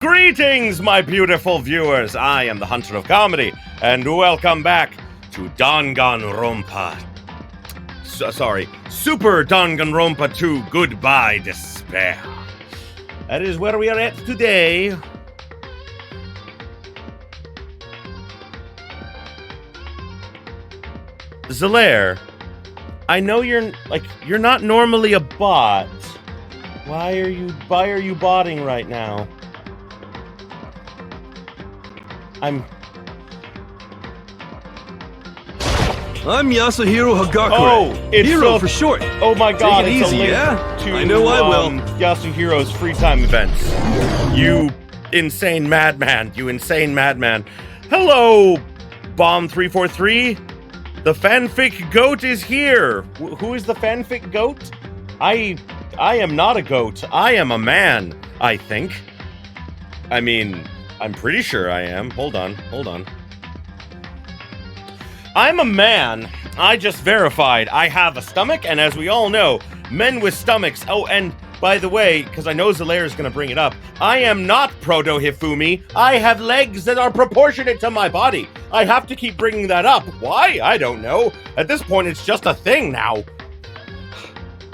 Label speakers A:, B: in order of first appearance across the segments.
A: Greetings, my beautiful viewers! I am the Hunter of Comedy, and welcome back to Danganronpa. Super Danganronpa 2 Goodbye Despair. That is where we are at today. Zelaire, I know you're not normally a bot. Why are you botting right now? I'm
B: Yasuhiro Hagakure.
A: Oh, it's
B: Hero for short.
A: Oh my god,
B: Take it
A: it's
B: easy,
A: a link
B: yeah?
A: to
B: I know I will.
A: Yasuhiro's free time events. You insane madman. Hello, Bomb343. The fanfic goat is here. Who is the fanfic goat? I am not a goat. I am a man, I think. I mean, I'm pretty sure I am. Hold on. I'm a man. I just verified. I have a stomach, and as we all know, men with stomachs. Oh, and by the way, because I know Zelaire is going to bring it up, I am not Proto-Hifumi. I have legs that are proportionate to my body. I have to keep bringing that up. Why? I don't know. At this point, it's just a thing now.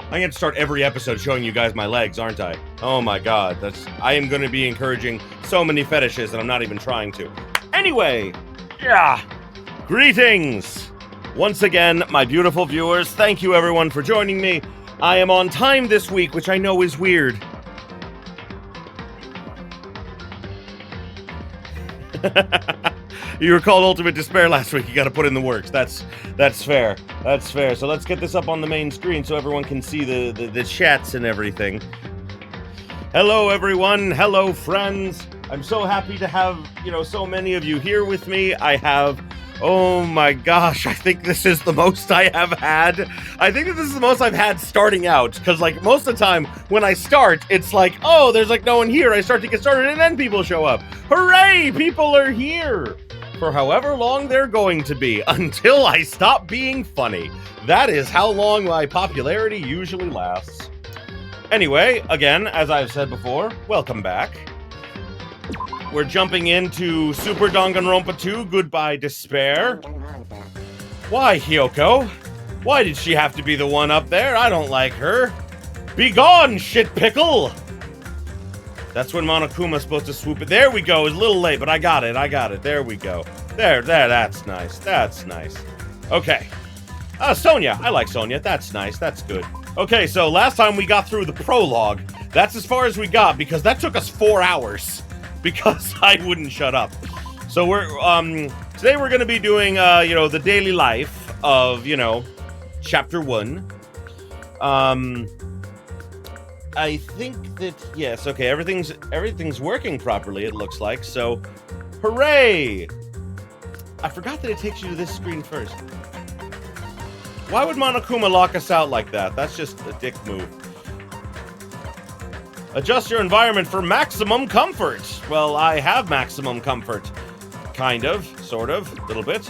A: I'm going to start every episode showing you guys my legs, aren't I? Oh my god, I am going to be encouraging so many fetishes and I'm not even trying to. Anyway, yeah, greetings! Once again, my beautiful viewers, thank you everyone for joining me. I am on time this week, which I know is weird. You were called Ultimate Despair last week. You got to put in the works. That's fair. That's fair. So let's get this up on the main screen so everyone can see the chats and everything. Hello, everyone. Hello, friends. I'm so happy to have, so many of you here with me. I have, oh my gosh, I think this is the most I have had. I think that this is the most I've had starting out. Because, most of the time when I start, it's like, oh, there's, no one here. I start to get started and then people show up. Hooray! People are here! For however long they're going to be, until I stop being funny. That is how long my popularity usually lasts. Anyway, again, as I've said before, welcome back. We're jumping into Super Danganronpa 2 Goodbye Despair. Why, Hyoko? Why did she have to be the one up there? I don't like her. Be gone, shit pickle! That's when Monokuma's supposed to swoop it. There we go. It's a little late, but I got it. There we go. There, that's nice. Okay. Sonia. I like Sonia. That's nice. That's good. Okay, so last time we got through the prologue. That's as far as we got, because that took us 4 hours. Because I wouldn't shut up. So today we're going to be doing, the daily life of, Chapter 1. I think that, yes, okay, everything's working properly, it looks like, so, hooray! I forgot that it takes you to this screen first. Why would Monokuma lock us out like that? That's just a dick move. Adjust your environment for maximum comfort. Well, I have maximum comfort. Kind of, sort of, a little bit.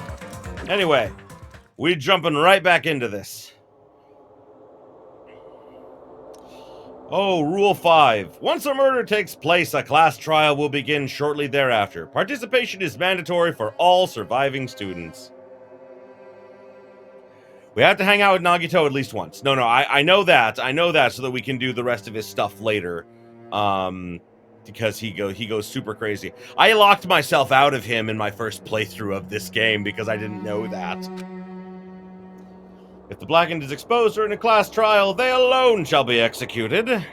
A: Anyway, we're jumping right back into this. Oh, Rule 5. Once a murder takes place, a class trial will begin shortly thereafter. Participation is mandatory for all surviving students. We have to hang out with Nagito at least once. No, I know that. I know that so that we can do the rest of his stuff later. Because he goes super crazy. I locked myself out of him in my first playthrough of this game because I didn't know that. If the blackened is exposed during a class trial, they alone shall be executed.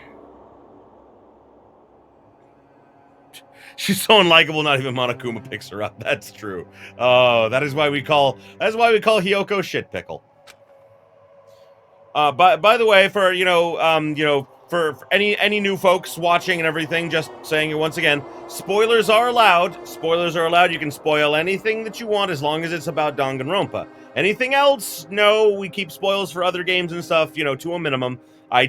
A: She's so unlikable, not even Monokuma picks her up. That's true. Oh, that is why we call Hyoko shit pickle. By the way, for for any new folks watching and everything, just saying it once again, spoilers are allowed. Spoilers are allowed. You can spoil anything that you want as long as it's about Danganronpa. Anything else? No, we keep spoilers for other games and stuff, to a minimum. I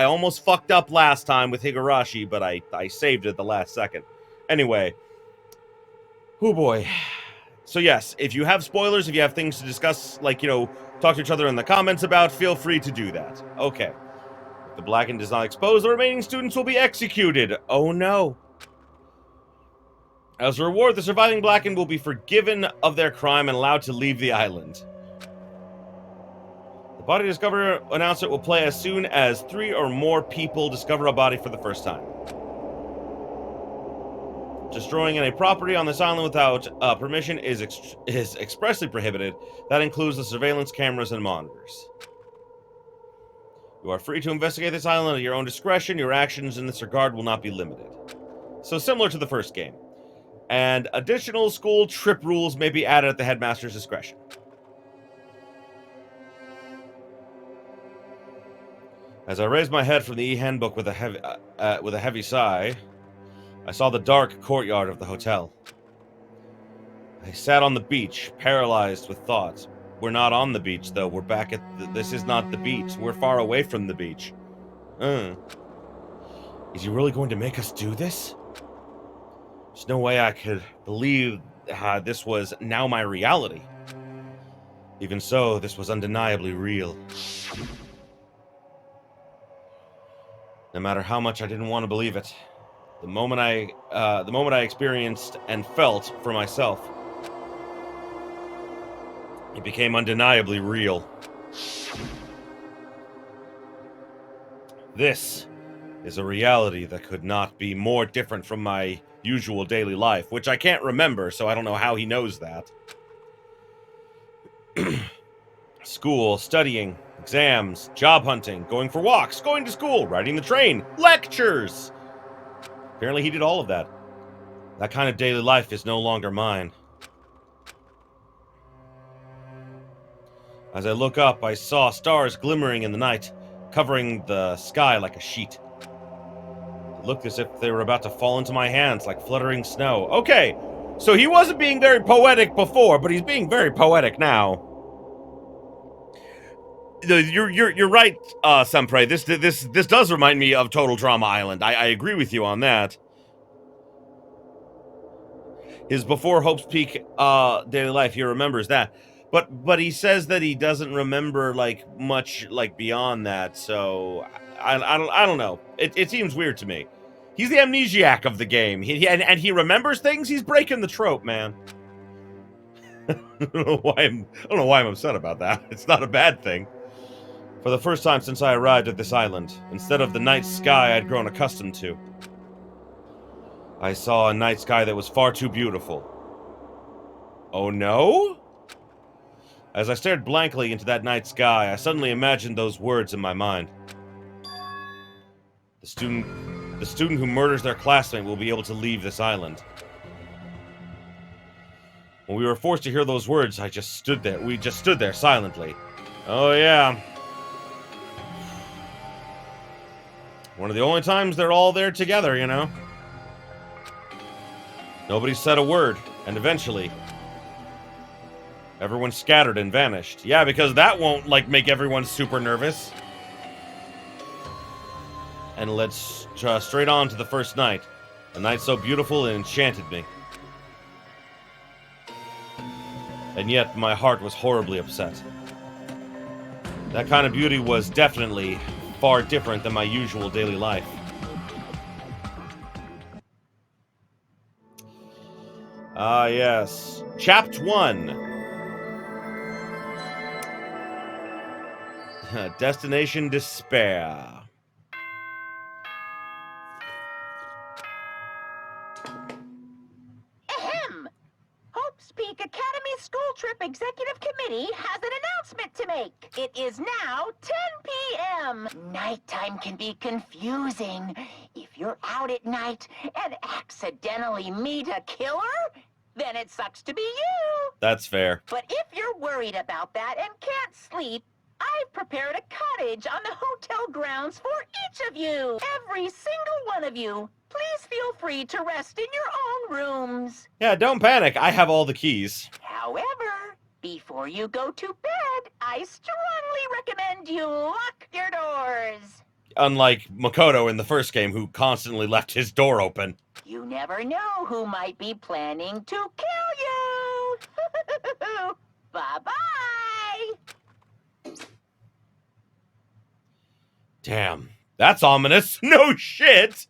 A: almost fucked up last time with Higurashi, but I saved it at the last second. Anyway. Oh boy. So yes, if you have spoilers, if you have things to discuss, talk to each other in the comments about, feel free to do that. Okay. If the blackened is not exposed, the remaining students will be executed. Oh no. As a reward, the surviving Blackened will be forgiven of their crime and allowed to leave the island. The Body Discover announcement will play as soon as 3 or more people discover a body for the first time. Destroying any property on this island without permission is expressly prohibited. That includes the surveillance cameras and monitors. You are free to investigate this island at your own discretion. Your actions in this regard will not be limited. So similar to the first game. And additional school trip rules may be added at the headmaster's discretion. As I raised my head from the e-handbook with a heavy sigh, I saw the dark courtyard of the hotel. I sat on the beach, paralyzed with thoughts. We're not on the beach, though. We're back at this is not the beach. We're far away from the beach. Is he really going to make us do this? There's no way I could believe this was now my reality. Even so, this was undeniably real. No matter how much I didn't want to believe it, the moment I experienced and felt for myself, it became undeniably real. This is a reality that could not be more different from my usual daily life, which I can't remember, so I don't know how he knows that. School, studying, exams, job hunting, going for walks, going to school, riding the train, lectures. Apparently he did all of that. That kind of daily life is no longer mine. As I look up, I saw stars glimmering in the night, covering the sky like a sheet. It looked as if they were about to fall into my hands like fluttering snow. Okay, so he wasn't being very poetic before, but he's being very poetic now. You're right, Sampre. This does remind me of Total Drama Island. I agree with you on that. His before Hope's Peak daily life, he remembers that. But he says that he doesn't remember like much like beyond that. So I don't know. It seems weird to me. He's the amnesiac of the game. And he remembers things. He's breaking the trope, man. I don't know why I'm upset about that. It's not a bad thing. For the first time since I arrived at this island, instead of the night sky I'd grown accustomed to, I saw a night sky that was far too beautiful. Oh no? As I stared blankly into that night sky, I suddenly imagined those words in my mind. The student who murders their classmate will be able to leave this island. When we were forced to hear those words, we just stood there silently. Oh yeah. One of the only times they're all there together, you know? Nobody said a word, and eventually, everyone scattered and vanished. Yeah, because that won't, like, make everyone super nervous. And led straight on to the first night. A night so beautiful it enchanted me. And yet, my heart was horribly upset. That kind of beauty was definitely far different than my usual daily life. Ah, yes. Chapter 1. Destination Despair.
C: Ahem! Hope's Peak Academy School Trip Executive Committee has an announcement to make. It is now 10 p.m. Nighttime can be confusing. If you're out at night and accidentally meet a killer, then it sucks to be you.
A: That's fair.
C: But if you're worried about that and can't sleep, I've prepared a cottage on the hotel grounds for each of you. Every single one of you. Please feel free to rest in your own rooms.
A: Yeah, don't panic. I have all the keys.
C: However, before you go to bed, I strongly recommend you lock your doors.
A: Unlike Makoto in the first game, who constantly left his door open.
C: You never know who might be planning to kill you. Bye-bye.
A: Damn, that's ominous. No shit.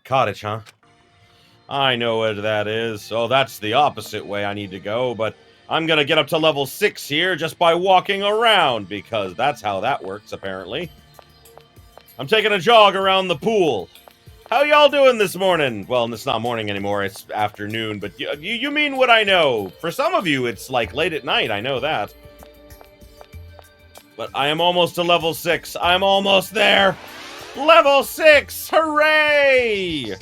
A: Cottage, huh? I know what that is. Oh, that's the opposite way I need to go, but I'm gonna get up to level 6 here just by walking around, because that's how that works, apparently. I'm taking a jog around the pool. How y'all doing this morning? Well, it's not morning anymore, it's afternoon, but you mean what I know. For some of you, it's like late at night, I know that. But I am almost to level 6. I'm almost there. Level 6! Hooray!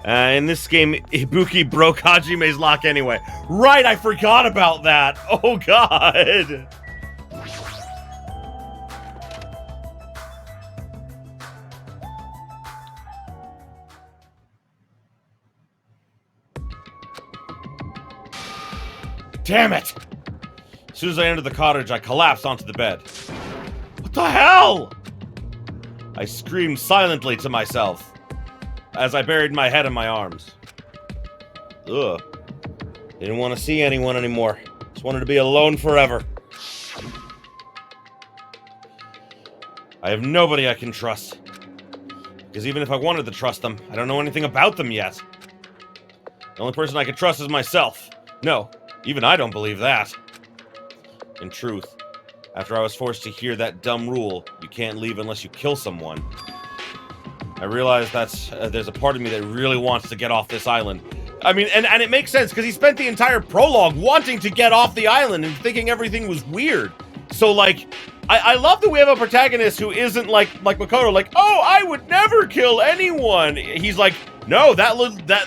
A: In this game, Ibuki broke Hajime's lock anyway. Right, I forgot about that. Oh, God. Damn it! As soon as I entered the cottage, I collapsed onto the bed. What the hell? I screamed silently to myself as I buried my head in my arms. Ugh. Didn't want to see anyone anymore. Just wanted to be alone forever. I have nobody I can trust. Because even if I wanted to trust them, I don't know anything about them yet. The only person I can trust is myself. No, even I don't believe that. In truth, after I was forced to hear that dumb rule, you can't leave unless you kill someone, I realized there's a part of me that really wants to get off this island. I mean, and it makes sense, because he spent the entire prologue wanting to get off the island and thinking everything was weird. So, like, I love that we have a protagonist who isn't like Makoto, like, oh, I would never kill anyone. He's like, no, that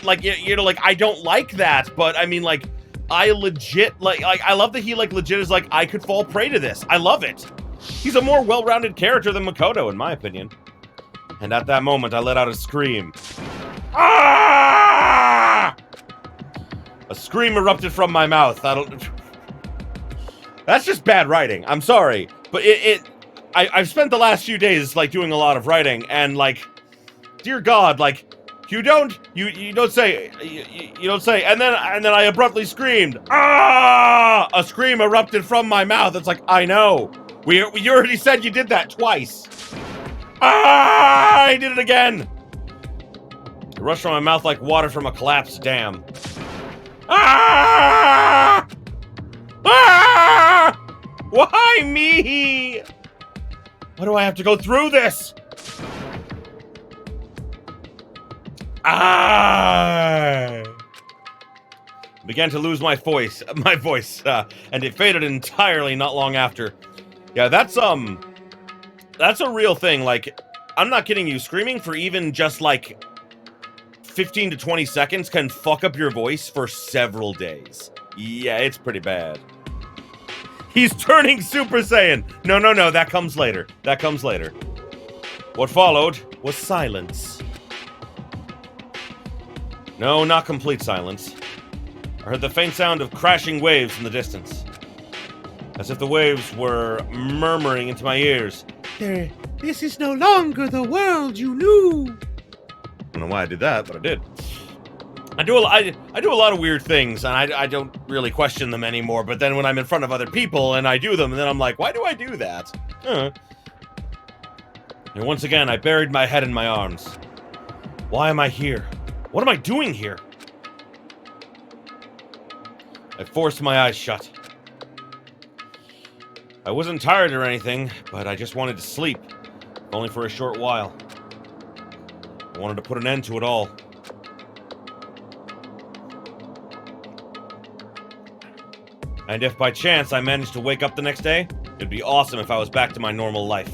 A: like, you know, like, I don't like that, but I mean, like, I legit, like, I love that he, like, legit is like, I could fall prey to this. I love it. He's a more well-rounded character than Makoto, in my opinion. And at that moment, I let out a scream. Ah! A scream erupted from my mouth. That's just bad writing. I'm sorry. But I've spent the last few days, like, doing a lot of writing, and, like, dear God, like, you don't say, and then I abruptly screamed, ah! A scream erupted from my mouth. It's like, I know. You already said you did that twice. Ah! I did it again. It rushed from my mouth like water from a collapsed dam. Ah! Ah! Why me? Why do I have to go through this? Ah! Began to lose my voice, and it faded entirely not long after. Yeah, that's a real thing. Like, I'm not kidding you. Screaming for even just like 15 to 20 seconds can fuck up your voice for several days. Yeah, it's pretty bad. He's turning Super Saiyan. No, that comes later. What followed was silence. No, not complete silence. I heard the faint sound of crashing waves in the distance, as if the waves were murmuring into my ears. This is no longer the world you knew. I don't know why I did that, but I did. I do a lot of weird things, and I don't really question them anymore, but then when I'm in front of other people and I do them, and then I'm like, why do I do that? And once again, I buried my head in my arms. Why am I here? What am I doing here? I forced my eyes shut. I wasn't tired or anything, but I just wanted to sleep, only for a short while. I wanted to put an end to it all. And if by chance I managed to wake up the next day, it'd be awesome if I was back to my normal life.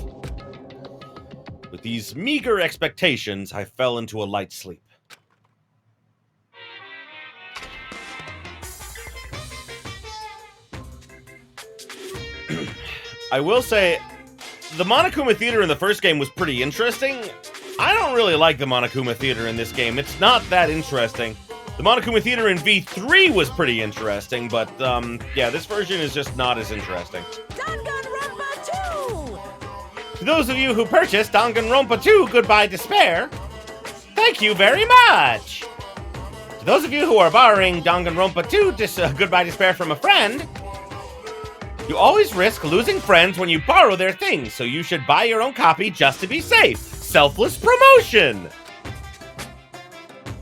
A: With these meager expectations, I fell into a light sleep. I will say, the Monokuma Theater in the first game was pretty interesting. I don't really like the Monokuma Theater in this game. It's not that interesting. The Monokuma Theater in V3 was pretty interesting, but, yeah, this version is just not as interesting.
C: Danganronpa 2!
A: To those of you who purchased Danganronpa 2 Goodbye Despair, thank you very much! To those of you who are borrowing Danganronpa 2 Goodbye Despair from a friend, you always risk losing friends when you borrow their things, so you should buy your own copy just to be safe. Selfless promotion!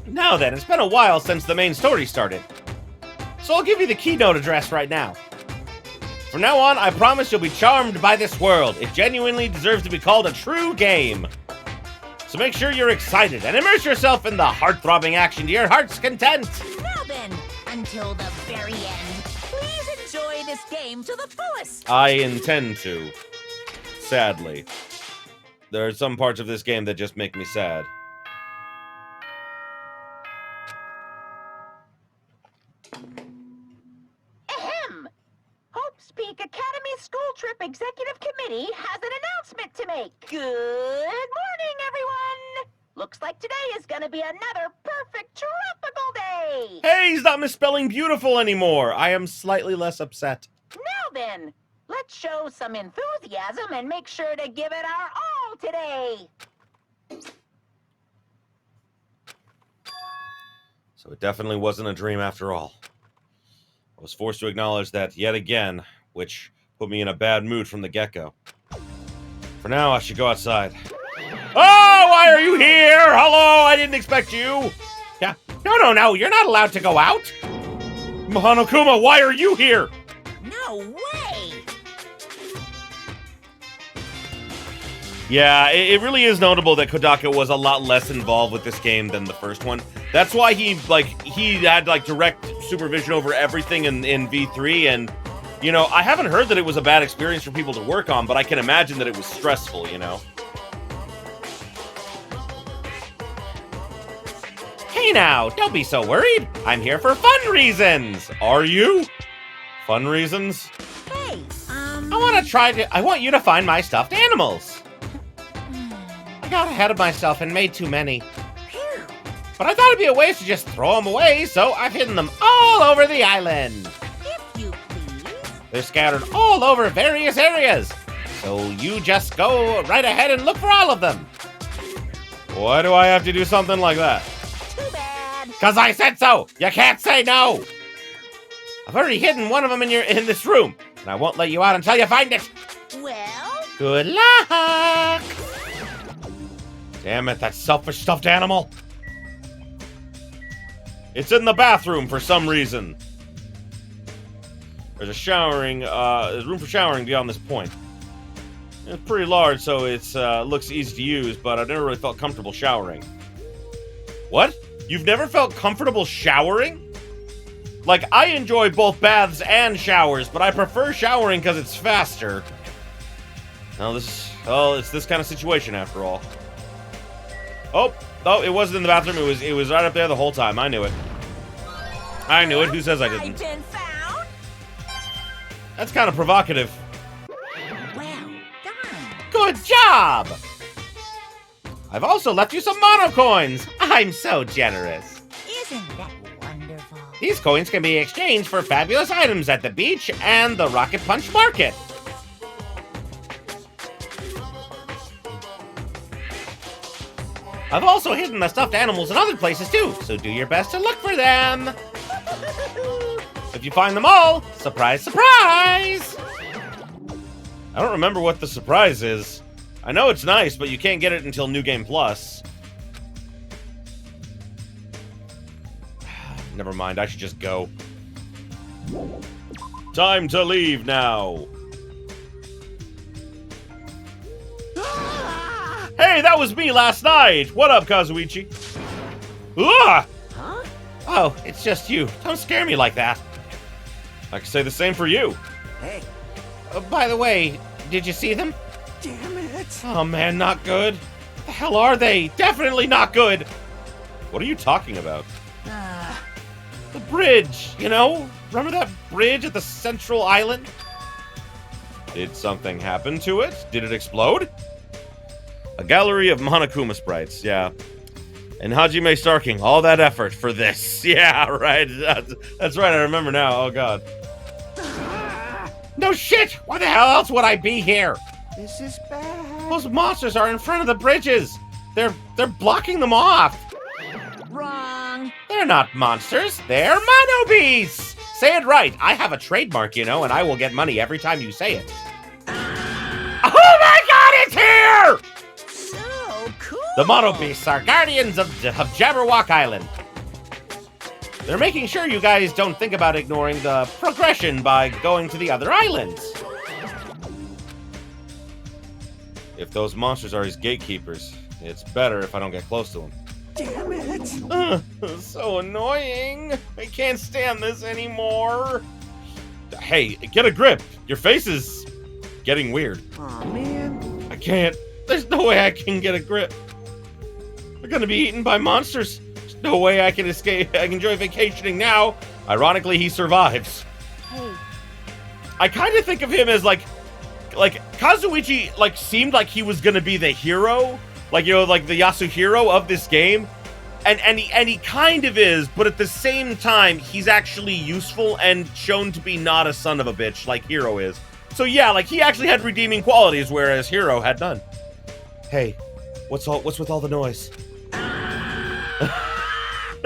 A: Now then, it's been a while since the main story started. So I'll give you the keynote address right now. From now on, I promise you'll be charmed by this world. It genuinely deserves to be called a true game. So make sure you're excited and immerse yourself in the heart-throbbing action to your heart's content.
C: Now then, until the very end, please enjoy this game to the fullest.
A: I intend to. Sadly. There are some parts of this game that just make me sad.
C: Ahem! Hope's Peak Academy School Trip Executive Committee has an announcement to make. Good morning, everyone! Looks like today is gonna be another perfect tropical day!
A: Hey, he's not misspelling beautiful anymore. I am slightly less upset.
C: Now then, let's show some enthusiasm and make sure to give it our all today!
A: So it definitely wasn't a dream after all. I was forced to acknowledge that yet again, which put me in a bad mood from the get-go. For now, I should go outside. Oh, why are you here? Hello, I didn't expect you. Yeah, no, you're not allowed to go out. Hanokuma, why are you here?
C: No way!
A: Yeah, it really is notable that Kodaka was a lot less involved with this game than the first one. That's why he had direct supervision over everything in V3, and you know, I haven't heard that it was a bad experience for people to work on, but I can imagine that it was stressful, you know. Hey now, don't be so worried. I'm here for fun reasons. Are you? Fun reasons?
C: Hey,
A: I want you to find my stuffed animals. I got ahead of myself and made too many. But I thought it'd be a waste to just throw them away, so I've hidden them all over the island.
C: if you please.
A: They're scattered all over various areas. So you just go right ahead and look for all of them. Why do I have to do something like that?
C: Too bad.
A: 'Cause I said so! You can't say no! I've already hidden one of them in this room, and I won't let you out until you find it!
C: Well,
A: Good luck! Damn it, that selfish stuffed animal! It's in the bathroom for some reason. There's there's room for showering beyond this point. It's pretty large, so it's looks easy to use, but I've never really felt comfortable showering. What? You've never felt comfortable showering? Like, I enjoy both baths and showers, but I prefer showering because it's faster. It's this kind of situation after all. Oh, it wasn't in the bathroom. It was right up there the whole time. I knew it. Who says I didn't?
C: been found.
A: That's kind of provocative.
C: Well done.
A: Good job! I've also left you some mono coins. I'm so generous.
C: Isn't that wonderful?
A: These coins can be exchanged for fabulous items at the beach and the Rocket Punch Market. I've also hidden the stuffed animals in other places too, so do your best to look for them. If you find them all, surprise, surprise! I don't remember what the surprise is. I know it's nice, but you can't get it until New Game Plus. Never mind, I should just go. Time to leave now. Hey, that was me last night! What up, Kazuichi? Ah!
C: Huh?
A: Oh, it's just you. Don't scare me like that. I can say the same for you.
B: Hey,
A: By the way, did you see them?
B: damn it.
A: Oh man, not good. The hell are they? Definitely not good! What are you talking about? The bridge, you know? Remember that bridge at the central island? Did something happen to it? Did it explode? A gallery of Monokuma sprites, yeah. And Hajime Starking, all that effort for this. Yeah, right. That's right, I remember now. Oh, God. No shit! Why the hell else would I be here?
B: This is bad.
A: Those monsters are in front of the bridges. They're blocking them off.
C: Wrong.
A: They're not monsters. They're mono beasts. Say it right. I have a trademark, you know, and I will get money every time you say it. Oh my God, it's here!
C: So cool.
A: The Mono Beasts are guardians of Jabberwock Island. They're making sure you guys don't think about ignoring the progression by going to the other islands. If those monsters are his gatekeepers, it's better if I don't get close to them.
B: Damn it!
A: So annoying. I can't stand this anymore. Hey, get a grip. Your face is getting weird.
B: Aw, man.
A: I can't. There's no way I can get a grip. We're gonna be eaten by monsters. There's no way I can escape. I can enjoy vacationing now. Ironically, he survives.
D: Hey.
A: I kind of think of him as like Kazuichi seemed like he was gonna be the hero, like the Yasuhiro of this game, and he kind of is, but at the same time he's actually useful and shown to be not a son of a bitch like Hiro is. So yeah, he actually had redeeming qualities, whereas Hiro had none. Hey, what's with all the noise?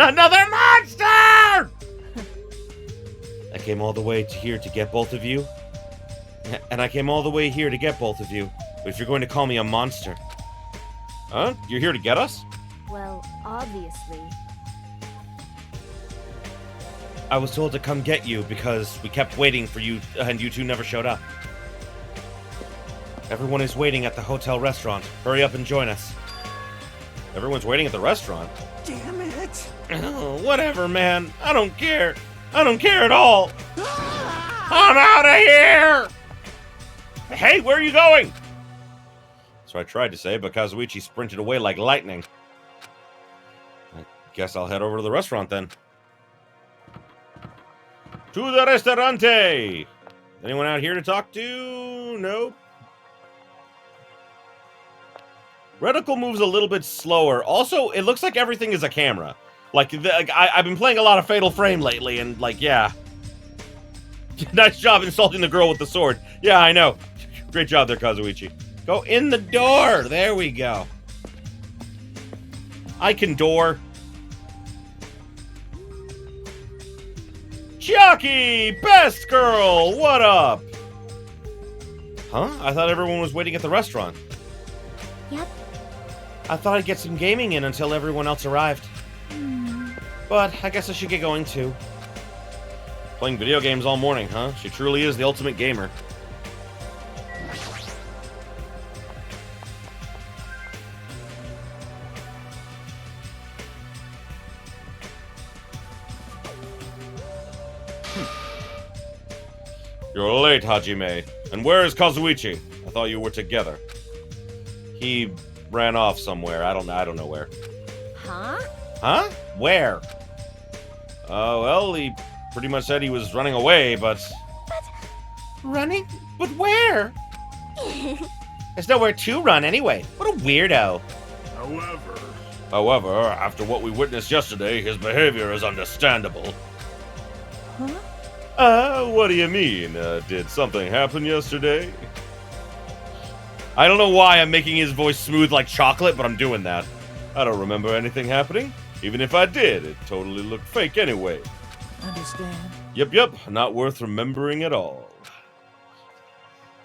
A: Another monster! I came all the way here to get both of you. And I came all the way here to get both of you. But if you're going to call me a monster... Huh? You're here to get us?
D: Well, obviously.
A: I was told to come get you because we kept waiting for you and you two never showed up. Everyone is waiting at the hotel restaurant. Hurry up and join us. Everyone's waiting at the restaurant?
B: Damn it!
A: Oh, whatever, man. I don't care. I don't care at all. I'm out of here! Hey, where are you going? So I tried to say, but Kazuichi sprinted away like lightning. I guess I'll head over to the restaurant then. To the restaurante! Anyone out here to talk to? Nope. Reticle moves a little bit slower. Also, it looks like everything is a camera. I've been playing a lot of Fatal Frame lately, and yeah. Nice job insulting the girl with the sword. Yeah, I know. Great job there, Kazuichi. Go in the door. There we go. I can door. Chiaki! Best girl! What up? Huh? I thought everyone was waiting at the restaurant.
D: Yep.
A: I thought I'd get some gaming in until everyone else arrived. But I guess I should get going too. Playing video games all morning, huh? She truly is the ultimate gamer. You're late, Hajime. And where is Kazuichi? I thought you were together. He ran off somewhere. I don't know where.
D: Huh?
A: Huh? Where? Well, he pretty much said he was running away, but... Running? But where? There's nowhere to run anyway. What a weirdo. However, after what we witnessed yesterday, his behavior is understandable.
D: Huh?
A: What do you mean? Did something happen yesterday? I don't know why I'm making his voice smooth like chocolate, but I'm doing that. I don't remember anything happening. Even if I did, it totally looked fake anyway.
B: Understand?
A: Yep, not worth remembering at all.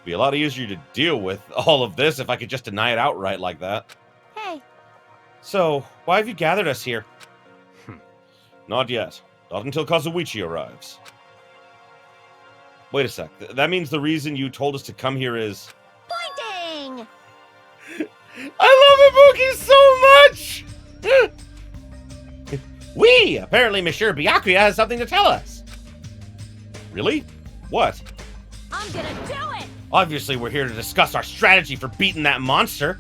A: Be a lot easier to deal with all of this if I could just deny it outright like that.
D: Hey.
A: So, why have you gathered us here? Not yet. Not until Kazuichi arrives. Wait a sec. That means the reason you told us to come here is...
D: Pointing!
A: I love Ibuki so much! Apparently Monsieur Byakuya has something to tell us. Really? What?
D: I'm gonna do it!
A: Obviously, we're here to discuss our strategy for beating that monster.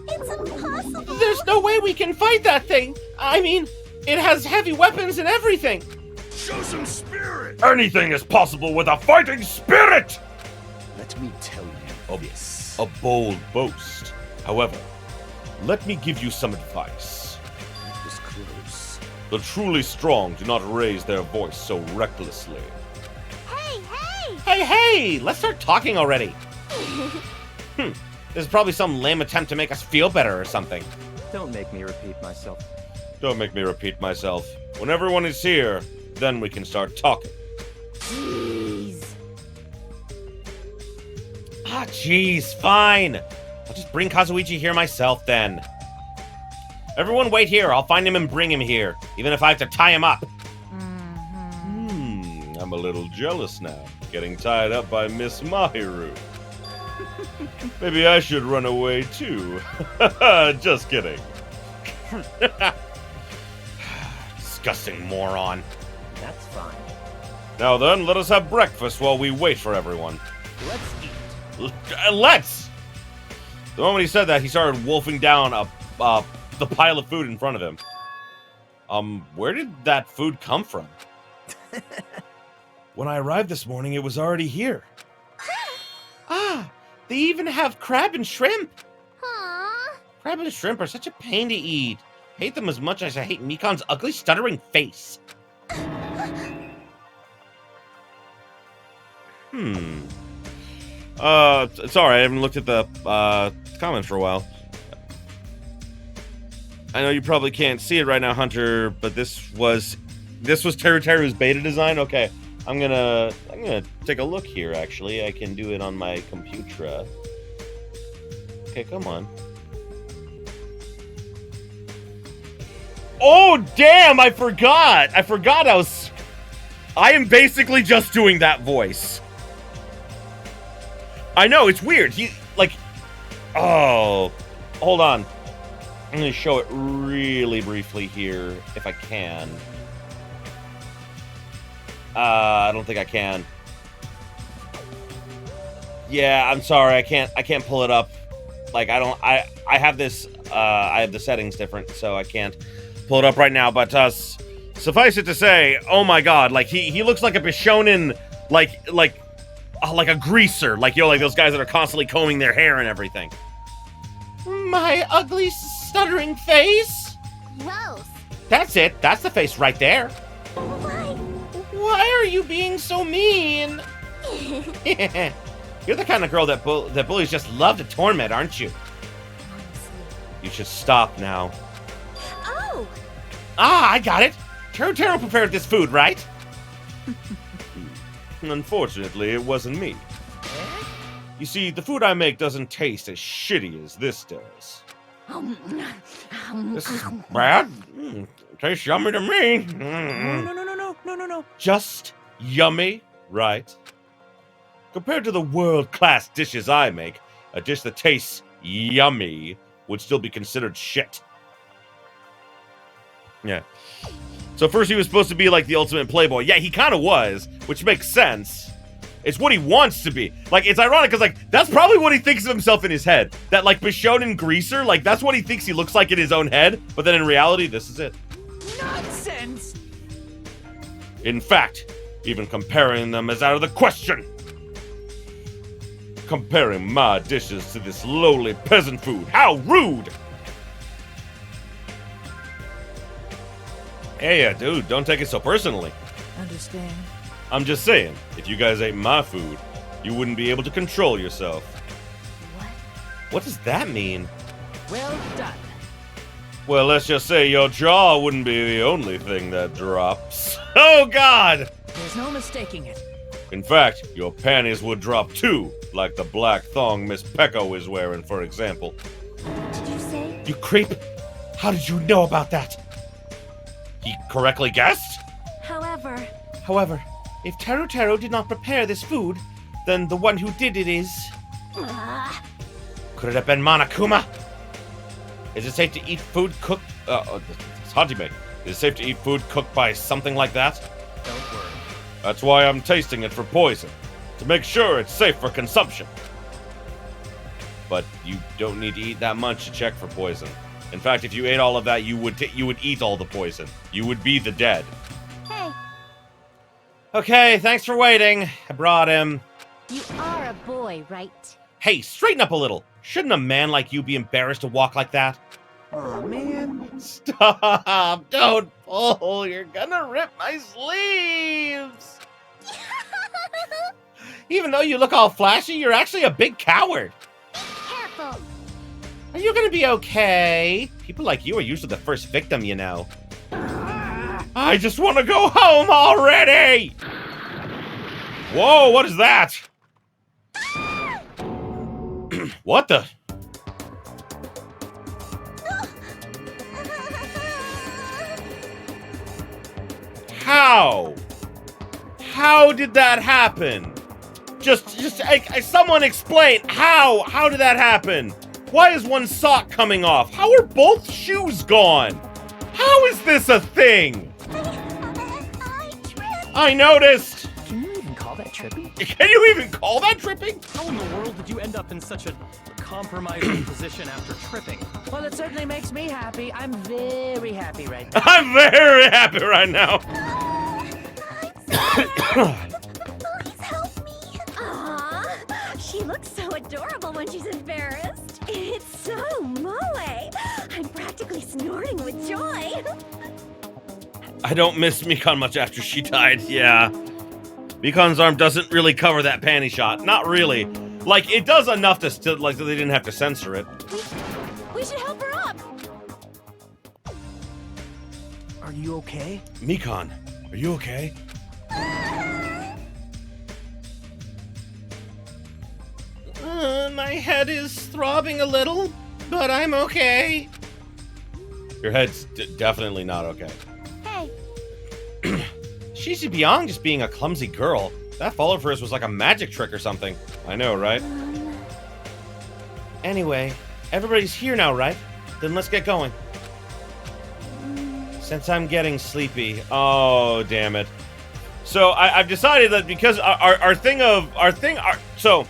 D: It's impossible!
A: There's no way we can fight that thing. I mean, it has heavy weapons and everything.
E: Show some spirit!
A: Anything is possible with a fighting spirit!
E: Let me tell you this.
A: A bold boast. However, let me give you some advice.
E: That was close.
A: The truly strong do not raise their voice so recklessly. Hey! Let's start talking already. This is probably some lame attempt to make us feel better or something.
F: Don't make me repeat myself.
A: Don't make me repeat myself. When everyone is here, then we can start talking.
D: Jeez.
A: Jeez, fine. I'll just bring Kazuichi here myself then. Everyone wait here. I'll find him and bring him here, even if I have to tie him up. I'm a little jealous now, getting tied up by Miss Mahiru. Maybe I should run away too. Just kidding. Disgusting moron.
F: That's fine.
A: Now then, let us have breakfast while we wait for everyone.
F: Let's eat.
A: Let's! The moment he said that, he started wolfing down the pile of food in front of him. Where did that food come from? When I arrived this morning, it was already here. Ah, they even have crab and shrimp.
D: Aww.
A: Crab and shrimp are such a pain to eat. Hate them as much as I hate Mikan's ugly, stuttering face. Sorry, I haven't looked at the comments for a while. I know you probably can't see it right now, Hunter, but this was Teru's beta design. Okay, I'm gonna take a look here. Actually, I can do it on my computer. Okay, come on. Oh damn! I forgot. I am basically just doing that voice. I know, it's weird. Oh, hold on. I'm going to show it really briefly here, if I can. I don't think I can. Yeah, I'm sorry. I can't pull it up. Like, I have this, I have the settings different, so I can't pull it up right now. But, suffice it to say, oh my god, like, he looks like a Bishonen, like a greaser, like those guys that are constantly combing their hair and everything. My ugly, stuttering face?
D: Gross.
A: That's it. That's the face right there.
D: Why?
A: Why are you being so mean? You're the kind of girl that bullies just love to torment, aren't you? You should stop now.
D: Oh!
A: Ah, I got it. Teru prepared this food, right? Unfortunately, it wasn't me. You see, the food I make doesn't taste as shitty as this does. This is bad? Tastes yummy to me.
B: No.
A: Just yummy, right? Compared to the world-class dishes I make, a dish that tastes yummy would still be considered shit. Yeah. So first he was supposed to be like the ultimate playboy. Yeah, he kind of was, which makes sense. It's what he wants to be. Like, it's ironic because, like, that's probably what he thinks of himself in his head. That, like, Bishonen greaser, like, that's what he thinks he looks like in his own head. But then in reality, this is it.
B: Nonsense!
A: In fact, even comparing them is out of the question. Comparing my dishes to this lowly peasant food. How rude! Hey, dude, don't take it so personally.
B: Understand?
A: I'm just saying, if you guys ate my food, you wouldn't be able to control yourself.
D: What?
A: What does that mean?
B: Well done.
A: Well, let's just say your jaw wouldn't be the only thing that drops. Oh, God!
B: There's no mistaking it.
A: In fact, your panties would drop too, like the black thong Miss Pecco is wearing, for example.
D: Did you say?
A: You creep! How did you know about that? He correctly guessed?
D: However,
A: If Teru did not prepare this food, then the one who did it is... Could it have been Monokuma? Is it safe to eat food cooked... it's Hajime. Is it safe to eat food cooked by something like that?
F: Don't worry.
A: That's why I'm tasting it for poison. To make sure it's safe for consumption. But you don't need to eat that much to check for poison. In fact, if you ate all of that, you would eat all the poison. You would be the dead.
D: hey,
A: Okay, thanks for waiting. I brought him.
D: you are a boy, right?
A: Hey, straighten up a little. Shouldn't a man like you be embarrassed to walk like that?
B: Oh man.
A: Stop! Don't pull! You're gonna rip my sleeves! Even though you look all flashy, you're actually a big coward.
D: Careful.
A: Are you gonna be okay? People like you are usually the first victim, you know. I just want to go home already! Whoa, what is that? What the? How? How did that happen? Just someone explain. How did that happen? Why is one sock coming off? How are both shoes gone? How is this a thing? I noticed.
F: Can you even call that tripping?
A: Can you even call that tripping?
F: How in the world did you end up in such a compromising position after tripping?
B: Well, it certainly makes me happy. I'm very happy right now.
A: I'm very happy right now.
D: Please help me. Aww, she looks so adorable when she's embarrassed. It's so moe. I'm practically snorting with joy.
A: I don't miss Mikan much after she died, yeah. Mikan's arm doesn't really cover that panty shot. Not really. Like, it does enough to still, like, they didn't have to censor it.
D: We should help her up.
F: Are you okay?
A: Mikan, are you okay? My head is throbbing a little, but I'm okay. Your head's definitely not okay.
D: Hey.
A: She should be on just being a clumsy girl. That fall of hers was like a magic trick or something. I know, right? Anyway, everybody's here now, right? Then let's get going. Since I'm getting sleepy. Oh, damn it. So I've decided that because so,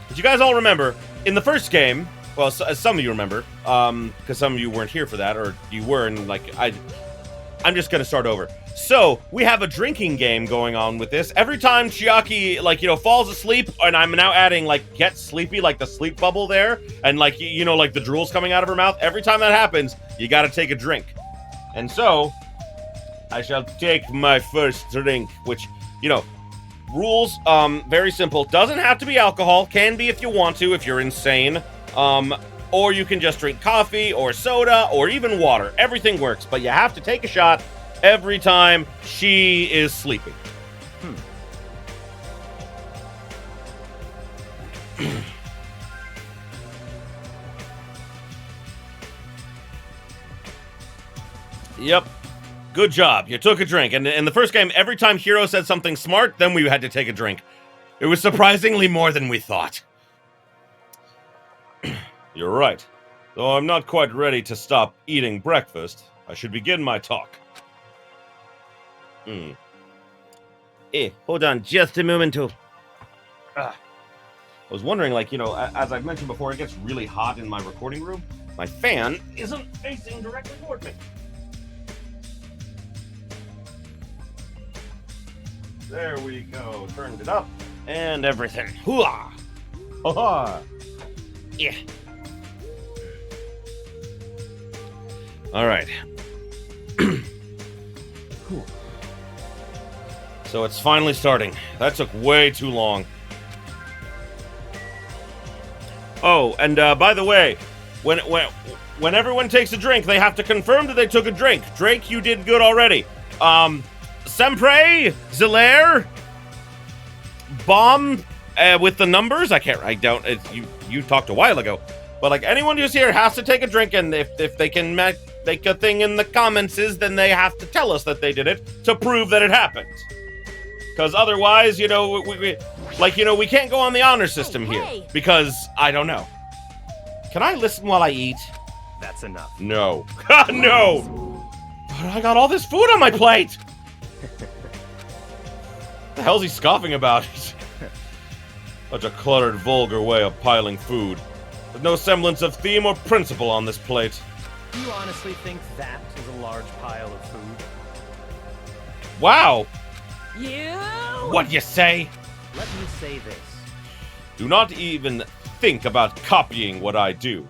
A: as you guys all remember, in the first game, well, as some of you remember, because some of you weren't here for that, or you were, and like, I'm just gonna start over. So, we have a drinking game going on with this. Every time Chiaki, like, falls asleep, and I'm now adding, like, get sleepy, like the sleep bubble there, and, like, like the drool's coming out of her mouth. Every time that happens, you gotta take a drink. And so, I shall take my first drink, which, rules, very simple. Doesn't have to be alcohol. Can be if you want to, if you're insane. Or you can just drink coffee, or soda, or even water. Everything works, but you have to take a shot every time she is sleeping. Yep. Good job. You took a drink. And in the first game, every time Hiro said something smart, then we had to take a drink. It was surprisingly more than we thought. You're right. Though I'm not quite ready to stop eating breakfast, I should begin my talk. Hold on just a moment. I was wondering, like, as I've mentioned before, it gets really hot in my recording room. My fan isn't facing directly toward me. There we go. Turned it up and everything. Hooah! Ha-ha! Yeah. All right. So it's finally starting. That took way too long. Oh, and by the way, when everyone takes a drink, they have to confirm that they took a drink. Drake, you did good already. Sempre, Zilaire, Bomb, with the numbers. You talked a while ago. But like anyone who's here has to take a drink, and if they can make a thing in the comments, then they have to tell us that they did it to prove that it happened. Because otherwise, we can't go on the honor system here. Because I don't know. Can I listen while I eat?
F: That's enough.
A: No. No! But I got all this food on my plate! What the hell's he scoffing about? Such a cluttered, vulgar way of piling food. With no semblance of theme or principle on this plate.
F: Do you honestly think that is a large pile of food?
A: Wow!
B: You?
A: What you say?
F: Let me say this.
A: Do not even think about copying what I do.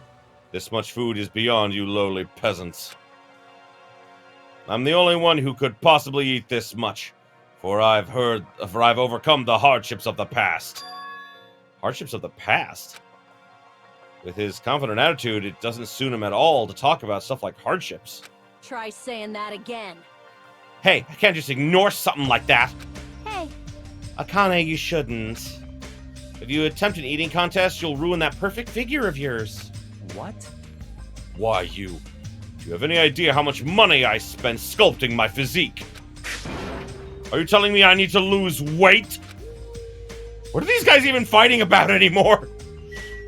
A: This much food is beyond you lowly peasants. I'm the only one who could possibly eat this much, for I've overcome the hardships of the past. Hardships of the past? With his confident attitude, it doesn't suit him at all to talk about stuff like hardships.
D: Try saying that again.
A: Hey, I can't just ignore something like that.
D: Hey.
A: Akane, you shouldn't. If you attempt an eating contest, you'll ruin that perfect figure of yours.
F: What?
A: Why, you. Do you have any idea how much money I spent sculpting my physique? Are you telling me I need to lose weight? What are these guys even fighting about anymore?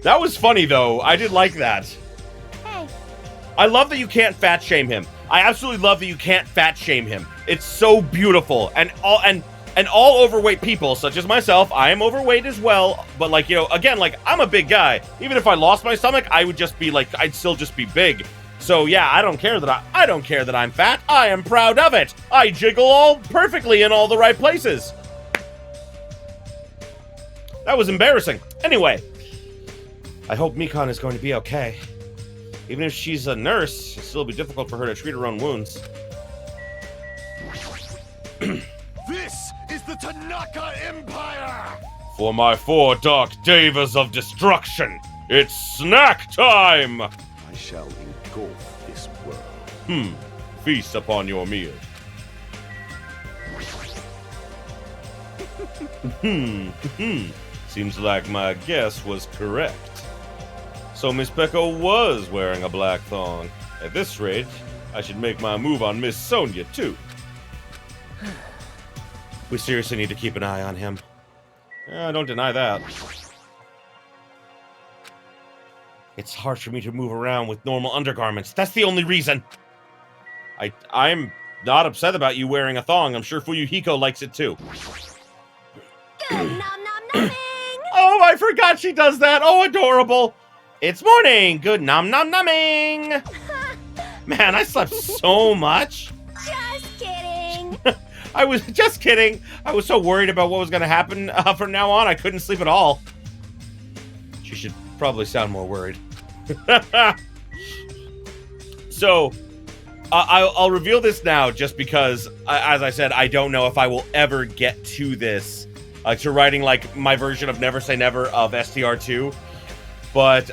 A: That was funny, though. I did like that.
D: Hey.
A: I love that you can't fat shame him. I absolutely love that you can't fat shame him. It's so beautiful. And all overweight people, such as myself, I am overweight as well. But, like, you know, again, like, I'm a big guy. Even if I lost my stomach, I would just be, like, I'd still just be big. So, yeah, I don't care that I don't care that I'm fat. I am proud of it. I jiggle all perfectly in all the right places. That was embarrassing. Anyway, I hope Mikan is going to be okay. Even if she's a nurse, it'll still be difficult for her to treat her own wounds.
E: This is the Tanaka Empire!
A: For my 4 dark devas of destruction, it's snack time!
E: I shall engulf this world.
A: Feast upon your meal. Seems like my guess was correct. So Miss Peko was wearing a black thong. At this rate, I should make my move on Miss Sonia, too. We seriously need to keep an eye on him. Don't deny that. It's hard for me to move around with normal undergarments. That's the only reason. I'm not upset about you wearing a thong. I'm sure Fuyuhiko likes it, too.
D: Nom nom nomming!
A: Oh, I forgot she does that. Oh, adorable. It's morning. Good nom nom nomming. Man, I slept so much.
D: Just kidding.
A: I was just kidding. I was so worried about what was going to happen from now on. I couldn't sleep at all. She should probably sound more worried. So, I'll reveal this now just because, as I said, I don't know if I will ever get to this. To writing, like, my version of Never Say Never of STR2. But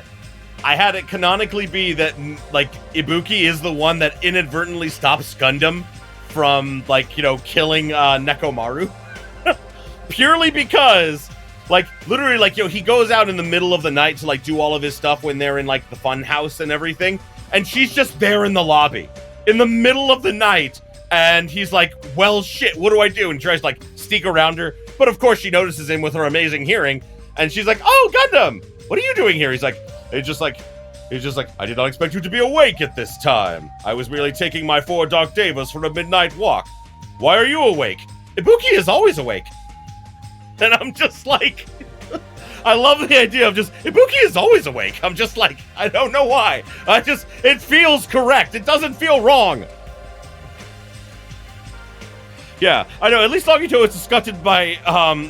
A: I had it canonically be that, like, Ibuki is the one that inadvertently stops Gundam from, like, you know, killing Nekomaru. Purely because, like, literally, like, you know, he goes out in the middle of the night to, like, do all of his stuff when they're in, like, the fun house and everything. And she's just there in the lobby. In the middle of the night. And he's like, well, shit, what do I do? And tries to, like, sneak around her. But of course she notices him with her amazing hearing, and she's like, "Oh, Gundam, what are you doing here?" He's just like, "I did not expect you to be awake at this time. I was merely taking my 4 dark devas for a midnight walk. Why are you awake? Ibuki is always awake." And I'm just like, I love the idea of just, Ibuki is always awake. I'm just like, I don't know why. It feels correct. It doesn't feel wrong. Yeah, I know, at least Nagito is disgusted by, you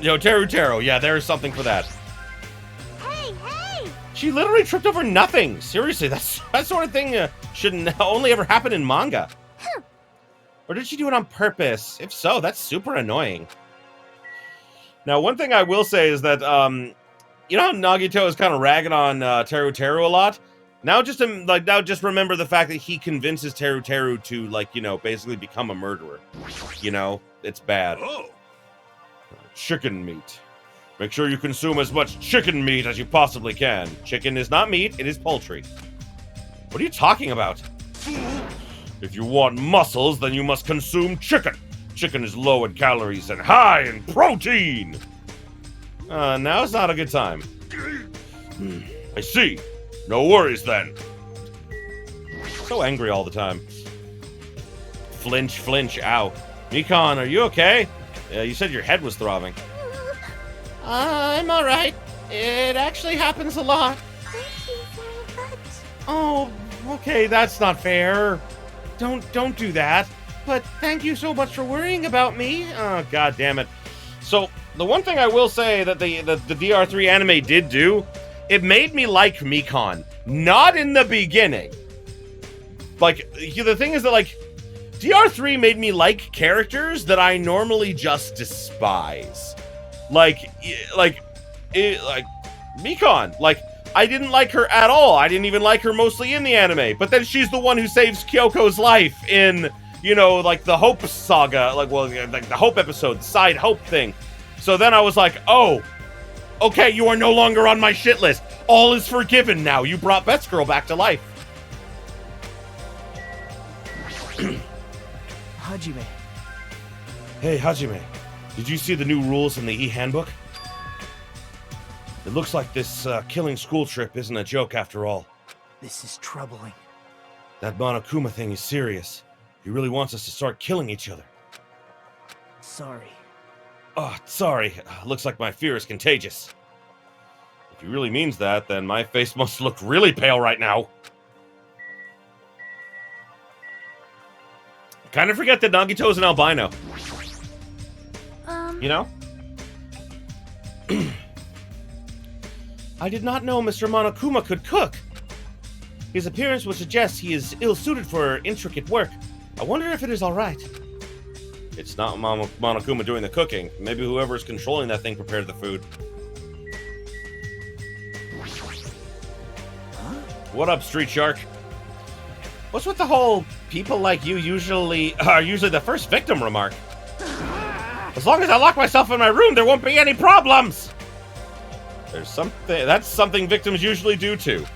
A: know, Teru. Yeah, there is something for that.
D: Hey, hey!
A: She literally tripped over nothing. Seriously, that sort of thing shouldn't only ever happen in manga. Or did she do it on purpose? If so, that's super annoying. Now, one thing I will say is that, you know how Nagito is kind of ragging on Teru a lot? Now just remember the fact that he convinces Teru to, like, you know, basically become a murderer. You know, it's bad.
E: Oh.
A: Chicken meat. Make sure you consume as much chicken meat as you possibly can. Chicken is not meat, it is poultry. What are you talking about? If you want muscles, then you must consume chicken. Chicken is low in calories and high in protein. Now's not a good time. I see. No worries, then. So angry all the time. Flinch, ow. Mikan, are you okay? You said your head was throbbing. I'm alright. It actually happens a lot.
D: Thank you very much.
A: Oh, okay, that's not fair. Don't do that. But thank you so much for worrying about me. Oh, god damn it. So, the one thing I will say that the DR3 anime did do, it made me like Mikan. Not in the beginning. Like, the thing is that, like, DR3 made me like characters that I normally just despise. Like Mikan. Like, I didn't like her at all. I didn't even like her mostly in the anime. But then she's the one who saves Kyoko's life in, you know, like, the Hope saga. Like, well, like, the Hope episode, the side Hope thing. So then I was like, oh, okay, you are no longer on my shit list. All is forgiven now. You brought Best Girl back to life.
B: Hajime.
A: Hey, Hajime, did you see the new rules in the e-handbook? It looks like this killing school trip isn't a joke after all.
B: This is troubling.
A: That Monokuma thing is serious. He really wants us to start killing each other.
B: Sorry.
A: Oh, sorry. Looks like my fear is contagious. If he really means that, then my face must look really pale right now. Kind of forget that Nagito's an albino. You know? I did not know Mr. Monokuma could cook. His appearance would suggest he is ill-suited for intricate work. I wonder if it is alright. It's not Monokuma doing the cooking. Maybe whoever is controlling that thing prepared the food. Huh? What up, Street Shark? What's with the whole people like you are usually the first victim remark? As long as I lock myself in my room, there won't be any problems! That's something victims usually do too.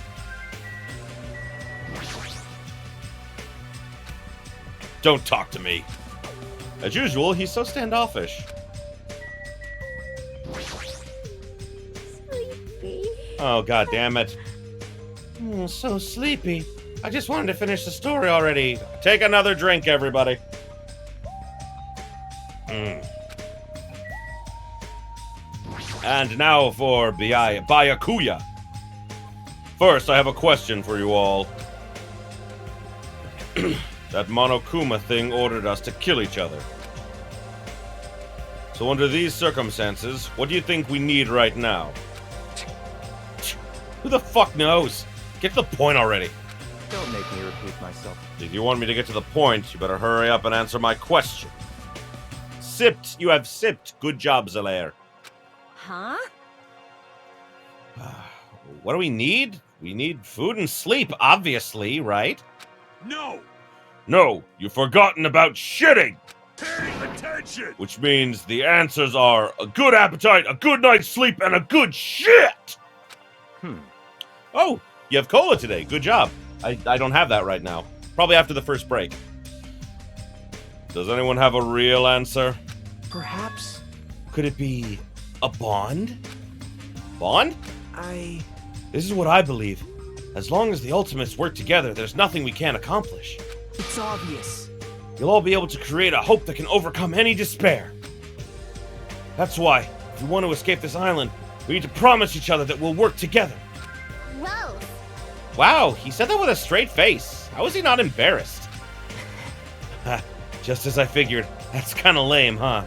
A: Don't talk to me. As usual, he's so standoffish.
D: Sleepy.
A: Oh, god damn it. So sleepy. I just wanted to finish the story already. Take another drink, everybody. And now for Byakuya. First, I have a question for you all. That Monokuma thing ordered us to kill each other. So under these circumstances, what do you think we need right now? Who the fuck knows? Get to the point already.
B: Don't make me repeat myself.
A: If you want me to get to the point, you better hurry up and answer my question. Sipped. You have sipped. Good job, Zelaire.
D: Huh?
A: What do we need? We need food and sleep, obviously, right?
E: No!
A: No, you've forgotten about shitting!
E: Pay attention!
A: Which means the answers are a good appetite, a good night's sleep, and a good shit! Oh, you have cola today. Good job. I don't have that right now. Probably after the first break. Does anyone have a real answer?
B: Perhaps
A: Could it be a bond? Bond? This is what I believe. As long as the Ultimates work together, there's nothing we can't accomplish.
B: It's obvious.
A: You'll all be able to create a hope that can overcome any despair. That's why, if we want to escape this island, we need to promise each other that we'll work together.
D: Whoa.
A: Wow, he said that with a straight face. How is he not embarrassed? Just as I figured. That's kind of lame, huh?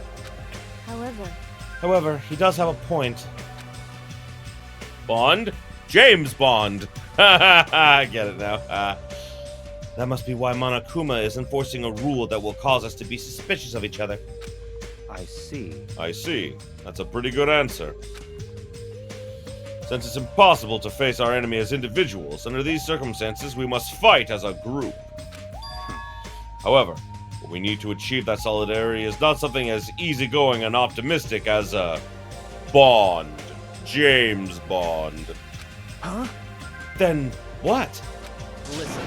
A: However, he does have a point. Bond? James Bond! I get it now. That must be why Monokuma is enforcing a rule that will cause us to be suspicious of each other.
B: I see.
A: I see. That's a pretty good answer. Since it's impossible to face our enemy as individuals, under these circumstances, we must fight as a group. However, what we need to achieve that solidarity is not something as easygoing and optimistic as a Bond. James Bond.
B: Huh?
A: Then what?
B: Listen.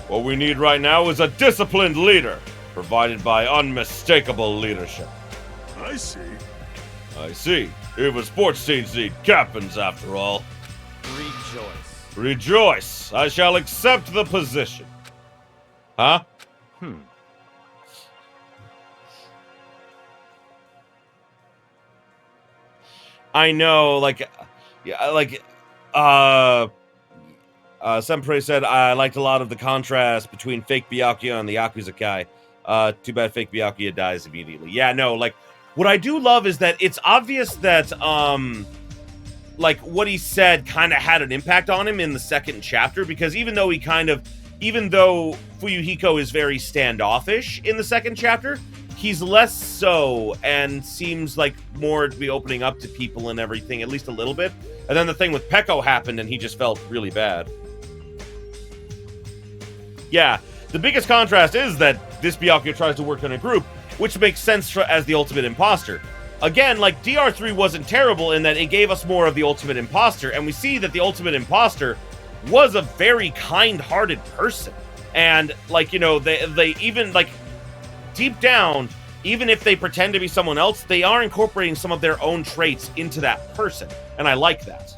A: What we need right now is a disciplined leader, provided by unmistakable leadership.
E: I see.
A: I see. Even sports teams need captains, after all.
F: Rejoice.
A: Rejoice! I shall accept the position. Huh? I know, Senpai said, I liked a lot of the contrast between fake Byakuya and the Yakuza guy. Too bad fake Byakuya dies immediately. Yeah, no, what I do love is that it's obvious that, what he said kind of had an impact on him in the second chapter, because even though Fuyuhiko is very standoffish in the second chapter, he's less so and seems like more to be opening up to people and everything, at least a little bit. And then the thing with Peko happened and he just felt really bad. Yeah, the biggest contrast is that this Byakuya tries to work in a group, which makes sense as the ultimate imposter. Again, DR3 wasn't terrible in that it gave us more of the ultimate imposter, and we see that the ultimate imposter was a very kind-hearted person. And, they even, deep down, even if they pretend to be someone else, they are incorporating some of their own traits into that person, and I like that.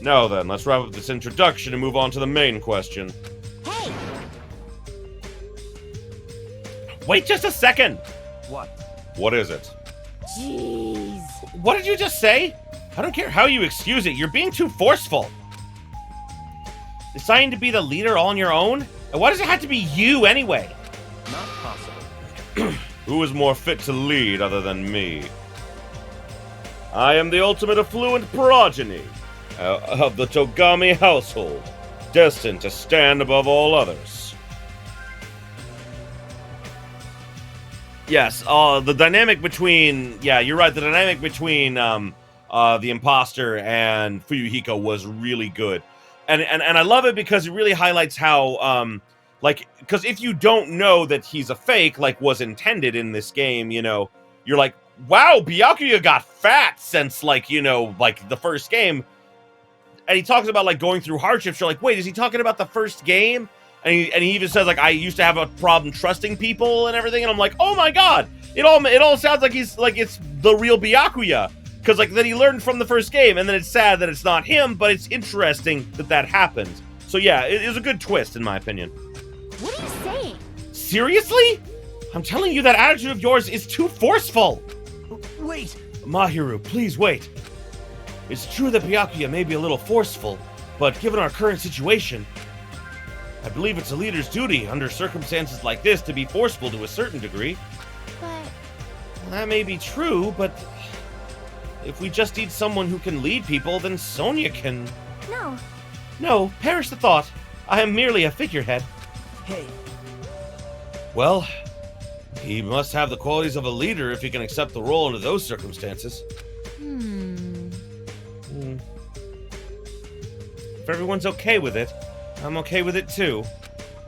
A: Now then, let's wrap up this introduction and move on to the main question.
D: Hey!
A: Wait just a second!
F: What?
A: What is it?
D: Jeez.
A: What did you just say? I don't care how you excuse it, you're being too forceful. Deciding to be the leader all on your own? And why does it have to be you anyway?
F: Not possible.
A: Who is more fit to lead other than me? I am the ultimate affluent progeny of the Togami household, destined to stand above all others. Yes, the dynamic between... Yeah, you're right, the dynamic between the imposter and Fuyuhiko was really good. And I love it because it really highlights how... because if you don't know that he's a fake, like was intended in this game, you know, you're like, wow, Byakuya got fat since, like, you know, like the first game. And he talks about, like, going through hardships. You're like, wait, is he talking about the first game? And he even says, like, I used to have a problem trusting people and everything. And I'm like, oh my god, it all sounds like he's, like, it's the real Byakuya. Because, like, that he learned from the first game. And then it's sad that it's not him, but it's interesting that that happened. So yeah, it was a good twist, in my opinion.
D: What are you saying?
A: Seriously? I'm telling you, that attitude of yours is too forceful.
F: Wait!
A: Mahiru, please wait. It's true that Byakuya may be a little forceful, but given our current situation, I believe it's a leader's duty under circumstances like this to be forceful to a certain degree.
D: But...
A: That may be true, but if we just need someone who can lead people, then Sonia can...
D: No.
A: No, perish the thought. I am merely a figurehead.
F: Hey.
A: Well, he must have the qualities of a leader if he can accept the role under those circumstances. If everyone's okay with it, I'm okay with it too.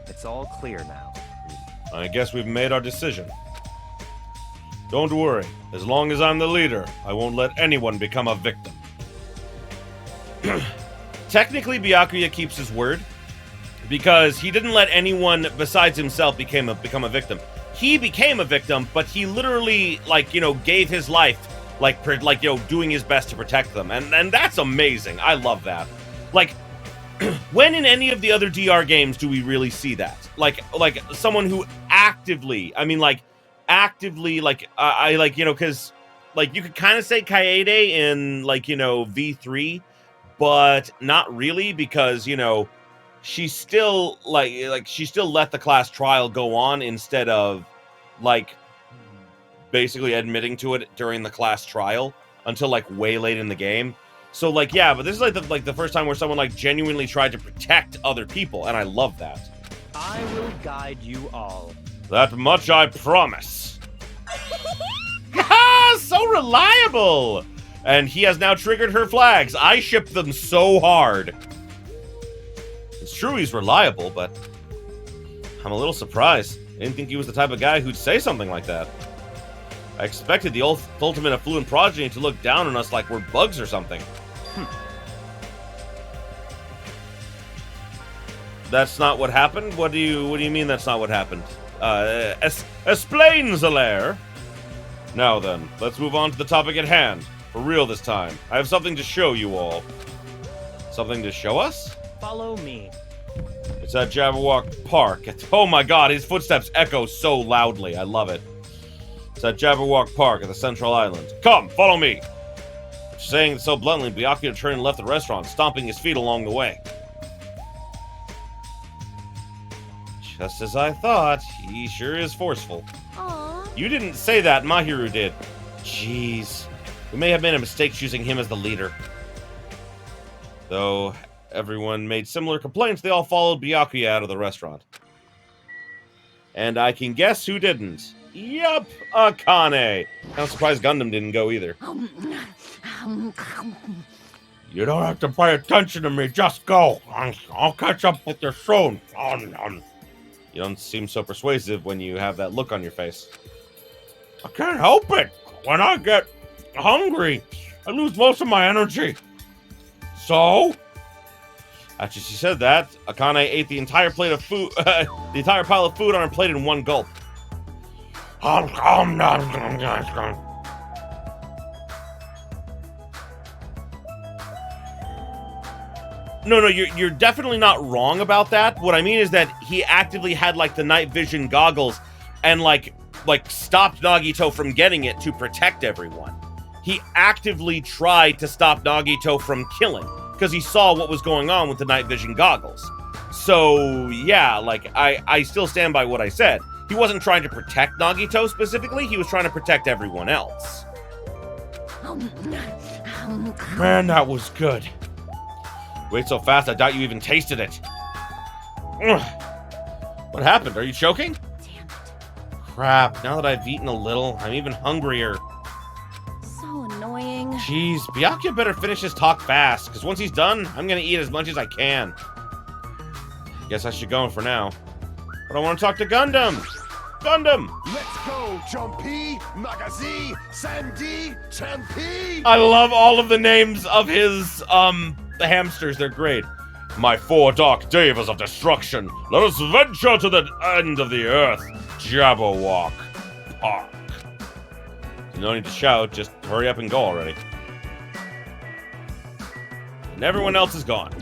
F: It's all clear now.
A: I guess we've made our decision. Don't worry, as long as I'm the leader, I won't let anyone become a victim. Technically, Byakuya keeps his word, because he didn't let anyone besides himself become a victim. He became a victim, but he literally, like, you know, gave his life, like, you know, doing his best to protect them. And that's amazing. I love that. Like, when in any of the other DR games do we really see that? Like someone who actively, I like, you know, because, like, you could kind of say Kaede in, like, you know, V3, but not really, because, you know, she still, she still let the class trial go on instead of, like, basically admitting to it during the class trial until, like, way late in the game. So, like, yeah, but this is, like the first time where someone, like, genuinely tried to protect other people, and I love that.
F: I will guide you all.
A: That much I promise. Ha! So reliable! And he has now triggered her flags. I ship them so hard. It's true he's reliable, but I'm a little surprised. I didn't think he was the type of guy who'd say something like that. I expected the ultimate affluent progeny to look down on us like we're bugs or something. That's not what happened? What do you mean that's not what happened? Explain, Zalaire! Now then, let's move on to the topic at hand. For real this time. I have something to show you all. Something to show us?
F: Follow me.
A: It's at Jabberwock Park. Oh my god, his footsteps echo so loudly. I love it. It's at Jabberwock Park at the Central Island. Come, follow me! Saying it so bluntly, Byakuya turned and left the restaurant, stomping his feet along the way. Just as I thought, he sure is forceful.
D: Aww.
A: You didn't say that, Mahiru did. Jeez. We may have made a mistake choosing him as the leader. Though everyone made similar complaints, they all followed Byakuya out of the restaurant. And I can guess who didn't. Yup, Akane. I'm surprised Gundam didn't go either. You don't have to pay attention to me, just go. I'll catch up with you soon. You don't seem so persuasive when you have that look on your face. I can't help it. When I get hungry, I lose most of my energy. So? After she said that, Akane ate the entire plate of food, the entire pile of food on her plate in one gulp. No, you're definitely not wrong about that. What I mean is that he actively had, like, the night vision goggles and, like stopped Nagito from getting it to protect everyone. He actively tried to stop Nagito from killing because he saw what was going on with the night vision goggles. So, yeah, like, I still stand by what I said. He wasn't trying to protect Nagito specifically, he was trying to protect everyone else. Man, that was good. You ate so fast, I doubt you even tasted it. Ugh. What happened? Are you choking?
D: Damn it.
A: Crap, now that I've eaten a little, I'm even hungrier.
D: So annoying.
A: Jeez, Byakuya better finish his talk fast, because once he's done, I'm gonna eat as much as I can. Guess I should go for now. But I want to talk to Gundam! Gundam!
E: Let's go, Jumpy, Magazi, Sandy, Champy!
A: I love all of the names of his, the hamsters, they're great. My 4 dark devas of destruction, let us venture to the end of the earth, Jabberwock Park. No need to shout, just hurry up and go already. And everyone else is gone.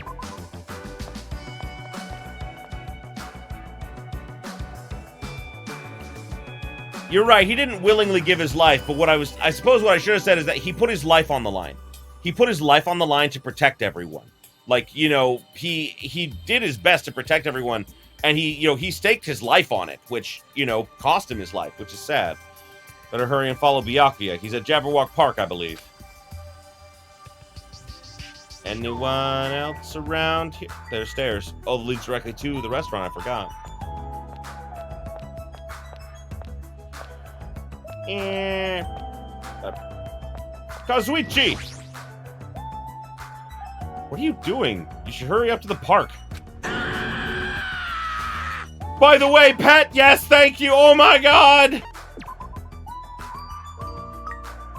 A: You're right, he didn't willingly give his life, but I suppose what I should have said is that he put his life on the line. He put his life on the line to protect everyone. Like, you know, he did his best to protect everyone, and he staked his life on it, which, cost him his life, which is sad. Better hurry and follow Byakuya. He's at Jabberwock Park, I believe. Anyone else around here? There's stairs. Oh, the leads directly to the restaurant, I forgot. Kazuichi! What are you doing? You should hurry up to the park. By the way, pet, yes, thank you. Oh my god!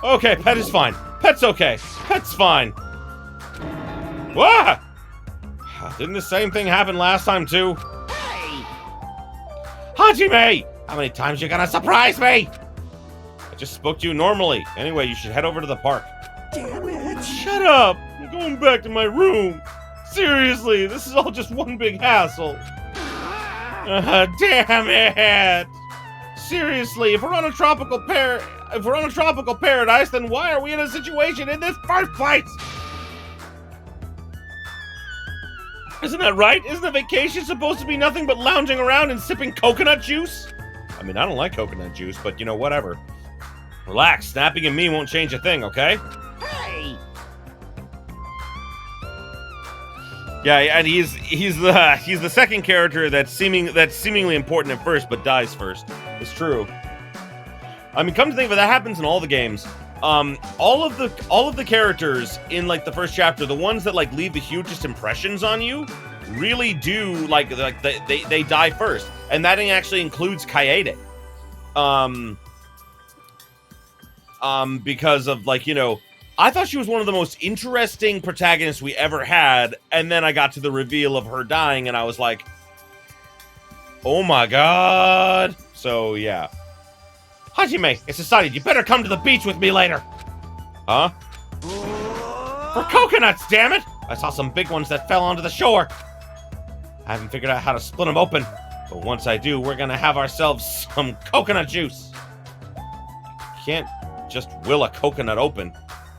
A: Okay, pet is fine. Pet's okay. Pet's fine. Wah! Didn't the same thing happen last time, too? Hey! Hajime! How many times you gonna surprise me? I just spoke to you normally. Anyway, you should head over to the park.
E: Damn it!
A: Shut up! I'm going back to my room. Seriously, this is all just one big hassle. Damn it! Seriously, if we're on a tropical paradise, then why are we in a situation in this first place? Isn't that right? Isn't a vacation supposed to be nothing but lounging around and sipping coconut juice? I mean, I don't like coconut juice, but whatever. Relax, snapping at me won't change a thing, okay? Hey! Yeah, and he's the second character that's seemingly important at first, but dies first. It's true. I mean, come to think of it, that happens in all the games. All of the characters in like the first chapter, the ones that like leave the hugest impressions on you, really do like they die first, and that actually includes Kaede. Because of I thought she was one of the most interesting protagonists we ever had, and then I got to the reveal of her dying, and I was like, oh my god. So yeah. Hajime, it's decided you better come to the beach with me later. Huh? For coconuts, damn it! I saw some big ones that fell onto the shore. I haven't figured out how to split them open, but once I do, we're gonna have ourselves some coconut juice. You can't just will a coconut open.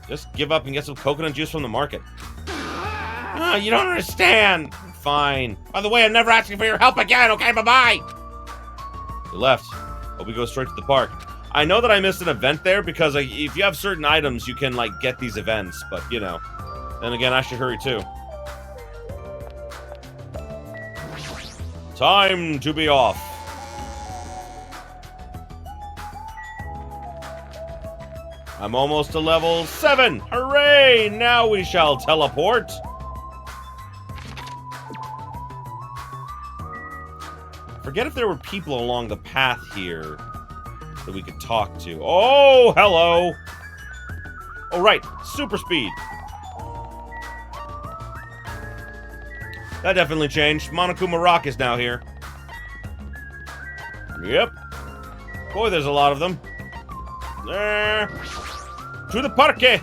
A: Just give up and get some coconut juice from the market. Oh, you don't understand. Fine. By the way, I'm never asking for your help again, okay? Bye-bye! You left. Hope we go straight to the park. I know that I missed an event there because if you have certain items, you can get these events, but then again, I should hurry too. Time to be off. I'm almost to level 7. Hooray! Now we shall teleport. Forget if there were people along the path here that we could talk to. Oh, hello! Oh, right. Super speed. That definitely changed. Monokuma Rock is now here. Yep. Boy, there's a lot of them. To the parque!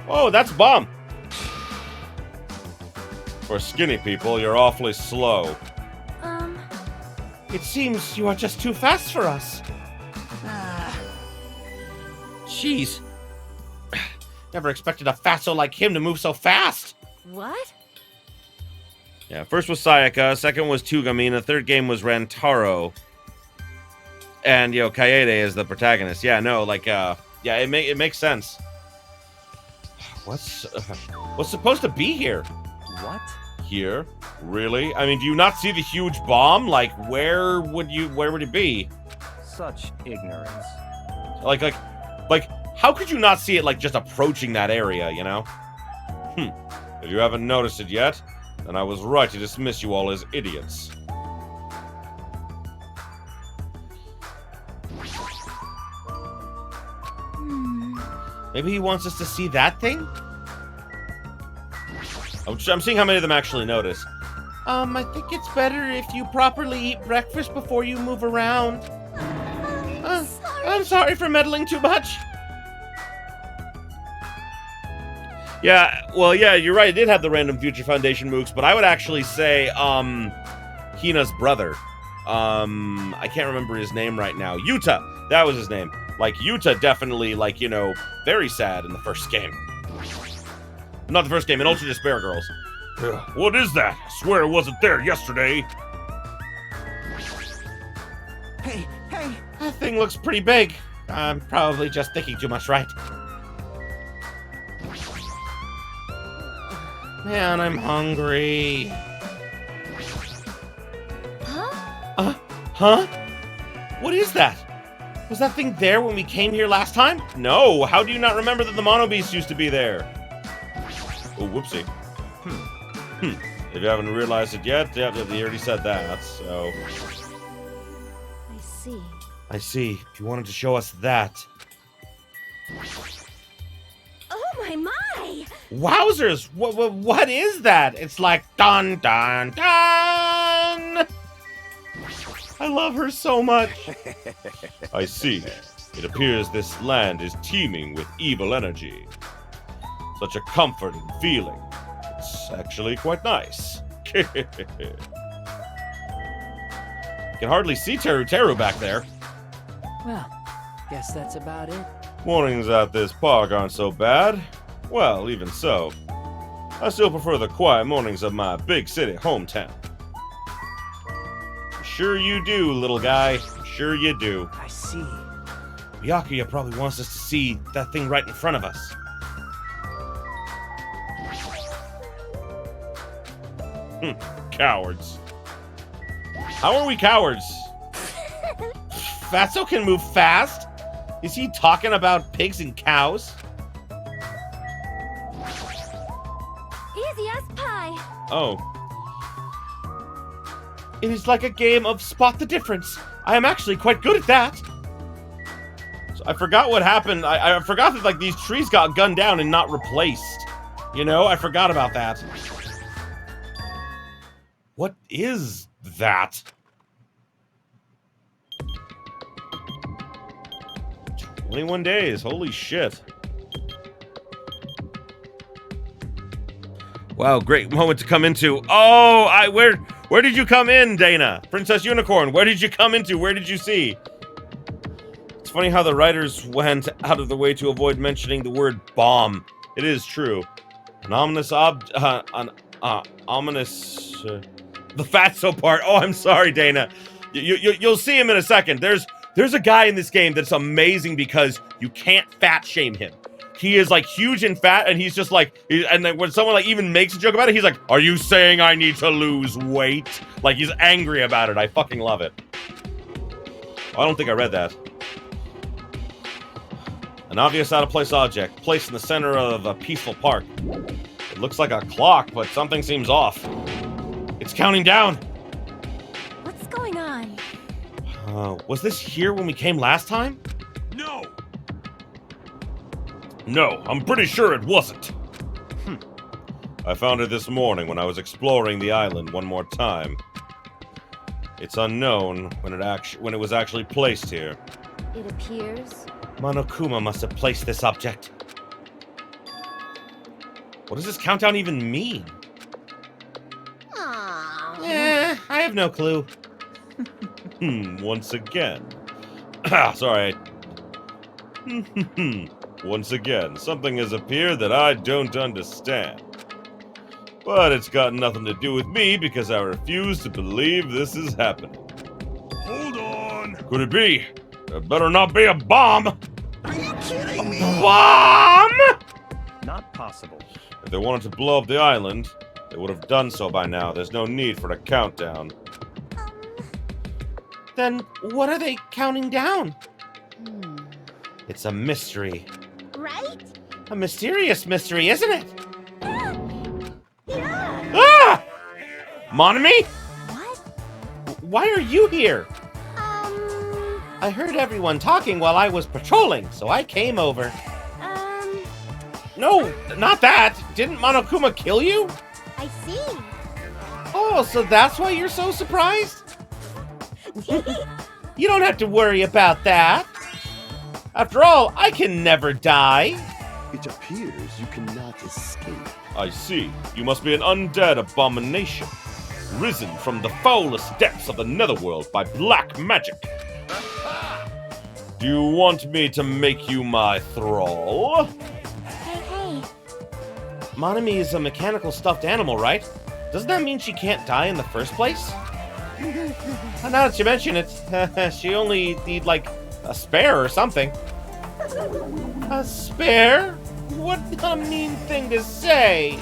A: Oh, that's bomb. For skinny people, you're awfully slow. It seems you are just too fast for us. Jeez. Never expected a fatso like him to move so fast.
D: What?
A: Yeah, first was Sayaka, second was Tugami, and the third game was Rantaro. And, Kaede is the protagonist. Yeah, no, like, yeah, it makes sense. What's supposed to be here?
F: What?
A: Here? Really? I mean, do you not see the huge bomb? Like, where would it be?
F: Such ignorance.
A: Like, how could you not see it, like, just approaching that area, you know? If you haven't noticed it yet, then I was right to dismiss you all as idiots. Maybe he wants us to see that thing? I'm seeing how many of them actually notice. I think it's better if you properly eat breakfast before you move around. I'm sorry for meddling too much. Yeah, well, yeah, you're right. It did have the random Future Foundation mooks, but I would actually say, Hina's brother. I can't remember his name right now. Yuta! That was his name. Like, Yuta definitely, like, very sad in the first game. Not the first game, in Ultra Despair Girls. What is that? I swear it wasn't there yesterday.
B: Hey!
A: That thing looks pretty big. I'm probably just thinking too much, right? Man, I'm hungry. Huh? What is that? Was that thing there when we came here last time? No, how do you not remember that the Mono Beast used to be there? Oh, whoopsie. If you haven't realized it yet, yeah, you already said that, so... I see. If you wanted to show us that.
D: Oh my!
A: Wowzers! What is that? It's like dun dun dun! I love her so much. I see. It appears this land is teeming with evil energy. Such a comforting feeling. It's actually quite nice. Can hardly see Teru back there.
B: Well, guess that's about it.
A: Mornings at this park aren't so bad. Well, even so, I still prefer the quiet mornings of my big city hometown. Sure you do, little guy. Sure you do.
B: I see.
A: Byakuya probably wants us to see that thing right in front of us. Cowards. How are we cowards? Fatso can move fast? Is he talking about pigs and cows?
D: Easy as pie.
A: Oh. It is like a game of spot the difference. I am actually quite good at that. So I forgot what happened. I forgot that, like, these trees got gunned down and not replaced. You know, I forgot about that. What is that? 21 days. Holy shit. Wow, great moment to come into. Oh, where did you come in, Dana? Princess Unicorn, where did you come into? Where did you see? It's funny how the writers went out of the way to avoid mentioning the word bomb. It is true. An ominous ominous... the fatso part. Oh, I'm sorry, Dana. You'll see him in a second. There's a guy in this game that's amazing because you can't fat shame him. He is, like, huge and fat, and he's just like, and then when someone, like, even makes a joke about it, he's like, are you saying I need to lose weight? Like, he's angry about it. I fucking love it. Oh, I don't think I read that. An obvious out-of-place object, placed in the center of a peaceful park. It looks like a clock, but something seems off. It's counting down.
D: What's going on?
A: Was this here when we came last time? No, I'm pretty sure it wasn't. I found it this morning when I was exploring the island one more time. It's unknown when it was actually placed here.
D: It appears.
A: Monokuma must have placed this object. What does this countdown even mean?
D: Aww.
A: I have no clue. Once again. Sorry. Once again, something has appeared that I don't understand. But it's got nothing to do with me because I refuse to believe this is happening.
E: Hold on!
A: Could it be? It better not be a bomb!
E: Are you kidding me?
A: Bomb?!
F: Not possible.
A: If they wanted to blow up the island, they would have done so by now. There's no need for the countdown. Then what are they counting down? It's a mystery.
D: Right?
A: A mysterious mystery, isn't it?
D: Yeah.
A: Ah! Monami?
D: What?
A: Why are you here? I heard everyone talking while I was patrolling, so I came over. No, not that. Didn't Monokuma kill you?
D: I see.
A: Oh, so that's why you're so surprised? You don't have to worry about that. After all, I can never die.
E: It appears you cannot escape.
A: I see. You must be an undead abomination, risen from the foulest depths of the netherworld by black magic. Do you want me to make you my thrall?
D: Hey.
A: Monami is a mechanical stuffed animal, right? Doesn't that mean she can't die in the first place? Now that you mention it, she only need, like, a spare or something. A spare? What a mean thing to say!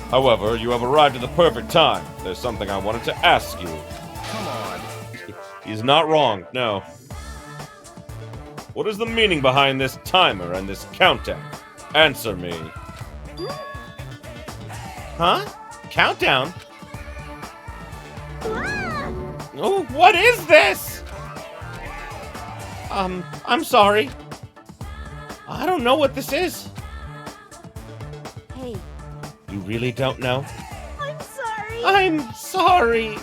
A: However, you have arrived at the perfect time. There's something I wanted to ask you.
F: Come on.
A: He's not wrong, no. What is the meaning behind this timer and this countdown? Answer me. Huh? Countdown? Oh, what is this? I'm sorry. I don't know what this is.
D: Hey.
A: You really don't know?
D: I'm sorry.
A: I'm sorry.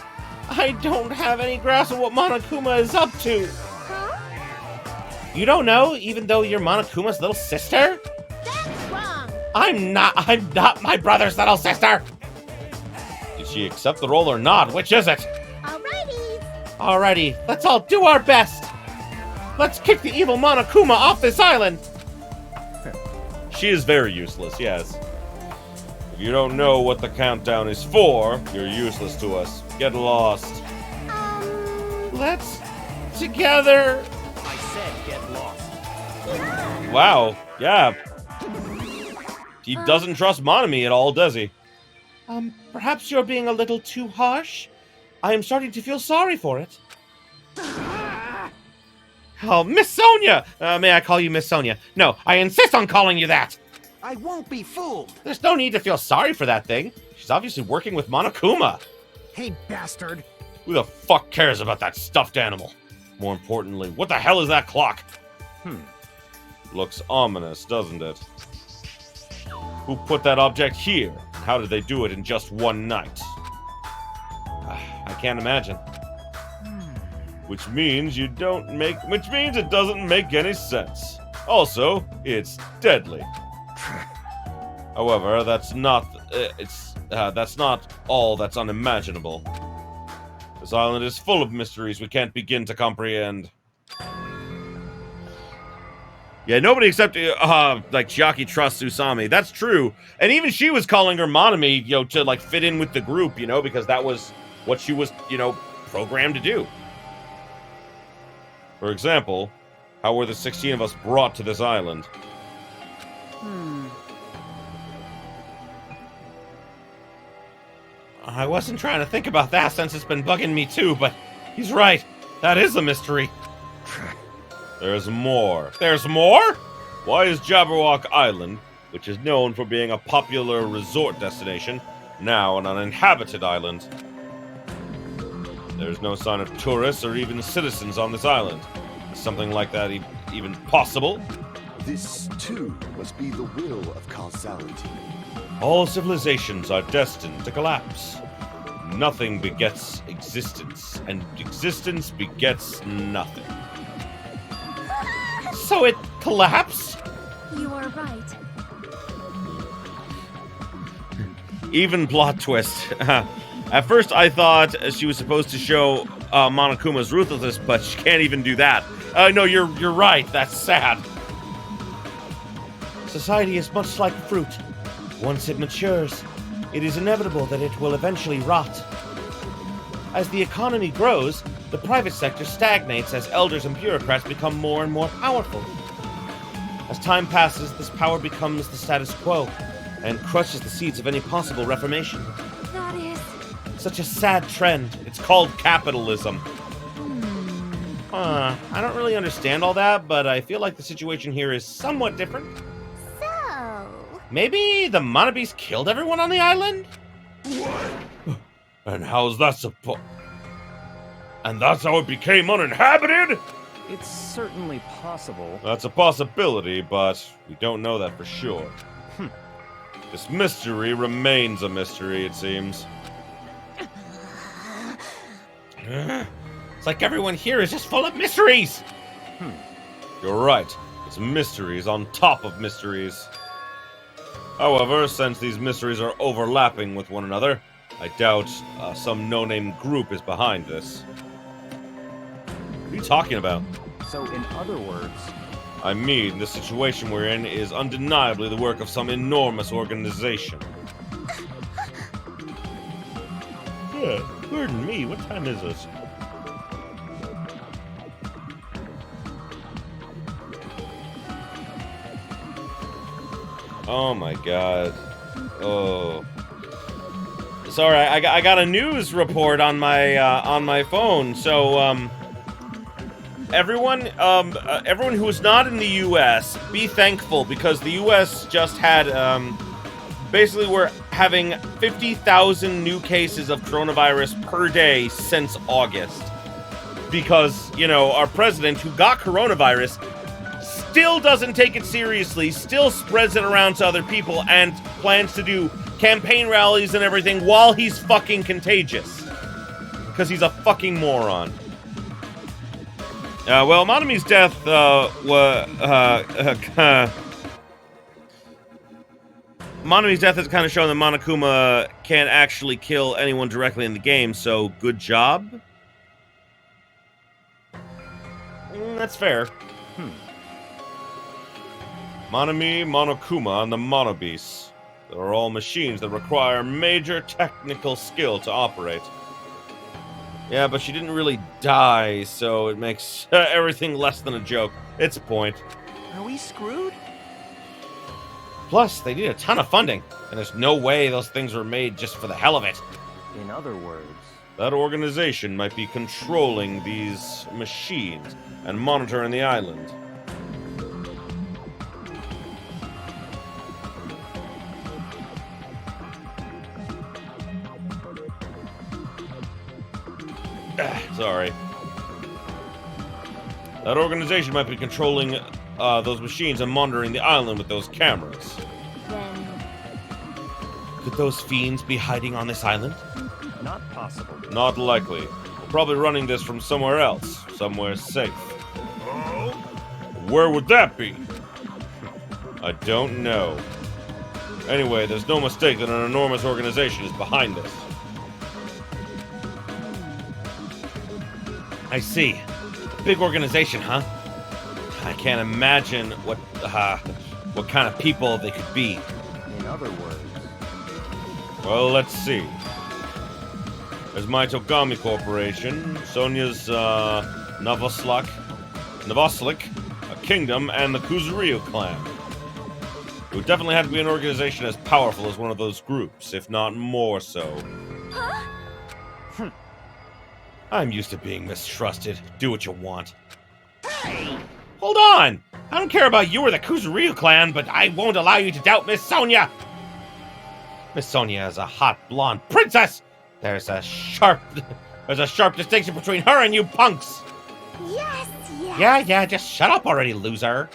A: I don't have any grasp of what Monokuma is up to.
D: Huh?
A: You don't know, even though you're Monokuma's little sister?
D: That's wrong.
A: I'm not my brother's little sister! Did she accept the role or not? Which is it? Alrighty, let's all do our best! Let's kick the evil Monokuma off this island! She is very useless, yes. If you don't know what the countdown is for, you're useless to us. Get lost. Let's... together...
F: I said get lost.
A: Wow, yeah. He doesn't trust Monami at all, does he? Perhaps you're being a little too harsh? I am starting to feel sorry for it. Oh, Miss Sonia! May I call you Miss Sonia? No, I insist on calling you that!
G: I won't be fooled!
A: There's no need to feel sorry for that thing. She's obviously working with Monokuma.
G: Hey, bastard!
A: Who the fuck cares about that stuffed animal? More importantly, what the hell is that clock? Looks ominous, doesn't it? Who put that object here? How did they do it in just one night? I can't imagine. Which means it doesn't make any sense. Also, it's deadly. However, that's not all that's unimaginable. This island is full of mysteries we can't begin to comprehend. Yeah, nobody except, like, Chiaki trusts Usami. That's true. And even she was calling her Monami, to, like, fit in with the group, because that was what she was, programmed to do. For example, how were the 16 of us brought to this island? I wasn't trying to think about that since it's been bugging me too, but he's right. That is a mystery. There's more. There's more? Why is Jabberwock Island, which is known for being a popular resort destination, now an uninhabited island? There's no sign of tourists or even citizens on this island. Is something like that even possible?
E: This, too, must be the will of causality.
A: All civilizations are destined to collapse. Nothing begets existence, and existence begets nothing. So it collapsed?
D: You are right.
A: Even plot twist. At first I thought she was supposed to show Monokuma's ruthlessness, but she can't even do that. No, you're right. That's sad. Society is much like fruit. Once it matures, it is inevitable that it will eventually rot. As the economy grows, the private sector stagnates as elders and bureaucrats become more and more powerful. As time passes, this power becomes the status quo and crushes the seeds of any possible reformation.
D: That is...
A: Such a sad trend. It's called capitalism. I don't really understand all that, but I feel like the situation here is somewhat different.
D: So...
A: Maybe the Monobes killed everyone on the island? What? And how's that supposed... And that's how it became uninhabited?
F: It's certainly possible.
A: That's a possibility, but we don't know that for sure. This mystery remains a mystery, it seems. It's like everyone here is just full of mysteries! You're right. It's mysteries on top of mysteries. However, since these mysteries are overlapping with one another, I doubt some no-name group is behind this. What are you talking about?
F: So, in other words...
A: I mean, the situation we're in is undeniably the work of some enormous organization. Yeah, pardon me, what time is this? Oh my god. Oh. Sorry, I got a news report on my phone. So everyone who is not in the U.S., be thankful, because the U.S. just had basically we're having 50,000 new cases of coronavirus per day since August, because our president, who got coronavirus, still doesn't take it seriously, still spreads it around to other people, and plans to do campaign rallies and everything while he's fucking contagious. Because he's a fucking moron. Well, Monomi's death, Monomi's death has kind of shown that Monokuma can't actually kill anyone directly in the game, so good job? That's fair. Monomi, Monokuma, and the Monobes. They're all machines that require major technical skill to operate. Yeah, but she didn't really die, so it makes everything less than a joke. It's a point.
B: Are we screwed?
A: Plus, they need a ton of funding, and there's no way those things were made just for the hell of it.
F: In other words...
A: That organization might be controlling these machines and monitoring the island. Sorry. That organization might be controlling those machines and monitoring the island with those cameras.
D: Then...
A: Could those fiends be hiding on this island?
F: Not possible.
A: Not likely. We're probably running this from somewhere else. Somewhere safe. Where would that be? I don't know. Anyway, there's no mistake that an enormous organization is behind this. I see. Big organization, huh? I can't imagine what kind of people they could be.
F: In other words...
A: Well, let's see. There's my Togami Corporation, Sonya's Novoslik, a kingdom, and the Kuzuryu clan. It would definitely have to be an organization as powerful as one of those groups, if not more so.
D: Huh?
A: I'm used to being mistrusted. Do what you want. Hey! Hold on! I don't care about you or the Kuzuryu clan, but I won't allow you to doubt Miss Sonya! Miss Sonya is a hot blonde princess! There's a sharp distinction between her and you punks!
D: Yes!
A: Yeah, just shut up already, loser.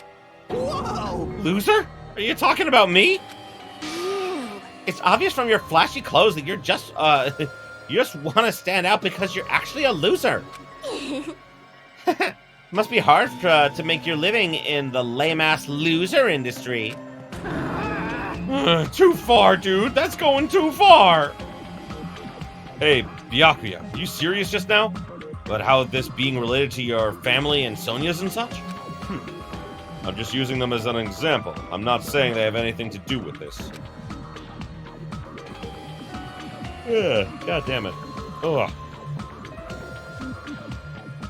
G: Whoa!
A: Loser? Are you talking about me?
D: You!
A: It's obvious from your flashy clothes that you're just, you just want to stand out because you're actually a loser. Must be hard to make your living in the lame-ass loser industry. Too far, dude. That's going too far. Hey, Byakuya, you serious just now? About how this being related to your family and Sonya's and such? I'm just using them as an example. I'm not saying they have anything to do with this. God damn it. Ugh.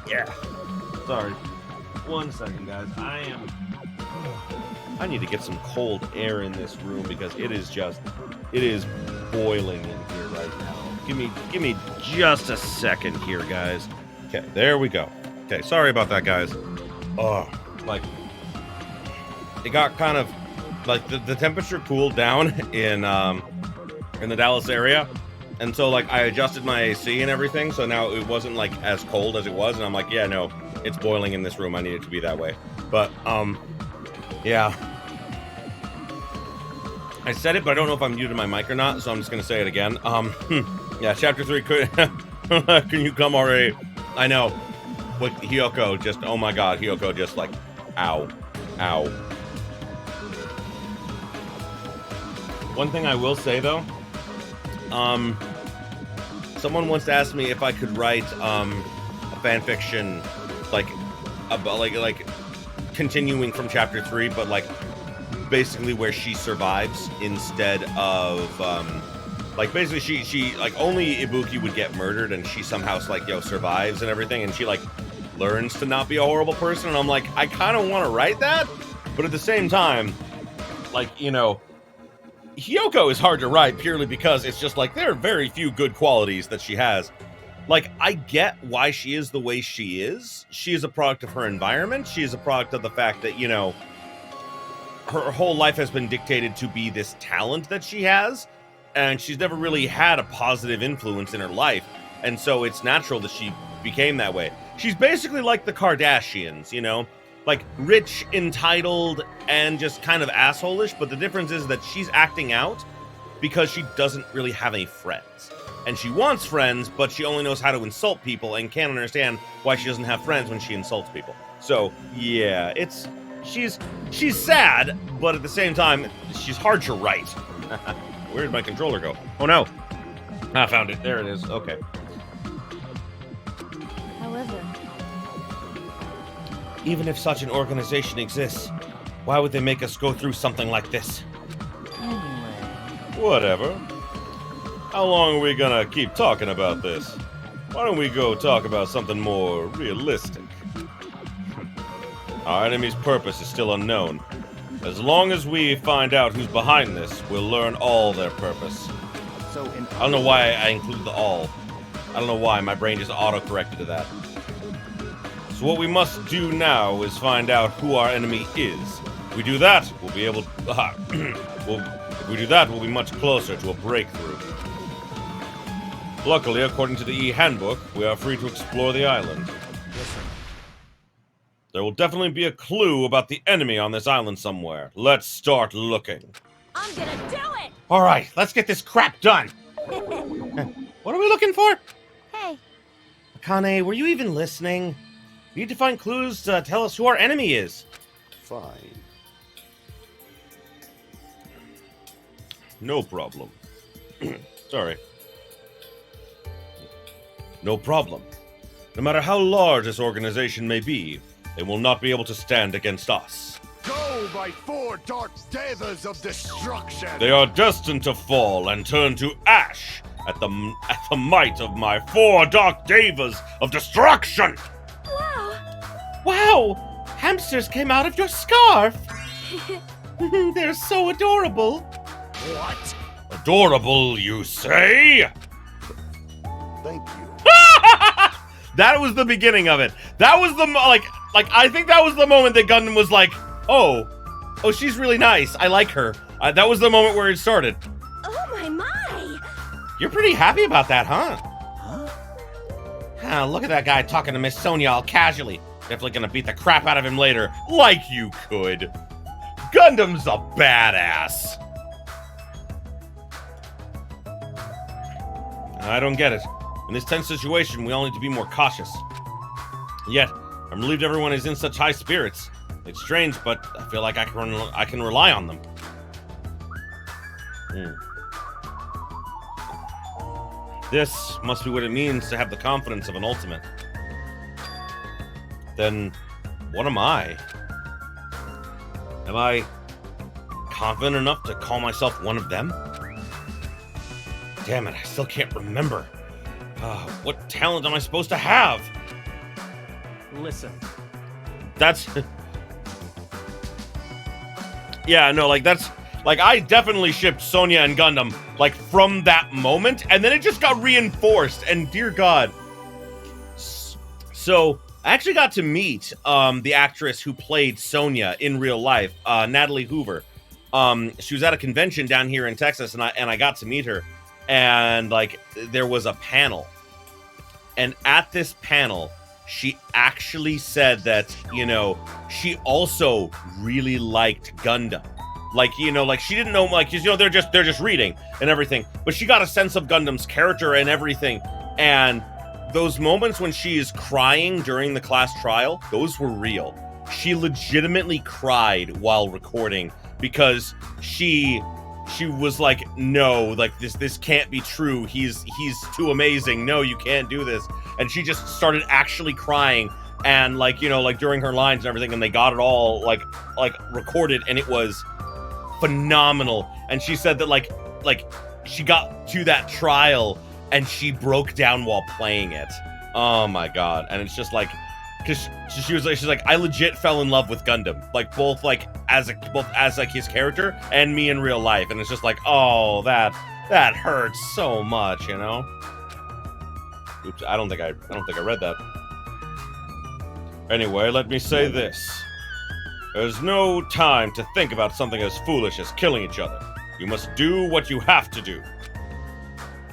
A: Yeah. Sorry. 1 second, guys. I need to get some cold air in this room because it is boiling in here right now. Give me just a second here, guys. Okay, there we go. Okay, sorry about that, guys. Like, it got kind of, like, the temperature cooled down in the Dallas area. And so, like, I adjusted my AC and everything, so now it wasn't, like, as cold as it was. And I'm like, yeah, no, it's boiling in this room. I need it to be that way. But, yeah. I said it, but I don't know if I'm muted my mic or not, so I'm just gonna say it again. Yeah, Chapter 3 could... Can you come already? I know. But Hiyoko just... Oh my god, Hiyoko just, like... Ow. Ow. One thing I will say, though... Someone once asked me if I could write, a fanfiction, like, about, like, continuing from Chapter 3, but, like, basically where she survives instead of, like, basically she, like, only Ibuki would get murdered and she somehow, like, survives and everything, and she, like, learns to not be a horrible person, and I'm like, I kind of want to write that, but at the same time, like, Hiyoko is hard to write purely because it's just like there are very few good qualities that she has. Like, I get why she is the way she is. She is a product of her environment. She is a product of the fact that, her whole life has been dictated to be this talent that she has, and she's never really had a positive influence in her life, and so it's natural that she became that way. She's basically like the Kardashians, like, rich, entitled, and just kind of asshole-ish, but the difference is that she's acting out because she doesn't really have any friends. And she wants friends, but she only knows how to insult people and can't understand why she doesn't have friends when she insults people. So, yeah, she's sad, but at the same time, she's hard to write. Where did my controller go? Oh, no. I found it. There it is. Okay.
D: However...
A: Even if such an organization exists, why would they make us go through something like this?
B: Anyway.
A: Whatever. How long are we gonna keep talking about this? Why don't we go talk about something more realistic? Our enemy's purpose is still unknown. As long as we find out who's behind this, we'll learn all their purpose.
B: So
A: I don't know why I include the all. I don't know why, my brain just auto-corrected to that. So what we must do now is find out who our enemy is. If we do that, we'll be able... if we do that, we'll be much closer to a breakthrough. Luckily, according to the E-Handbook, we are free to explore the island. There will definitely be a clue about the enemy on this island somewhere. Let's start looking.
D: I'm gonna do it!
A: Alright, let's get this crap done! What are we looking for?
D: Hey.
A: Akane, were you even listening? We need to find clues to tell us who our enemy is.
E: Fine.
A: No problem. Sorry. No problem. No matter how large this organization may be, they will not be able to stand against us.
E: Go, my 4 dark devas of destruction!
A: They are destined to fall and turn to ash at the might of my 4 dark devas of destruction!
D: Wow!
A: Wow! Hamsters came out of your scarf! They're so adorable!
E: What?
A: Adorable, you say?
E: Thank you.
A: That was the beginning of it. That was the, like, I think that was the moment that Gundam was like, oh, she's really nice. I like her. That was the moment where it started.
D: Oh my!
A: You're pretty happy about that, huh? Look at that guy talking to Miss Sonia all casually. Definitely gonna beat the crap out of him later. Like you could. Gundam's a badass. I don't get it. In this tense situation, we all need to be more cautious. Yet, I'm relieved everyone is in such high spirits. It's strange, but I feel like I can rely on them. This must be what it means to have the confidence of an ultimate. Then, what am I? Am I confident enough to call myself one of them? Damn it, I still can't remember. What talent am I supposed to have?
F: Listen.
A: That's... yeah, no, like, that's... Like, I definitely shipped Sonya and Gundam, like, from that moment, and then it just got reinforced, and dear God. So, I actually got to meet the actress who played Sonya in real life, Natalie Hoover. She was at a convention down here in Texas, and I got to meet her, and, like, there was a panel. And at this panel, she actually said that, you know, she also really liked Gundam. Like, you know, like, she didn't know, like, you know, they're just reading and everything. But she got a sense of Gundam's character and everything. And those moments when she is crying during the class trial, those were real. She legitimately cried while recording because she was like, no, like, this can't be true. He's too amazing. No, you can't do this. And she just started actually crying. And, like, you know, like, during her lines and everything, and they got it all, like recorded, and it was phenomenal. And she said that, like she got to that trial and she broke down while playing it. Oh my God. And it's just like, because she's like, I legit fell in love with Gundam, like, both as like his character and me in real life. And it's just like, oh, that hurts so much, you know. Oops, I don't think I read that. Anyway, let me say this. There's no time to think about something as foolish as killing each other. You must do what you have to do.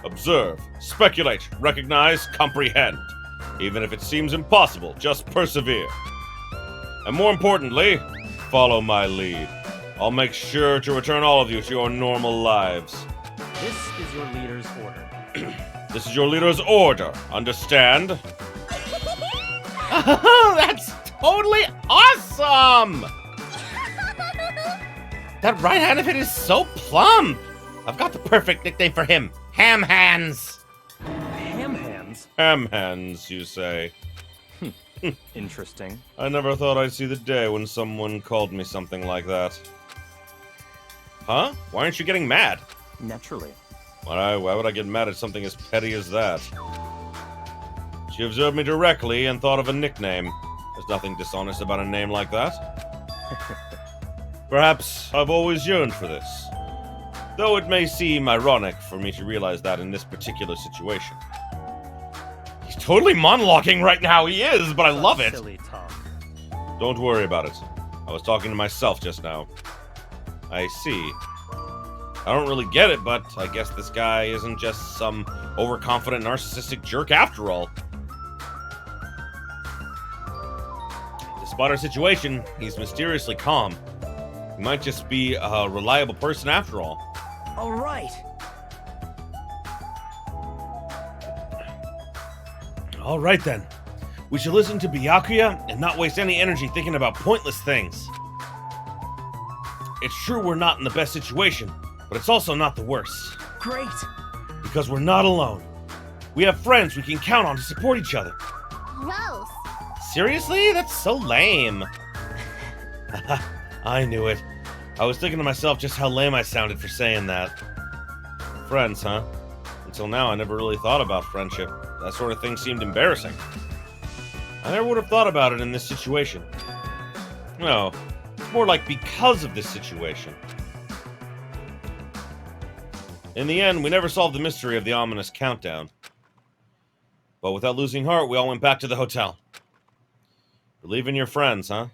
A: Observe, speculate, recognize, comprehend. Even if it seems impossible, just persevere. And more importantly, follow my lead. I'll make sure to return all of you to your normal lives.
F: This is your leader's order.
A: This is your leader's order. Understand? That's totally awesome! That right hand of it is so plump. I've got the perfect nickname for him. Ham Hands.
F: Ham hands?
A: Ham Hands, you say?
F: Interesting.
A: I never thought I'd see the day when someone called me something like that. Huh? Why aren't you getting mad?
F: Naturally.
A: Why would I get mad at something as petty as that? She observed me directly and thought of a nickname. There's nothing dishonest about a name like that. Perhaps I've always yearned for this. Though it may seem ironic for me to realize that in this particular situation. He's totally monologuing right now, he is, but I love it.
F: Silly talk.
A: Don't worry about it. I was talking to myself just now. I see. I don't really get it, but I guess this guy isn't just some overconfident narcissistic jerk after all. Despite our situation, he's mysteriously calm. He might just be a reliable person after all.
B: All right.
A: All right then. We should listen to Byakuya and not waste any energy thinking about pointless things. It's true we're not in the best situation, but it's also not the worst.
B: Great.
A: Because we're not alone. We have friends we can count on to support each other.
D: Gross.
A: Seriously? That's so lame. I knew it. I was thinking to myself just how lame I sounded for saying that. Friends, huh? Until now, I never really thought about friendship. That sort of thing seemed embarrassing. I never would have thought about it in this situation. No, it's more like because of this situation. In the end, we never solved the mystery of the ominous countdown. But without losing heart, we all went back to the hotel. Believe in your friends, huh?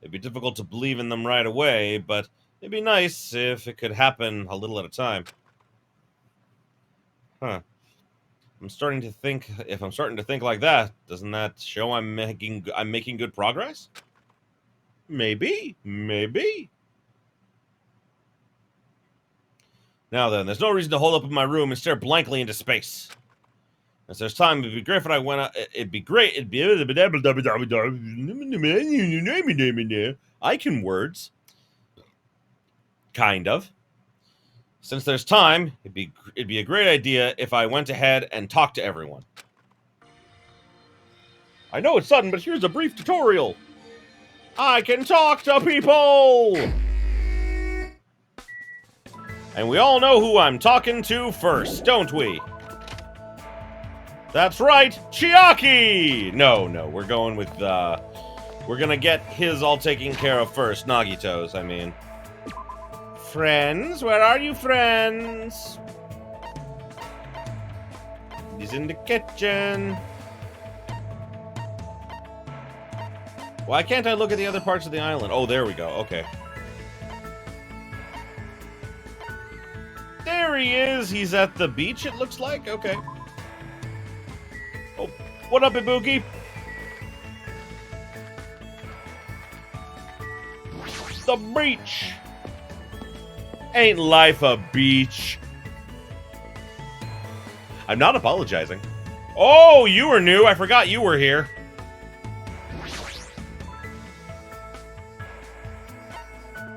A: It'd be difficult to believe in them right away, but it'd be nice if it could happen a little at a time. Huh. If I'm starting to think like that, doesn't that show I'm making good progress? Maybe. Now then, there's no reason to hold up in my room and stare blankly into space. As there's time, it'd be great if I went out. It'd be great. It'd be. I can words. Kind of. Since there's time, it'd be a great idea if I went ahead and talked to everyone. I know it's sudden, but here's a brief tutorial. I can talk to people! And we all know who I'm talking to first, don't we? That's right, Chiaki! No, we're going with, we're gonna get his all taken care of first. Nagito's, I mean. Friends? Where are you, friends? He's in the kitchen. Why can't I look at the other parts of the island? Oh, there we go. Okay. There he is. He's at the beach, it looks like. Okay. Oh, what up, Ibuki? The beach. Ain't life a beach? I'm not apologizing. Oh, you were new. I forgot you were here.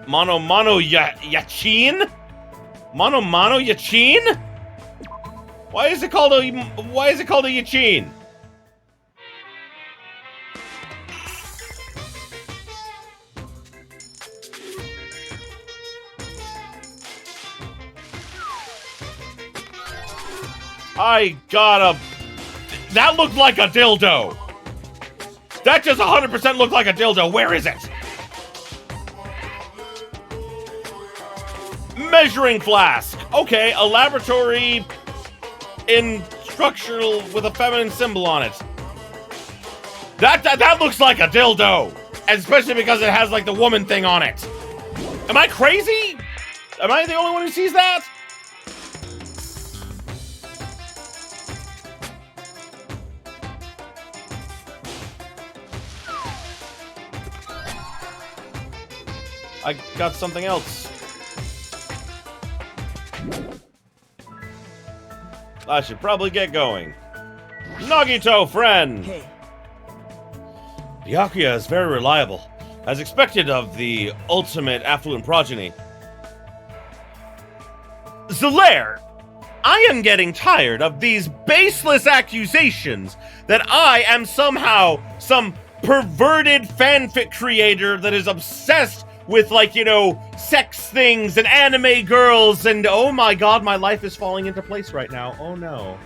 A: Mono Yachin? Mono Yachin? Why is it called a Yachin? That looked like a dildo. That just 100% looked like a dildo. Where is it? Measuring flask. Okay, a laboratory structural with a feminine symbol on it. That looks like a dildo. Especially because it has like the woman thing on it. Am I crazy? Am I the only one who sees that? I got something else. I should probably get going. Nagito, friend!
B: Hey.
A: Byakuya is very reliable, as expected of the ultimate affluent progeny. Zelaire, I am getting tired of these baseless accusations that I am somehow some perverted fanfic creator that is obsessed with, like, you know, sex things and anime girls, and oh my god, my life is falling into place right now. Oh no.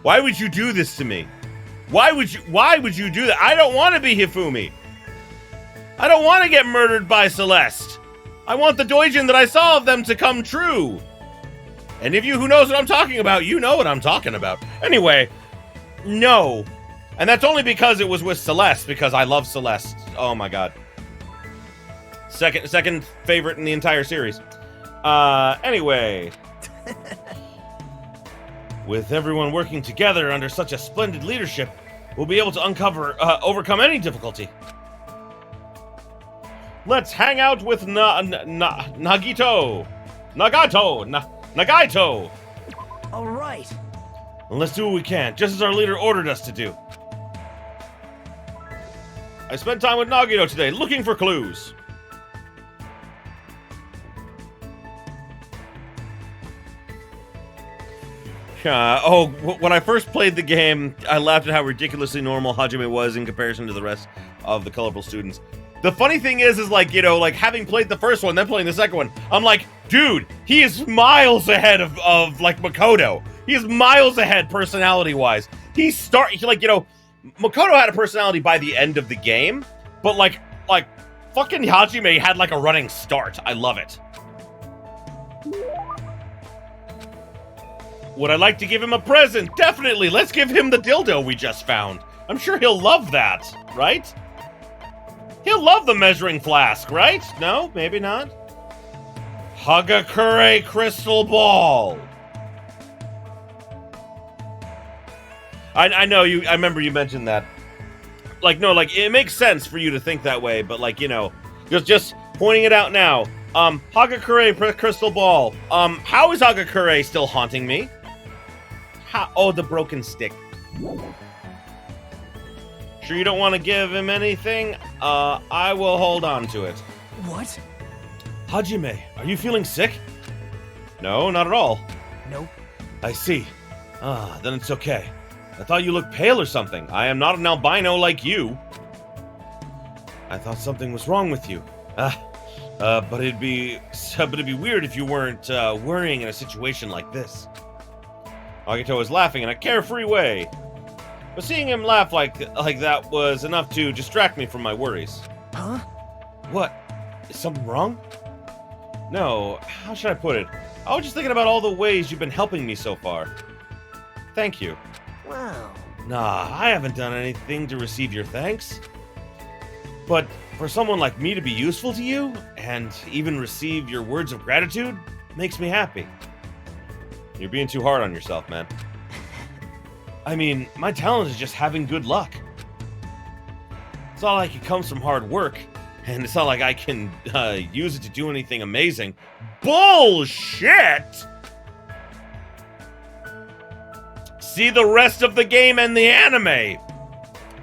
A: Why would you do this to me? Why would you do that? I don't want to be Hifumi. I don't want to get murdered by Celeste. I want the doujin that I saw of them to come true. And if you who knows what I'm talking about, you know what I'm talking about. Anyway, no. And that's only because it was with Celeste, because I love Celeste. Oh my god. Second favorite in the entire series. Anyway. With everyone working together under such a splendid leadership, we'll be able to overcome any difficulty. Let's hang out with Nagaito.
B: All right.
A: And let's do what we can, just as our leader ordered us to do. I spent time with Nagito today, looking for clues. When I first played the game, I laughed at how ridiculously normal Hajime was in comparison to the rest of the colorful students. The funny thing is like, you know, like, having played the first one, then playing the second one, I'm like, dude, he is miles ahead of like, Makoto. He is miles ahead personality-wise. Like, you know, Makoto had a personality by the end of the game, but, like, fucking Hajime had, like, a running start. I love it. Would I like to give him a present? Definitely! Let's give him the dildo we just found. I'm sure he'll love that, right? He'll love the measuring flask, right? No? Maybe not? Hagakure crystal ball. I know you. I remember you mentioned that. Like, no, like, it makes sense for you to think that way, but, like, you know, just pointing it out now. Hagakure crystal ball. How is Hagakure still haunting me? Oh, the broken stick. Sure you don't want to give him anything? I will hold on to it.
B: What?
A: Hajime, are you feeling sick? No, not at all.
B: Nope.
A: I see. Then it's okay. I thought you looked pale or something. I am not an albino like you. I thought something was wrong with you. But it'd be weird if you weren't worrying in a situation like this. Agito was laughing in a carefree way. But seeing him laugh like that was enough to distract me from my worries.
B: Huh?
A: What? Is something wrong? No, how should I put it? I was just thinking about all the ways you've been helping me so far. Thank you.
B: Wow.
A: Nah, I haven't done anything to receive your thanks. But for someone like me to be useful to you, and even receive your words of gratitude, makes me happy. You're being too hard on yourself, man. I mean, my talent is just having good luck. It's not like it comes from hard work, and it's not like I can use it to do anything amazing. Bullshit! See the rest of the game and the anime!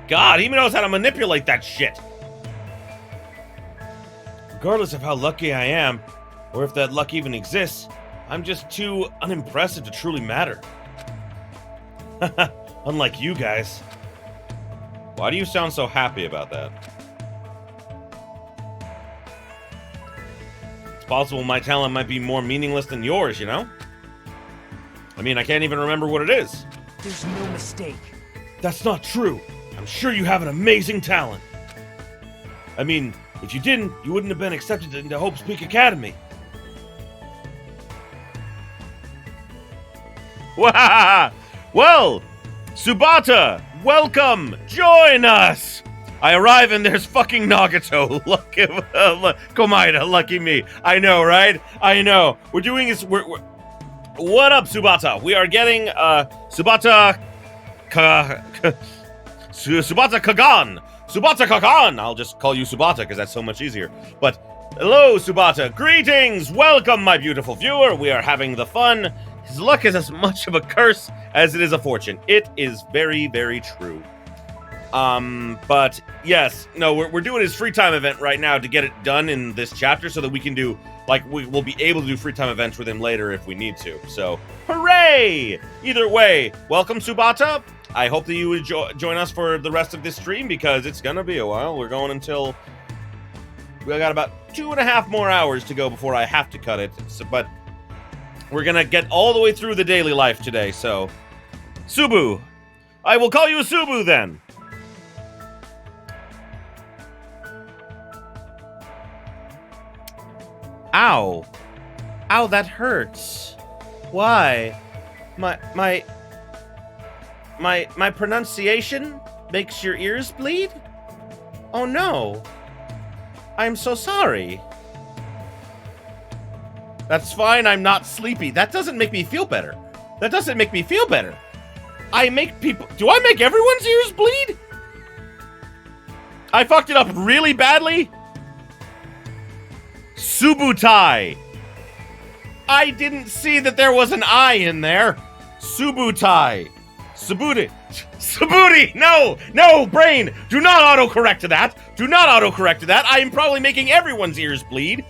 A: God, he knows how to manipulate that shit! Regardless of how lucky I am, or if that luck even exists, I'm just too unimpressive to truly matter. Unlike you guys. Why do you sound so happy about that? It's possible my talent might be more meaningless than yours, you know? I mean, I can't even remember what it is.
B: There's no mistake.
A: That's not true. I'm sure you have an amazing talent. I mean, if you didn't, you wouldn't have been accepted into Hope's Peak Academy. Well, Tsubata, welcome! Join us! I arrive and there's fucking Nagato. Lucky, Komaeda, lucky me. I know, right? I know. We're doing this. What up, Tsubata? We are getting Tsubata Kagan. Tsubata Kagan! I'll just call you Tsubata because that's so much easier. But hello, Tsubata. Greetings! Welcome, my beautiful viewer. We are having the fun. His luck is as much of a curse as it is a fortune. It is very, very true. But yes, no, we're doing his free time event right now to get it done in this chapter so that we can do, like, we'll be able to do free time events with him later if we need to. So, hooray! Either way, welcome, Tsubata. I hope that you would join us for the rest of this stream because it's gonna be a while. We're going until we got about 2.5 more hours to go before I have to cut it. So, but we're gonna get all the way through the daily life today. So, Subu, I will call you Subu then. Ow. Ow, that hurts. Why? My pronunciation makes your ears bleed? Oh no. I'm so sorry. That's fine, I'm not sleepy. That doesn't make me feel better. That doesn't make me feel better. I make people... Do I make everyone's ears bleed? I fucked it up really badly? Subutai. I didn't see that there was an I in there. Subutai. Subuti. Subuti. No, brain. Do not autocorrect to that. Do not autocorrect to that. I am probably making everyone's ears bleed.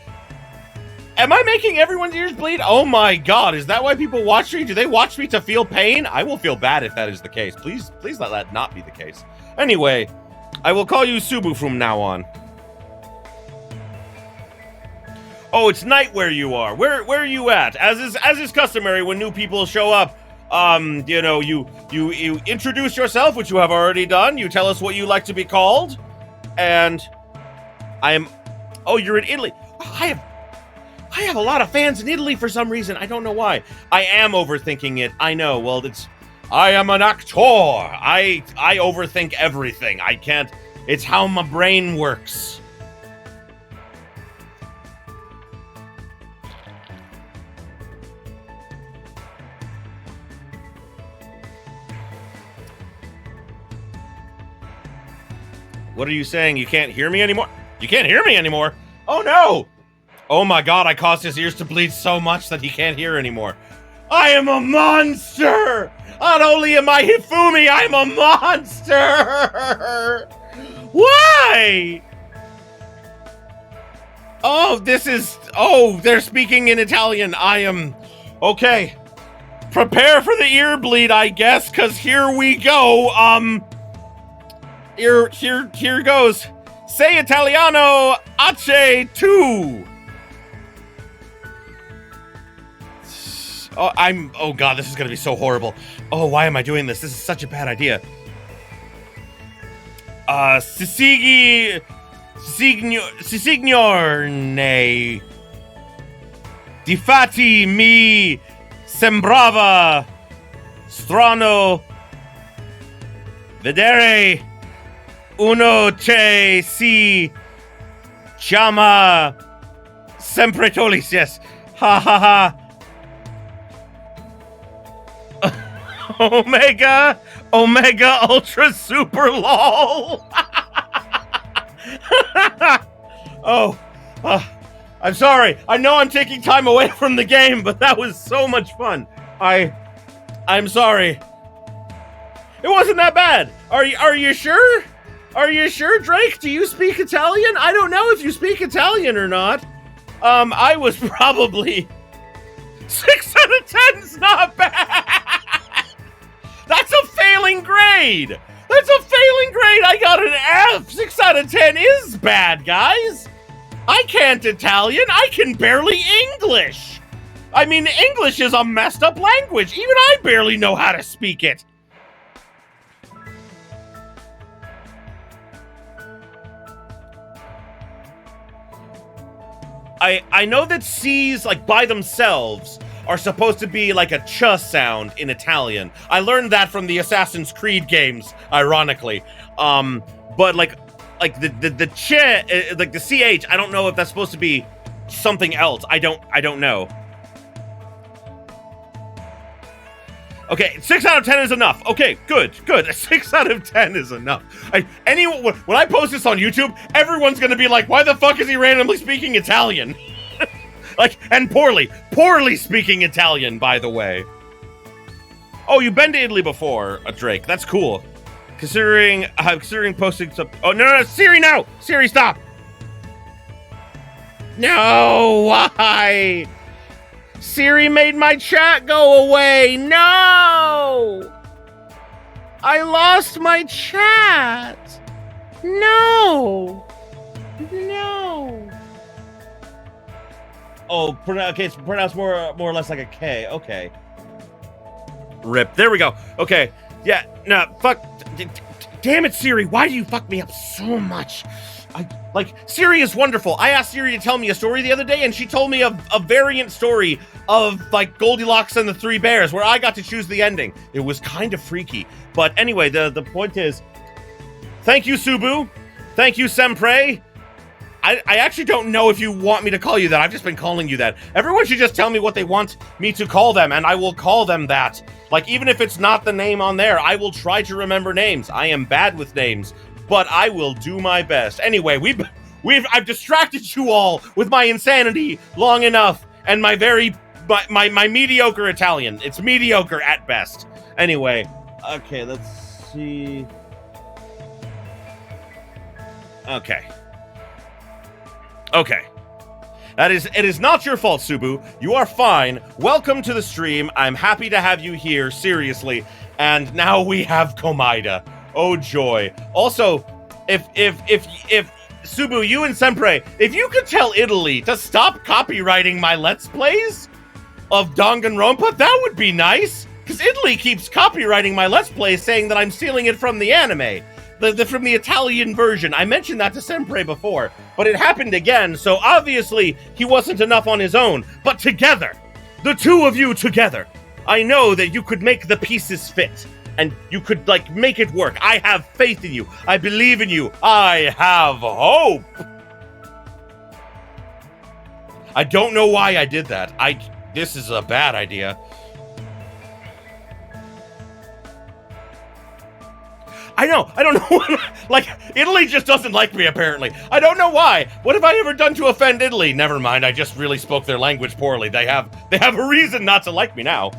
A: Am I making everyone's ears bleed? Oh my god, is that why people watch me? Do they watch me to feel pain? I will feel bad if that is the case. Please let that not be the case. Anyway, I will call you Subu from now on. Oh, it's night where you are. Where are you at? As is customary when new people show up, you know, you introduce yourself, which you have already done. You tell us what you like to be called. And oh, you're in Italy. I have a lot of fans in Italy for some reason. I don't know why. I am overthinking it. I know. Well, I am an actor. I overthink everything. I can't. It's how my brain works. What are you saying? You can't hear me anymore? You can't hear me anymore? Oh no! Oh my god, I caused his ears to bleed so much that he can't hear anymore. I am a monster! Not only am I Hifumi, I'm a monster! Why? Oh, they're speaking in Italian. I am... Okay. Prepare for the ear bleed, I guess, because here we go. Here goes. Say Italiano, Ace tu. Oh god, this is gonna be so horrible. Oh, why am I doing this? This is such a bad idea. Signorne. Difatti mi sembrava strano vedere uno che si chiama sempre Tolis. Yes. Ha ha ha. Omega Ultra Super LOL. I'm sorry. I know I'm taking time away from the game, but that was so much fun. I'm sorry. It wasn't that bad. Are you sure? Are you sure, Drake? Do you speak Italian? I don't know if you speak Italian or not. I was probably 6 out of 10's not bad. That's a failing grade. That's a failing grade. I got an F. 6 out of 10 is bad, guys. I can't Italian. I can barely English. I mean, English is a messed up language. Even I barely know how to speak it. I know that C's, like, by themselves are supposed to be like a ch sound in Italian. I learned that from the Assassin's Creed games, ironically. But like the ch, like the ch, I don't know if that's supposed to be something else. I don't know. Okay, 6 out of 10 is enough. Okay, good. 6 out of 10 is enough. When I post this on YouTube, everyone's gonna be like, why the fuck is he randomly speaking Italian? Like, and poorly speaking Italian, by the way. Oh, you've been to Italy before, Drake. That's cool. Considering posting some... Oh, no, Siri, no! Siri, stop! No, why? Siri made my chat go away. No! I lost my chat. No! Oh, okay, it's pronounced more or less like a K. Okay. Rip. There we go. Okay. Yeah. No. Fuck. Damn it, Siri. Why do you fuck me up so much? Siri is wonderful. I asked Siri to tell me a story the other day, and she told me a variant story of, like, Goldilocks and the Three Bears, where I got to choose the ending. It was kind of freaky. But anyway, the point is, thank you, Subu. Thank you, Sempre. I actually don't know if you want me to call you that. I've just been calling you that. Everyone should just tell me what they want me to call them, and I will call them that. Like, even if it's not the name on there, I will try to remember names. I am bad with names, but I will do my best. Anyway, I've distracted you all with my insanity long enough, and my mediocre Italian. It's mediocre at best. Anyway, okay, let's see. Okay. It is not your fault, Subu. You are fine. Welcome to the stream. I'm happy to have you here, seriously. And now we have Komaida. Oh joy. Also, if Subu, you and Sempre, if you could tell Italy to stop copyrighting my Let's Plays of Danganronpa, that would be nice. Because Italy keeps copyrighting my Let's Plays, saying that I'm stealing it from the anime. From the Italian version. I mentioned that to Sempre before, but it happened again, so obviously he wasn't enough on his own. But together, the two of you together, I know that you could make the pieces fit, and you could, like, make it work. I have faith in you. I believe in you. I have hope. I don't know why I did that. This is a bad idea. I know. I don't know. Like, Italy just doesn't like me, apparently. I don't know why. What have I ever done to offend Italy? Never mind. I just really spoke their language poorly. They have a reason not to like me now.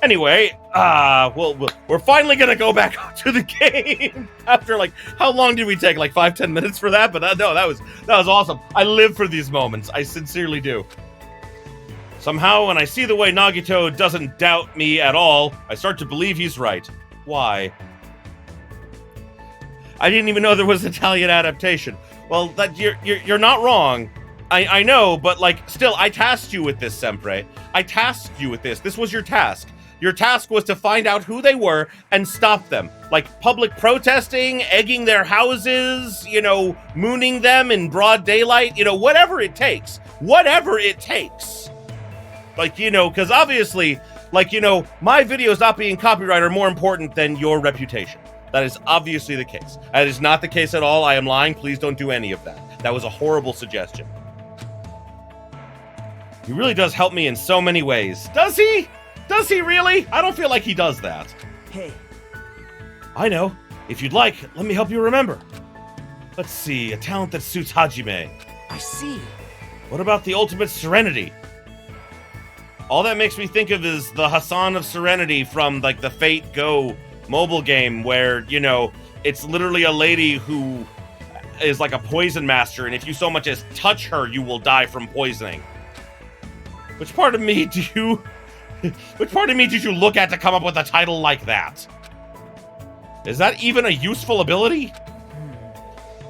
A: Anyway, we're finally gonna go back to the game after, like, how long did we take? Like 5-10 minutes for that? But no, that was awesome. I live for these moments. I sincerely do. Somehow, when I see the way Nagito doesn't doubt me at all, I start to believe he's right. Why? I didn't even know there was an Italian adaptation. Well, that you're not wrong. I know, but, like, still, I tasked you with this, Sempre. I tasked you with this. This was your task. Your task was to find out who they were and stop them. Like, public protesting, egging their houses, you know, mooning them in broad daylight, you know, whatever it takes. Whatever it takes. Like, you know, because obviously, like, you know, my videos not being copyrighted are more important than your reputation. That is obviously the case. That is not the case at all. I am lying. Please don't do any of that. That was a horrible suggestion. He really does help me in so many ways. Does he? Does he really? I don't feel like he does that.
G: Hey.
A: I know. If you'd like, let me help you remember. Let's see, a talent that suits Hajime.
G: I see.
A: What about the ultimate serenity? All that makes me think of is the Hassan of Serenity from, like, the Fate Go mobile game where, you know, it's literally a lady who is like a poison master, and if you so much as touch her, you will die from poisoning. Which part of me did you look at to come up with a title like that? Is that even a useful ability?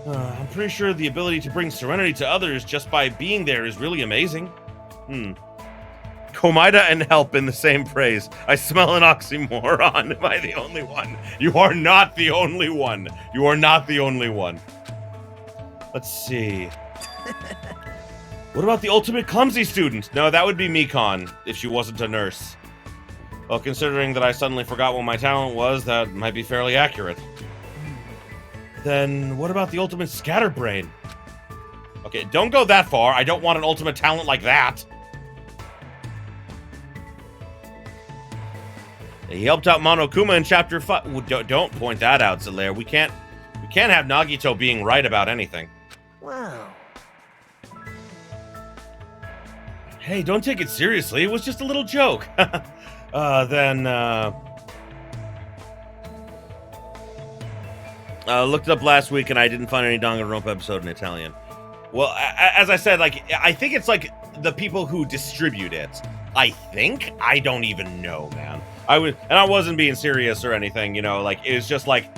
A: I'm pretty sure the ability to bring serenity to others just by being there is really amazing. Komaida and help in the same phrase. I smell an oxymoron. Am I the only one? You are not the only one. You are not the only one. Let's see. What about the ultimate clumsy student? No, that would be Mikon, if she wasn't a nurse. Well, considering that I suddenly forgot what my talent was, that might be fairly accurate. Then, what about the ultimate scatterbrain? Okay, don't go that far. I don't want an ultimate talent like that. He helped out Monokuma in Chapter 5. Well, don't point that out, Zelaire. We can't have Nagito being right about anything.
G: Wow.
A: Hey, don't take it seriously. It was just a little joke. Looked it up last week and I didn't find any Danganronpa episode in Italian. Well, as I said, like, I think it's like the people who distribute it. I think? I don't even know, man. I wasn't being serious or anything, you know, like, it was just like,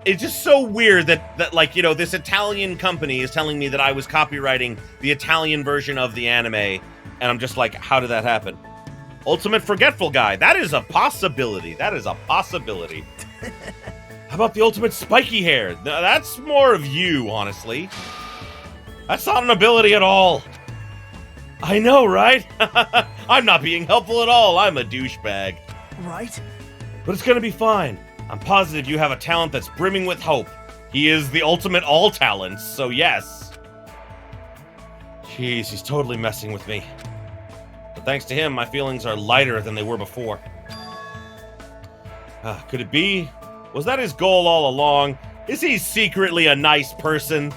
A: it's just so weird that like, you know, this Italian company is telling me that I was copywriting the Italian version of the anime, and I'm just like, how did that happen? Ultimate Forgetful Guy. That is a possibility. That is a possibility. How about the ultimate spiky hair? That's more of you, honestly. That's not an ability at all. I know, right? I'm not being helpful at all. I'm a douchebag.
G: Right?
A: But it's gonna be fine. I'm positive you have a talent that's brimming with hope. He is the ultimate all talents, so yes. Jeez, he's totally messing with me. But thanks to him, my feelings are lighter than they were before. Could it be? Was that his goal all along? Is he secretly a nice person?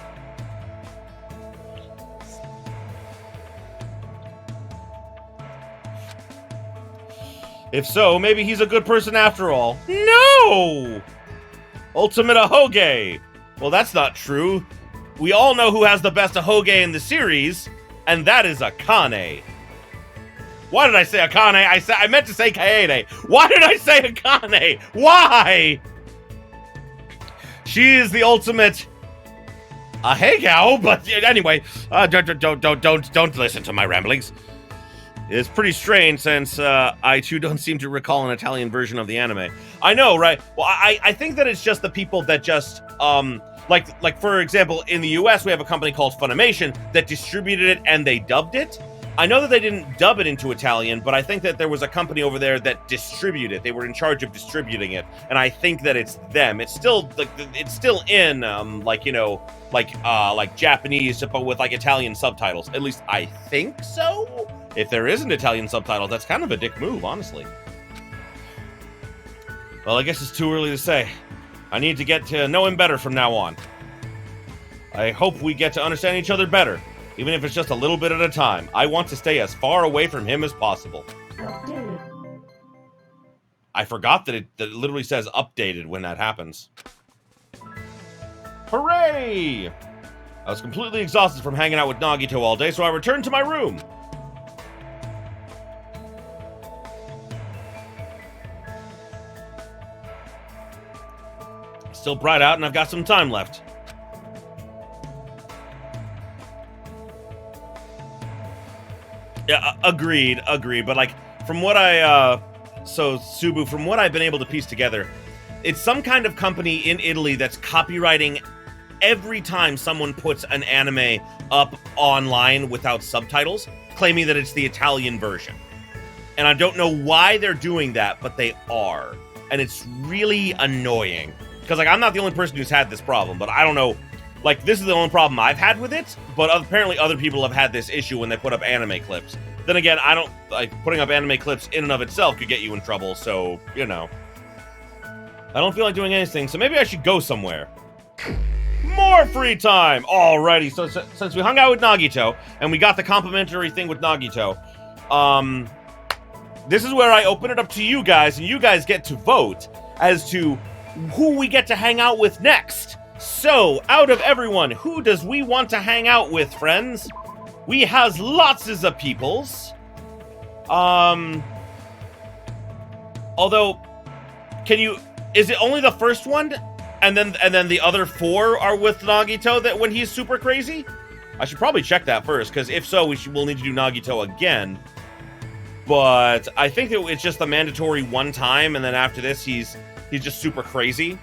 A: If so, maybe he's a good person after all. No! Ultimate Ahoge! Well, that's not true. We all know who has the best Ahoge in the series, and that is Akane. Why did I say Akane? I meant to say Kaede. Why did I say Akane? Why? She is the ultimate Ahegao, but anyway, don't listen to my ramblings. It's pretty strange since I too don't seem to recall an Italian version of the anime. I know, right? Well, I think that it's just the people that just like for example, in the US we have a company called Funimation that distributed it and they dubbed it. I know that they didn't dub it into Italian, but I think that there was a company over there that distributed it. They were in charge of distributing it, and I think that it's them. It's still like it's still in like, you know, like Japanese but with like Italian subtitles. At least I think so. If there isn't Italian subtitles, that's kind of a dick move, honestly. Well, I guess it's too early to say. I need to get to know him better from now on. I hope we get to understand each other better, even if it's just a little bit at a time. I want to stay as far away from him as possible. I forgot that it literally says updated when that happens. Hooray! I was completely exhausted from hanging out with Nagito all day, so I returned to my room. Still bright out, and I've got some time left. Yeah, agreed. But like, from what so Subu, from what I've been able to piece together, it's some kind of company in Italy that's copywriting every time someone puts an anime up online without subtitles, claiming that it's the Italian version. And I don't know why they're doing that, but they are. And it's really annoying. Because, like, I'm not the only person who's had this problem, but I don't know. Like, this is the only problem I've had with it, but apparently other people have had this issue when they put up anime clips. Then again, I don't, like, putting up anime clips in and of itself could get you in trouble, so, you know. I don't feel like doing anything, so maybe I should go somewhere. More free time! Alrighty, so since we hung out with Nagito, and we got the complimentary thing with Nagito, this is where I open it up to you guys, and you guys get to vote as to who we get to hang out with next. So, out of everyone, who does we want to hang out with, friends? We has lots of peoples. Although, is it only the first one? And then the other 4 are with Nagito that when he's super crazy? I should probably check that first, because if so, we'll need to do Nagito again. But I think that it's just the mandatory one time, and then after this, he's just super crazy.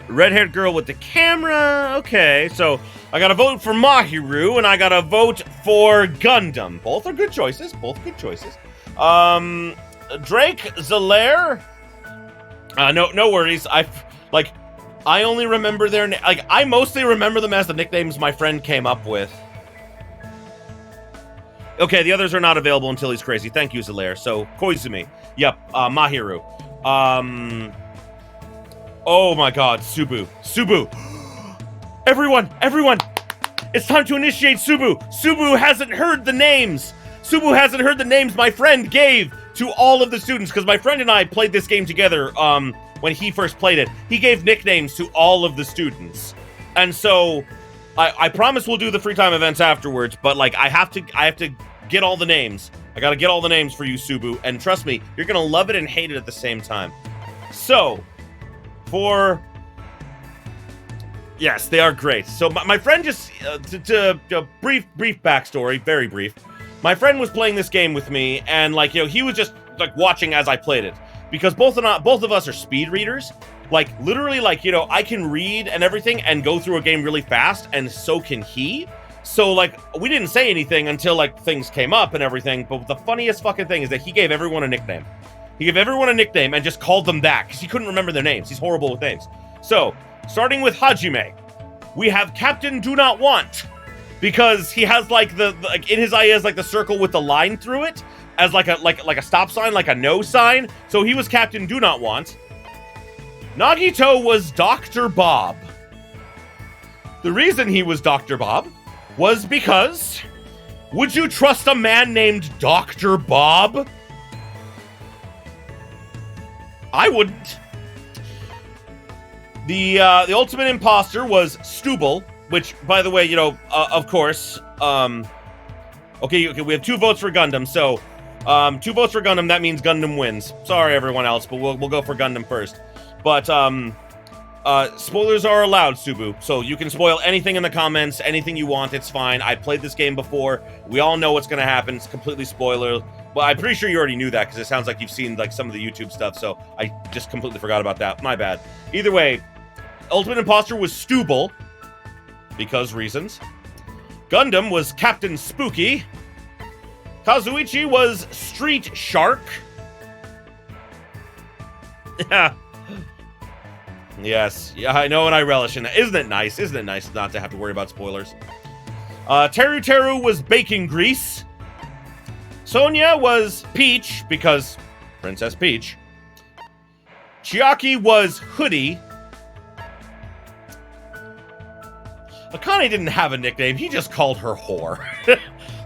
A: Red-haired girl with the camera. Okay, so I got to vote for Mahiru, and I got to vote for Gundam. Both are good choices. Drake, Zalaire. No worries. I only remember their I mostly remember them as the nicknames my friend came up with. Okay, the others are not available until he's crazy. Thank you, Zalaire. So, Koizumi. Yep, Mahiru. Oh my god, Subu. Everyone! It's time to initiate Subu! Subu hasn't heard the names my friend gave to all of the students, because my friend and I played this game together, when he first played it. He gave nicknames to all of the students. And so, I promise we'll do the free time events afterwards, but like, I have to get all the names. I gotta get all the names for you, Subu, and trust me, you're gonna love it and hate it at the same time. So, yes, they are great. So my friend just, brief backstory, very brief. My friend was playing this game with me, and like, he was just like watching as I played it, because both of us are speed readers. Like, literally, like, I can read and everything and go through a game really fast, and so can he. So, like, we didn't say anything until, like, things came up and everything, but the funniest fucking thing is that he gave everyone a nickname. He gave everyone a nickname and just called them that, because he couldn't remember their names. He's horrible with names. So, starting with Hajime, we have Captain Do Not Want, because he has, like, like, in his eye, he has, like, the circle with the line through it, as, like a stop sign, like a no sign. So he was Captain Do Not Want. Nagito was Dr. Bob. The reason he was Dr. Bob was because, would you trust a man named Dr. Bob? I wouldn't. The ultimate imposter was Stubble, which, by the way, of course, okay, we have 2 votes for Gundam, so, 2 votes for Gundam, that means Gundam wins. Sorry, everyone else, but we'll go for Gundam first. But, spoilers are allowed, Subu, so you can spoil anything in the comments, anything you want, it's fine. I played this game before, we all know what's gonna happen, it's completely spoiler. Well, I'm pretty sure you already knew that, because it sounds like you've seen, like, some of the YouTube stuff, so I just completely forgot about that, my bad. Either way, Ultimate Imposter was Stubble, because reasons. Gundam was Captain Spooky. Kazuichi was Street Shark. Yes, yeah, I know, and I relish in that. Isn't it nice? Isn't it nice not to have to worry about spoilers? Teru was Bacon Grease. Sonia was Peach, because Princess Peach. Chiaki was Hoodie. Akane didn't have a nickname. He just called her Whore.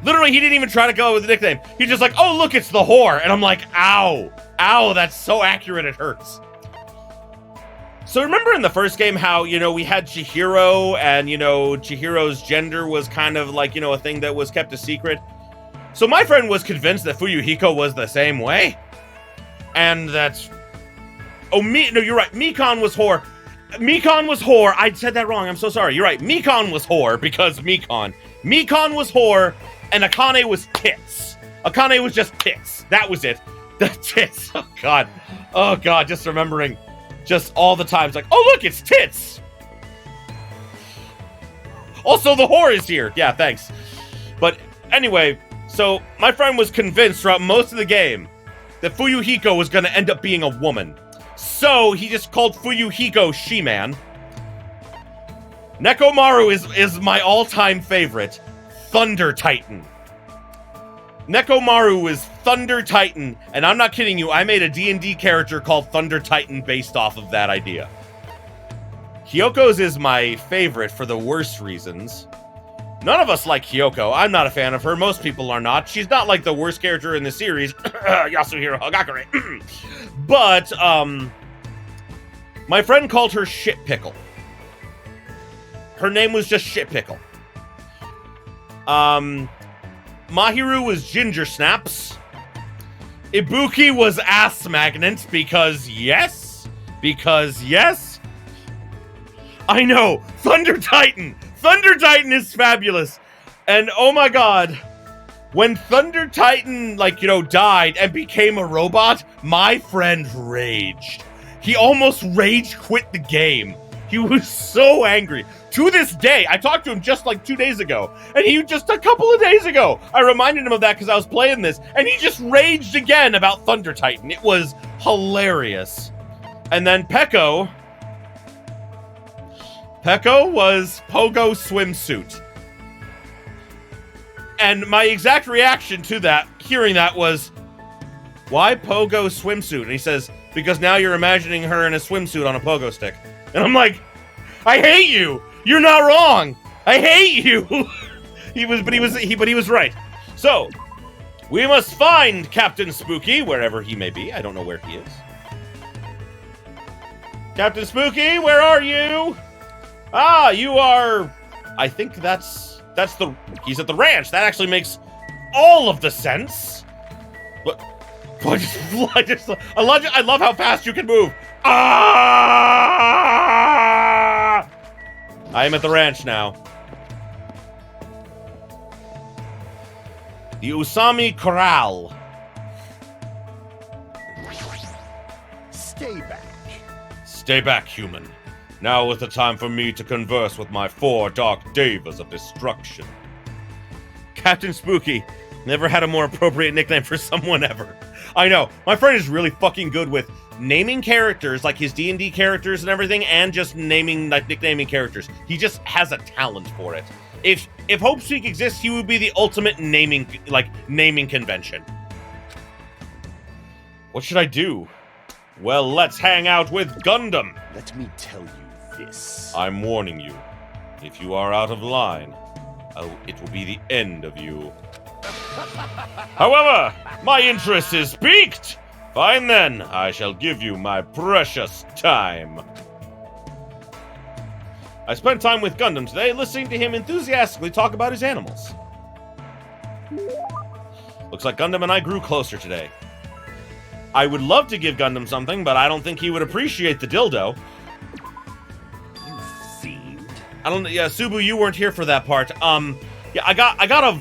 A: Literally, he didn't even try to go with a nickname. He's just like, oh, look, it's the Whore. And I'm like, ow. Ow, that's so accurate, it hurts. So remember in the first game how, you know, we had Chihiro and, you know, Chihiro's gender was kind of like, you know, a thing that was kept a secret. So my friend was convinced that Fuyuhiko was the same way. And that's... Oh, no, you're right. Mikan was Whore. Mikan was Whore. I said that wrong. I'm so sorry. You're right. Mikan was Whore because Mikan. Mikan was Whore and Akane was Tits. Akane was just Tits. That was it. The Tits. Oh, God. Oh, God. Just remembering just all the times like, oh, look, it's Tits. Also, the Whore is here. Yeah, thanks. But anyway, so my friend was convinced throughout most of the game that Fuyuhiko was going to end up being a woman. So he just called Fuyuhiko She-Man. Nekomaru is my all-time favorite. Thunder Titan. Nekomaru is Thunder Titan, and I'm not kidding you, I made a D&D character called Thunder Titan based off of that idea. Hyoko's is my favorite for the worst reasons. None of us like Hyoko. I'm not a fan of her. Most people are not. She's not like the worst character in the series. Yasuhiro Hagakure. But, my friend called her Shit Pickle. Her name was just Shit Pickle. Mahiru was Ginger Snaps. Ibuki was Ass Magnet because yes. Because yes. I know. Thunder Titan. Thunder Titan is fabulous. And oh my god. When Thunder Titan, like, you know, died and became a robot, my friend raged. He almost rage quit the game. He was so angry. To this day, I talked to him just like 2 days ago, and he just a couple of days ago, I reminded him of that because I was playing this, and he just raged again about Thunder Titan. It was hilarious. And then Peko was Pogo Swimsuit. And my exact reaction to that, hearing that, was, why Pogo Swimsuit? And he says, because now you're imagining her in a swimsuit on a pogo stick. And I'm like, I hate you. You're not wrong. I hate you. He was right. So, we must find Captain Spooky wherever he may be. I don't know where he is. Captain Spooky, where are you? Ah, you are. I think he's at the ranch. That actually makes all of the sense. But I love how fast you can move. Ah! I am at the ranch now. The Usami Corral.
E: Stay back.
A: Stay back, human. Now is the time for me to converse with my 4 dark devas of destruction. Captain Spooky. Never had a more appropriate nickname for someone ever. I know. My friend is really fucking good with naming characters, like his D&D characters and everything, and just naming, like, nicknaming characters. He just has a talent for it. If Hope Streak exists, he would be the ultimate naming convention. What should I do? Well, let's hang out with Gundam.
E: Let me tell you this.
A: I'm warning you. If you are out of line, it will be the end of you. However, my interest is piqued. Fine then, I shall give you my precious time. I spent time with Gundam today, listening to him enthusiastically talk about his animals. Looks like Gundam and I grew closer today. I would love to give Gundam something, but I don't think he would appreciate the dildo.
E: You fiend.
A: Yeah, Subu, you weren't here for that part. Yeah, I got a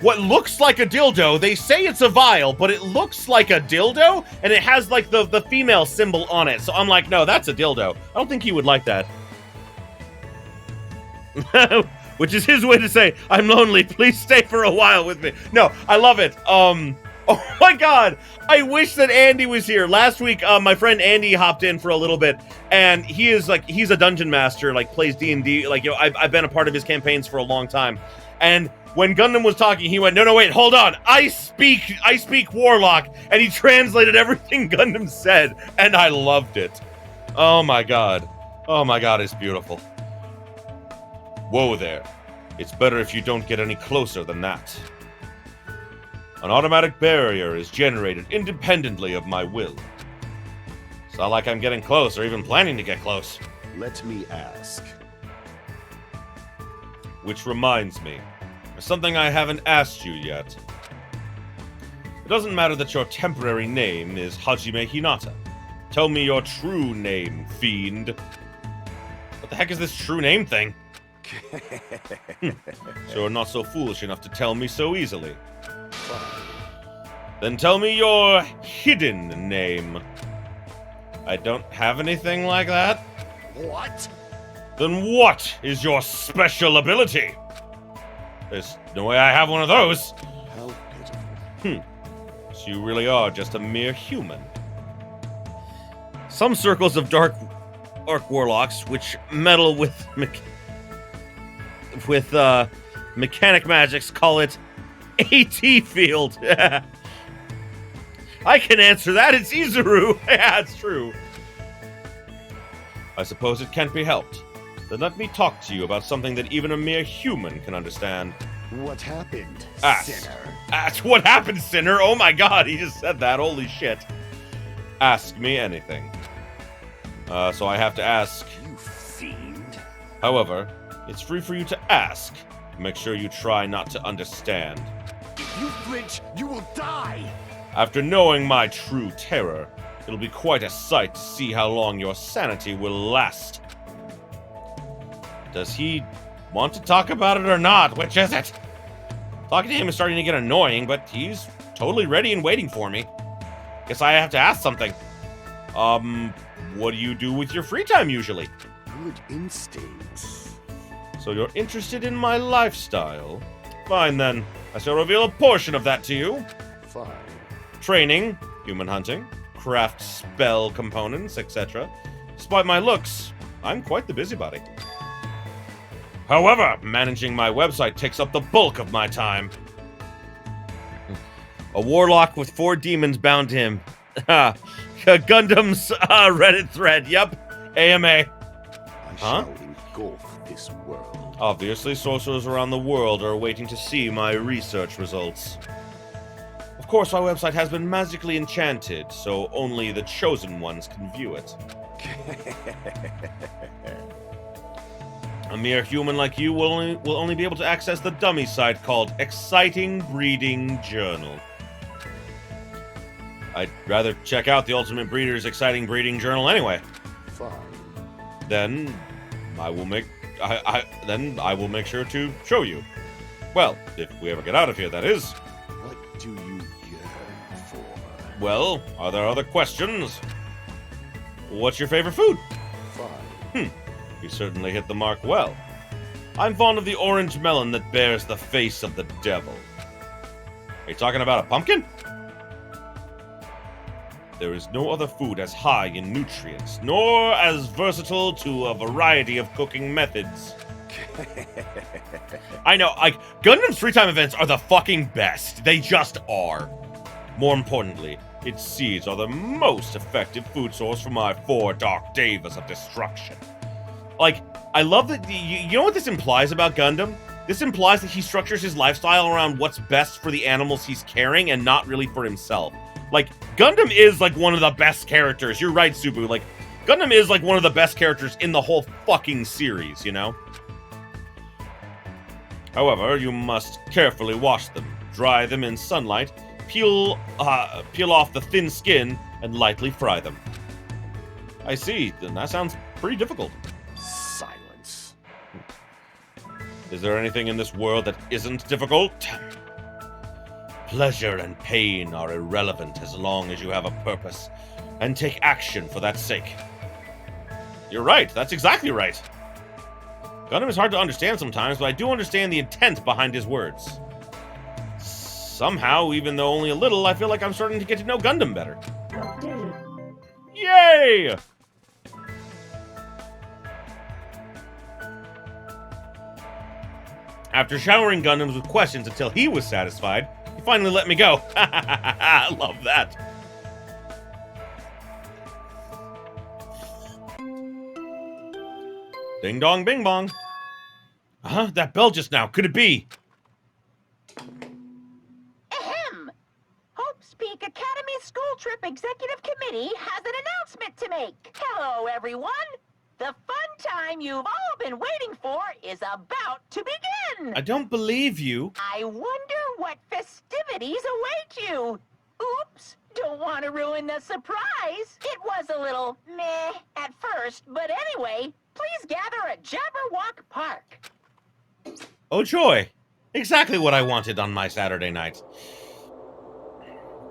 A: what looks like a dildo. They say it's a vial, but it looks like a dildo, and it has like the female symbol on it. So I'm like, no, that's a dildo. I don't think he would like that. Which is his way to say, I'm lonely, please stay for a while with me. No, I love it. Oh my god! I wish that Andy was here. Last week, my friend Andy hopped in for a little bit, and he's a dungeon master, like plays D&D. Like, I've been a part of his campaigns for a long time. And when Gundam was talking, he went, no, wait, hold on. I speak Warlock, and he translated everything Gundam said, and I loved it. Oh my god. Oh my god, it's beautiful. Whoa there. It's better if you don't get any closer than that. An automatic barrier is generated independently of my will. It's not like I'm getting close or even planning to get close.
E: Let me ask.
A: Which reminds me, there's something I haven't asked you yet. It doesn't matter that your temporary name is Hajime Hinata. Tell me your true name, fiend. What the heck is this true name thing? So you're not so foolish enough to tell me so easily. Then tell me your hidden name. I don't have anything like that?
E: What?
A: Then what is your special ability? There's no way I have one of those.
E: How pitiful.
A: So you really are just a mere human. Some circles of dark warlocks, which meddle with mechanic magics, call it AT field. I can answer that. It's Izuru. Yeah, it's true. I suppose it can't be helped. Then let me talk to you about something that even a mere human can understand.
E: What happened,
A: Ask.
E: sinner?
A: What happened, sinner? Oh my god, he just said that. Holy shit. Ask me anything. So I have to ask.
E: You fiend.
A: However, it's free for you to ask. Make sure you try not to understand.
E: If you flinch, you will die!
A: After knowing my true terror, it'll be quite a sight to see how long your sanity will last. Does he want to talk about it or not? Which is it? Talking to him is starting to get annoying, but he's totally ready and waiting for me. Guess I have to ask something. What do you do with your free time usually?
E: Good instincts.
A: So you're interested in my lifestyle? Fine then. I shall reveal a portion of that to you.
E: Fine.
A: Training, human hunting, craft spell components, etc. Despite my looks, I'm quite the busybody. However, managing my website takes up the bulk of my time. A warlock with 4 demons bound him. Gundam's Reddit thread, yep. AMA.
E: I shall engulf this world.
A: Obviously, sorcerers around the world are waiting to see my research results. Of course, my website has been magically enchanted, so only the chosen ones can view it. A mere human like you will only be able to access the dummy site called Exciting Breeding Journal. I'd rather check out the Ultimate Breeder's Exciting Breeding Journal anyway.
E: Fine.
A: Then I will make sure to show you. Well, if we ever get out of here, that is.
E: What do you yearn for?
A: Well, are there other questions? What's your favorite food?
E: Fine.
A: You certainly hit the mark well. I'm fond of the orange melon that bears the face of the devil. Are you talking about a pumpkin? There is no other food as high in nutrients, nor as versatile to a variety of cooking methods. I know, like, Gundam's free time events are the fucking best. They just are. More importantly, its seeds are the most effective food source for my 4 dark devas of destruction. Like, I love that, you know what this implies about Gundam? This implies that he structures his lifestyle around what's best for the animals he's carrying and not really for himself. Like, Gundam is, like, one of the best characters. You're right, Subu. Like, Gundam is, like, one of the best characters in the whole fucking series, you know? However, you must carefully wash them, dry them in sunlight, peel off the thin skin, and lightly fry them. I see. Then that sounds pretty difficult.
E: Silence.
A: Is there anything in this world that isn't difficult? Pleasure and pain are irrelevant as long as you have a purpose and take action for that sake. You're right. That's exactly right. Gundam is hard to understand sometimes, but I do understand the intent behind his words. Somehow, even though only a little, I feel like I'm starting to get to know Gundam better. Yay! After showering Gundams with questions until he was satisfied, he finally let me go. I love that. Ding dong bing bong. Huh? That bell just now. Could it be?
C: Ahem! Hope's Peak Academy School Trip Executive Committee has an announcement to make. Hello, everyone! The fun time you've all been waiting for is about to begin!
A: I don't believe you.
C: I wonder what festivities await you. Oops, don't want to ruin the surprise. It was a little meh at first, but anyway, please gather at Jabberwock Park.
A: Oh joy. Exactly what I wanted on my Saturday night.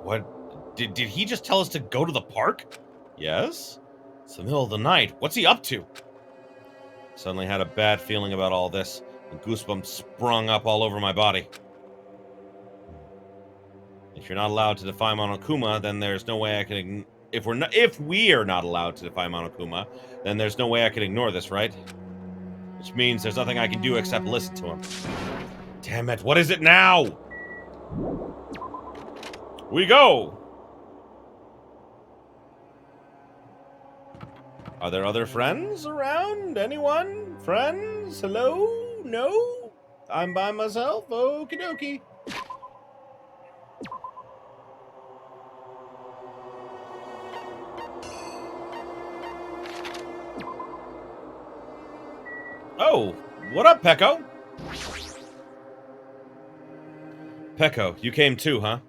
A: What? Did he just tell us to go to the park? Yes? It's the middle of the night. What's he up to? Suddenly had a bad feeling about all this, and goosebumps sprung up all over my body. If you're not allowed to defy Monokuma, then there's no way I can... If we are not allowed to defy Monokuma, then there's no way I can ignore this, right? Which means there's nothing I can do except listen to him. Damn it, what is it now? We go! Are there other friends around? Anyone? Friends? Hello? No? I'm by myself? Okie dokie. Oh, what up, Pecco? Pecco, you came too, huh?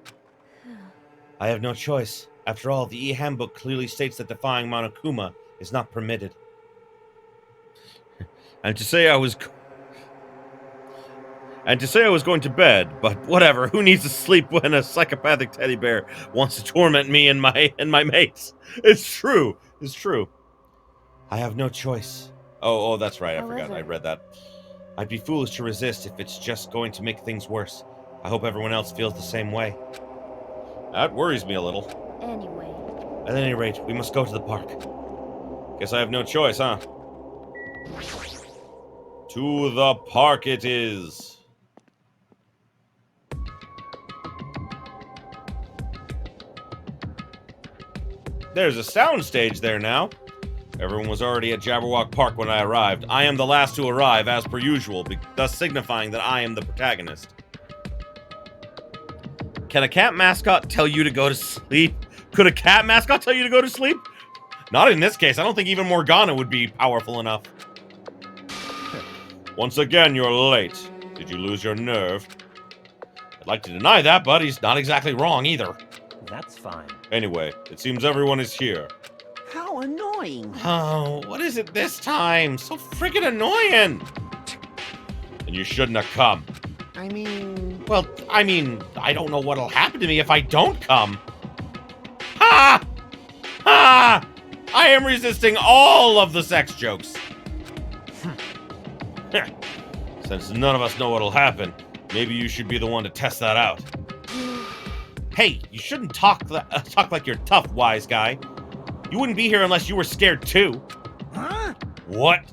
A: I have no choice. After all, the E-handbook clearly states that defying Monokuma is not permitted. And to say I was going to bed, but whatever, who needs to sleep when a psychopathic teddy bear wants to torment me and my mates? It's true. It's true. I have no choice. Oh, that's right. I forgot. I read that. I'd be foolish to resist if it's just going to make things worse. I hope everyone else feels the same way. That worries me a little.
D: Anyway.
A: At any rate, we must go to the park. Guess I have no choice, huh? To the park it is. There's a soundstage there now. Everyone was already at Jabberwock Park when I arrived. I am the last to arrive, as per usual, thus signifying that I am the protagonist. Can a cat mascot tell you to go to sleep? Could a cat mascot tell you to go to sleep? Not in this case. I don't think even Morgana would be powerful enough. Once again, you're late. Did you lose your nerve? I'd like to deny that, but he's not exactly wrong either.
G: That's fine.
A: Anyway, it seems everyone is here.
G: How annoying.
A: Oh, what is it this time? So friggin' annoying! And you shouldn't have come.
G: I mean...
A: Well, I don't know what'll happen to me if I don't come. Ha! Ha! I am resisting all of the sex jokes. Since none of us know what'll happen, maybe you should be the one to test that out. Hey, you shouldn't talk like you're tough, wise guy. You wouldn't be here unless you were scared too.
G: Huh?
A: What?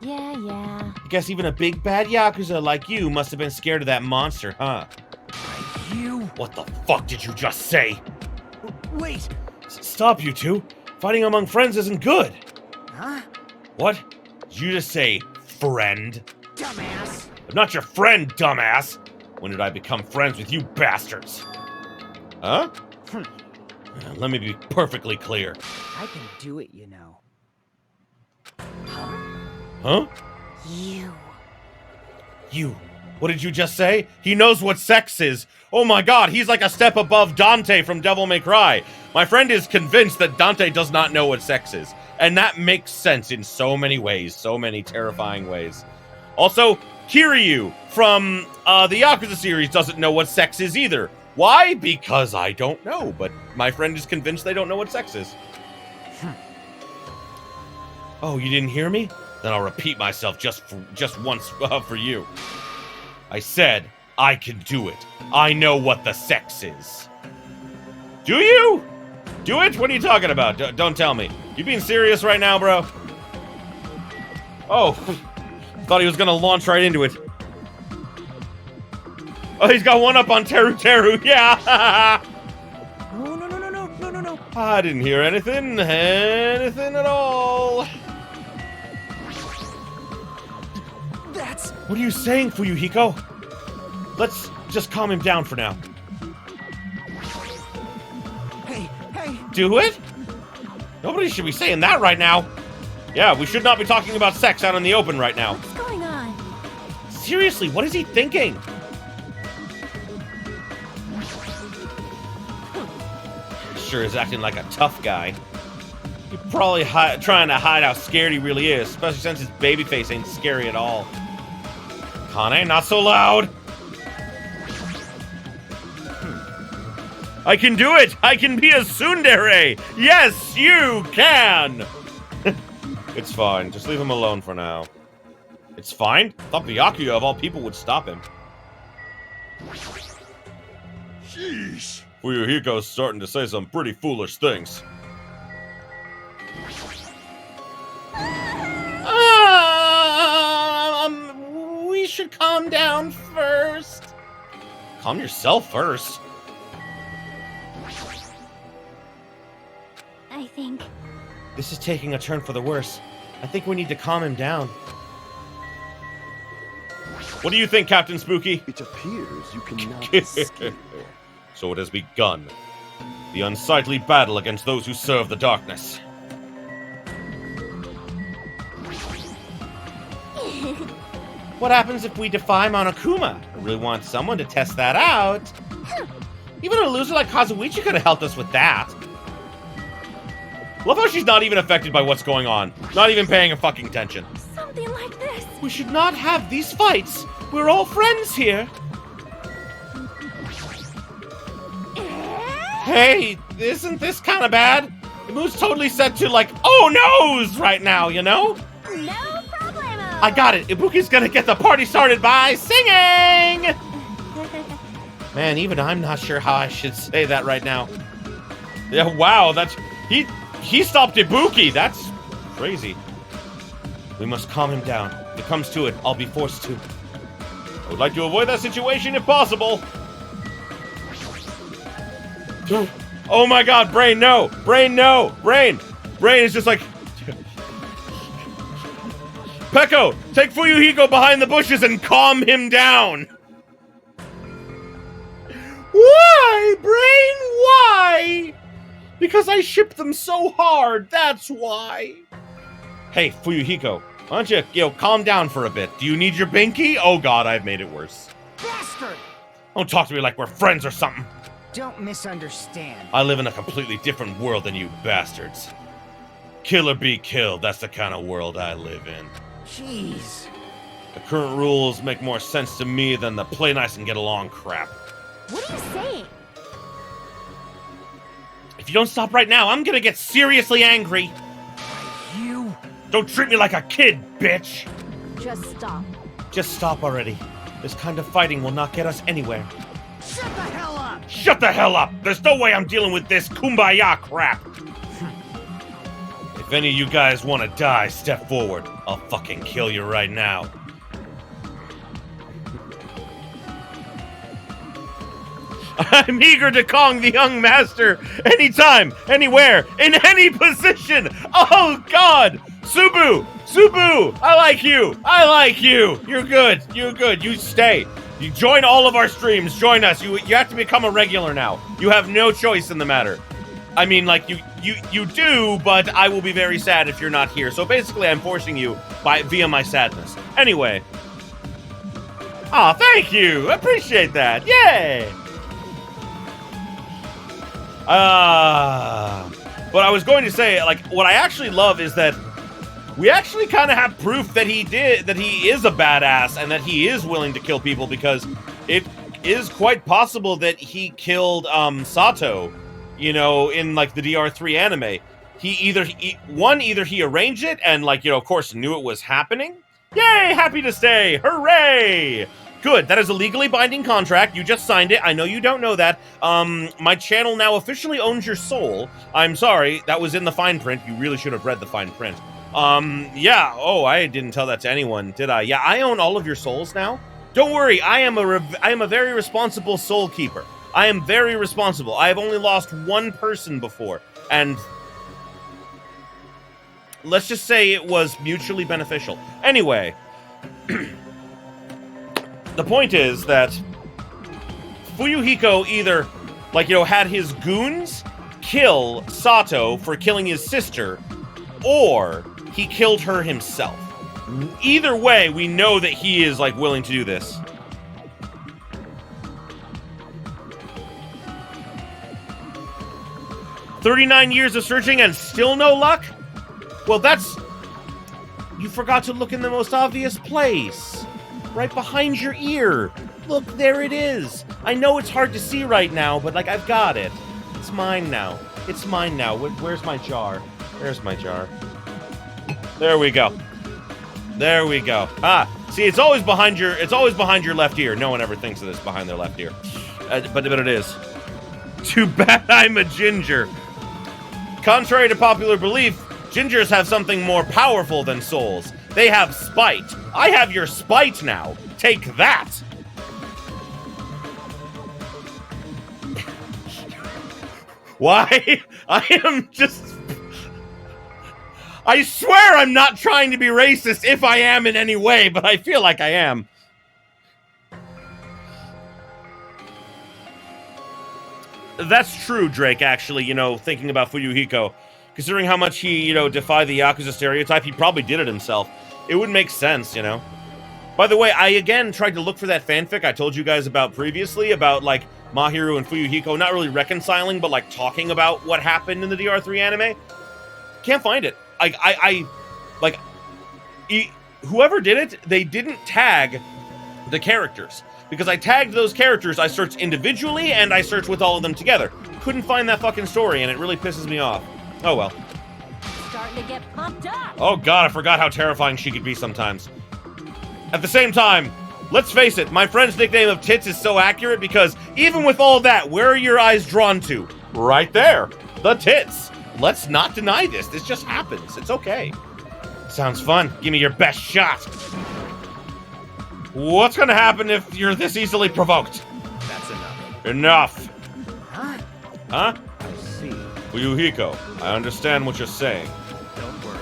D: Yeah.
A: I guess even a big bad Yakuza like you must have been scared of that monster, huh?
G: You...
A: What the fuck did you just say?
G: Wait.
A: Stop, you two. Fighting among friends isn't good.
G: Huh?
A: What? Did you just say friend?
G: Dumbass.
A: I'm not your friend, dumbass. When did I become friends with you bastards? Huh? Let me be perfectly clear.
G: I can do it, you know.
A: Huh? You. What did you just say? He knows what sex is. Oh my god, he's like a step above Dante from Devil May Cry. My friend is convinced that Dante does not know what sex is. And that makes sense in so many ways, so many terrifying ways. Also, Kiryu from the Yakuza series doesn't know what sex is either. Why? Because I don't know, but my friend is convinced they don't know what sex is. Oh, you didn't hear me? Then I'll repeat myself just once for you. I said, I can do it. I know what the sex is. Do you? Do it? What are you talking about? Don't tell me. You being serious right now, bro? Oh, thought he was gonna launch right into it. Oh, he's got one up on Teru Teru. Yeah.
G: Oh, no, no, no, no, no, no, no.
A: I didn't hear anything at all.
G: That's...
A: What are you saying, Fuyuhiko? Let's just calm him down for now.
G: Hey, hey.
A: Do it? Nobody should be saying that right now. Yeah, we should not be talking about sex out in the open right now.
D: What's going on?
A: Seriously, what is he thinking? Sure is acting like a tough guy. He's probably trying to hide how scared he really is, especially since his baby face ain't scary at all. Kane, not so loud! I can do it! I can be a tsundere! Yes, you can! It's fine. Just leave him alone for now. It's fine? I thought Byakuya, of all people, would stop him.
E: Sheesh.
A: Fuyuhiko's starting to say some pretty foolish things. We should calm down first. Calm yourself first.
D: I think...
A: This is taking a turn for the worse. I think we need to calm him down. What do you think, Captain Spooky?
E: It appears you cannot escape.
A: So it has begun. The unsightly battle against those who serve the darkness. What happens if we defy Monokuma? I really want someone to test that out. Even a loser like Kazuichi could have helped us with that. Love how she's not even affected by what's going on. Not even paying a fucking attention.
D: Something like this.
A: We should not have these fights. We're all friends here. Hey, isn't this kind of bad? The mood's totally set to like, oh no's right now, you know?
D: No problemo.
A: I got it. Ibuki's gonna get the party started by singing! Man, even I'm not sure how I should say that right now. Yeah, wow, that's... He stopped Ibuki! That's crazy. We must calm him down. If it comes to it, I'll be forced to. I would like to avoid that situation if possible. Oh my god, Brain, no! Brain, no! Brain! Brain is just like... Peko, take Fuyuhiko behind the bushes and calm him down! Why, Brain? Why? Because I shipped them so hard, that's why. Hey, Fuyuhiko, why don't you, calm down for a bit. Do you need your binky? Oh god, I've made it worse.
G: Bastard!
A: Don't talk to me like we're friends or something.
G: Don't misunderstand.
A: I live in a completely different world than you bastards. Kill or be killed, that's the kind of world I live in.
G: Jeez.
A: The current rules make more sense to me than the play nice and get along crap.
D: What are you saying?
A: If you don't stop right now, I'm gonna get seriously angry.
G: You...
A: Don't treat me like a kid, bitch!
D: Just stop.
A: Just stop already. This kind of fighting will not get us anywhere.
G: Shut the hell up!
A: Shut the hell up! There's no way I'm dealing with this kumbaya crap! If any of you guys want to die, step forward. I'll fucking kill you right now. I'm eager to Kong the young master anytime, anywhere, in any position. Oh God, Subu, Subu, I like you. I like you. You're good. You're good. You stay. You join all of our streams. Join us. You have to become a regular now. You have no choice in the matter. I mean, like you do, but I will be very sad if you're not here. So basically, I'm forcing you via my sadness. Anyway. Aw, thank you. I appreciate that. Yay. But I was going to say, like, what I actually love is that we actually kind of have proof that he is a badass and that he is willing to kill people, because it is quite possible that he killed Sato, you know, in like the DR3 anime. Either he arranged it and, like, you know, of course knew it was happening. Yay, happy to stay. Hooray! Good. That is a legally binding contract. You just signed it. I know you don't know that. My channel now officially owns your soul. I'm sorry. That was in the fine print. You really should have read the fine print. Yeah. Oh, I didn't tell that to anyone, did I? Yeah, I own all of your souls now. Don't worry. I am a very responsible soul keeper. I am very responsible. I have only lost one person before, and let's just say it was mutually beneficial. Anyway, the point is that Fuyuhiko either, like, you know, had his goons kill Sato for killing his sister, or he killed her himself. Either way, we know that he is, like, willing to do this. "39 years of searching and still no luck?" Well, that's... You forgot to look in the most obvious place. Right behind your ear. Look, there it is. I know it's hard to see right now, but, like, I've got it. It's mine now. It's mine now. Where's my jar? Where's my jar? There we go. There we go. Ah, see, it's always behind your left ear. No one ever thinks of this behind their left ear. But it is. Too bad I'm a ginger. Contrary to popular belief, gingers have something more powerful than souls. They have spite. I have your spite now. Take that. Why? I am just... I swear I'm not trying to be racist if I am in any way, but I feel like I am. That's true, Drake, actually, you know, thinking about Fuyuhiko. Considering how much he, you know, defied the Yakuza stereotype, he probably did it himself. It would make sense, you know. By the way, I again tried to look for that fanfic I told you guys about previously, about, like, Mahiru and Fuyuhiko not really reconciling, but, like, talking about what happened in the DR3 anime. Can't find it. Whoever did it, they didn't tag the characters. Because I tagged those characters, I searched individually, and I searched with all of them together. Couldn't find that fucking story, and it really pisses me off. Oh well.
D: Starting to get pumped up.
A: Oh god, I forgot how terrifying she could be sometimes. At the same time, let's face it, my friend's nickname of Tits is so accurate because even with all that, where are your eyes drawn to? Right there. The tits. Let's not deny this. This just happens. It's okay. Sounds fun. Give me your best shot. What's gonna happen if you're this easily provoked?
F: That's enough.
A: Enough.
G: Huh?
A: Huh?
G: I see.
A: Fuyuhiko, I understand what you're saying.
F: Don't worry.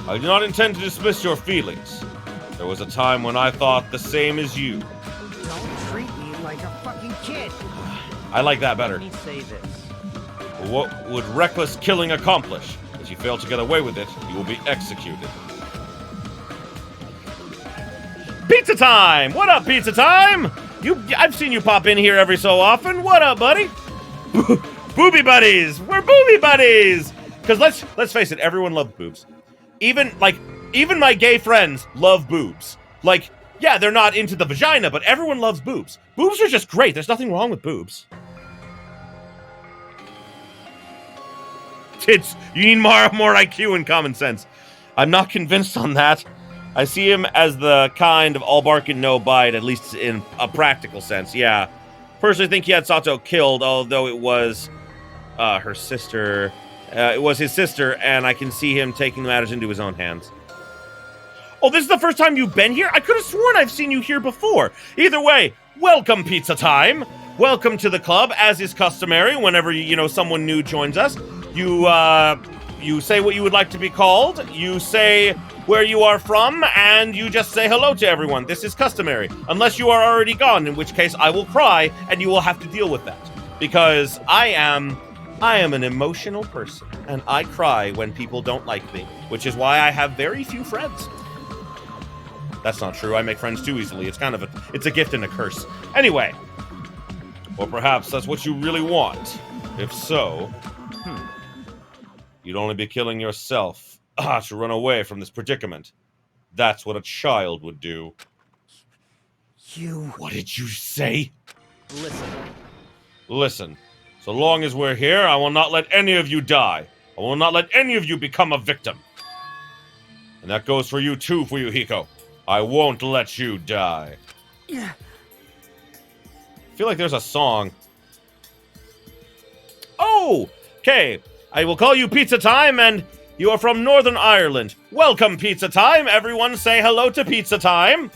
A: I do not intend to dismiss your feelings. There was a time when I thought the same as you.
G: Don't treat me like a fucking kid.
A: I like that better.
F: Let me say this.
A: What would reckless killing accomplish? If you fail to get away with it, you will be executed. Pizza time! What up, Pizza time? I've seen you pop in here every so often. What up, buddy? Booby buddies! We're booby buddies! Because let's face it, everyone loves boobs. Even my gay friends love boobs. Like, yeah, they're not into the vagina, but everyone loves boobs. Boobs are just great. There's nothing wrong with boobs. Tits, you need more IQ and common sense. I'm not convinced on that. I see him as the kind of all bark and no bite, at least in a practical sense, yeah. Personally think he had Sato killed, although it was her sister. It was his sister, and I can see him taking matters into his own hands. Oh, this is the first time you've been here? I could have sworn I've seen you here before. Either way, welcome, Pizza Time. Welcome to the club, as is customary whenever, you know, someone new joins us. You say what you would like to be called, you say where you are from, and you just say hello to everyone. This is customary. Unless you are already gone, in which case I will cry, and you will have to deal with that. Because I am an emotional person, and I cry when people don't like me, which is why I have very few friends. That's not true. I make friends too easily. It's a gift and a curse. Anyway. Or perhaps that's what you really want. If so, you'd only be killing yourself to run away from this predicament. That's what a child would do.
G: You...
A: What did you say?
F: Listen.
A: So long as we're here, I will not let any of you die. I will not let any of you become a victim. And that goes for you too, Fuyuhiko. I won't let you die. I feel like there's a song. Oh! Okay. I will call you Pizza Time, and you are from Northern Ireland. Welcome, Pizza Time. Everyone say hello to Pizza Time.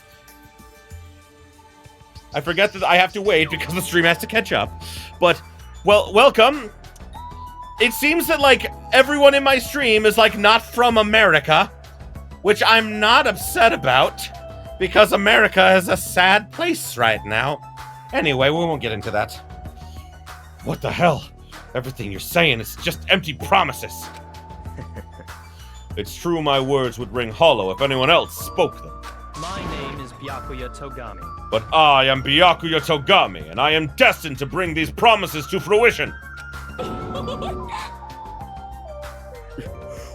A: I forget that I have to wait because the stream has to catch up. But, well, welcome. It seems that, like, everyone in my stream is, like, not from America, which I'm not upset about, because America is a sad place right now. Anyway, we won't get into that. What the hell? Everything you're saying is just empty promises. It's true my words would ring hollow if anyone else spoke them.
F: My name is Byakuya Togami.
A: But I am Byakuya Togami, and I am destined to bring these promises to fruition.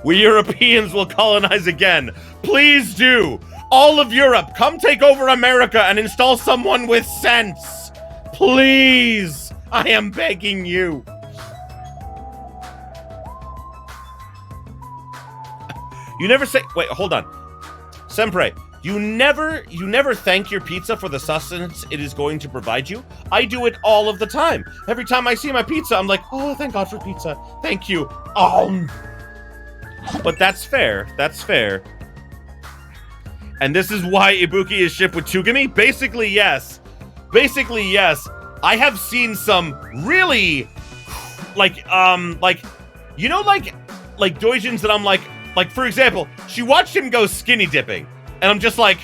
A: We Europeans will colonize again. Please do. All of Europe, come take over America and install someone with sense. Please. I am begging you. You never say... Wait, hold on. Senpai, you never thank your pizza for the sustenance it is going to provide you? I do it all of the time. Every time I see my pizza, I'm like, oh, thank God for pizza. Thank you. But that's fair. That's fair. And this is why Ibuki is shipped with Tugami? Basically, yes. Basically, yes. I have seen some really, like, you know, like doujins that I'm like, for example, she watched him go skinny dipping, and I'm just like,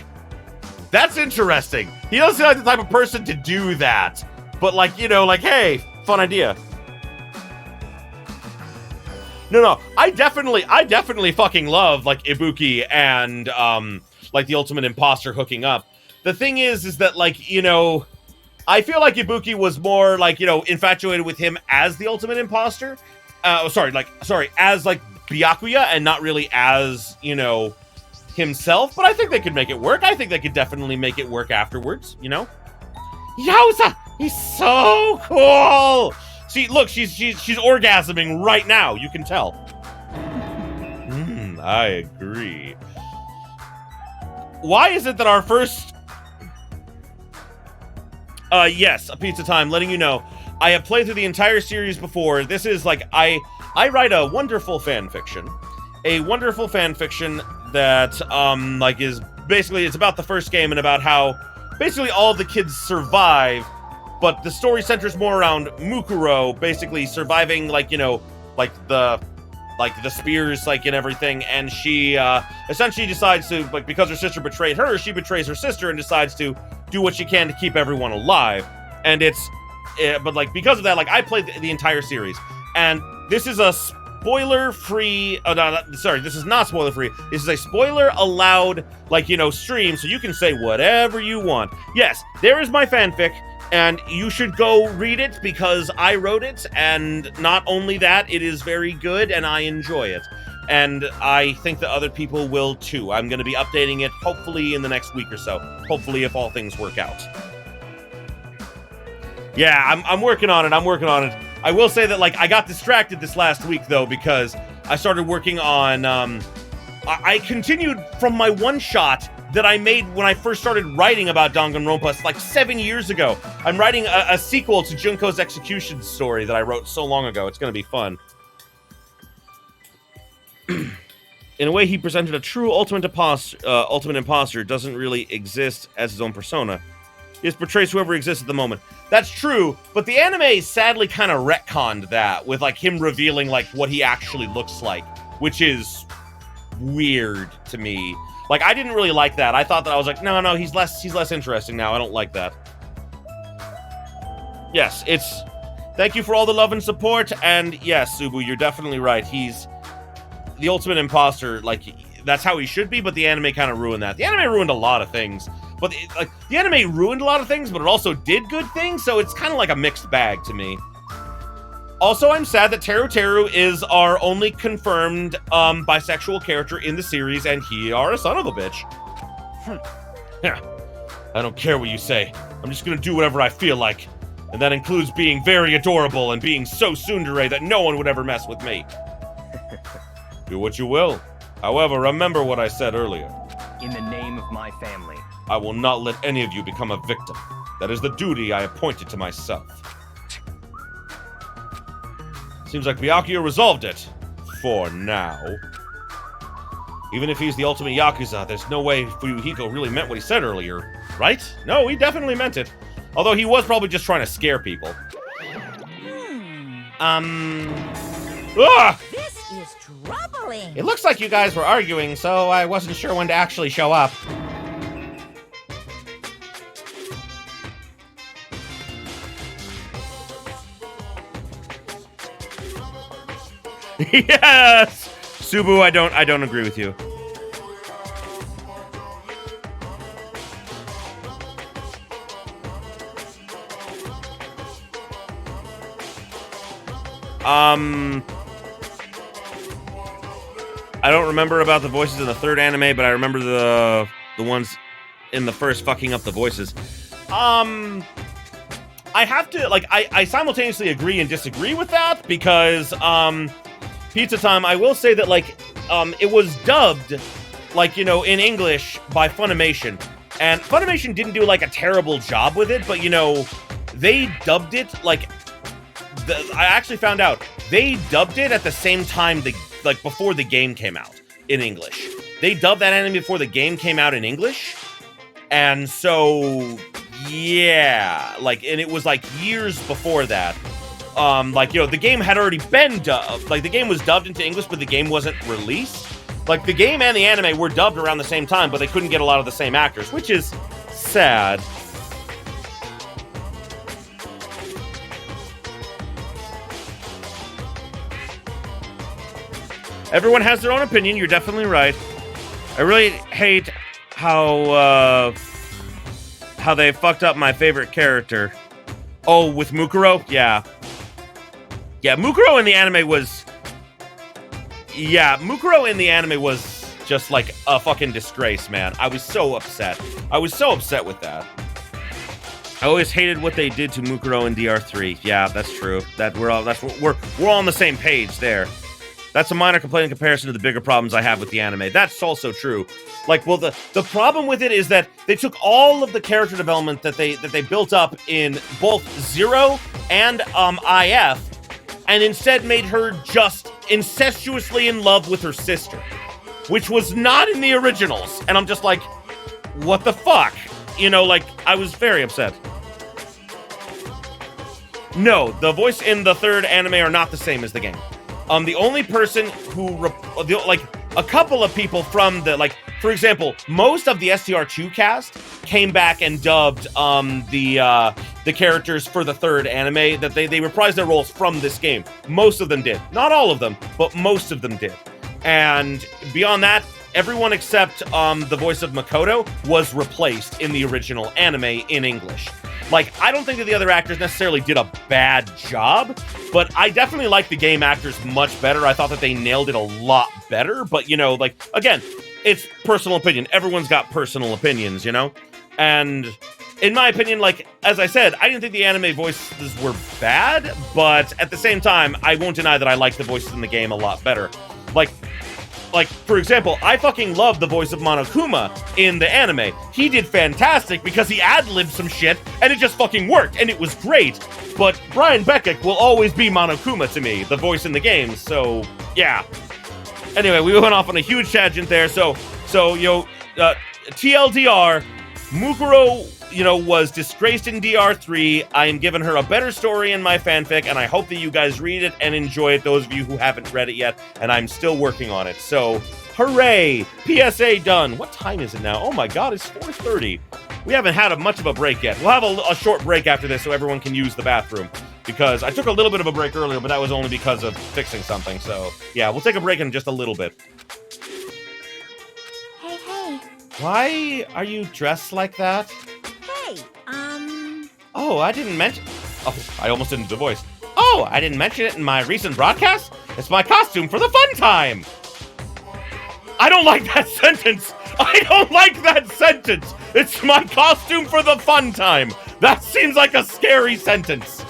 A: that's interesting. He doesn't seem like the type of person to do that. But, like, you know, like, hey, fun idea. No, I definitely fucking love, like, Ibuki and, like, the Ultimate Imposter hooking up. The thing is that, like, you know, I feel like Ibuki was more, like, you know, infatuated with him as the Ultimate Imposter. As, like, Byakuya, and not really as, you know, himself. But I think they could make it work. I think they could definitely make it work afterwards, you know? Yowza! He's so cool! See, look, she's orgasming right now. You can tell. I agree. Why is it that our first... yes, a Pizza Time, letting you know. I have played through the entire series before. This is, like, I write a wonderful fan fiction. A wonderful fan fiction that, like, is basically, it's about the first game and about how basically all the kids survive, but the story centers more around Mukuro basically surviving, like, you know, like the spears, like, and everything, and she, essentially decides to, like, because her sister betrayed her, she betrays her sister and decides to do what she can to keep everyone alive. And it's, but, like, because of that, like, I played the entire series, and this is a spoiler-free, this is not spoiler-free, this is a spoiler-allowed, like, you know, stream, so you can say whatever you want. Yes, there is my fanfic, and you should go read it because I wrote it, and not only that, it is very good, and I enjoy it. And I think that other people will too. I'm going to be updating it hopefully in the next week or so. Hopefully, if all things work out. Yeah, I'm working on it. I will say that, like, I got distracted this last week, though, because I started working on, I continued from my one-shot that I made when I first started writing about Danganronpa, like 7 years ago. I'm writing a sequel to Junko's execution story that I wrote so long ago. It's going to be fun. In a way, he presented a true ultimate imposter doesn't really exist as his own persona. He just portrays whoever exists at the moment. That's true, but the anime sadly kind of retconned that with, like, him revealing, like, what he actually looks like, which is weird to me. Like, I didn't really like that. I thought that I was like, no, he's less interesting now. I don't like that. Yes, it's... Thank you for all the love and support, and yes, Subu, you're definitely right. He's the ultimate imposter. Like, that's how he should be, but the anime kind of ruined that. The anime ruined a lot of things. But, the anime ruined a lot of things, but it also did good things, so it's kind of like a mixed bag to me. Also, I'm sad that Teru is our only confirmed, bisexual character in the series, and he are a son of a bitch. Yeah. I don't care what you say. I'm just gonna do whatever I feel like. And that includes being very adorable and being so tsundere that no one would ever mess with me. Do what you will. However, remember what I said earlier.
F: In the name of my family,
A: I will not let any of you become a victim. That is the duty I appointed to myself. Seems like Byakuya resolved it. For now. Even if he's the ultimate Yakuza, there's no way Fuyuhiko really meant what he said earlier. Right? No, he definitely meant it. Although he was probably just trying to scare people.
B: This is troubling.
A: It looks like you guys were arguing, so I wasn't sure when to actually show up. Yes! Subu, I don't agree with you. I don't remember about the voices in the third anime, but I remember the ones in the first fucking up the voices. I have to, like, I simultaneously agree and disagree with that, because, Pizza Time, I will say that, like, it was dubbed, like, you know, in English by Funimation, and Funimation didn't do, like, a terrible job with it, but, you know, they dubbed it, like, I actually found out, they dubbed it at the same time, like, before the game came out in English. They dubbed that anime before the game came out in English, and so, yeah, like, and it was, like, years before that. Like, you know, the game had already been dubbed. Like, the game was dubbed into English, but the game wasn't released. Like, the game and the anime were dubbed around the same time, but they couldn't get a lot of the same actors, which is sad. Everyone has their own opinion, you're definitely right. I really hate how they fucked up my favorite character. Oh, with Mukuro? Yeah. Yeah, Mukuro in the anime was... Yeah, Mukuro in the anime was just like a fucking disgrace, man. I was so upset. I was so upset with that. I always hated what they did to Mukuro in DR3. Yeah, that's true. We're all on the same page there. That's a minor complaint in comparison to the bigger problems I have with the anime. That's also true. Like, well, the problem with it is that they took all of the character development that they built up in both Zero and IF, and instead made her just incestuously in love with her sister, which was not in the originals. And I'm just like, what the fuck? You know, like, I was very upset. No, the voice in the third anime are not the same as the game. The only person who, like, a couple of people from the, like, for example, most of the STR2 cast came back and dubbed the characters for the third anime, that they reprised their roles from this game. Most of them did. Not all of them, but most of them did. And beyond that, everyone except the voice of Makoto was replaced in the original anime in English. Like, I don't think that the other actors necessarily did a bad job, but I definitely like the game actors much better. I thought that they nailed it a lot better, but, you know, like, again, it's personal opinion. Everyone's got personal opinions, you know? And in my opinion, like, as I said, I didn't think the anime voices were bad, but at the same time, I won't deny that I like the voices in the game a lot better. Like, for example, I fucking love the voice of Monokuma in the anime. He did fantastic because he ad-libbed some shit, and it just fucking worked, and it was great. But Brian Beckett will always be Monokuma to me, the voice in the game, so, yeah. Anyway, we went off on a huge tangent there, so TLDR, Mukuro, you know, was disgraced in DR3. I am giving her a better story in my fanfic, and I hope that you guys read it and enjoy it, those of you who haven't read it yet, and I'm still working on it. So, hooray! PSA done. What time is it now? Oh my god, it's 4:30. We haven't had much of a break yet. We'll have a short break after this so everyone can use the bathroom, because I took a little bit of a break earlier, but that was only because of fixing something. So, yeah, we'll take a break in just a little bit.
D: Hey.
A: Why are you dressed like that?
D: Hey,
A: Oh, I didn't mention... Oh, I almost didn't do the voice. Oh, I didn't mention it in my recent broadcast. It's my costume for the fun time. I don't like that sentence. I don't like that sentence. It's my costume for the fun time. That seems like a scary sentence.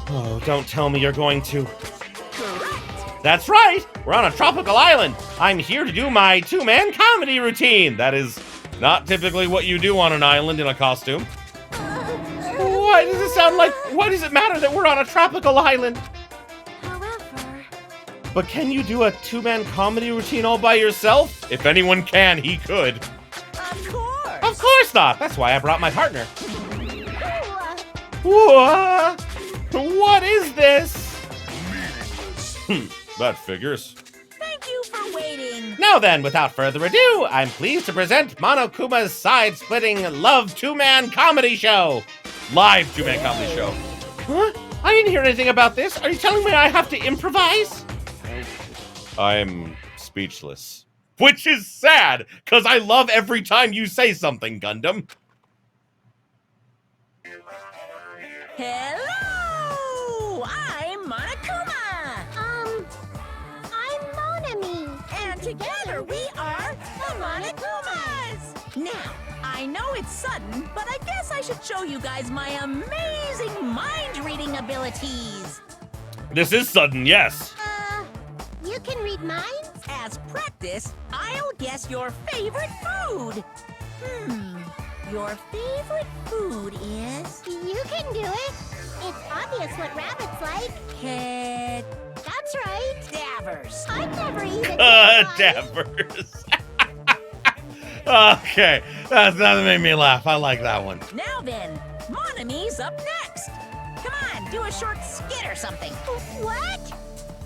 A: Oh, don't tell me you're going to...
B: Correct.
A: That's right! We're on a tropical island! I'm here to do my two-man comedy routine! That is not typically what you do on an island in a costume. Why does it sound like... Why does it matter that we're on a tropical island?
D: However...
A: But can you do a two-man comedy routine all by yourself? If anyone can, he could.
B: Of course.
A: Of course not! That's why I brought my partner. What is this? That figures.
B: Thank you for waiting.
A: Now then, without further ado, I'm pleased to present Monokuma's side-splitting Love Two-Man Comedy Show. Live two-man comedy show. Huh? I didn't hear anything about this. Are you telling me I have to improvise? I'm speechless. Which is sad, because I love every time you say something, Gundam.
B: Hello! I'm Monokuma!
D: I'm Monami.
B: And together we are the Monokumas! Now, I know it's sudden, but I guess I should show you guys my amazing mind-reading abilities.
A: This is sudden, yes.
D: You can read minds?
B: As practice, I'll guess your favorite food. Your favorite food is...
D: You can do it. It's obvious what rabbits like.
B: Kid...
D: That's right.
B: Davers.
D: I've never eaten
A: Davers. Okay, that made me laugh. I like that one.
B: Now then, Monami's up next. Come on, do a short skit or something.
D: What?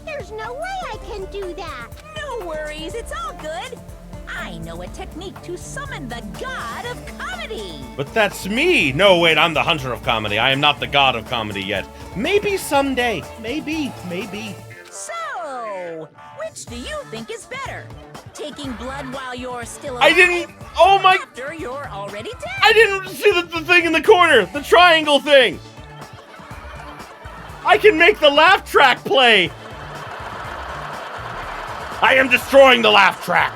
D: There's no way I can do that.
B: No worries, it's all good. I know a technique to summon the god of comedy.
A: But that's me. No, wait, I'm the hunter of comedy. I am not the god of comedy yet. Maybe someday. Maybe.
B: So, which do you think is better? Taking blood while you're still alive?
A: I didn't... Oh my...
B: After you're already dead?
A: I didn't see the thing in the corner. The triangle thing. I can make the laugh track play. I am destroying the laugh track.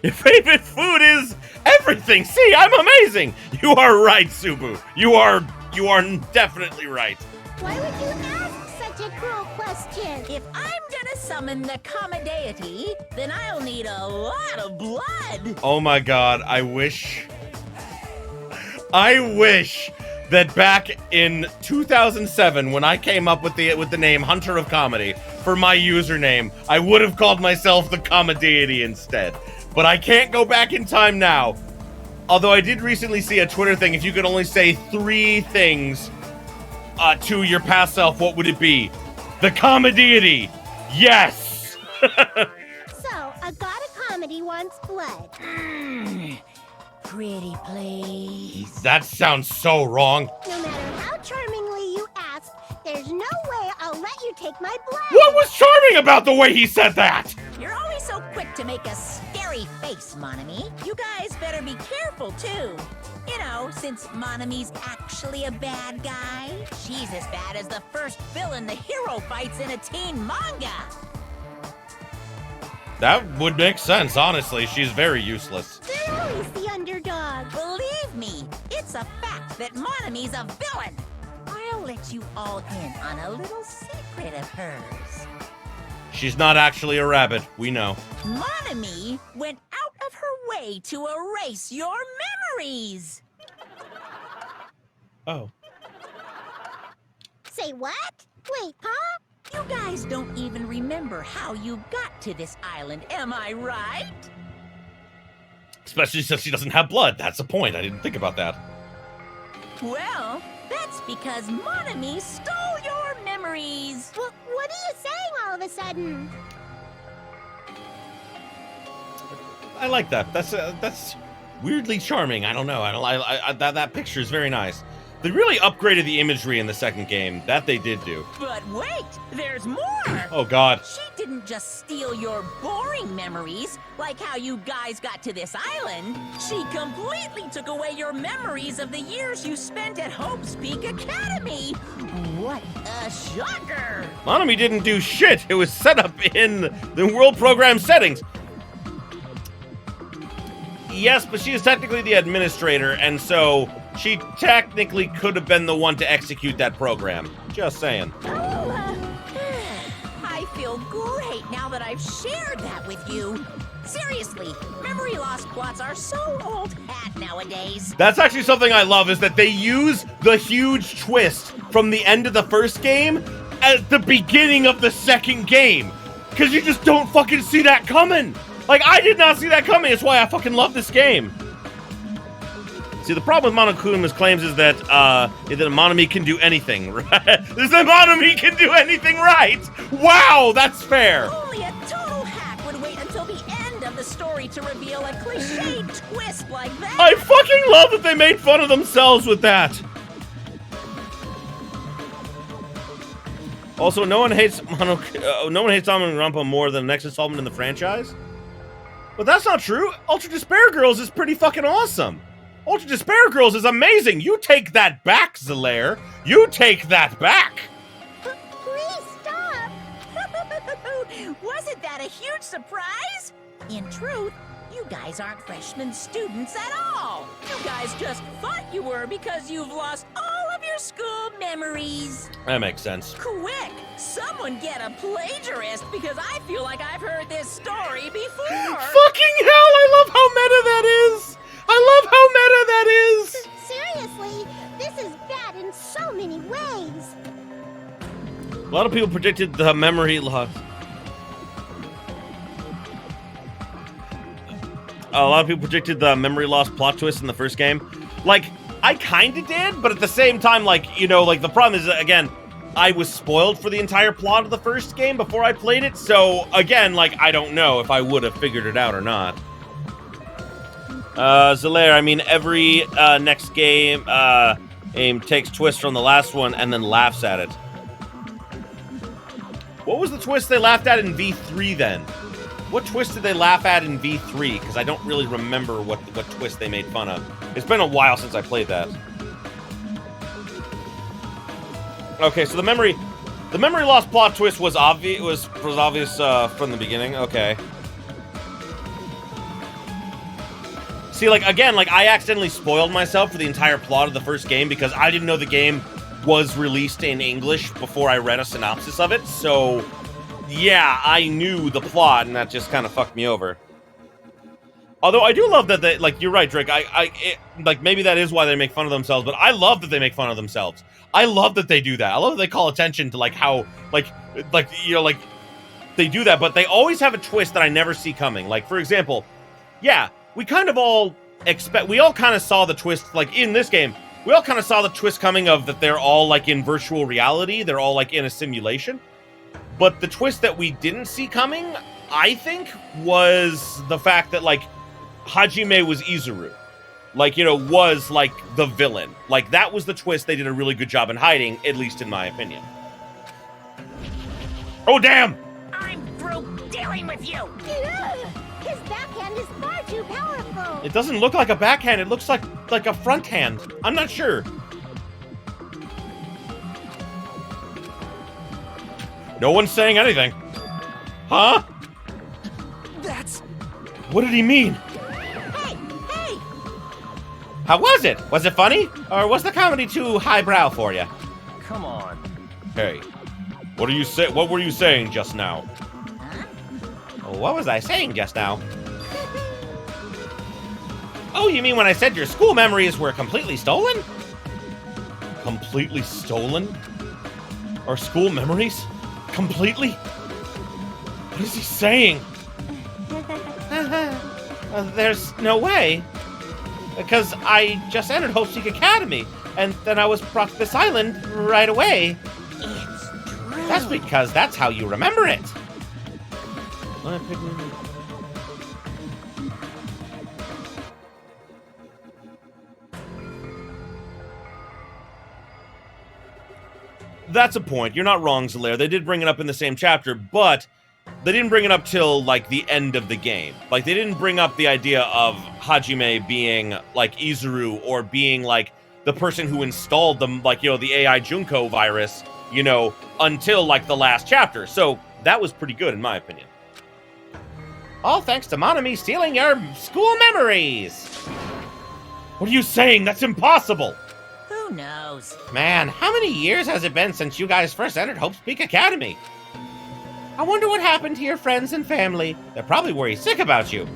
A: Your favorite food is everything. See, I'm amazing. You are right, Subu. You are definitely right.
D: Why would you ask such a cruel question?
B: If I'm gonna summon the comedy, then I'll need a lot of blood.
A: Oh my god, I wish that back in 2007, when I came up with the name Hunter of Comedy for my username, I would have called myself the Comedy instead. But I can't go back in time now. Although I did recently see a Twitter thing, if you could only say 3 things to your past self, what would it be? The Comedy. Yes!
D: So, a god of comedy wants blood.
B: Pretty please.
A: That sounds so wrong.
D: No matter how charmingly you ask, there's no way I'll let you take my blood.
A: What was charming about the way he said that?
B: You're always so quick to make a scary face, Monami. You guys better be careful, too. You know, since Monami's actually a bad guy, she's as bad as the first villain the hero fights in a teen manga.
A: That would make sense, honestly. She's very useless.
D: They're always the underdog.
B: Believe me, it's a fact that Monami's a villain. I'll let you all in on a little secret of hers.
A: She's not actually a rabbit, we know.
B: Monami went out of her way to erase your memories.
A: Oh.
D: Say what? Wait, huh?
B: You guys don't even remember how you got to this island, am I right?
A: Especially since she doesn't have blood. That's the point. I didn't think about that.
B: Well, that's because Monami stole your memories.
D: What are you saying all of a sudden?
A: I like that. That's weirdly charming. I don't know. That picture is very nice. They really upgraded the imagery in the second game. That they did do.
B: But wait, there's more.
A: Oh, God.
B: She didn't just steal your boring memories, like how you guys got to this island. She completely took away your memories of the years you spent at Hope's Peak Academy. What a shocker.
A: Monami didn't do shit. It was set up in the world program settings. Yes, but she is technically the administrator, and so she technically could have been the one to execute that program. Just saying.
B: I feel great now that I've shared that with you. Seriously, memory loss plots are so old hat nowadays.
A: That's actually something I love, is that they use the huge twist from the end of the first game at the beginning of the second game. Because you just don't fucking see that coming. Like, I did not see that coming. That's why I fucking love this game. See, the problem with Monokuma's claims is that Monami can do anything, right? Is that Monami can do anything right? Wow, that's fair.
B: Only a total hack would wait until the end of the story to reveal a cliched twist like that.
A: I fucking love that they made fun of themselves with that. Also, no one hates Danganronpa more than the next installment in the franchise. But that's not true. Ultra Despair Girls is pretty fucking awesome. Ultra Despair Girls is amazing. You take that back, Zelaire. You take that back.
D: Please stop.
B: Wasn't that a huge surprise? In truth, you guys aren't freshman students at all. You guys just thought you were because you've lost all of your school memories.
A: That makes sense.
B: Quick, someone get a plagiarist because I feel like I've heard this story before.
A: Fucking hell, I love how meta that is. I love how meta that is.
D: Seriously, this is bad in so many ways.
A: A lot of people predicted the memory loss. A lot of people predicted the memory loss plot twist in the first game. Like, I kind of did, but at the same time, like, you know, like, the problem is, again, I was spoiled for the entire plot of the first game before I played it, so, again, like, I don't know if I would have figured it out or not. Zelaire, I mean, every next game takes twists from the last one and then laughs at it. What was the twist they laughed at in V3 then? What twist did they laugh at in V3? Because I don't really remember what twist they made fun of. It's been a while since I played that. Okay, so the memory loss plot twist was obvious. Was obvious from the beginning. Okay. See, like, again, like, I accidentally spoiled myself for the entire plot of the first game because I didn't know the game was released in English before I read a synopsis of it, so, yeah, I knew the plot, and that just kind of fucked me over. Although, I do love that they, like, you're right, Drake, like, maybe that is why they make fun of themselves, but I love that they make fun of themselves. I love that they do that. I love that they call attention to, like, how, like, you know, like, they do that, but they always have a twist that I never see coming. Like, for example, yeah, we kind of all we all kind of saw the twist, like, in this game, we all kind of saw the twist coming of that they're all, like, in virtual reality, they're all, like, in a simulation. But the twist that we didn't see coming, I think, was the fact that, like, Hajime was Izuru. Like, you know, was, like, the villain. Like, that was the twist they did a really good job in hiding, at least in my opinion. Oh, damn!
B: I'm through dealing with you.
D: His backhand is far too powerful.
A: It doesn't look like a backhand, it looks like a front hand. I'm not sure. No one's saying anything. Huh?
F: That's...
A: What did he mean?
B: Hey, hey!
A: How was it? Was it funny? Or was the comedy too highbrow for you?
F: Come on.
A: Hey, what were you saying just now? Oh, what was I saying just now? Oh, you mean when I said your school memories were completely stolen? Completely stolen? Our school memories? Completely? What is he saying? There's no way. Because I just entered Hope Seek Academy, and then I was brought to this island right away.
B: It's true.
A: That's because that's how you remember it. That's a point. You're not wrong, Zelaire. They did bring it up in the same chapter, but they didn't bring it up till, like, the end of the game. Like, they didn't bring up the idea of Hajime being, like, Izuru, or being, like, the person who installed them, like, you know, the AI Junko virus, you know, until, like, the last chapter. So, that was pretty good, in my opinion. All thanks to Monami stealing your school memories! What are you saying? That's impossible!
B: Who knows?
A: Man, how many years has it been since you guys first entered Hope's Peak Academy? I wonder what happened to your friends and family. They're probably worried sick about you.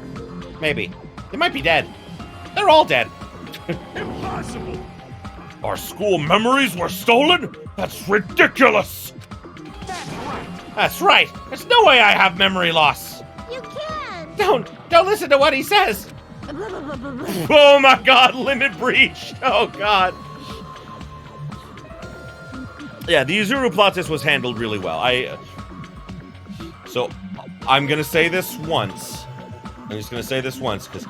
A: Maybe. They might be dead. They're all dead.
E: Impossible!
A: Our school memories were stolen? That's ridiculous! That's right. There's no way I have memory loss.
D: You can!
A: Don't listen to what he says. Oh my god, limit breach. Oh god. Yeah, the Uzuru plot twist was handled really well. So, I'm gonna say this once. I'm just gonna say this once, because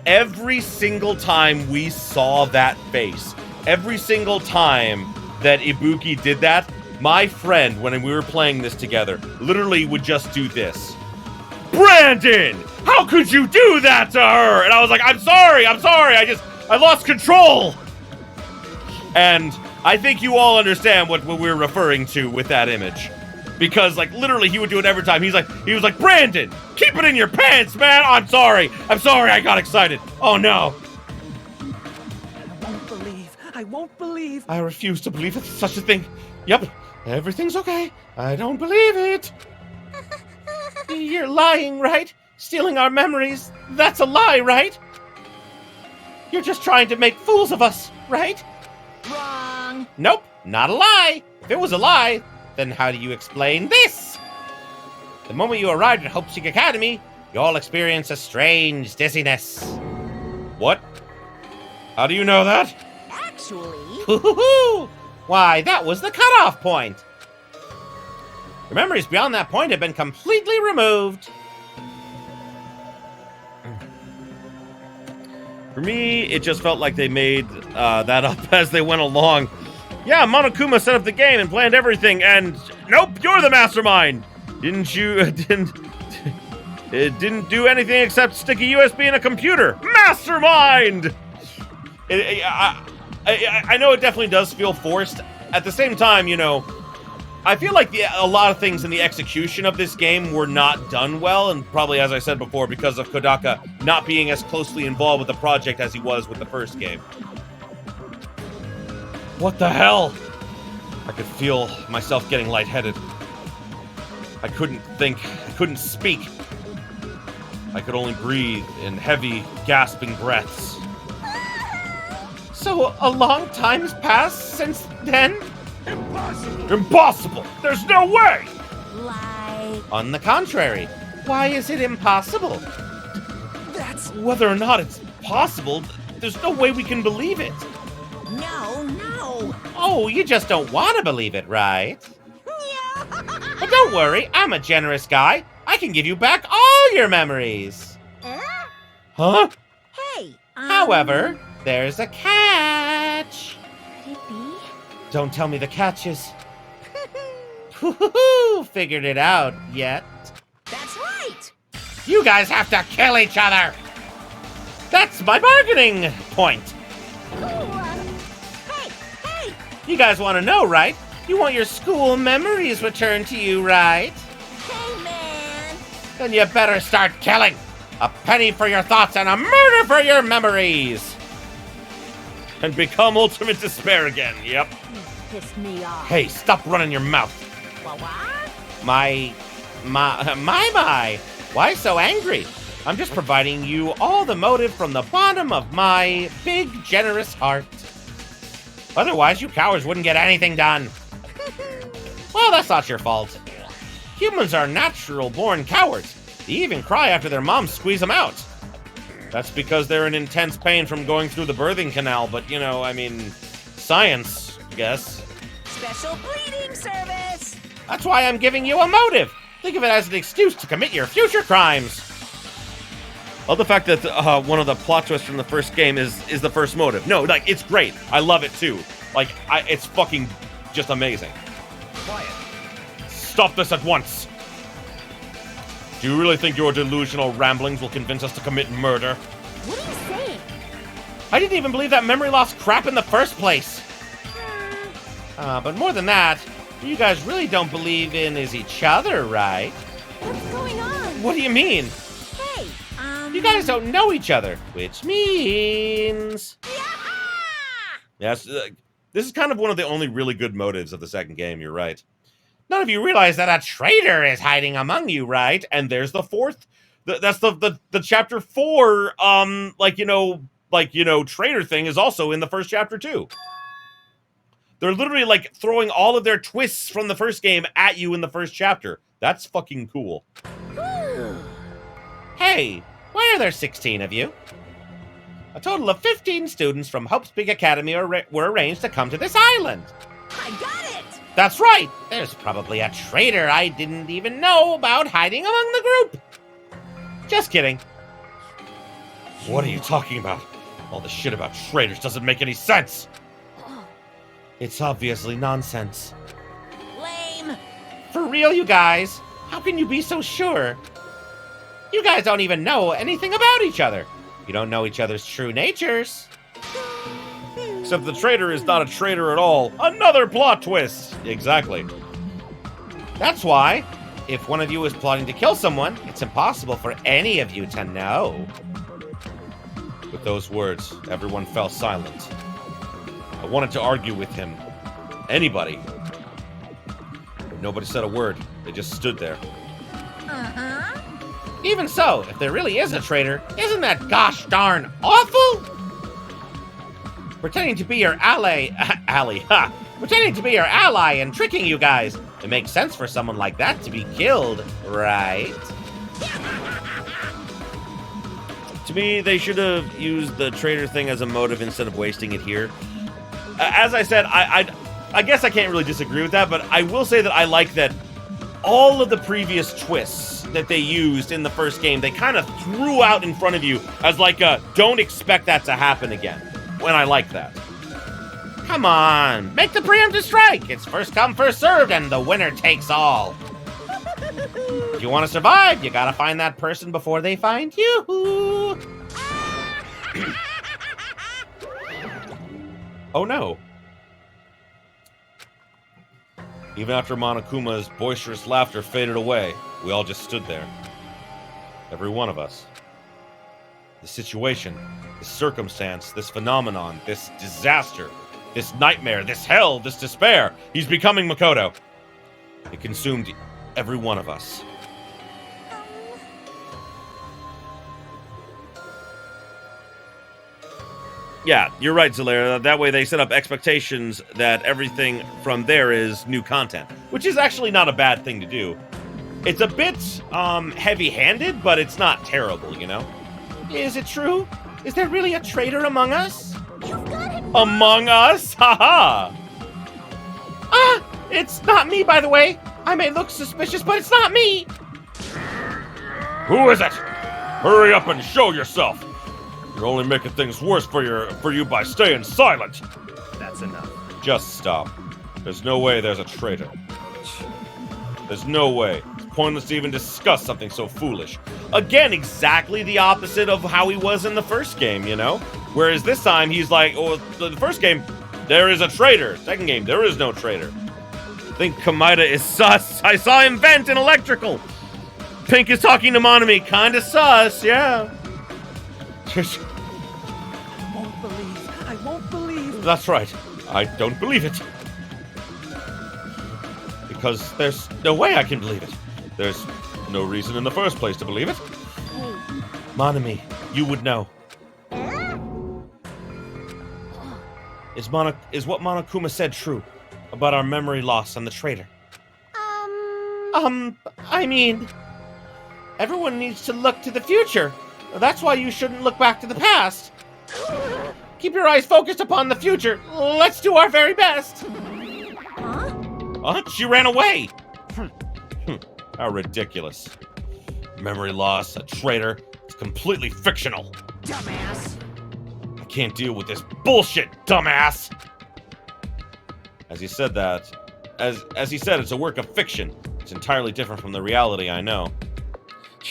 A: every single time we saw that face, every single time that Ibuki did that, my friend, when we were playing this together, literally would just do this. Brandon! How could you do that to her? And I was like, I'm sorry, I lost control! And I think you all understand what we're referring to with that image. Because, like, literally, he would do it every time. He was like, Brandon, keep it in your pants, man! I'm sorry, I got excited. Oh no.
F: I won't believe.
A: I refuse to believe it's such a thing. Yep, everything's okay. I don't believe it. You're lying, right? Stealing our memories. That's a lie, right? You're just trying to make fools of us, right?
B: Wrong.
A: Nope, not a lie. If it was a lie, then how do you explain this? The moment you arrived at Hope Peak Academy, you all experienced a strange dizziness. What? How do you know that?
B: Actually...
A: Why, that was the cutoff point. Your memories beyond that point have been completely removed. For me, it just felt like they made that up as they went along. Yeah, Monokuma set up the game and planned everything, and nope, you're the mastermind. Didn't do anything except stick a USB in a computer. Mastermind. I know it definitely does feel forced. At the same time, you know, I feel like a lot of things in the execution of this game were not done well, and probably, as I said before, because of Kodaka not being as closely involved with the project as he was with the first game. What the hell? I could feel myself getting lightheaded. I couldn't think. I couldn't speak. I could only breathe in heavy, gasping breaths. So, a long time has passed since then?
E: Impossible!
A: Impossible! There's no way!
B: Like...
A: On the contrary, why is it impossible?
F: That's...
A: Whether or not it's possible, there's no way we can believe it.
B: No.
A: Oh, you just don't want to believe it, right? But don't worry, I'm a generous guy. I can give you back all your memories. Huh?
B: Hey,
A: However, there's a catch.
D: Could it be?
A: Don't tell me the catches. Figured it out yet.
B: That's right.
A: You guys have to kill each other. That's my bargaining point.
B: Hey.
A: You guys want to know, right? You want your school memories returned to you, right?
B: Hey, man.
A: Then you better start killing. A penny for your thoughts and a murder for your memories. And become ultimate despair again, yep.
B: Pissed me off.
A: Hey, stop running your mouth.
B: What?
A: My. Why so angry? I'm just providing you all the motive from the bottom of my big, generous heart. Otherwise, you cowards wouldn't get anything done. Well, that's not your fault. Humans are natural-born cowards. They even cry after their moms squeeze them out. That's because they're in intense pain from going through the birthing canal, but, you know, I mean, science, I guess.
B: Special bleeding service.
A: That's why I'm giving you a motive. Think of it as an excuse to commit your future crimes. Well, the fact that one of the plot twists from the first game is the first motive. No, like, it's great. I love it, too. Like, it's fucking just amazing.
F: Quiet.
A: Stop this at once. Do you really think your delusional ramblings will convince us to commit murder?
D: What are you saying?
A: I didn't even believe that memory loss crap in the first place. But more than that, what you guys really don't believe in is each other, right?
D: What's going on?
A: What do you mean?
B: Hey,
A: You guys don't know each other, which means...
B: Yeah!
A: Yes, this is kind of one of the only really good motives of the second game, you're right. None of you realize that a traitor is hiding among you, right? And there's the fourth, that's the chapter 4, traitor thing is also in the first chapter too. They're literally like throwing all of their twists from the first game at you in the first chapter. That's fucking cool. Hey, why are there 16 of you? A total of 15 students from Hope's Peak Academy were arranged to come to this island.
B: I got it!
A: That's right! There's probably a traitor I didn't even know about hiding among the group. Just kidding. What are you talking about? All the shit about traitors doesn't make any sense. It's obviously nonsense.
B: Lame!
A: For real, you guys? How can you be so sure? You guys don't even know anything about each other. You don't know each other's true natures. Except the traitor is not a traitor at all. Another plot twist! Exactly. That's why, if one of you is plotting to kill someone, it's impossible for any of you to know. With those words, everyone fell silent. I wanted to argue with him. Anybody. But nobody said a word. They just stood there.
B: Uh-huh.
A: Even so, if there really is a traitor, isn't that gosh darn awful? Pretending to be your pretending to be your ally and tricking you guys. It makes sense for someone like that to be killed, right? To me, they should have used the traitor thing as a motive instead of wasting it here. As I said, I guess I can't really disagree with that, but I will say that I like that all of the previous twists that they used in the first game, they kind of threw out in front of you as like a, don't expect that to happen again. When I like that. Come on, make the preemptive strike. It's first come, first served, and the winner takes all. If you want to survive, you gotta find that person before they find you. Oh no. Even after Monokuma's boisterous laughter faded away, we all just stood there. Every one of us. The situation, this circumstance, this phenomenon, this disaster, this nightmare, this hell, this despair. He's becoming Makoto. It consumed every one of us. Yeah, you're right, Zalaire. That way they set up expectations that everything from there is new content, which is actually not a bad thing to do. It's a bit heavy-handed, but it's not terrible, you know? Is it true? Is there really a traitor among us?
D: You've got it.
A: Among us? Haha! It's not me, by the way. I may look suspicious, but it's not me. Who is it? Hurry up and show yourself. You're only making things worse for you by staying silent.
F: That's enough.
A: Just stop. There's no way there's a traitor. There's no way. It's pointless to even discuss something so foolish. Again, exactly the opposite of how he was in the first game, you know? Whereas this time, he's like, oh, the first game, there is a traitor. Second game, there is no traitor. I think Kamida is sus. I saw him vent in electrical. Pink is talking to Monami. Kinda sus, yeah.
G: I won't believe.
A: That's right. I don't believe it. Because there's no way I can believe it. There's no reason in the first place to believe it. Monami, you would know. Is what Monokuma said true about our memory loss and the traitor? I mean, everyone needs to look to the future. That's why you shouldn't look back to the past. Keep your eyes focused upon the future. Let's do our very best. She ran away. How ridiculous. Memory loss, a traitor. It's completely fictional.
G: Dumbass.
A: I can't deal with this bullshit, dumbass. As he said that, as he said, it's a work of fiction. It's entirely different from the reality I know.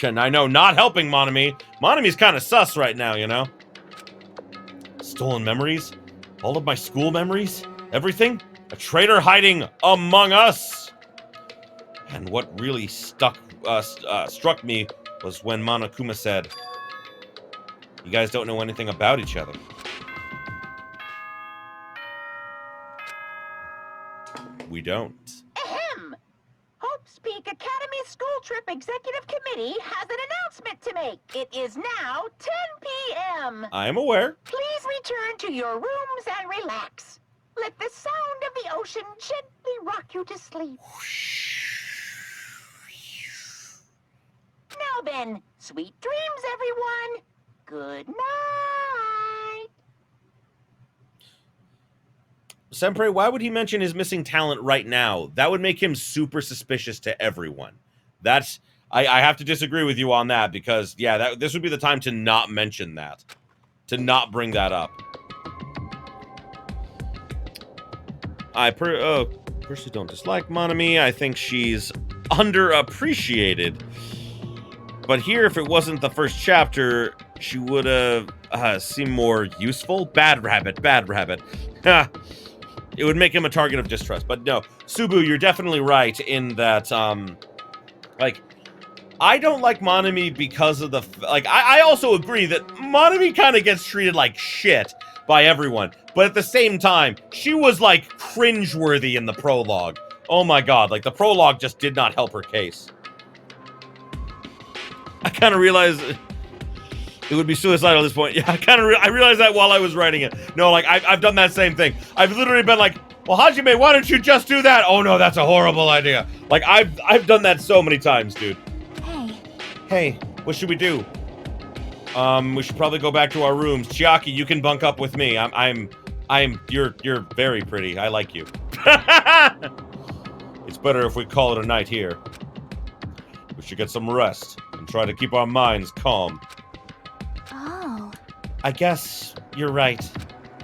A: And I know, not helping Monami. Monami's kind of sus right now, you know? Stolen memories? All of my school memories? Everything? A traitor hiding among us! And what really struck me was when Monokuma said, you guys don't know anything about each other. We don't.
C: Ahem! Hope's Peak Academy School Trip Executive Committee has an announcement to make. It is now 10 p.m.
A: I am aware.
C: Please return to your rooms and relax. Let the sound of the ocean gently rock you to sleep. Now then, sweet dreams, everyone. Good night.
A: Senpai, why would he mention his missing talent right now? That would make him super suspicious to everyone. That's... I have to disagree with you on that, because, yeah, this would be the time to not mention that. To not bring that up. I personally don't dislike Monami. I think she's underappreciated. But here, if it wasn't the first chapter, she would have seemed more useful. Bad rabbit, bad rabbit. It would make him a target of distrust. But no, Subu, you're definitely right in that, like, I don't like Monami because of the... Like, I also agree that Monami kind of gets treated like shit by everyone. But at the same time, she was, like, cringeworthy in the prologue. Oh my god, like, the prologue just did not help her case. I kind of realized it would be suicidal at this point. Yeah, I realized that while I was writing it. No, like, I've done that same thing. I've literally been like, well, Hajime, why don't you just do that? Oh no, that's a horrible idea. Like, I've done that so many times, dude. Hey, what should we do? We should probably go back to our rooms. Chiaki, you can bunk up with me. You're very pretty. I like you. It's better if we call it a night here. We should get some rest and try to keep our minds calm.
D: Oh.
A: I guess you're right.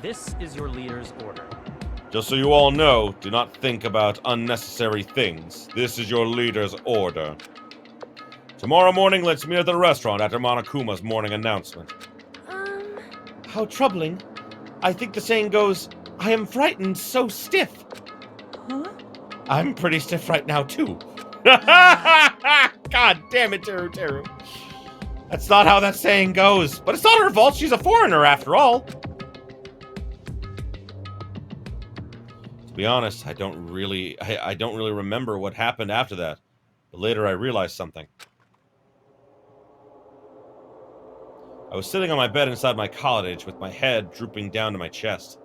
F: This is your leader's order.
A: Just so you all know, do not think about unnecessary things. This is your leader's order. Tomorrow morning, let's meet at the restaurant after Monokuma's morning announcement. How troubling. I think the saying goes, I am frightened so stiff.
B: Huh?
A: I'm pretty stiff right now, too. God damn it, Teru. That's not how that saying goes. But it's not her fault. She's a foreigner, after all. To be honest, I don't really remember what happened after that. But later I realized something. I was sitting on my bed inside my cottage with my head drooping down to my chest.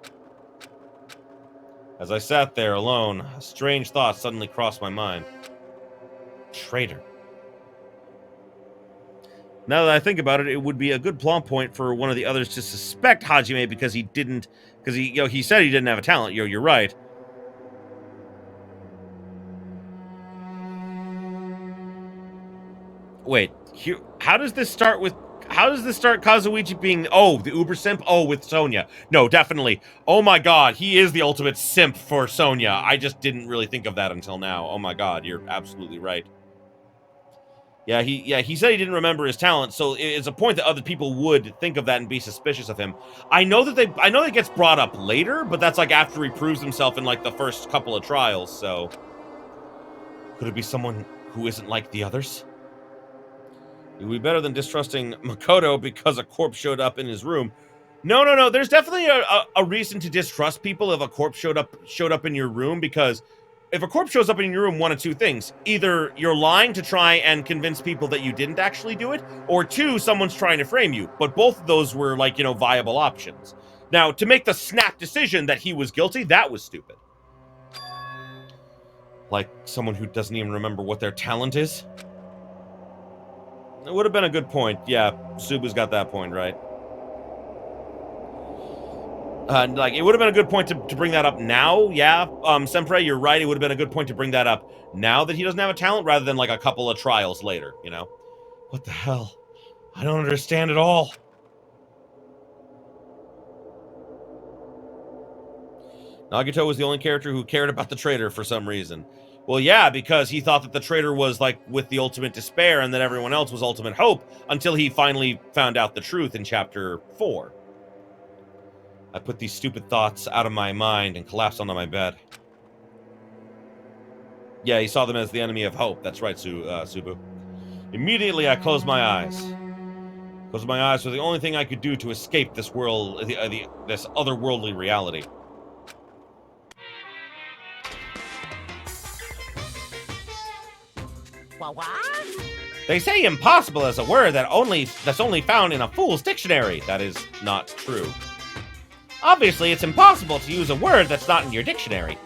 A: As I sat there alone, a strange thought suddenly crossed my mind. Traitor. Now that I think about it, it would be a good plot point for one of the others to suspect Hajime because he said he didn't have a talent. You're right. Wait, how does this start Kazuichi being, the uber simp? Oh, with Sonya. No, definitely. Oh my god, he is the ultimate simp for Sonya. I just didn't really think of that until now. Oh my god, you're absolutely right. Yeah, he said he didn't remember his talent, so it's a point that other people would think of that and be suspicious of him. I know that gets brought up later, but that's like after he proves himself in like the first couple of trials, so could it be someone who isn't like the others? It would be better than distrusting Makoto because a corpse showed up in his room. No. There's definitely a reason to distrust people if a corpse showed up in your room, because if a corpse shows up in your room, one of two things. Either you're lying to try and convince people that you didn't actually do it, or two, someone's trying to frame you. But both of those were, like, viable options. Now, to make the snap decision that he was guilty, that was stupid. Like someone who doesn't even remember what their talent is? It would have been a good point. Yeah, Subu's got that point, right? It would have been a good point to bring that up now, yeah. Senpai, you're right, it would have been a good point to bring that up now that he doesn't have a talent, rather than, like, a couple of trials later, What the hell? I don't understand at all. Nagito was the only character who cared about the traitor for some reason. Well, yeah, because he thought that the traitor was, like, with the ultimate despair and that everyone else was ultimate hope, until he finally found out the truth in Chapter 4. I put these stupid thoughts out of my mind and collapsed onto my bed. Yeah, he saw them as the enemy of hope. That's right, Subu. Immediately, I closed my eyes. Closing my eyes was the only thing I could do to escape this world, this otherworldly reality.
B: What?
A: They say impossible is a word that's only found in a fool's dictionary. That is not true. Obviously, it's impossible to use a word that's not in your dictionary.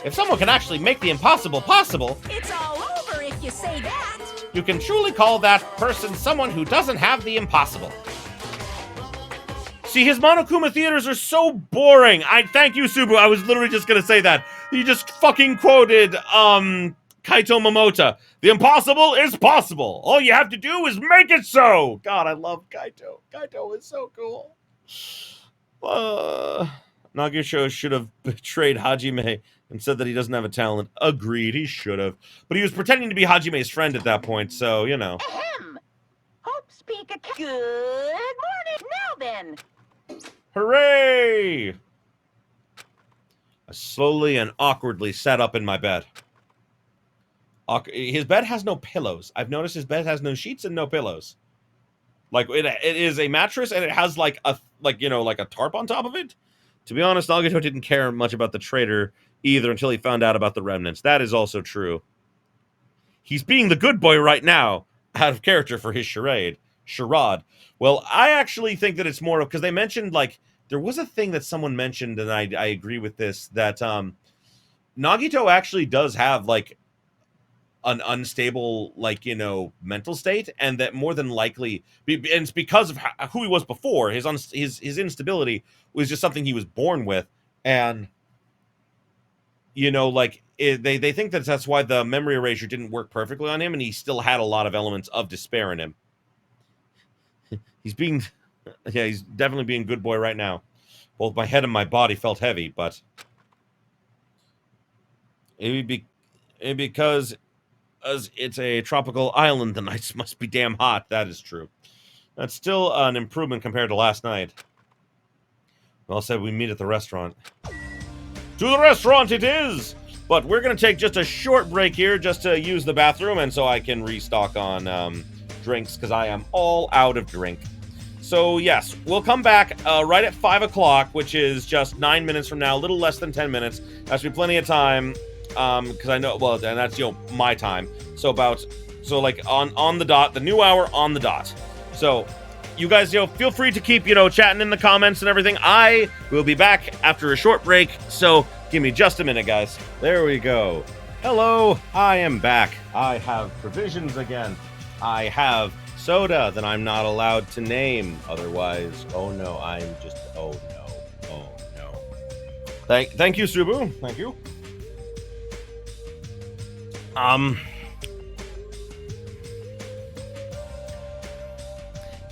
A: If someone can actually make the impossible possible,
B: It's all over if you say that.
A: you can truly call that person someone who doesn't have the impossible. See, his Monokuma theaters are so boring. Thank you, Subu. I was literally just gonna say that. He just fucking quoted, Kaito Momota. The impossible is possible. All you have to do is make it so. God, I love Kaito. Kaito is so cool. Nagito should have betrayed Hajime and said that he doesn't have a talent. Agreed, he should have. But he was pretending to be Hajime's friend at that point, so, you know.
C: Ahem. Hope speak a Good morning. Now then.
A: Hooray! I slowly and awkwardly sat up in my bed. His bed has no pillows. I've noticed his bed has no sheets and no pillows. Like, it is a mattress, and it has, like a tarp on top of it. To be honest, Nagito didn't care much about the traitor either until he found out about the remnants. That is also true. He's being the good boy right now, out of character for his charade. Well, I actually think that it's more of, because they mentioned, like, there was a thing that someone mentioned, and I agree with this, that Nagito actually does have, like, an unstable, like, mental state, and that more than likely, and it's because of who he was before, his instability was just something he was born with, and, like, they think that that's why the memory erasure didn't work perfectly on him, and he still had a lot of elements of despair in him. He's definitely being good boy right now. Both my head and my body felt heavy, but because as it's a tropical island, the nights must be damn hot. That is true. That's still an improvement compared to last night. Well said, we meet at the restaurant. To the restaurant it is! But we're going to take just a short break here just to use the bathroom and so I can restock on drinks because I am all out of drink. So, yes, we'll come back right at 5 o'clock, which is just 9 minutes from now, a little less than 10 minutes. That should be plenty of time. Because I know, well, and that's, my time. So like on the dot, the new hour on the dot. So you guys, feel free to keep, chatting in the comments and everything. I will be back after a short break. So give me just a minute, guys. There we go. Hello, I am back. I have provisions again. I have soda that I'm not allowed to name. Otherwise, oh no. Thank you, Subu. Thank you.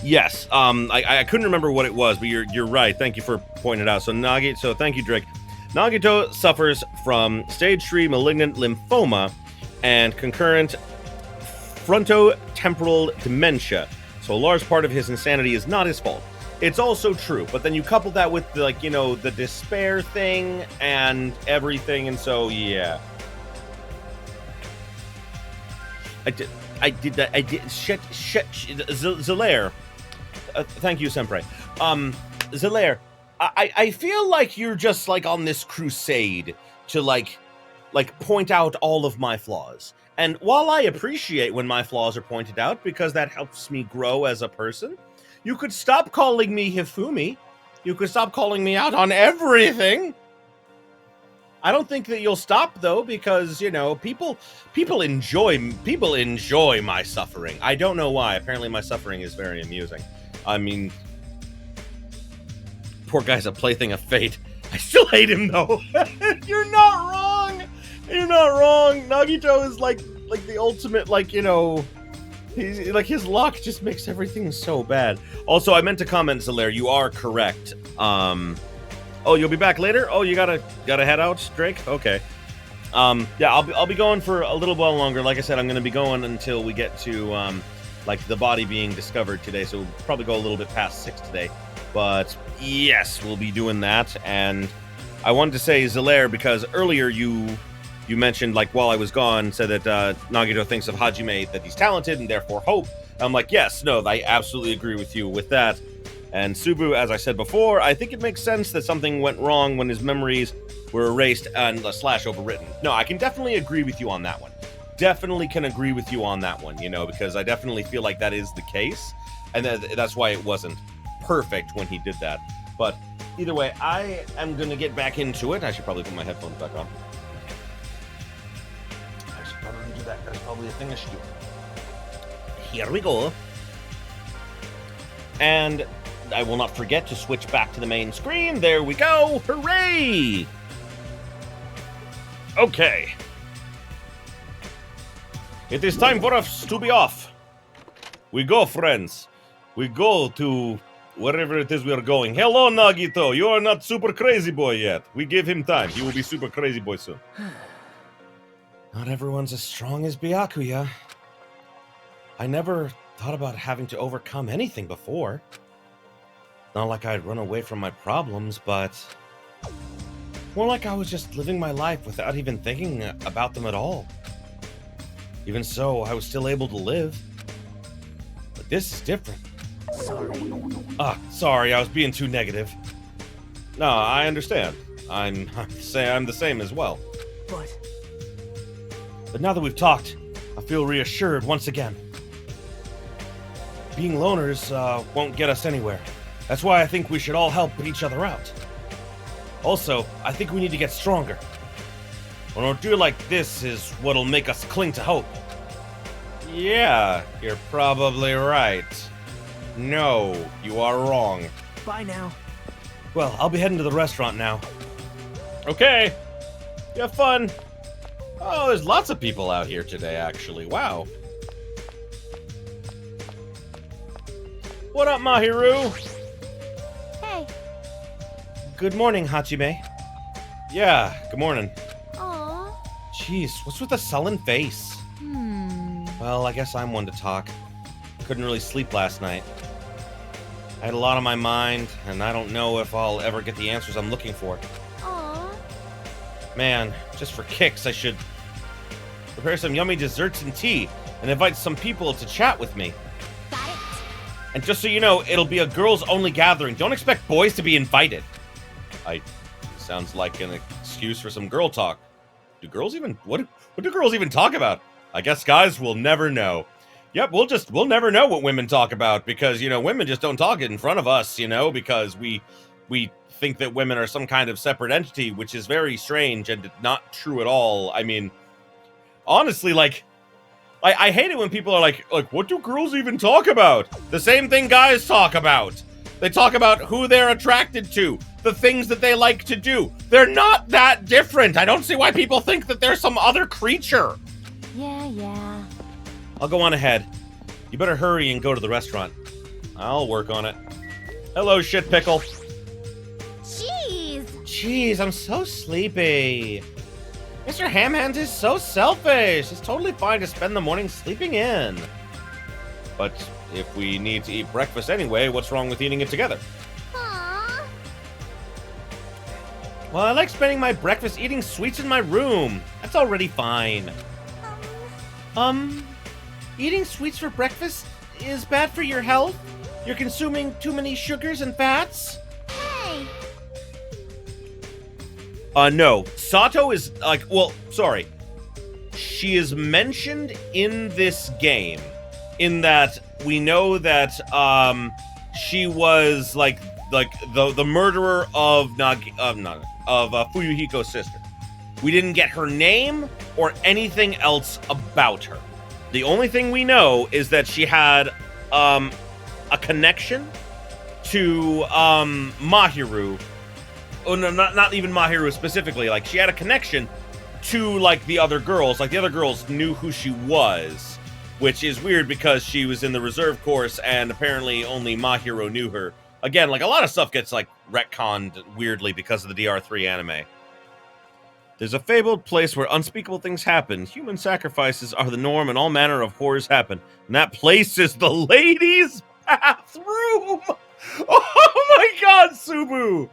A: Yes, I couldn't remember what it was, but you're right. Thank you for pointing it out. So thank you, Drake. Nagito suffers from stage 3 malignant lymphoma and concurrent frontotemporal dementia. So a large part of his insanity is not his fault. It's also true, but then you couple that with the despair thing and everything, and so yeah. I did Zelaire. Thank you, Senpai. Zelaire, I feel like you're just like on this crusade to like point out all of my flaws. And while I appreciate when my flaws are pointed out because that helps me grow as a person, you could stop calling me Hifumi. You could stop calling me out on everything. I don't think that you'll stop though, because people enjoy my suffering. I don't know why. Apparently, my suffering is very amusing. I mean, poor guy's a plaything of fate. I still hate him though. You're not wrong. You're not wrong. Nagito is like the ultimate he's like his luck just makes everything so bad. Also, I meant to comment, Zelaire. You are correct. Oh, you'll be back later? Oh, you gotta head out, Drake? Okay. Yeah, I'll be going for a little while longer. Like I said, I'm gonna be going until we get to the body being discovered today. So we'll probably go a little bit past 6 today. But yes, we'll be doing that. And I wanted to say Zelaire because earlier you mentioned while I was gone, said that Nagito thinks of Hajime that he's talented and therefore hope. I'm like, yes, no, I absolutely agree with you with that. And Subu, as I said before, I think it makes sense that something went wrong when his memories were erased and / overwritten. No, I can definitely agree with you on that one. definitely can agree with you on that one, you know, because I definitely feel like that is the case, and that's why it wasn't perfect when he did that. But either way, I am going to get back into it. I should probably put my headphones back on. I should probably do that. That's probably a thing I should do. Here we go. And I will not forget to switch back to the main screen. There we go. Hooray! Okay. It is time for us to be off. We go, friends. We go to wherever it is we are going. Hello, Nagito. You are not super crazy boy yet. We give him time. He will be super crazy boy soon. Not everyone's as strong as Byakuya. I never thought about having to overcome anything before. Not like I'd run away from my problems, but more like I was just living my life without even thinking about them at all. Even so, I was still able to live. But this is different. Sorry, I was being too negative. No, I understand. I'm the same as well. But now that we've talked, I feel reassured once again. Being loners won't get us anywhere. That's why I think we should all help each other out. Also, I think we need to get stronger. An ordeal like this is what'll make us cling to hope. Yeah, you're probably right. No, you are wrong.
G: Bye now.
A: Well, I'll be heading to the restaurant now. Okay. You have fun. Oh, there's lots of people out here today, actually. Wow. What up, Mahiru?
D: Hey.
A: Good morning, Hachime. Yeah, good morning.
D: Aw.
A: Jeez, what's with the sullen face? Well, I guess I'm one to talk. Couldn't really sleep last night. I had a lot on my mind, and I don't know if I'll ever get the answers I'm looking for.
D: Aw.
A: Man, just for kicks, I should prepare some yummy desserts and tea, and invite some people to chat with me.
D: Got it.
A: And just so you know, it'll be a girls-only gathering. Don't expect boys to be invited. Sounds like an excuse for some girl talk. Do girls even... What do girls even talk about? I guess guys will never know. Yep, we'll never know what women talk about, because, you know, women just don't talk it in front of us, you know, because we think that women are some kind of separate entity, which is very strange and not true at all. I mean, honestly, like, I hate it when people are like, what do girls even talk about? The same thing guys talk about. They talk about who they're attracted to, the things that they like to do. They're not that different. I don't see why people think that they're some other creature.
D: Yeah.
A: I'll go on ahead. You better hurry and go to the restaurant. I'll work on it. Hello, shit pickle. Jeez, I'm so sleepy. Mr. Hamhands is so selfish. It's totally fine to spend the morning sleeping in. But if we need to eat breakfast anyway, what's wrong with eating it together?
D: Aww.
A: Well, I like spending my breakfast eating sweets in my room. That's already fine. Eating sweets for breakfast is bad for your health? You're consuming too many sugars and fats?
D: Hey.
A: No. Sato is, sorry. She is mentioned in this game, in that we know that, she was, the murderer of Fuyuhiko's sister. We didn't get her name or anything else about her. The only thing we know is that she had, a connection to, Mahiru. Oh, no, not even Mahiru specifically. Like, she had a connection to, the other girls. Like, the other girls knew who she was, which is weird because she was in the reserve course, and apparently only Mahiru knew her. Again, a lot of stuff gets, retconned weirdly because of the DR3 anime. There's a fabled place where unspeakable things happen. Human sacrifices are the norm, and all manner of horrors happen. And that place is the ladies' bathroom! Oh my god, Subu!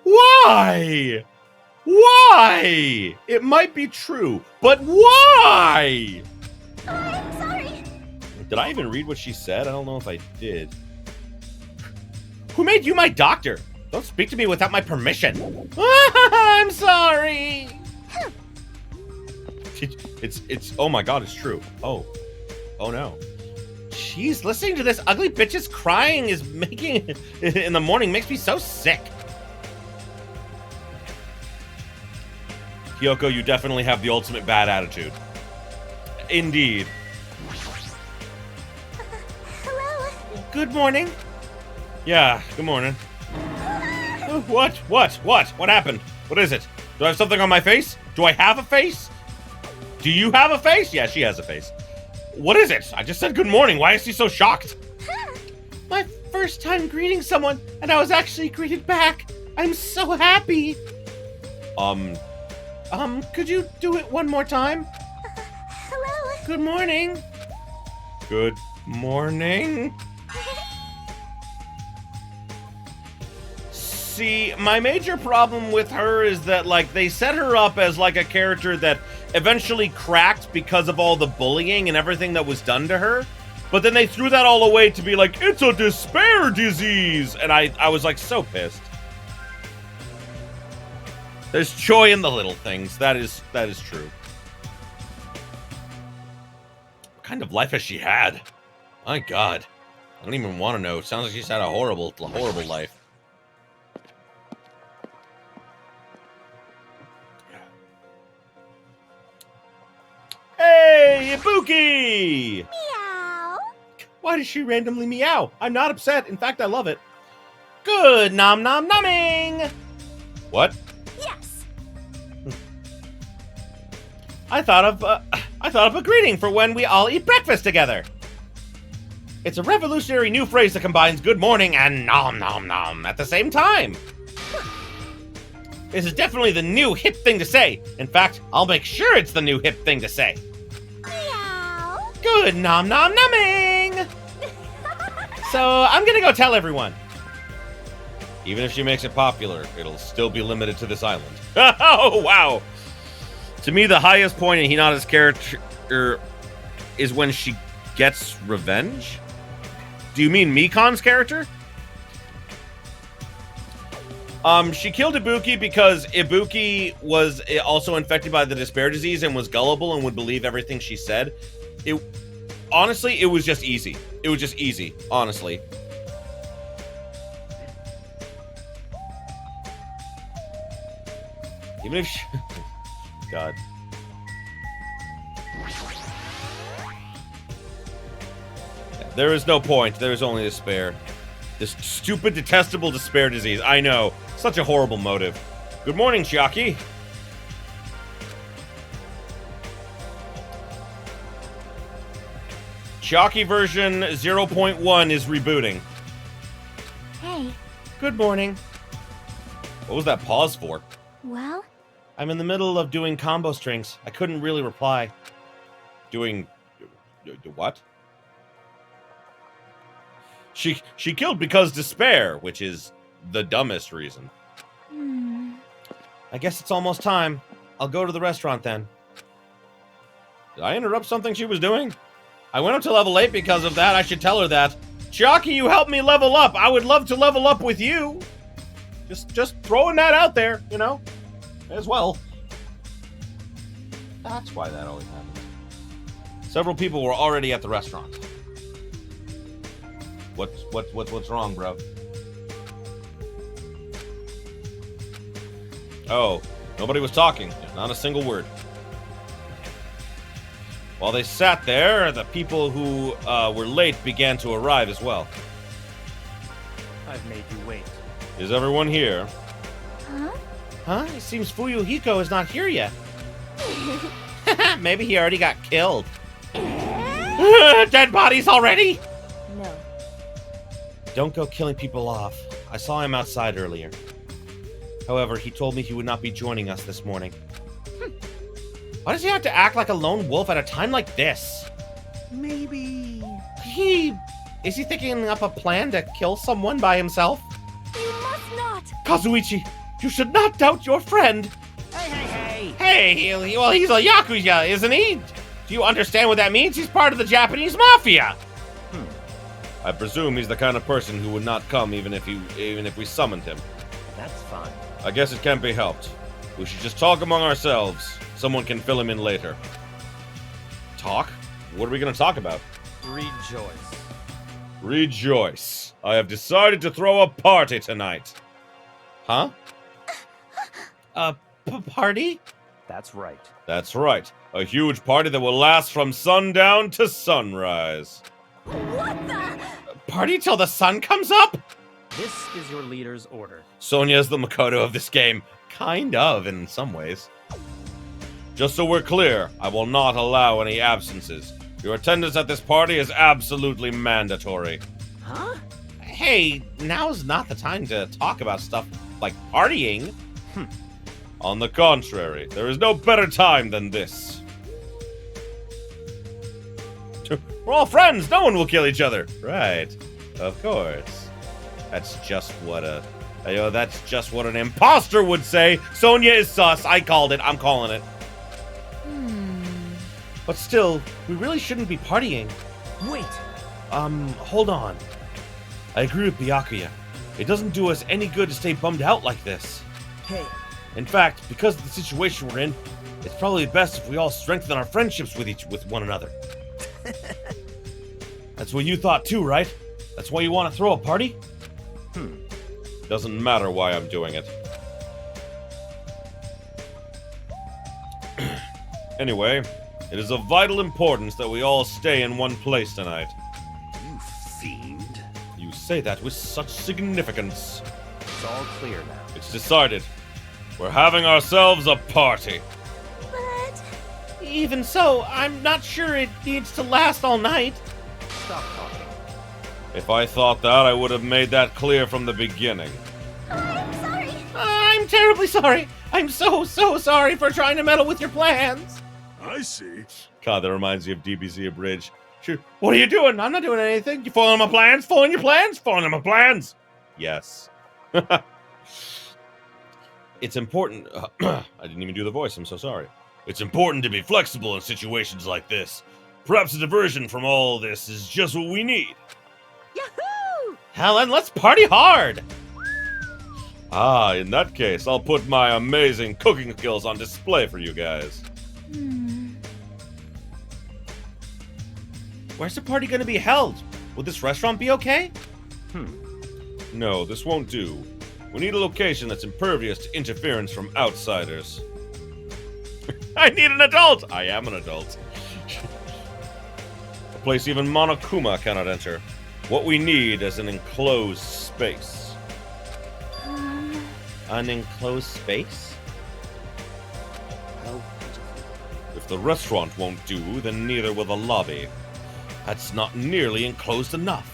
A: Why? Why? It might be true, but why?
D: I'm sorry.
A: Did I even read what she said? I don't know if I did. Who made you my doctor? Don't speak to me without my permission. I'm sorry. It's oh my god, it's true. Oh no. Jeez, listening to this ugly bitch's crying is making in the morning makes me so sick. Kyoko, you definitely have the ultimate bad attitude. Indeed.
D: Hello.
A: Good morning. Yeah, good morning. What? What happened? What is it? Do I have something on my face? Do I have a face? Do you have a face? Yeah, she has a face. What is it? I just said good morning. Why is she so shocked? My first time greeting someone, and I was actually greeted back. I'm so happy. Could you do it one more time?
D: Hello.
A: Good morning. Good morning. See, my major problem with her is that, like, they set her up as, like, a character that eventually cracked because of all the bullying and everything that was done to her. But then they threw that all away to be like, it's a despair disease! And I was, like, so pissed. There's joy in the little things. That is true. What kind of life has she had? My God. I don't even want to know. It sounds like she's had a horrible life. Hey, Ibuki!
D: Meow.
A: Why does she randomly meow? I'm not upset. In fact, I love it. Good nom nom nomming! What?
D: Yes.
A: I thought of a greeting for when we all eat breakfast together. It's a revolutionary new phrase that combines good morning and nom nom nom at the same time. This is definitely the new hip thing to say. In fact, I'll make sure it's the new hip thing to say.
D: Meow.
A: Good nom nom numbing! So, I'm gonna go tell everyone. Even if she makes it popular, it'll still be limited to this island. Oh, wow! To me, the highest point in Hinata's character is when she gets revenge? Do you mean Mikon's character? She killed Ibuki because Ibuki was also infected by the despair disease and was gullible and would believe everything she said. Honestly, it was just easy. It was just easy, honestly. Even if she... God. Yeah, there is no point. There is only despair. This stupid, detestable despair disease. I know. Such a horrible motive. Good morning, Chiaki. Chiaki version 0.1 is rebooting.
D: Hey.
A: Good morning. What was that pause for?
D: Well?
A: I'm in the middle of doing combo strings. I couldn't really reply. Doing... what? She killed because despair, which is the dumbest reason. I guess it's almost time. I'll go to the restaurant then. Did I interrupt something she was doing? I went up to level 8 because of that. I should tell her that. Chiaki, you helped me level up. I would love to level up with you. Just throwing that out there, you know, as well. That's why that always happens. Several people were already at the restaurant. What's wrong, bro? Oh, nobody was talking. Not a single word. While they sat there, the people who were late began to arrive as well.
F: I've made you wait.
A: Is everyone here?
D: Huh?
A: Huh? It seems Fuyuhiko is not here yet. Maybe he already got killed. Dead bodies already?
D: No.
A: Don't go killing people off. I saw him outside earlier. However, he told me he would not be joining us this morning. Why does he have to act like a lone wolf at a time like this?
G: Maybe...
A: Is he thinking up a plan to kill someone by himself?
D: You must not!
A: Kazuichi, you should not doubt your friend.
G: Hey!
A: Hey, well, he's a Yakuza, isn't he? Do you understand what that means? He's part of the Japanese mafia. I presume he's the kind of person who would not come even if we summoned him.
G: That's fine.
A: I guess it can't be helped. We should just talk among ourselves. Someone can fill him in later. Talk? What are we gonna talk about?
F: Rejoice.
A: Rejoice. I have decided to throw a party tonight. Huh? A party?
F: That's right.
A: That's right. A huge party that will last from sundown to sunrise.
D: What the?
A: Party till the sun comes up?
F: This is your leader's order.
A: Sonya's the Makoto of this game. Kind of, in some ways. Just so we're clear, I will not allow any absences. Your attendance at this party is absolutely mandatory.
G: Huh?
A: Hey, now's not the time to talk about stuff like partying. On the contrary, there is no better time than this. We're all friends, no one will kill each other. Right, of course. That's just what an imposter would say. Sonya is sus, I called it, I'm calling it. But still, we really shouldn't be partying.
G: Wait.
A: Hold on. I agree with Byakuya. It doesn't do us any good to stay bummed out like this.
G: Hey.
A: In fact, because of the situation we're in, it's probably best if we all strengthen our friendships with one another. That's what you thought too, right? That's why you want to throw a party? Doesn't matter why I'm doing it. Anyway, it is of vital importance that we all stay in one place tonight.
E: You fiend.
A: You say that with such significance.
F: It's all clear now.
A: It's decided. We're having ourselves a party.
D: But...
A: Even so, I'm not sure it needs to last all night.
F: Stop talking.
A: If I thought that, I would have made that clear from the beginning.
D: I'm sorry.
A: I'm terribly sorry. I'm so sorry for trying to meddle with your plans.
E: I see.
A: God, that reminds me of DBZ Abridged. Sure. What are you doing? I'm not doing anything. You following my plans? Following your plans? Following my plans? Yes. It's important. I didn't even do the voice. I'm so sorry. It's important to be flexible in situations like this. Perhaps a diversion from all this is just what we need.
D: Yahoo!
A: Helen, let's party hard! Ah, in that case, I'll put my amazing cooking skills on display for you guys. Where's the party gonna be held? Will this restaurant be okay? No, this won't do. We need a location that's impervious to interference from outsiders. I need an adult! I am an adult. A place even Monokuma cannot enter. What we need is an enclosed space. An enclosed space?
E: How pitiful.
A: If the restaurant won't do, then neither will the lobby. That's not nearly enclosed enough.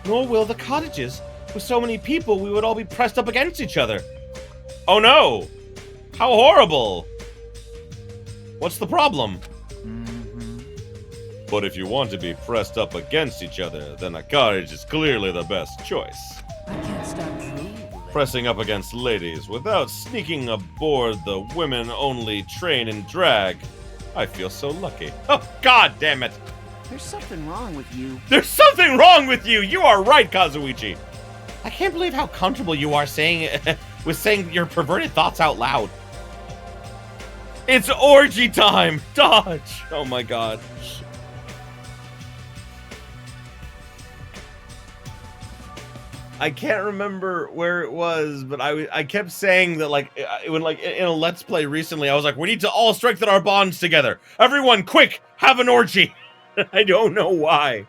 A: Nor will the cottages. With so many people, we would all be pressed up against each other. Oh no! How horrible! What's the problem? But if you want to be pressed up against each other, then a cottage is clearly the best choice.
G: I can't stop drooling.
A: Pressing up against ladies without sneaking aboard the women-only train and drag. I feel so lucky. Oh, God damn it!
G: There's something wrong with you.
A: There's something wrong with you! You are right, Kazuichi! I can't believe how comfortable you are saying with saying your perverted thoughts out loud. It's orgy time! Dodge! Oh my god. I can't remember where it was, but I kept saying that, like, when, like, in a Let's Play recently, I was like, we need to all strengthen our bonds together. Everyone, quick, have an orgy. I don't know why.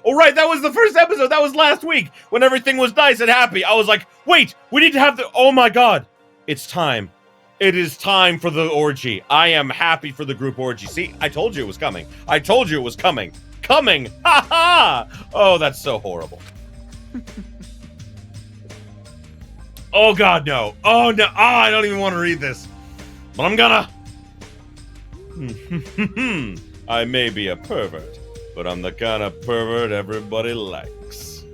A: Oh, right, that was the first episode. That was last week when everything was nice and happy. I was like, wait, we need to have the... Oh, my God. It's time. It is time for the orgy. I am happy for the group orgy. See, I told you it was coming. I told you it was coming. Coming. Ha ha. Oh, that's so horrible. Oh, God, no. Oh, no. Oh, I don't even want to read this. But I'm gonna. I may be a pervert, but I'm the kind of pervert everybody likes.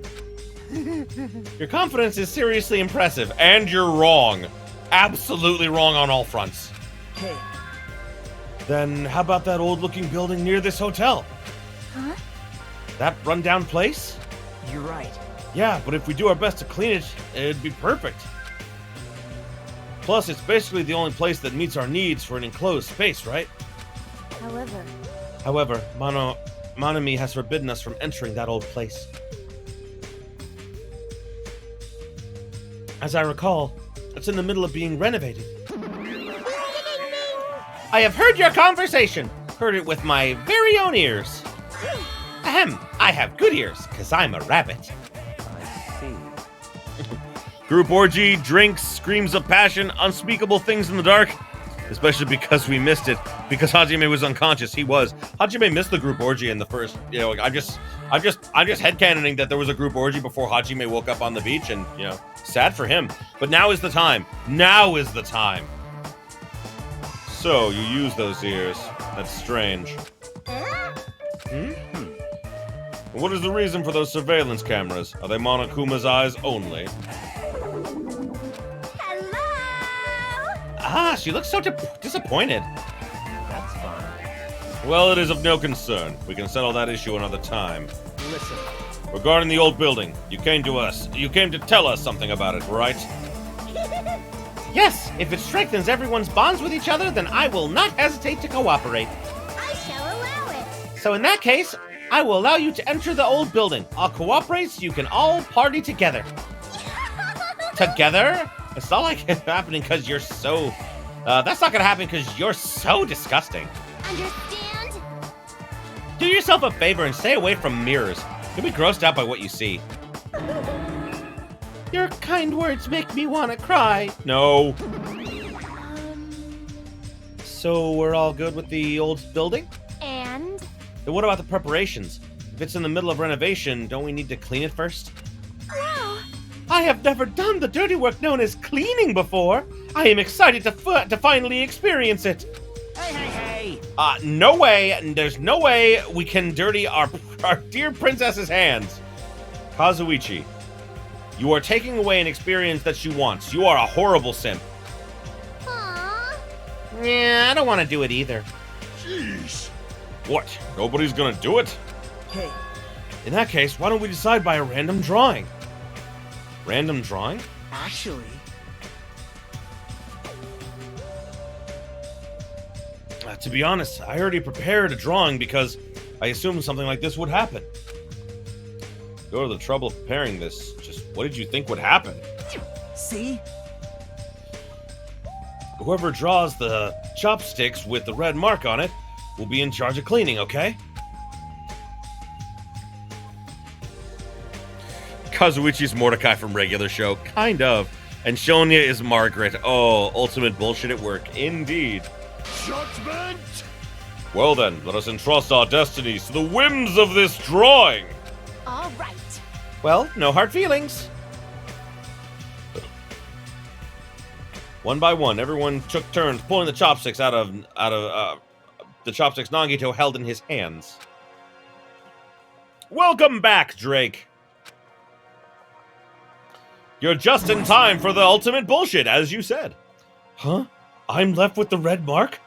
A: Your confidence is seriously impressive, and you're wrong. Absolutely wrong on all fronts.
G: Hey.
A: Then how about that old-looking building near this hotel?
D: Huh?
A: That rundown place?
G: You're right.
A: Yeah, but if we do our best to clean it, it'd be perfect. Plus, it's basically the only place that meets our needs for an enclosed space, right? However, Monami has forbidden us from entering that old place. As I recall, it's in the middle of being renovated. I have heard your conversation. Heard it with my very own ears. Ahem, I have good ears, because I'm a rabbit.
F: I see.
A: Group orgy, drinks, screams of passion, unspeakable things in the dark. Especially because we missed it. Because Hajime was unconscious. He was. Hajime missed the group orgy in the first. I'm just headcanoning that there was a group orgy before Hajime woke up on the beach, and sad for him. But now is the time. Now is the time. So you use those ears. That's strange. What is the reason for those surveillance cameras? Are they Monokuma's eyes only? Ah, she looks so disappointed.
F: That's fine.
A: Well, it is of no concern. We can settle that issue another time.
F: Listen.
A: Regarding the old building, you came to tell us something about it, right? Yes, if it strengthens everyone's bonds with each other, then I will not hesitate to cooperate.
D: I shall allow it.
A: So in that case, I will allow you to enter the old building. I'll cooperate so you can all party together. Together? It's not like it's happening because you're so... that's not gonna happen because you're so disgusting.
D: Understand?
A: Do yourself a favor and stay away from mirrors. You'll be grossed out by what you see. Your kind words make me want to cry. No. So we're all good with the old building?
D: And?
A: Then what about the preparations? If it's in the middle of renovation, don't we need to clean it first?
D: Wow.
A: I have never done the dirty work known as cleaning before. I am excited to finally experience it.
G: Hey!
A: No way, and there's no way we can dirty our dear princess's hands. Kazuichi, you are taking away an experience that she wants. You are a horrible simp.
D: Aww.
A: Yeah, I don't want to do it either.
E: Jeez.
A: What? Nobody's gonna do it?
G: Hey,
A: In that case, why don't we decide by a random drawing? Random drawing?
G: actually,
A: To be honest, I already prepared a drawing because I assumed something like this would happen. Go to the trouble of preparing this. Just what did you think would happen?
G: see?
A: Whoever draws the chopsticks with the red mark on it will be in charge of cleaning, okay? Kazuichi's Mordecai from regular show, kind of. And Shonya is Margaret. Oh, ultimate bullshit at work, indeed.
E: Judgment!
A: Well then, let us entrust our destinies to the whims of this drawing.
D: All right.
A: Well, no hard feelings. One by one, everyone took turns pulling the chopsticks out of the chopsticks Nagito held in his hands. Welcome back, Drake. You're just in time for the ultimate bullshit, as you said. Huh? I'm left with the red mark?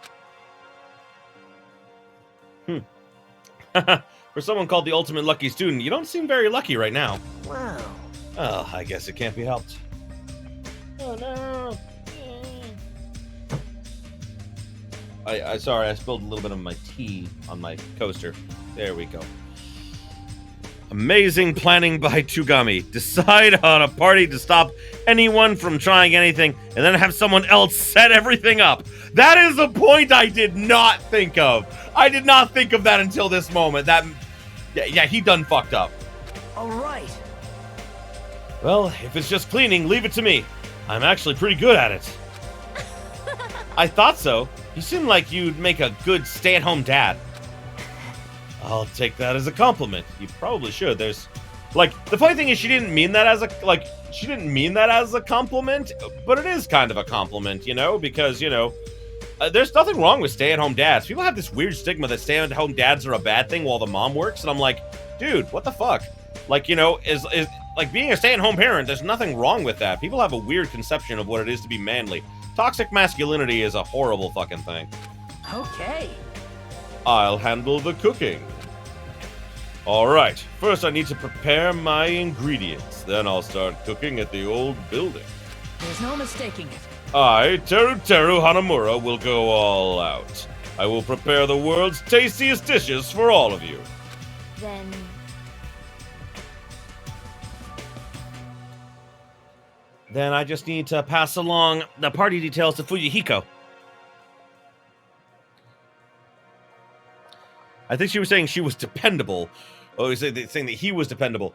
A: For someone called the ultimate lucky student, you don't seem very lucky right now.
G: Wow.
A: Oh, I guess it can't be helped. Oh no. Sorry, I spilled a little bit of my tea on my coaster. There we go. Amazing planning by Tugami. Decide on a party to stop anyone from trying anything, and then have someone else set everything up. That is the point I did not think of. I did not think of that until this moment. Yeah, he done fucked up.
G: All right.
A: Well, if it's just cleaning, leave it to me. I'm actually pretty good at it. I thought so. You seem like you'd make a good stay-at-home dad. I'll take that as a compliment. You probably should. There's, the funny thing is she didn't mean that as a compliment, but it is kind of a compliment, because, there's nothing wrong with stay-at-home dads. People have this weird stigma that stay-at-home dads are a bad thing while the mom works, and I'm like, dude, what the fuck? Is being a stay-at-home parent, there's nothing wrong with that. People have a weird conception of what it is to be manly. Toxic masculinity is a horrible fucking thing.
G: Okay.
A: I'll handle the cooking. Alright, first I need to prepare my ingredients. Then I'll start cooking at the old building.
G: There's no mistaking it.
A: I, Teru Teru Hanamura, will go all out. I will prepare the world's tastiest dishes for all of you.
D: Then...
A: Then I just need to pass along the party details to Fuyuhiko. I think she was saying she was dependable. Oh, saying that he was dependable.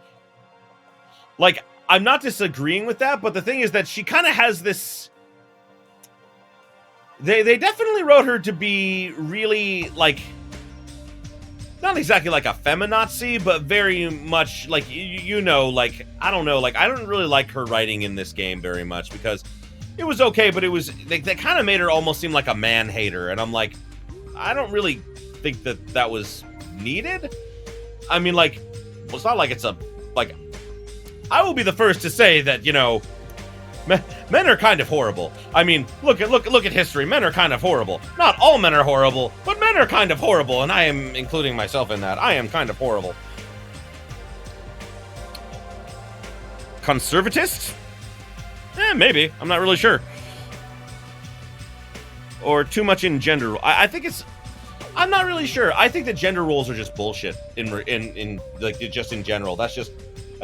A: Like, I'm not disagreeing with that, but the thing is that she kind of has this... They definitely wrote her to be really, like... Not exactly like a feminazi, but very much, like, you know, like, I don't know, like, I don't really like her writing in this game very much, because it was okay, but it was, they kind of made her almost seem like a man-hater, and I'm like, I don't really think that was needed. I mean, like, well, it's not like it's a, like, I will be the first to say that, you know, men are kind of horrible. I mean, look at history. Men are kind of horrible. Not all men are horrible, but men are kind of horrible, and I am including myself in that. I am kind of horrible. Conservatist? Maybe. I'm not really sure. Or too much in gender. I think it's... I'm not really sure. I think that gender roles are just bullshit in like, just in general. That's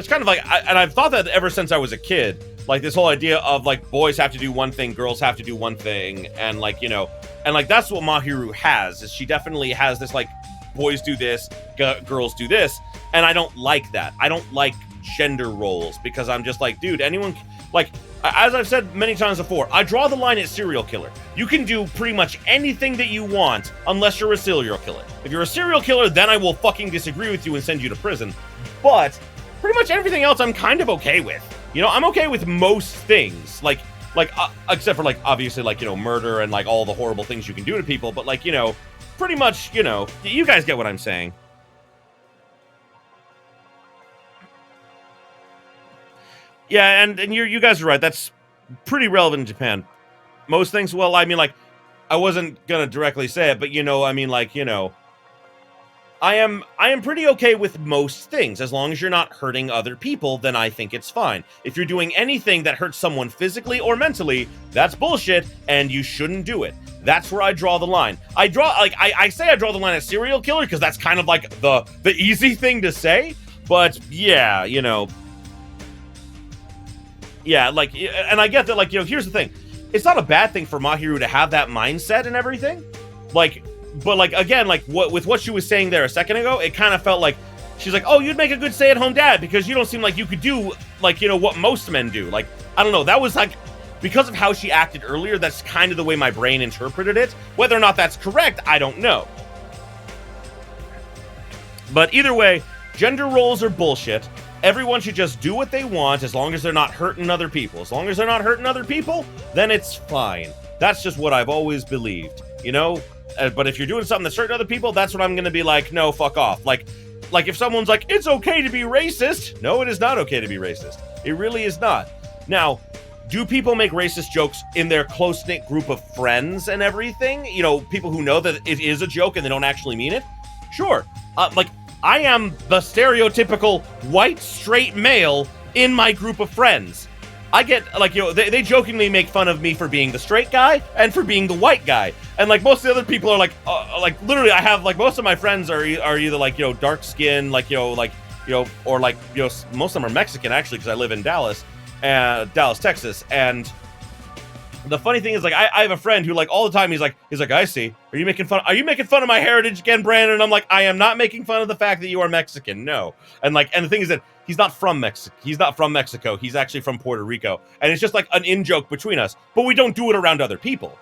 A: kind of like... and I've thought that ever since I was a kid. Like, this whole idea of, like, boys have to do one thing, girls have to do one thing, and, like, you know, and, like, that's what Mahiru has, is she definitely has this, like, boys do this, girls do this, and I don't like that. I don't like gender roles, because I'm just like, dude, anyone, like, as I've said many times before, I draw the line at serial killer. You can do pretty much anything that you want, unless you're a serial killer. If you're a serial killer, then I will fucking disagree with you and send you to prison, but pretty much everything else I'm kind of okay with. You know, I'm okay with most things, like, except for, like, obviously, like, you know, murder and, like, all the horrible things you can do to people, but, like, you know, pretty much, you know, you guys get what I'm saying. Yeah, and you guys are right, that's pretty relevant in Japan. Most things, well, I mean, like, I wasn't gonna directly say it, but, you know, I mean, like, you know, I am pretty okay with most things. As long as you're not hurting other people, then I think it's fine. If you're doing anything that hurts someone physically or mentally, that's bullshit, and you shouldn't do it. That's where I draw the line. I say I draw the line at serial killer, because that's kind of like the easy thing to say, but yeah, you know. Yeah, like, and I get that, like, you know, here's the thing. It's not a bad thing for Mahiru to have that mindset and everything. Like, but, like, again, like, with what she was saying there a second ago, it kind of felt like, she's like, oh, you'd make a good stay-at-home dad, because you don't seem like you could do, like, you know, what most men do. Like, I don't know, that was, like, because of how she acted earlier, that's kind of the way my brain interpreted it. Whether or not that's correct, I don't know. But either way, gender roles are bullshit. Everyone should just do what they want, as long as they're not hurting other people. As long as they're not hurting other people, then it's fine. That's just what I've always believed, you know? But if you're doing something that's hurting other people, that's when I'm gonna be like, no, fuck off. Like if someone's like, it's okay to be racist. No, it is not okay to be racist. It really is not. Now, do people make racist jokes in their close-knit group of friends and everything? You know, people who know that it is a joke and they don't actually mean it? Sure. Like, I am the stereotypical white, straight male in my group of friends. I get, like, you know, they jokingly make fun of me for being the straight guy and for being the white guy. And, like, most of the other people are, like, literally, I have, like, most of my friends are either, like, you know, dark skin, like, you know, or, like, you know, most of them are Mexican, actually, because I live in Dallas, Texas. And the funny thing is, like, I have a friend who, like, all the time, he's like, I see. Are you making fun of my heritage again, Brandon? And I'm like, I am not making fun of the fact that you are Mexican. No. And, like, and the thing is that he's not from Mexico. He's not from Mexico. He's actually from Puerto Rico. And it's just like an in-joke between us. But we don't do it around other people.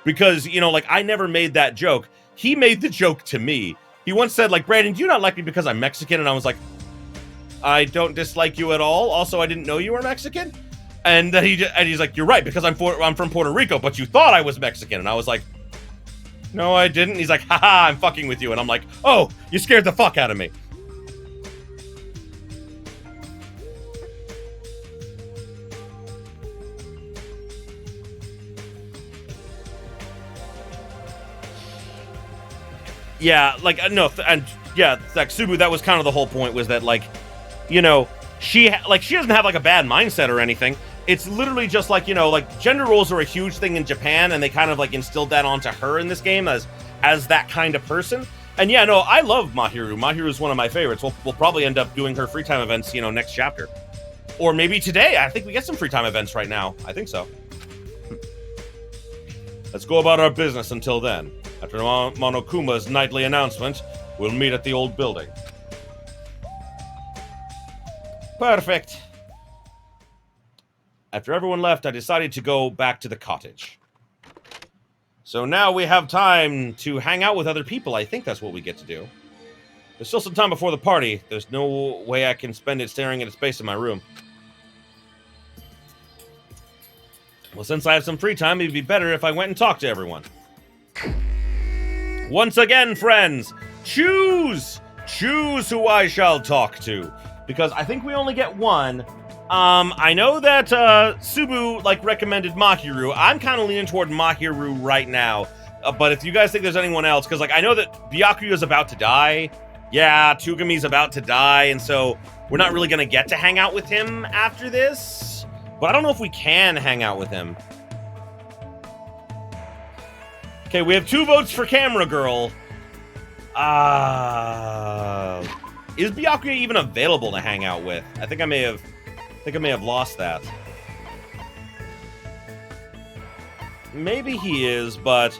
A: Because, you know, like, I never made that joke. He made the joke to me. He once said, like, Brandon, do you not like me because I'm Mexican? And I was like, I don't dislike you at all. Also, I didn't know you were Mexican. And then he's like, you're right, because I'm from Puerto Rico, but you thought I was Mexican. And I was like, no, I didn't. He's like, haha, I'm fucking with you. And I'm like, oh, you scared the fuck out of me. Yeah, like, no, and yeah, like, Subu, that was kind of the whole point, was that, like, you know, she doesn't have, like, a bad mindset or anything. it's literally just like, you know, like gender roles are a huge thing in Japan, and they kind of like instilled that onto her in this game as that kind of person. And yeah, no, I love Mahiru. Mahiru is one of my favorites. We'll probably end up doing her free time events, you know, next chapter. Or maybe today. I think we get some free time events right now. I think so. Let's go about our business until then. After Monokuma's nightly announcement, we'll meet at the old building. Perfect. After everyone left, I decided to go back to the cottage. So now we have time to hang out with other people. I think that's what we get to do. There's still some time before the party. There's no way I can spend it staring at a space in my room. Well, since I have some free time, it'd be better if I went and talked to everyone. Once again, friends, choose! Choose who I shall talk to. Because I think we only get one. I know that Subu, like, recommended Mahiru. I'm kind of leaning toward Mahiru right now. But if you guys think there's anyone else, because, like, I know that Byakuya's about to die. Yeah, Tugami's about to die, and so we're not really going to get to hang out with him after this. But I don't know if we can hang out with him. Okay, we have 2 votes for Camera Girl. Is Byakuya even available to hang out with? I think I may have lost that. Maybe he is, but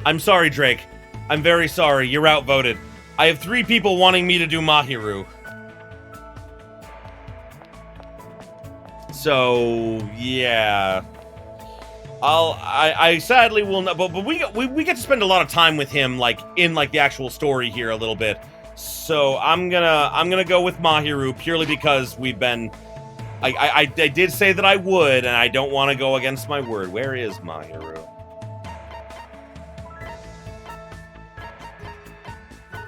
A: I'm sorry, Drake. I'm very sorry. You're outvoted. I have 3 people wanting me to do Mahiru. So, yeah. I sadly will not, but we get to spend a lot of time with him, like, in, like, the actual story here a little bit. So, I'm gonna go with Mahiru, purely because we've been, I did say that I would, and I don't want to go against my word. Where is Mahiru?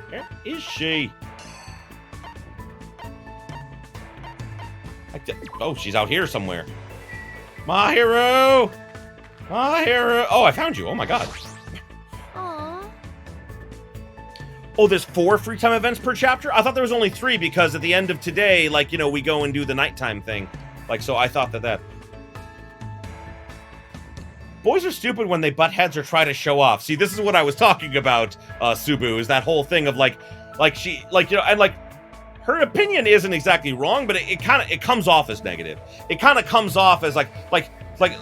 A: Where is she? Oh, she's out here somewhere. Mahiru! Mahiru! Oh, I found you. Oh my god.
D: Aww.
A: Oh, there's 4 free time events per chapter? I thought there was only 3 because at the end of today, like, you know, we go and do the nighttime thing. Like, so I thought that... Boys are stupid when they butt heads or try to show off. See, this is what I was talking about, Subu, is that whole thing of, like, she, like, you know, and, like, her opinion isn't exactly wrong, but it comes off as negative. It kind of comes off as, like,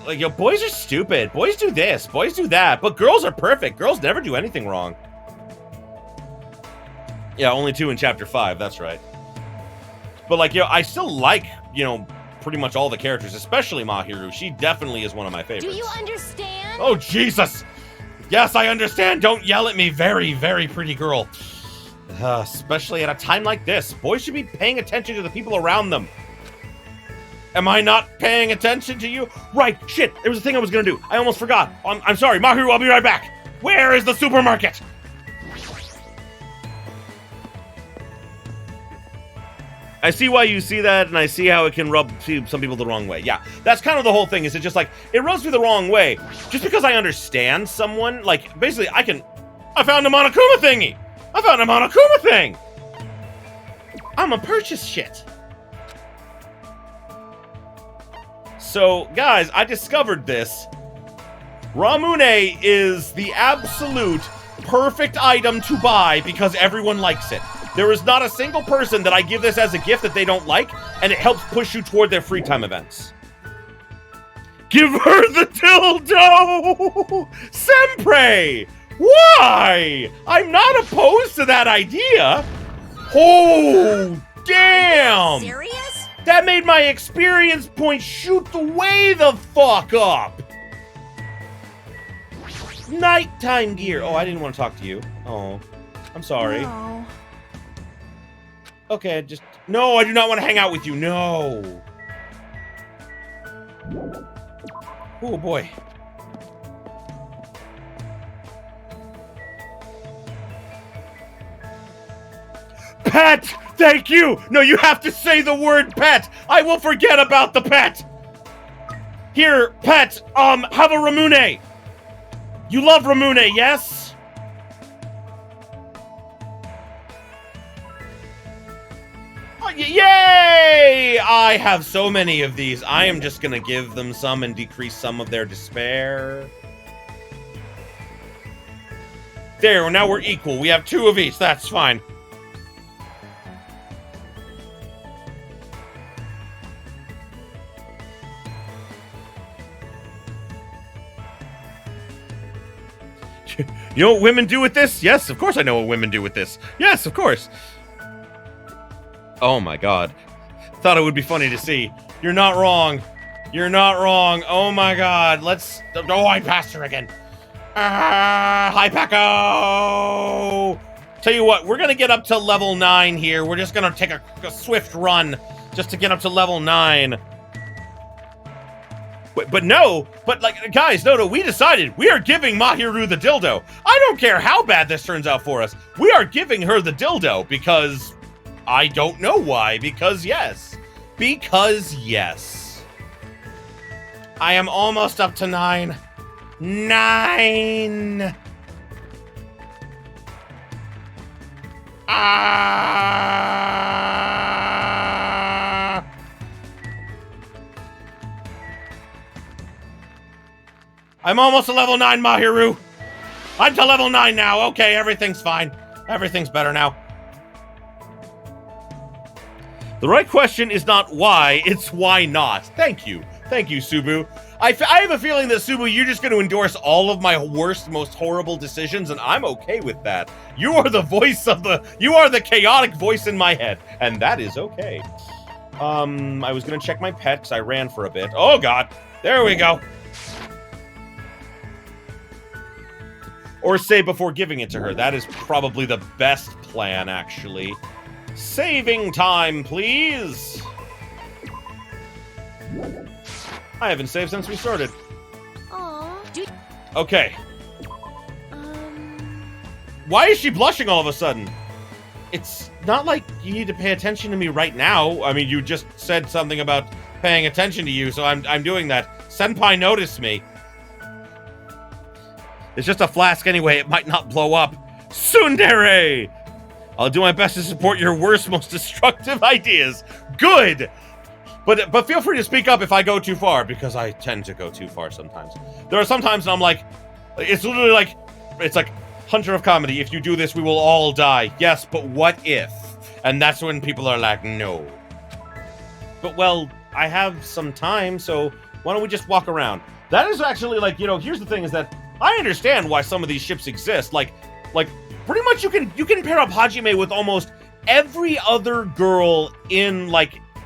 A: you know, boys are stupid. Boys do this, boys do that, but girls are perfect. Girls never do anything wrong. Yeah, only 2 in chapter 5, that's right. But, like, you know, I still like, you know, pretty much all the characters, especially Mahiru. She definitely is one of my favorites.
D: Do you understand?
A: Oh, Jesus! Yes, I understand. Don't yell at me, very, very pretty girl. Especially at a time like this. Boys should be paying attention to the people around them. Am I not paying attention to you? Right, shit, there was a thing I was gonna do. I almost forgot. I'm sorry, Mahiru, I'll be right back. Where is the supermarket? I see why you see that, and I see how it can rub some people the wrong way. Yeah, that's kind of the whole thing, is it just like, it rubs me the wrong way. Just because I understand someone, like, basically, I found a Monokuma thingy! I found a Monokuma thing! I'm a purchase shit. So, guys, I discovered this. Ramune is the absolute perfect item to buy because everyone likes it. There is not a single person that I give this as a gift that they don't like, and it helps push you toward their free time events. Give her the dildo! Sempre! Why? I'm not opposed to that idea. Oh, damn!
B: Serious?
A: That made my experience point shoot the way the fuck up. Nighttime gear. Oh, I didn't want to talk to you. Oh, I'm sorry.
D: No.
A: Okay, no, I do not want to hang out with you. No. Oh, boy. Pet! Thank you! No, you have to say the word pet! I will forget about the pet! Here, pet, have a Ramune! You love Ramune, yes? Yay! I have so many of these. I am just gonna give them some and decrease some of their despair. There, now we're equal. We have 2 of each. That's fine. You know what women do with this? Yes, of course I know what women do with this. Yes, of course. Oh my god. Thought it would be funny to see. You're not wrong. You're not wrong. Oh my god. Let's... Oh, I passed her again. Hi, Paco! Tell you what, we're gonna get up to level 9 here. We're just gonna take a swift run just to get up to level 9. But no, but like, guys, no, we decided we are giving Mahiru the dildo. I don't care how bad this turns out for us. We are giving her the dildo because I don't know why. Because yes. Because yes. I am almost up to 9. 9. I'm almost to level 9, Mahiru. I'm to level 9 now. Okay, everything's fine. Everything's better now. The right question is not why, it's why not. Thank you. Thank you, Subu. I have a feeling that, Subu, you're just going to endorse all of my worst, most horrible decisions, and I'm okay with that. You are the voice of you are the chaotic voice in my head, and that is okay. I was going to check my pet, because I ran for a bit. Oh, God. There we go. Or save before giving it to her. That is probably the best plan, actually. Saving time, please. I haven't saved since we started.
D: Aww.
A: Okay. Why is she blushing all of a sudden? It's not like you need to pay attention to me right now. I mean, you just said something about paying attention to you, so I'm doing that. Senpai noticed me. It's just a flask anyway, it might not blow up. Tsundere! I'll do my best to support your worst, most destructive ideas. Good! But feel free to speak up if I go too far, because I tend to go too far sometimes. There are some times I'm like, it's literally like, it's like, Hunter of Comedy, if you do this, we will all die. Yes, but what if? And that's when people are like, no. But, well, I have some time, so why don't we just walk around? That is actually, like, you know, here's the thing is that I understand why some of these ships exist. Like, pretty much you can pair up Hajime with almost every other girl in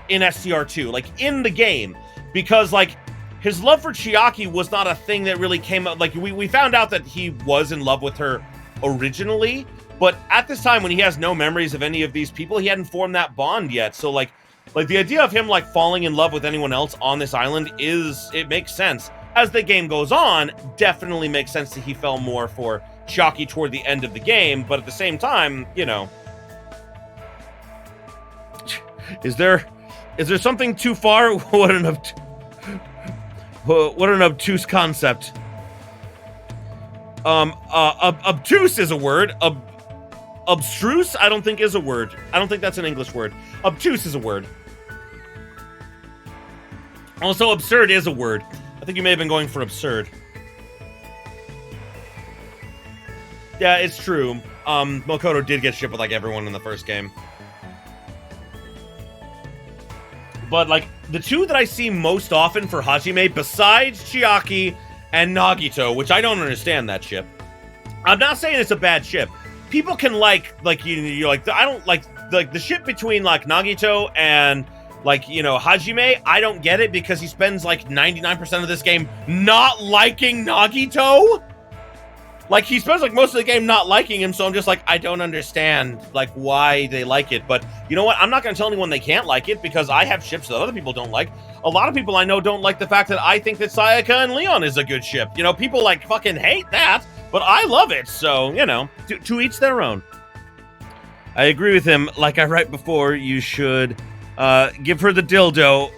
A: STR2, like, in the game. Because, like, his love for Chiaki was not a thing that really came up. Like, we found out that he was in love with her originally, but at this time when he has no memories of any of these people, he hadn't formed that bond yet. So, like the idea of him, like, falling in love with anyone else on this island it makes sense. As the game goes on, definitely makes sense that he fell more for Chiaki toward the end of the game, but at the same time, you know. Is there something too far? What an obtuse concept. Obtuse is a word. Abstruse, I don't think is a word. I don't think that's an English word. Obtuse is a word. Also, absurd is a word. I think you may have been going for absurd. Yeah, it's true. Mokoto did get shipped with, like, everyone in the first game. But, like, the two that I see most often for Hajime, besides Chiaki and Nagito, which I don't understand that ship. I'm not saying it's a bad ship. People can you're like, I don't like the ship between, like, Nagito and, like, you know, Hajime. I don't get it because he spends, like, 99% of this game not liking Nagito. Like, he spends, like, most of the game not liking him, so I'm just like, I don't understand, like, why they like it. But, you know what? I'm not going to tell anyone they can't like it, because I have ships that other people don't like. A lot of people I know don't like the fact that I think that Sayaka and Leon is a good ship. You know, people, like, fucking hate that, but I love it, so, you know, to each their own. I agree with him. Like I write before, you should give her the dildo.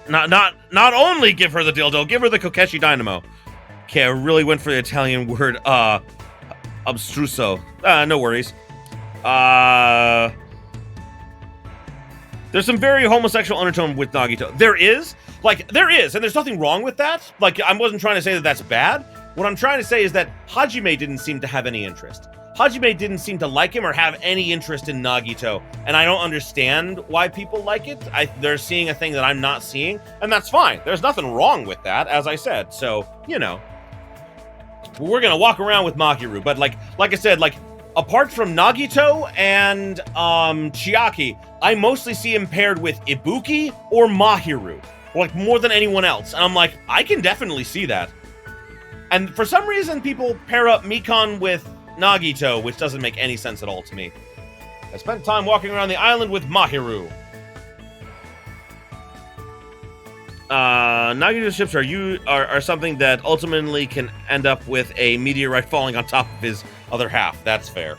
A: Not only give her the dildo, give her the Kokeshi Dynamo. Okay, I really went for the Italian word, abstruso. No worries. There's some very homosexual undertone with Nagito. There is, and there's nothing wrong with that. Like, I wasn't trying to say that that's bad. What I'm trying to say is that Hajime didn't seem to have any interest. Hajime didn't seem to like him or have any interest in Nagito, and I don't understand why people like it. They're seeing a thing that I'm not seeing, and that's fine. There's nothing wrong with that, as I said. So, you know, we're gonna walk around with Mahiru, but like I said, like, apart from Nagito and Chiaki, I mostly see him paired with Ibuki or Mahiru, like more than anyone else. And I'm like, I can definitely see that. And for some reason, people pair up Mikon with Nagito, which doesn't make any sense at all to me. I spent time walking around the island with Mahiru. Nagito's ships are something that ultimately can end up with a meteorite falling on top of his other half. That's fair.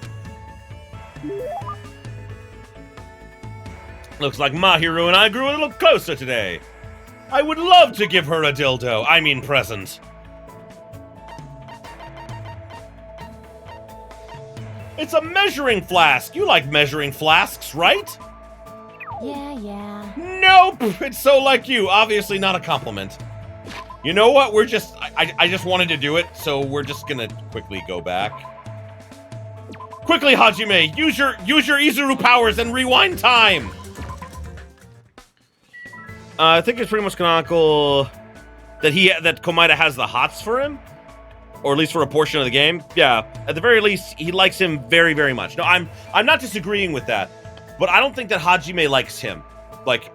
A: Looks like Mahiru and I grew a little closer today. I would love to give her a dildo. I mean present. It's a measuring flask. You like measuring flasks, right?
D: Yeah.
A: Nope. It's so like you. Obviously not a compliment. You know what? I just wanted to do it, so we're just gonna quickly go back. Quickly, Hajime, use your Izuru powers and rewind time. I think it's pretty much canonical that Komaeda has the hots for him, or at least for a portion of the game. Yeah, at the very least, he likes him very, very much. No, I'm not disagreeing with that, but I don't think that Hajime likes him. Like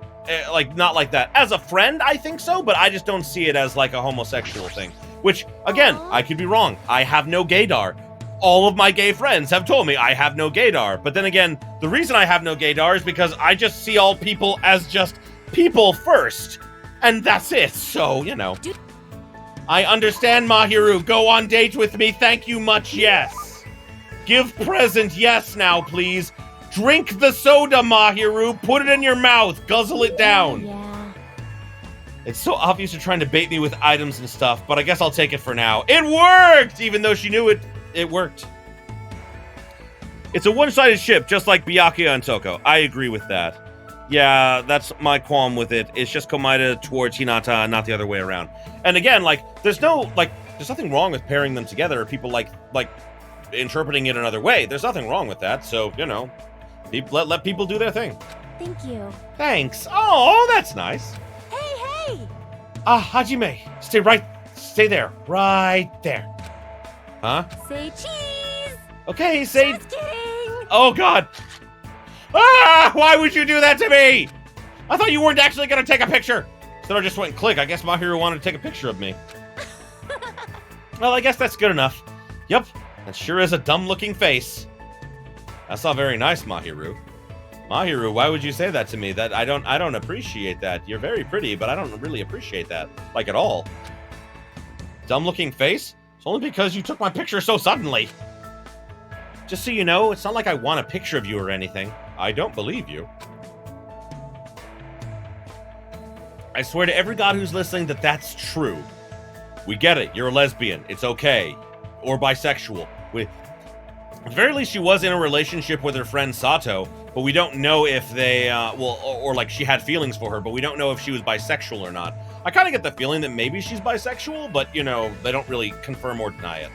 A: not like that. As a friend, I think so, but I just don't see it as like a homosexual thing. Which, again, I could be wrong. I have no gaydar. All of my gay friends have told me I have no gaydar. But then again, the reason I have no gaydar is because I just see all people as just people first. And that's it. So, you know. I understand, Mahiru. Go on date with me. Thank you much, yes. Give present, yes now, please. Drink the soda, Mahiru. Put it in your mouth. Guzzle it down.
D: Yeah.
A: It's so obvious you're trying to bait me with items and stuff, but I guess I'll take it for now. It worked! Even though she knew it worked. It's a one-sided ship, just like Byakuya and Toko. I agree with that. Yeah, that's my qualm with it. It's just Komaeda towards Hinata, not the other way around. And again, there's nothing wrong with pairing them together, or people like interpreting it another way. There's nothing wrong with that, so, you know, let people do their thing.
D: Thank you.
A: Thanks. Oh, that's nice.
D: Hey!
A: Hajime, stay there, right there. Huh?
D: Say cheese!
A: Okay, say...
D: Just kidding!
A: Oh, God. Ah! Why would you do that to me? I thought you weren't actually going to take a picture. Instead I just went and click. I guess Mahiru wanted to take a picture of me. Well, I guess that's good enough. Yep, that sure is a dumb-looking face. That's not very nice, Mahiru. Mahiru, why would you say that to me? That I don't appreciate that. You're very pretty, but I don't really appreciate that. Like, at all. Dumb-looking face? It's only because you took my picture so suddenly. Just so you know, it's not like I want a picture of you or anything. I don't believe you. I swear to every god who's listening that that's true. We get it. You're a lesbian. It's okay. Or bisexual. At the very least, she was in a relationship with her friend Sato, but we don't know if they, or like she had feelings for her, but we don't know if she was bisexual or not. I kind of get the feeling that maybe she's bisexual, but, you know, they don't really confirm or deny it.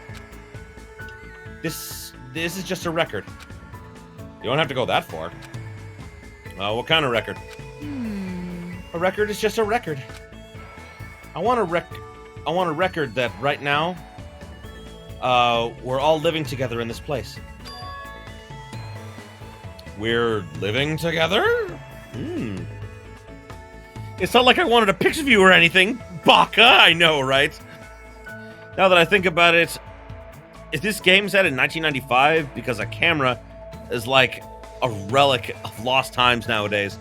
A: This is just a record. You don't have to go that far. What kind of record? A record is just a record. I want a record that right now, we're all living together in this place. We're living together? It's not like I wanted a picture of you or anything. Baka, I know, right? Now that I think about it, is this game set in 1995? Because a camera is like a relic of lost times nowadays.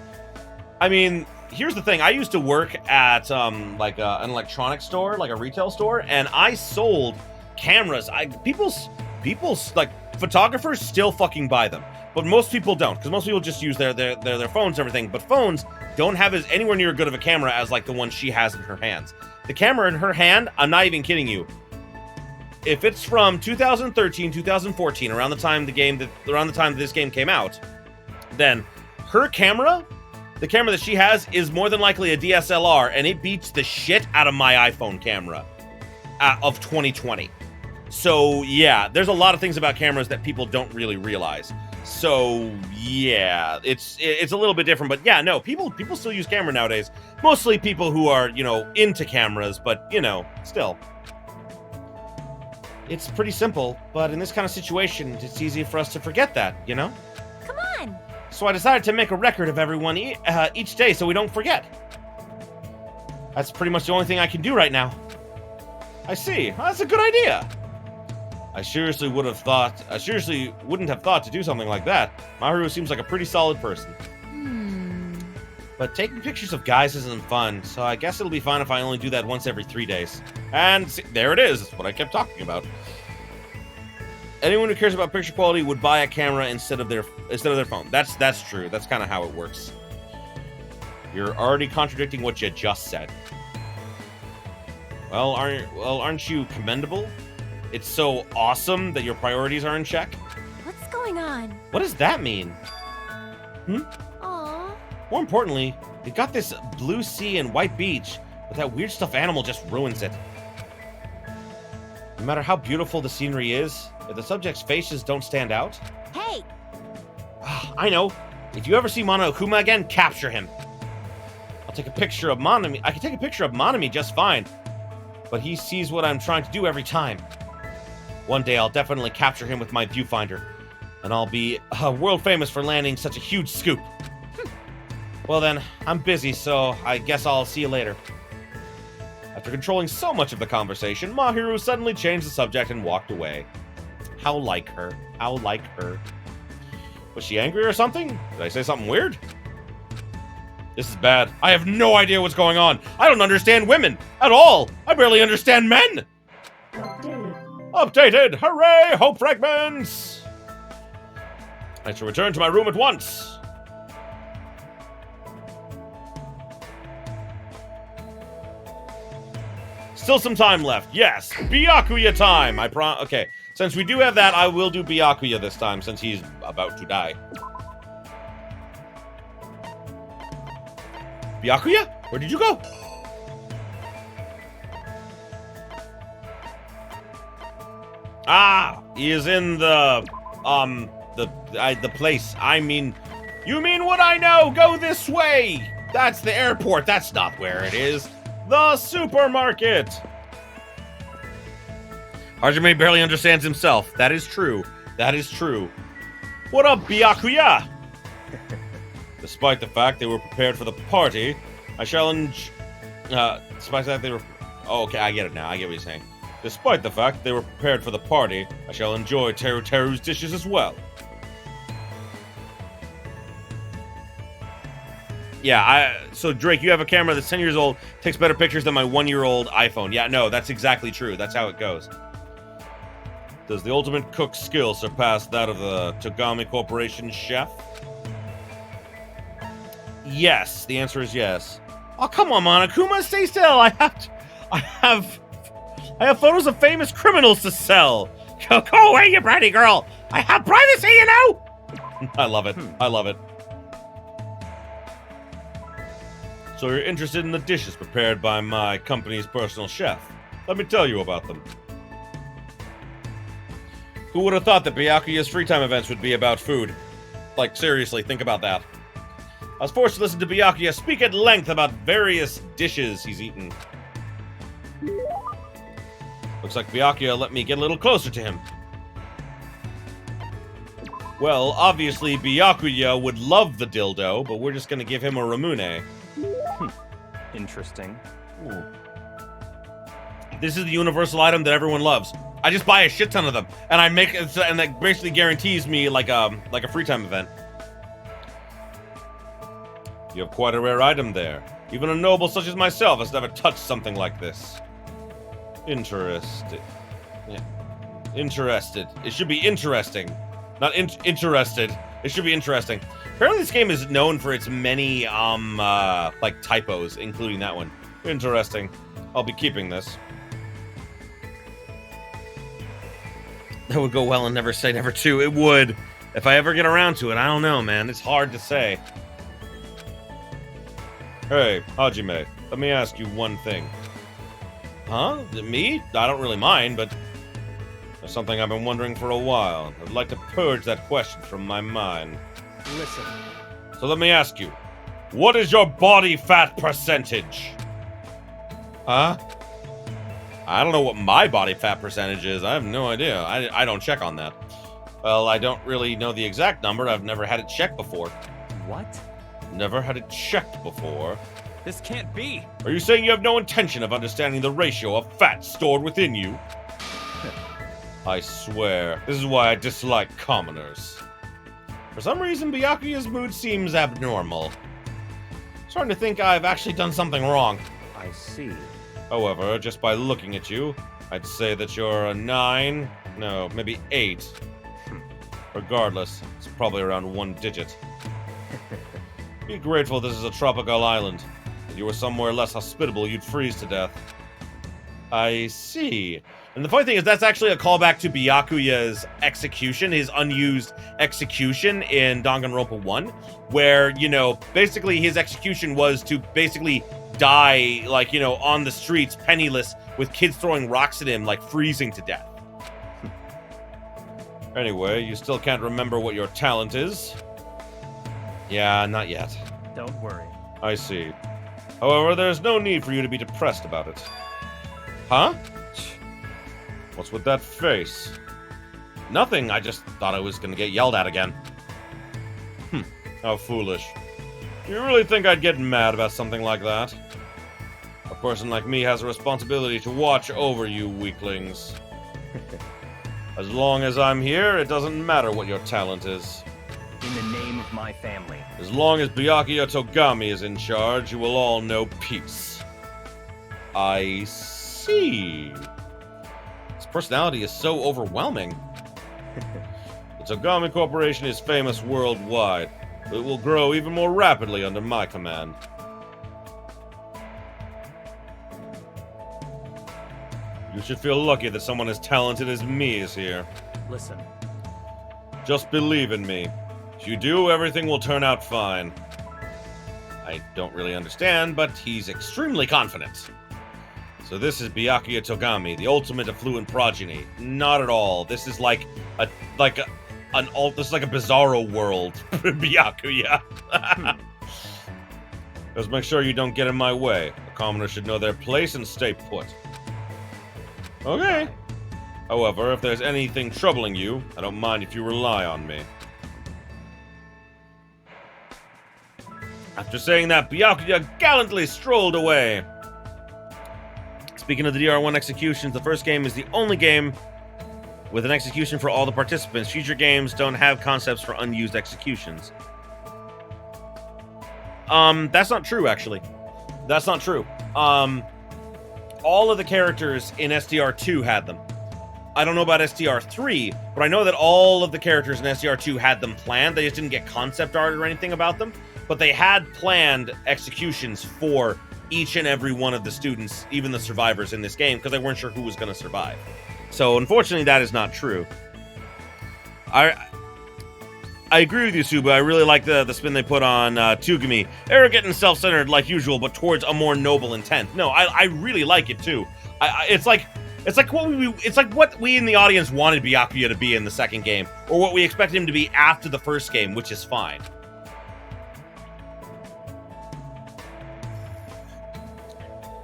A: I mean, here's the thing. I used to work at an electronics store, like a retail store, and I sold cameras. People's like photographers still fucking buy them, but most people don't, because most people just use their phones and everything. But phones don't have as anywhere near good of a camera as like the one she has in her hands. The camera in her hand, I'm not even kidding you. If it's from 2013, 2014, around the time this game came out, then her camera the camera that she has is more than likely a DSLR, and it beats the shit out of my iPhone camera of 2020. So, yeah, there's a lot of things about cameras that people don't really realize. So, yeah, it's a little bit different, but yeah, no, people still use camera nowadays. Mostly people who are, you know, into cameras, but, you know, still. It's pretty simple, but in this kind of situation, it's easy for us to forget that, you know?
D: Come on.
A: So I decided to make a record of everyone each day so we don't forget. That's pretty much the only thing I can do right now. I see. Well, that's a good idea. I seriously wouldn't have thought to do something like that. Mahiru seems like a pretty solid person. But taking pictures of guys isn't fun, so I guess it'll be fine if I only do that once every 3 days. And see, there it is. That's what I kept talking about. Anyone who cares about picture quality would buy a camera instead of their phone. That's true. That's kind of how it works. You're already contradicting what you just said. Well, aren't you commendable? It's so awesome that your priorities are in check.
D: What's going on?
A: What does that mean?
D: Aww.
A: More importantly, you got this blue sea and white beach, but that weird stuffed animal just ruins it. No matter how beautiful the scenery is, if the subject's faces don't stand out...
D: Hey!
A: I know. If you ever see Monokuma again, capture him. I'll take a picture of Monami. I can take a picture of Monami just fine, but he sees what I'm trying to do every time. One day I'll definitely capture him with my viewfinder, and I'll be world famous for landing such a huge scoop. Well then, I'm busy, so I guess I'll see you later. After controlling so much of the conversation, Mahiru suddenly changed the subject and walked away. How like her. How like her. Was she angry or something? Did I say something weird? This is bad. I have no idea what's going on. I don't understand women at all. I barely understand men. Updated! Hooray! Hope fragments! I shall return to my room at once. Still some time left. Yes, Byakuya time. Okay, since we do have that, I will do Byakuya this time, since he's about to die. Byakuya? Where did you go? Ah, he is in the place. I mean, you mean what I know? Go this way. That's the airport. That's not where it is. The supermarket. Hajime barely understands himself. That is true. That is true. What up, Byakuya? Despite the fact they were prepared for the party, I challenge... despite the fact they were... Oh, okay, I get it now. I get what you're saying. Despite the fact they were prepared for the party, I shall enjoy Teru's dishes as well. Yeah, so Drake, you have a camera that's 10 years old, takes better pictures than my 1-year-old iPhone. Yeah, no, that's exactly true. That's how it goes. Does the ultimate cook's skill surpass that of the Togami Corporation chef? Yes, the answer is yes. Oh, come on, Monokuma, stay still. I have photos of famous criminals to sell. Go away, you bratty girl. I have privacy, you know. I love it. I love it. So you're interested in the dishes prepared by my company's personal chef. Let me tell you about them. Who would have thought that Byakuya's free time events would be about food? Like, seriously, think about that. I was forced to listen to Byakuya speak at length about various dishes he's eaten. Looks like Byakuya let me get a little closer to him. Well, obviously Byakuya would love the dildo, but we're just gonna give him a Ramune.
F: Interesting.
A: Ooh. This is the universal item that everyone loves. I just buy a shit ton of them, and and that basically guarantees me like a free time event. You have quite a rare item there. Even a noble such as myself has never touched something like this. Interested. Yeah. Interested. It should be interesting. Not interested. It should be interesting. Apparently this game is known for its many, like, typos, including that one. Interesting. I'll be keeping this. That would go well and never say never too. It would. If I ever get around to it, I don't know, man. It's hard to say. Hey, Hajime, let me ask you one thing. Huh? Me? I don't really mind, but there's something I've been wondering for a while. I'd like to purge that question from my mind.
F: Listen,
A: So let me ask you, what is your body fat percentage? Huh? I don't know what my body fat percentage is. I have no idea. I don't check on that. Well, I don't really know the exact number. I've never had it checked before.
F: what?
A: Never had it checked before.
F: This can't be.
A: Are you saying you have no intention of understanding the ratio of fat stored within you? I swear, this is why I dislike commoners. For some reason, Byakuya's mood seems abnormal. I'm starting to think I've actually done something wrong.
E: I see.
A: However, just by looking at you, I'd say that you're a 9, no, maybe 8. Regardless, it's probably around 1 digit. Be grateful this is a tropical island. If you were somewhere less hospitable, you'd freeze to death. I see. And the funny thing is, that's actually a callback to Byakuya's execution, his unused execution in Danganronpa 1, where, you know, basically his execution was to basically die, like, you know, on the streets, penniless, with kids throwing rocks at him, like, freezing to death. Anyway, you still can't remember what your talent is? Yeah, not yet.
F: Don't worry.
A: I see. However, there's no need for you to be depressed about it. Huh? What's with that face? Nothing, I just thought I was gonna get yelled at again. How foolish. Do you really think I'd get mad about something like that? A person like me has a responsibility to watch over you weaklings. As long as I'm here, it doesn't matter what your talent is.
F: In the name of my family.
A: As long as Byakuya Togami is in charge, you will all know peace. I see. His personality is so overwhelming. The Togami Corporation is famous worldwide. It will grow even more rapidly under my command. You should feel lucky that someone as talented as me is here.
F: Listen,
A: Just believe in me. If you do, everything will turn out fine. I don't really understand, but he's extremely confident. So this is Byakuya Togami, the ultimate affluent progeny. Not at all. This is like a bizarro world for Byakuya. Just make sure you don't get in my way. The commoners should know their place and stay put. Okay. However, if there's anything troubling you, I don't mind if you rely on me. After saying that, Byakuya gallantly strolled away. Speaking of the DR1 executions, the first game is the only game with an execution for all the participants. Future games don't have concepts for unused executions. That's not true, actually. That's not true. All of the characters in SDR2 had them. I don't know about SDR3, but I know that all of the characters in SDR2 had them planned. They just didn't get concept art or anything about them. But they had planned executions for each and every one of the students, even the survivors in this game, because they weren't sure who was going to survive. So, unfortunately, that is not true. I agree with you, Suba. I really like the spin they put on Tugami. Arrogant and self-centered like usual, but towards a more noble intent. No, I really like it too. It's like what we in the audience wanted Byakuya to be in the second game, or what we expected him to be after the first game, which is fine.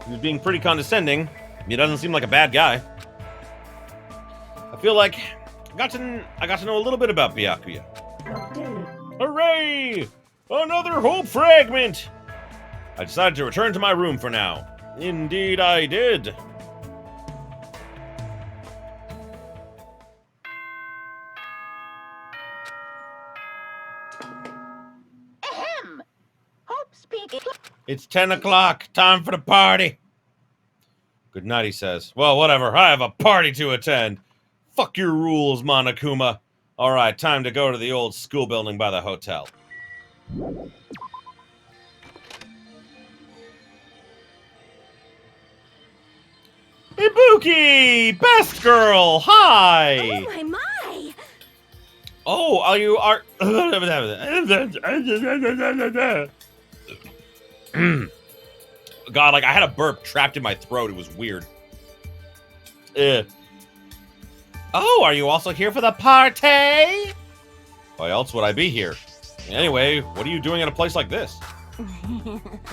A: He was being pretty condescending. He doesn't seem like a bad guy. I feel like I got to know a little bit about Byakuya. Hooray! Another hope fragment! I decided to return to my room for now. Indeed I did.
C: Ahem! Hope speaking.
A: It's 10 o'clock. Time for the party. Good night, he says. Well, whatever. I have a party to attend. Fuck your rules, Monokuma. All right, time to go to the old school building by the hotel. Ibuki! Best girl! Hi!
D: Oh, my!
A: Oh, you are... God, like I had a burp trapped in my throat. It was weird. Oh, are you also here for the party? Why else would I be here? Anyway, what are you doing at a place like this?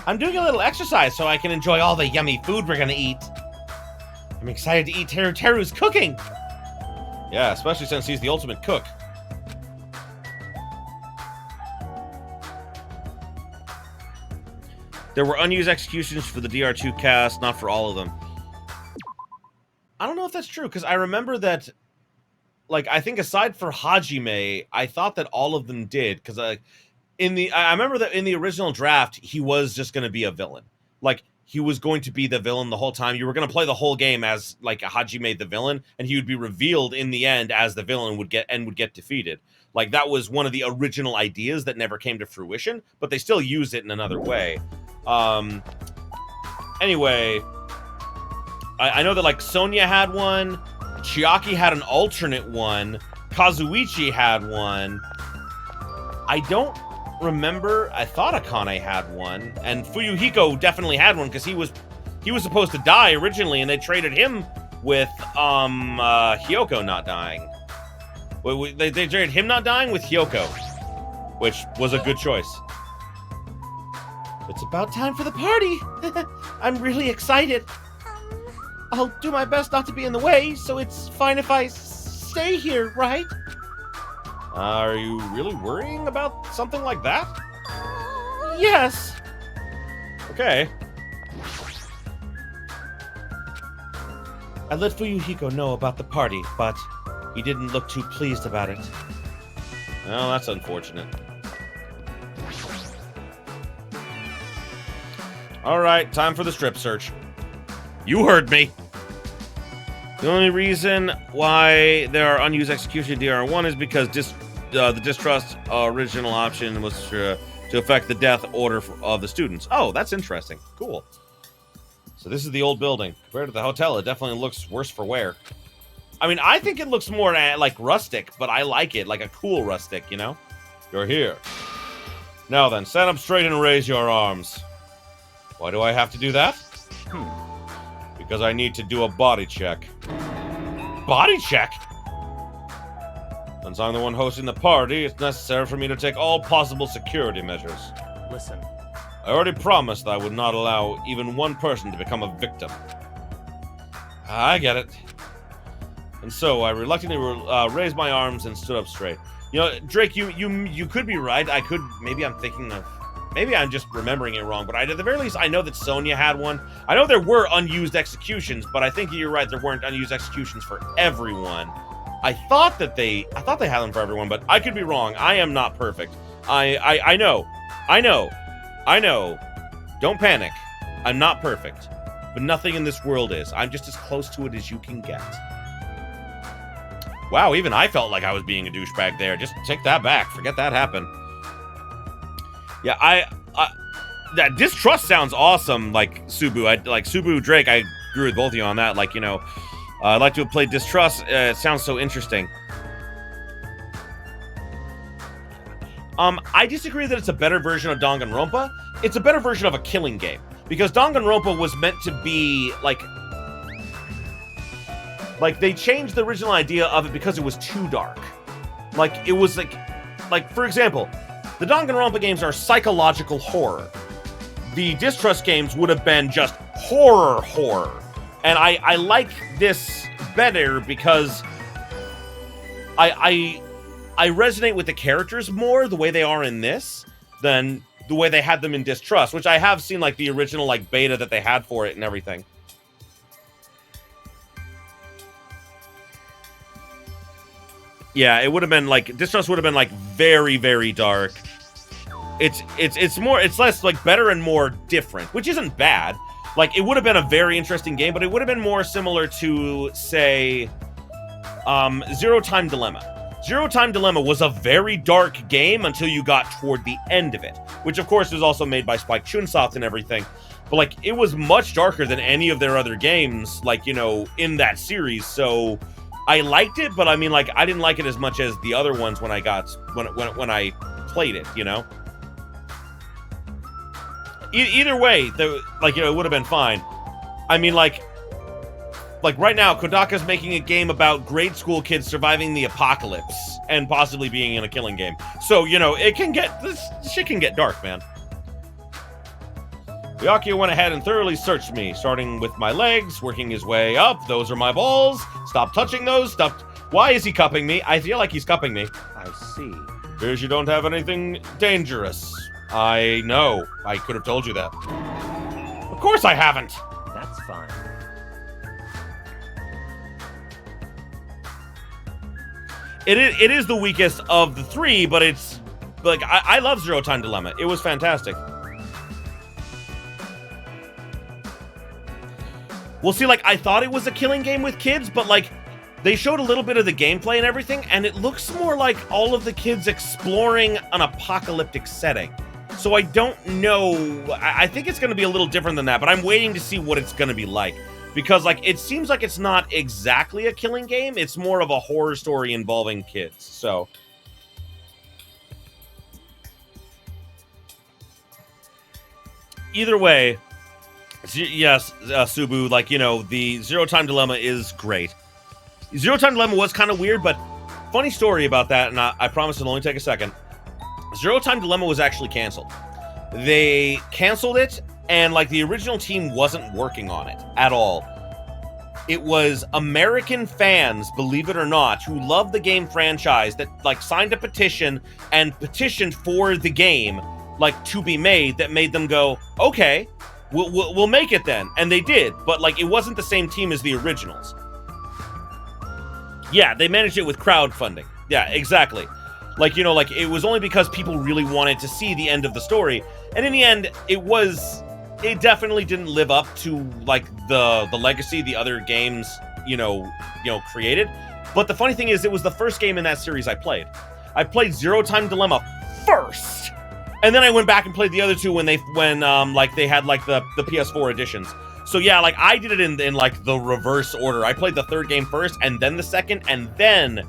A: I'm doing a little exercise so I can enjoy all the yummy food we're gonna eat. I'm excited to eat Teru's cooking. Yeah, especially since he's the ultimate cook. There were unused executions for the DR2 cast, not for all of them. I don't know if that's true, because I remember that, like, I think aside for Hajime, I thought that all of them did, because I remember that in the original draft, he was just going to be a villain. Like, he was going to be the villain the whole time. You were going to play the whole game as, like, Hajime the villain, and he would be revealed in the end as the villain would get defeated. Like, that was one of the original ideas that never came to fruition, but they still used it in another way. Anyway, I know that, like, Sonya had one, Chiaki had an alternate one, Kazuichi had one. I don't remember, I thought Akane had one, and Fuyuhiko definitely had one, because he was supposed to die originally, and they traded him with, Hyoko not dying. They traded him not dying with Hyoko, which was a good choice. It's about time for the party. I'm really excited. I'll do my best not to be in the way, so it's fine if I stay here, right? Are you really worrying about something like that? Yes. Okay. I let Fuyuhiko know about the party, but he didn't look too pleased about it. Well, that's unfortunate. Alright, time for the strip search. You heard me! The only reason why there are unused execution DR1 is because the distrust original option was to affect the death order of the students. Oh, that's interesting. Cool. So this is the old building. Compared to the hotel, it definitely looks worse for wear. I mean, I think it looks more like rustic, but I like it, like a cool rustic, you know? You're here. Now then, stand up straight and raise your arms. Why do I have to do that? Because I need to do a body check. Body check? Since I'm the one hosting the party, it's necessary for me to take all possible security measures.
F: Listen.
A: I already promised that I would not allow even one person to become a victim. I get it. And so I reluctantly raised my arms and stood up straight. You know, Drake, you could be right. Maybe I'm just remembering it wrong, but at the very least, I know that Sonya had one. I know there were unused executions, but I think you're right, there weren't unused executions for everyone. I thought they had them for everyone, but I could be wrong. I am not perfect. I know. Don't panic. I'm not perfect, but nothing in this world is. I'm just as close to it as you can get. Wow, even I felt like I was being a douchebag there. Just take that back. Forget that happened. Yeah, that distrust sounds awesome, like Subu. Like Subu Drake, I agree with both of you on that. Like, you know, I'd like to have played distrust. It sounds so interesting. I disagree that it's a better version of Danganronpa. It's a better version of a killing game. Because Danganronpa was meant to be, like, they changed the original idea of it because it was too dark. Like, it was, like, for example, the Danganronpa games are psychological horror. The Distrust games would have been just horror. And I like this better because I resonate with the characters more the way they are in this than the way they had them in Distrust, which I have seen, like, the original, like, beta that they had for it and everything. Yeah, it would have been, like, Distrust would have been, like, very, very dark. It's less, like, better and more different, which isn't bad. Like, it would have been a very interesting game, but it would have been more similar to, say, Zero Time Dilemma. Zero Time Dilemma was a very dark game until you got toward the end of it, which, of course, was also made by Spike Chunsoft and everything. But, like, it was much darker than any of their other games, like, you know, in that series, so I liked it, but I mean, like, I didn't like it as much as the other ones when I played it, you know? Either way, it would have been fine. I mean, like right now, Kodaka's making a game about grade school kids surviving the apocalypse and possibly being in a killing game. So, this shit can get dark, man. Byakuya went ahead and thoroughly searched me, starting with my legs, working his way up. Those are my balls. Stop touching those. Stop. Why is he cupping me? I feel like he's cupping me.
E: I see.
A: Appears you don't have anything dangerous. I know. I could have told you that. Of course I haven't.
G: That's fine.
A: It is the weakest of the three, but it's like I love Zero Time Dilemma. It was fantastic. Well, see, like, I thought it was a killing game with kids, but, like, they showed a little bit of the gameplay and everything, and it looks more like all of the kids exploring an apocalyptic setting. So I don't know. I think it's going to be a little different than that, but I'm waiting to see what it's going to be like. Because, like, it seems like it's not exactly a killing game. It's more of a horror story involving kids, so... Either way... Yes, Subu, like, the Zero Time Dilemma is great. Zero Time Dilemma was kind of weird, but funny story about that, and I promise it'll only take a second. Zero Time Dilemma was actually canceled. They canceled it, and, like, the original team wasn't working on it at all. It was American fans, believe it or not, who loved the game franchise that, like, signed a petition and petitioned for the game, like, to be made, that made them go, okay, We'll make it then. And they did, but, like, it wasn't the same team as the originals. Yeah, they managed it with crowdfunding. Yeah, exactly. Like, it was only because people really wanted to see the end of the story. And in the end, it definitely didn't live up to, like, the legacy the other games, created. But the funny thing is, it was the first game in that series I played. I played Zero Time Dilemma first. And then I went back and played the other two when they had like the PS4 editions. So yeah, like I did it in like the reverse order. I played the third game first, and then the second, and then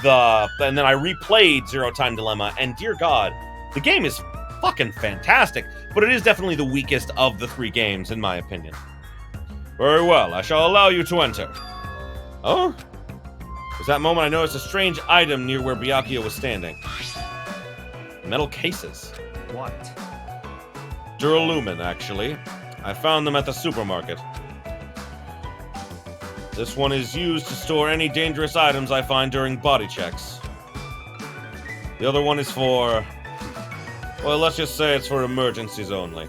A: I replayed Zero Time Dilemma. And dear God, the game is fucking fantastic. But it is definitely the weakest of the three games, in my opinion. Very well, I shall allow you to enter. Oh? It was that moment I noticed a strange item near where Byakuya was standing. Metal cases.
G: What?
A: Duralumin, actually. I found them at the supermarket. This one is used to store any dangerous items I find during body checks. The other one is for... well, let's just say it's for emergencies only.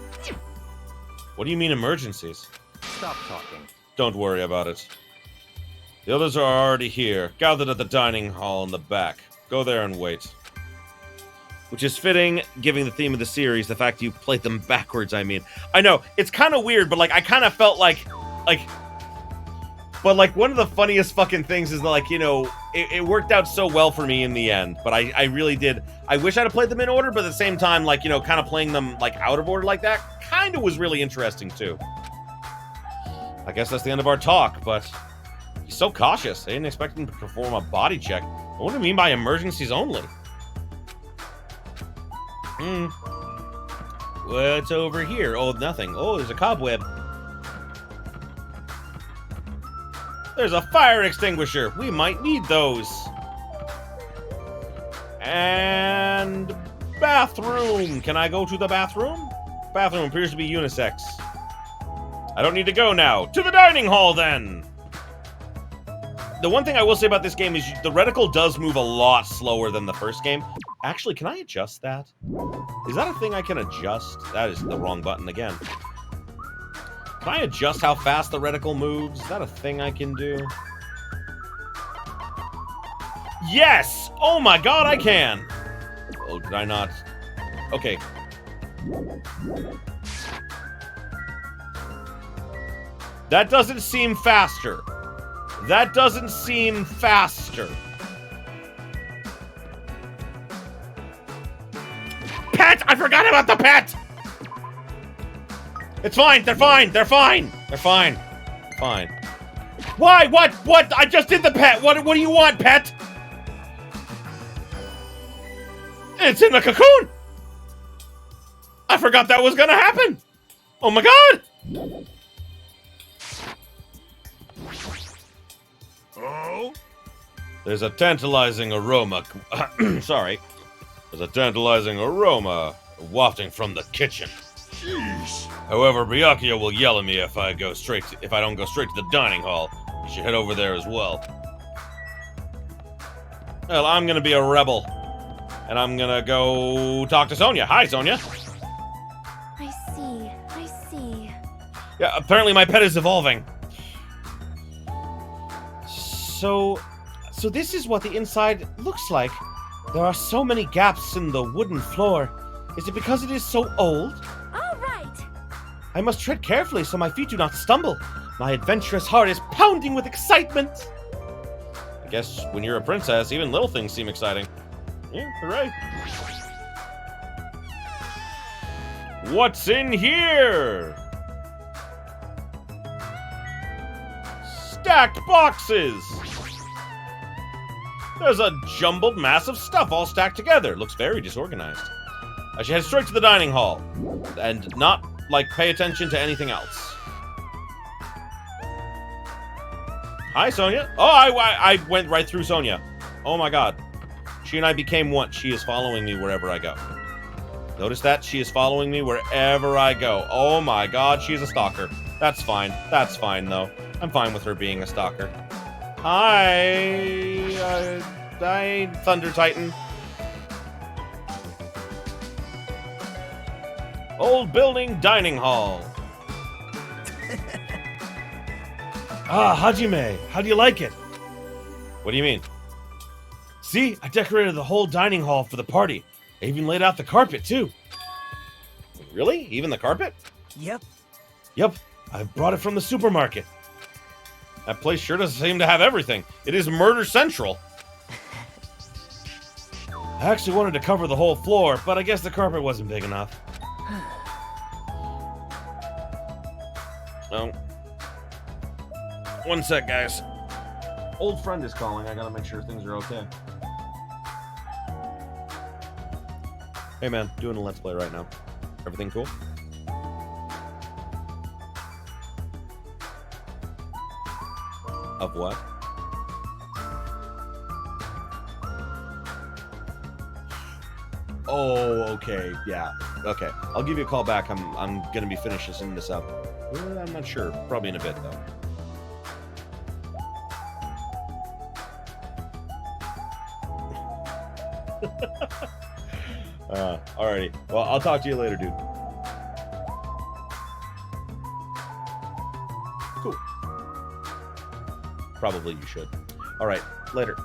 A: What do you mean emergencies?
G: Stop talking.
A: Don't worry about it. The others are already here, gathered at the dining hall in the back. Go there and wait. Which is fitting, given the theme of the series, the fact you played them backwards, I mean. I know, it's kind of weird, but, like, I kind of felt like, but, like, one of the funniest fucking things is that, like, it worked out so well for me in the end, but I really did. I wish I'd have played them in order, but at the same time, like, kind of playing them, like, out of order like that kind of was really interesting, too. I guess that's the end of our talk, but he's so cautious. I didn't expect him to perform a body check. What do you mean by emergencies only? What's over here? Oh, nothing. Oh, there's a cobweb. There's a fire extinguisher. We might need those. And... bathroom. Can I go to the bathroom? Bathroom appears to be unisex. I don't need to go now. To the dining hall, then! The one thing I will say about this game is the reticle does move a lot slower than the first game. Actually, can I adjust that? Is that a thing I can adjust? That is the wrong button again. Can I adjust how fast the reticle moves? Is that a thing I can do? Yes! Oh my god, I can! Oh, did I not? Okay. That doesn't seem faster. That doesn't seem faster. Pet! I forgot about the pet! It's fine, they're fine, they're fine! They're fine. Fine. Why? What? I just did the pet! What do you want, pet? It's in the cocoon! I forgot that was gonna happen! Oh my god!
E: Oh?
A: There's a tantalizing aroma. Sorry. There's a tantalizing aroma wafting from the kitchen.
E: Jeez.
A: However, Byakuya will yell at me if I don't go straight to the dining hall. You should head over there as well. Well, I'm gonna be a rebel. And I'm gonna go talk to Sonia. Hi, Sonia.
D: I see.
A: Yeah, apparently my pet is evolving. So this is what the inside looks like. There are so many gaps in the wooden floor. Is it because it is so old?
D: All right.
A: I must tread carefully so my feet do not stumble. My adventurous heart is pounding with excitement. I guess when you're a princess, even little things seem exciting. Yeah, hooray. What's in here? Stacked boxes. There's a jumbled mass of stuff all stacked together. Looks very disorganized. I should head straight to the dining hall and not, pay attention to anything else. Hi, Sonia. Oh, I went right through Sonia. Oh my god. She and I became one. She is following me wherever I go. Notice that? She is following me wherever I go. Oh my god, she's a stalker. That's fine. That's fine, though. I'm fine with her being a stalker. Hi, Thunder Titan. Old building dining hall.
H: Hajime, how do you like it?
A: What do you mean?
H: See, I decorated the whole dining hall for the party. I even laid out the carpet, too.
A: Really? Even the carpet?
H: Yep, I brought it from the supermarket.
A: That place sure doesn't seem to have everything. It is murder central.
H: I actually wanted to cover the whole floor, but I guess the carpet wasn't big enough.
A: Oh. One sec, guys. Old friend is calling. I gotta make sure things are okay. Hey man, doing a Let's Play right now. Everything cool? Of what? Oh, okay, yeah. Okay, I'll give you a call back. I'm gonna be finishing this up. I'm not sure. Probably in a bit, though. Alrighty. Well, I'll talk to you later, dude. Cool. Probably you should. Alright, later.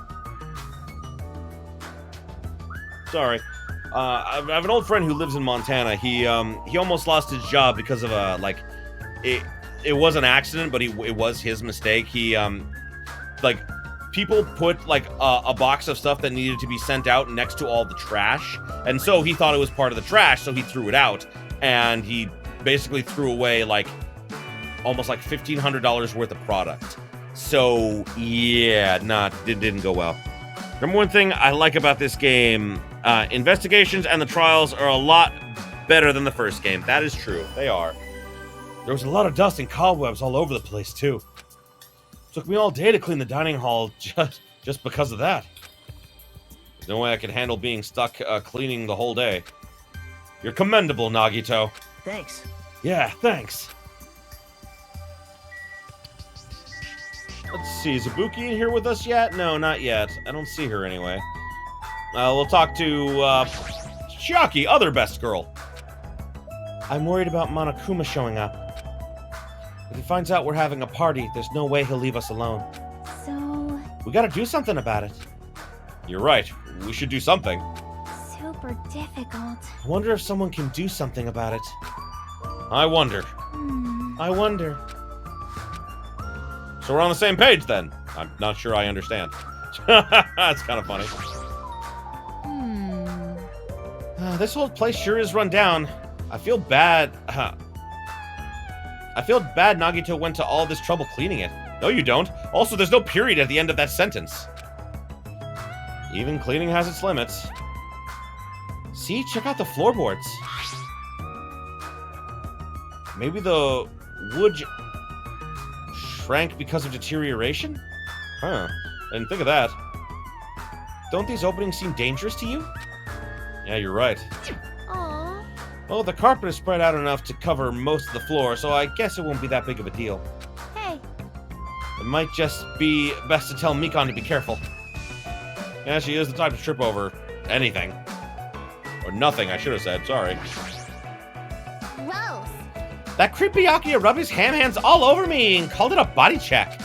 A: Sorry. I have an old friend who lives in Montana. He almost lost his job because of it was an accident, but it was his mistake. He people put a box of stuff that needed to be sent out next to all the trash, and so he thought it was part of the trash, so he threw it out, and he basically threw away almost $1,500 worth of product. So yeah, it didn't go well. Number one thing I like about this game, investigations and the trials are a lot better than the first game. That is true. They are.
H: There was a lot of dust and cobwebs all over the place, too. Took me all day to clean the dining hall just because of that.
A: There's no way I could handle being stuck cleaning the whole day. You're commendable, Nagito.
F: Thanks.
H: Yeah, thanks.
A: Let's see, is Ibuki in here with us yet? No, not yet. I don't see her anyway. We'll talk to Chiaki, other best girl.
H: I'm worried about Monokuma showing up. If he finds out we're having a party, there's no way he'll leave us alone.
D: So,
H: We gotta do something about it.
A: You're right. We should do something.
D: super difficult.
H: I wonder if someone can do something about it.
A: I wonder.
H: I wonder.
A: So we're on the same page then. I'm not sure I understand. That's kind of funny.
H: This whole place sure is run down.
A: I feel bad. I feel bad Nagito went to all this trouble cleaning it. No, you don't. Also, there's no period at the end of that sentence. Even cleaning has its limits.
H: See, check out the floorboards. Maybe the wood shrank because of deterioration? Huh. I didn't think of that. Don't these openings seem dangerous to you? Yeah, you're right.
D: Aww.
H: Well, the carpet is spread out enough to cover most of the floor, so I guess it won't be that big of a deal.
D: Hey.
H: It might just be best to tell Mikon to be careful. Yeah, she is the type to trip over anything. Or nothing, I should have said, sorry.
D: Gross.
H: That creep Byakuya rubbed his ham hands all over me and called it a body check.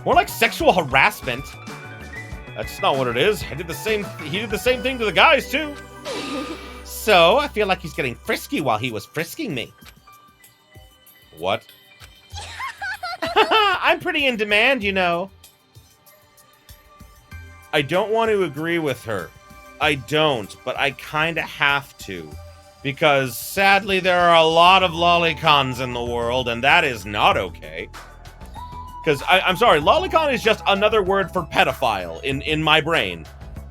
H: More like sexual harassment. That's not what it is. He did the same thing to the guys, too. So, I feel like he's getting frisky while he was frisking me. What? I'm pretty in demand, you know. I don't want to agree with her. I don't, but I kind of have to. Because, sadly, there are a lot of lolicons in the world, and that is not okay. Because, I'm sorry, lolicon is just another word for pedophile in my brain.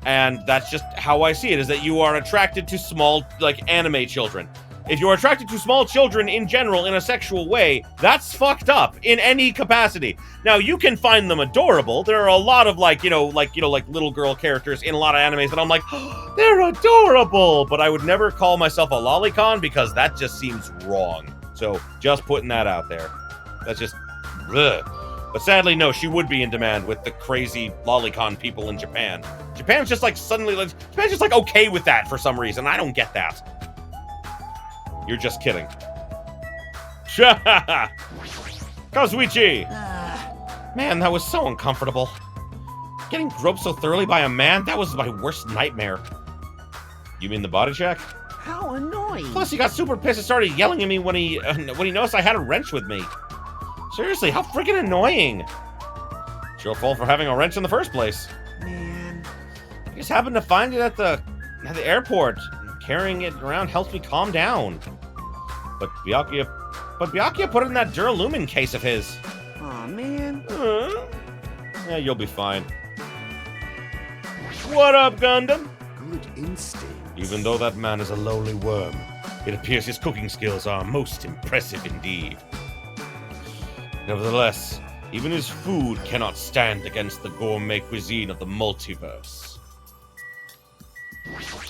H: And that's just how I see it, is that you are attracted to small, like, anime children. If you're attracted to small children in general in a sexual way, that's fucked up in any capacity. Now, you can find them adorable. There are a lot of, like little girl characters in a lot of animes that I'm like, oh, they're adorable! But I would never call myself a lolicon because that just seems wrong. So, just putting that out there. That's just, ugh. But sadly, no, she would be in demand with the crazy lolicon people in Japan. Japan's just like Japan's just like okay with that for some reason. I don't get that. You're just kidding. Kazuichi! Man, that was so uncomfortable. Getting groped so thoroughly by a man, that was my worst nightmare. You mean the body check?
E: How annoying.
H: Plus, he got super pissed and started yelling at me when he noticed I had a wrench with me. Seriously, how freaking annoying. It's your fault for having a wrench in the first place.
E: Man.
H: I just happened to find it at the airport. Carrying it around helps me calm down. But Byakuya put it in that Duralumin case of his.
E: Aw, man.
H: Yeah, you'll be fine. What up, Gundam?
E: Good instinct.
H: Even though that man is a lowly worm, it appears his cooking skills are most impressive indeed. Nevertheless, even his food cannot stand against the gourmet cuisine of the multiverse.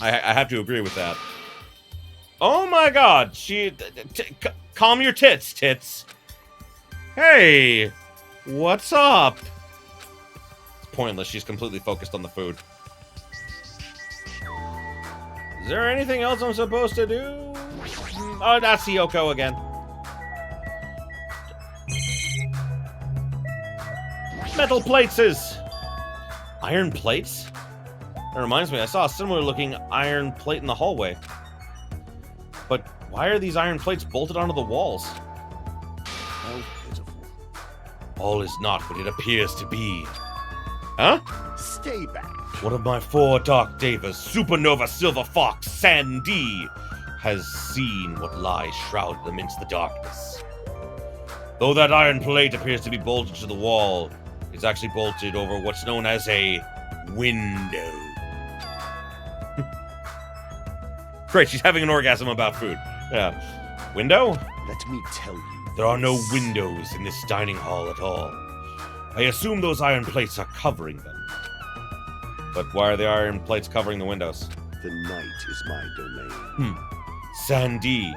H: I have to agree with that. Oh my god, calm your tits. Hey, what's up? It's pointless, she's completely focused on the food. Is there anything else I'm supposed to do? Oh, that's Hiyoko again. Metal plates is... Iron plates? That reminds me, I saw a similar looking iron plate in the hallway. But why are these iron plates bolted onto the walls?
E: How pitiful.
H: All is not what it appears to be. Huh?
E: Stay back.
H: One of my 4 Dark Devas, Supernova Silver Fox, Sandy, has seen what lies shrouded amidst the darkness. Though that iron plate appears to be bolted to the wall, it's actually bolted over what's known as a window. Great, she's having an orgasm about food. Yeah. Window?
E: Let me tell you.
H: There are no windows in this dining hall at all. I assume those iron plates are covering them. But why are the iron plates covering the windows?
E: The night is my domain.
H: Sandy,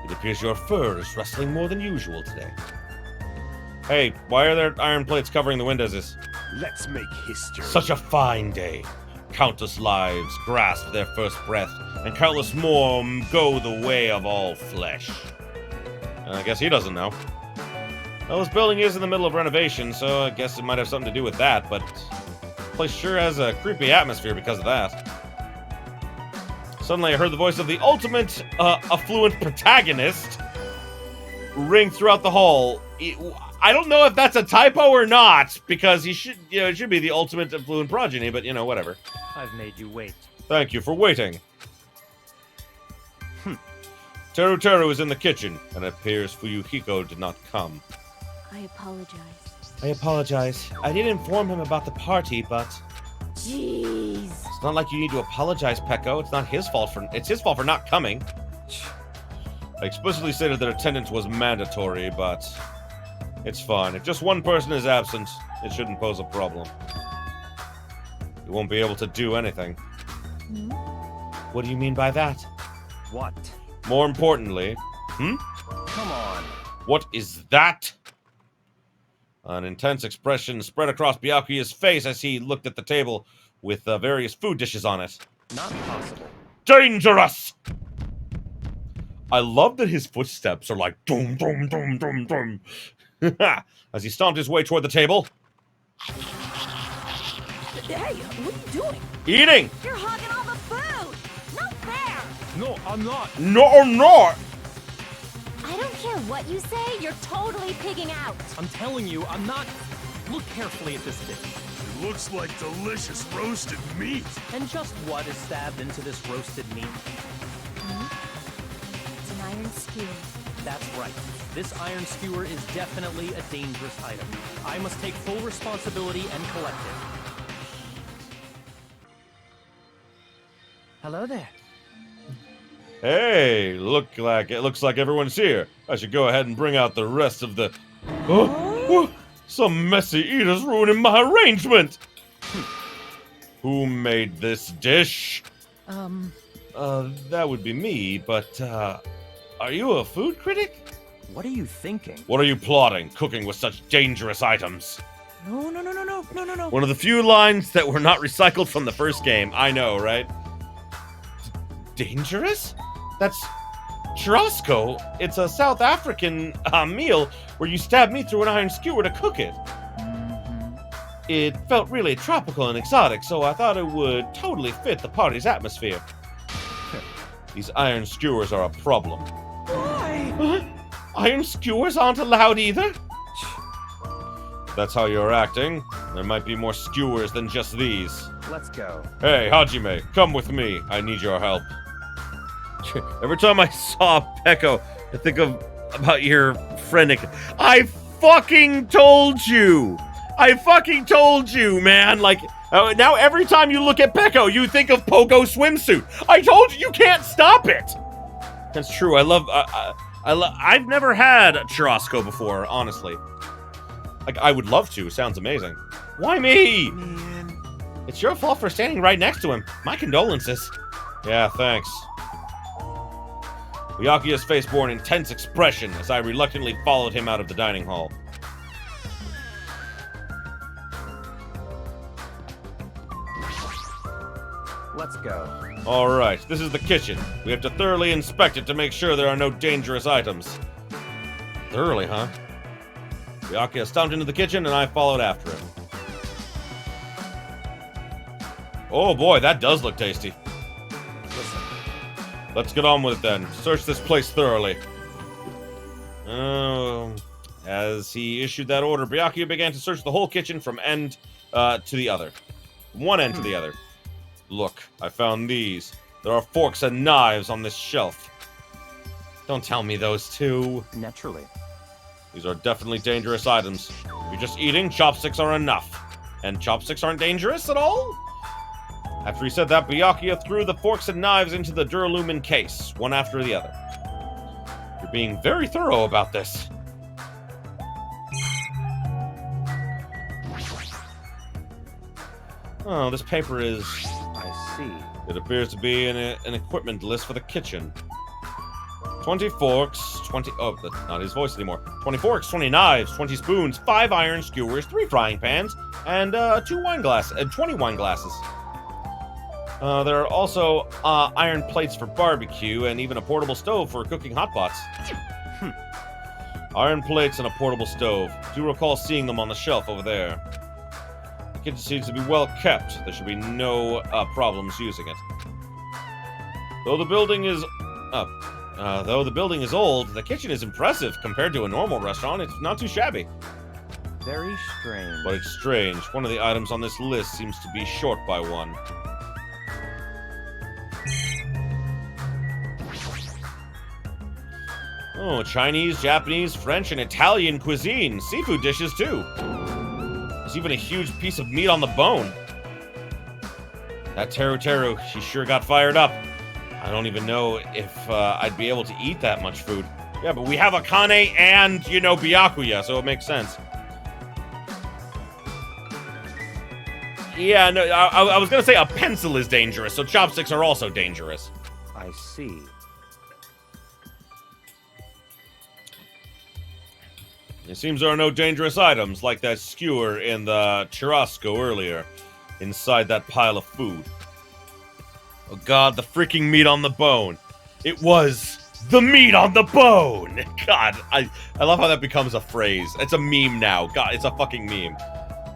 H: it appears your fur is rustling more than usual today. Hey, why are there iron plates covering the windows?
E: Let's make history.
H: Such a fine day. Countless lives grasp their first breath, and countless more go the way of all flesh. I guess he doesn't know. Well, this building is in the middle of renovation, so I guess it might have something to do with that, but the place sure has a creepy atmosphere because of that. Suddenly I heard the voice of the ultimate affluent protagonist ring throughout the hall. I don't know if that's a typo or not, because he should, it should be the ultimate affluent progeny, but whatever.
F: I've made you wait.
H: Thank you for waiting. Teru Teru is in the kitchen, and it appears Fuyuhiko did not come.
D: I apologize.
H: I apologize. I did inform him about the party, but...
D: Jeez.
H: It's not like you need to apologize, Pecco. It's his fault for not coming. I explicitly stated that attendance was mandatory, but it's fine. If just one person is absent, it shouldn't pose a problem. You won't be able to do anything. What do you mean by that?
G: What?
H: More importantly,
G: Come on.
H: what is that? An intense expression spread across Byakuya's face as he looked at the table with various food dishes on it.
G: Not possible.
H: Dangerous! I love that his footsteps are like dum dum dum dum dum. As he stomped his way toward the table.
D: Hey, what are you doing?
H: Eating!
D: You're hogging all the food! Not fair!
F: No, I'm not.
H: No, I'm not!
D: I don't care what you say, you're totally pigging out.
F: I'm telling you, I'm not. Look carefully at this dish.
E: It looks like delicious roasted meat.
F: And just what is stabbed into this roasted meat?
D: It's an iron skewer.
F: That's right. This iron skewer is definitely a dangerous item. I must take full responsibility and collect it.
G: Hello there.
H: Hey, it looks like everyone's here. I should go ahead and bring out the rest of the... Oh, some messy eaters ruining my arrangement! Who made this dish? That would be me, but, are you a food critic?
G: What are you thinking?
H: What are you plotting, cooking with such dangerous items?
G: No.
H: One of the few lines that were not recycled from the first game. I know, right? Dangerous? That's churrasco. It's a South African meal where you stab meat through an iron skewer to cook it. It felt really tropical and exotic, so I thought it would totally fit the party's atmosphere. These iron skewers are a problem.
G: Why?
H: Iron skewers aren't allowed either? That's how you're acting. There might be more skewers than just these.
G: Let's go.
H: Hey, Hajime, come with me. I need your help. Every time I saw Peko, I think about your friend. I fucking told you! I fucking told you, man! Like, now every time you look at Peko, you think of Pogo swimsuit. I told you, you can't stop it! That's true, I've never had a churrasco before, honestly. Like, I would love to, sounds amazing. Why me?
G: Man.
H: It's your fault for standing right next to him. My condolences. Yeah, thanks. Byakuya's face bore an intense expression as I reluctantly followed him out of the dining hall.
G: Let's go.
H: Alright, this is the kitchen. We have to thoroughly inspect it to make sure there are no dangerous items. Thoroughly, huh? Byakuya stomped into the kitchen and I followed after him. Oh boy, that does look tasty.
G: Listen.
H: Let's get on with it then. Search this place thoroughly. As he issued that order, Byakuya began to search the whole kitchen from end to the other. From one end to the other. Look, I found these. There are forks and knives on this shelf. Don't tell me those two.
G: Naturally.
H: These are definitely dangerous items. If you're just eating, chopsticks are enough. And chopsticks aren't dangerous at all? After he said that, Byakuya threw the forks and knives into the duralumin case, one after the other. You're being very thorough about this. Oh, this paper is...
G: I see.
H: It appears to be an equipment list for the kitchen. 20 forks, 20... Oh, that's not his voice anymore. 20 forks, 20 knives, 20 spoons, 5 iron skewers, 3 frying pans, and 20 wine glasses. There are also iron plates for barbecue and even a portable stove for cooking hot pots. Iron plates and a portable stove. Do recall seeing them on the shelf over there. The kitchen seems to be well kept. There should be no problems using it. Though the building is old, the kitchen is impressive compared to a normal restaurant. It's not too shabby.
G: Very strange.
H: But it's strange. One of the items on this list seems to be short by one. Oh, Chinese, Japanese, French, and Italian cuisine. Seafood dishes, too. There's even a huge piece of meat on the bone. That Teru, she sure got fired up. I don't even know if I'd be able to eat that much food. Yeah, but we have Akane and, you know, Byakuya, so it makes sense. Yeah, no, I was gonna say a pencil is dangerous, so chopsticks are also dangerous.
G: I see.
H: It seems there are no dangerous items like that skewer in the churrasco earlier, inside that pile of food. Oh god, the freaking meat on the bone. It was the meat on the bone! God, I love how that becomes a phrase. It's a meme now. God, it's a fucking meme.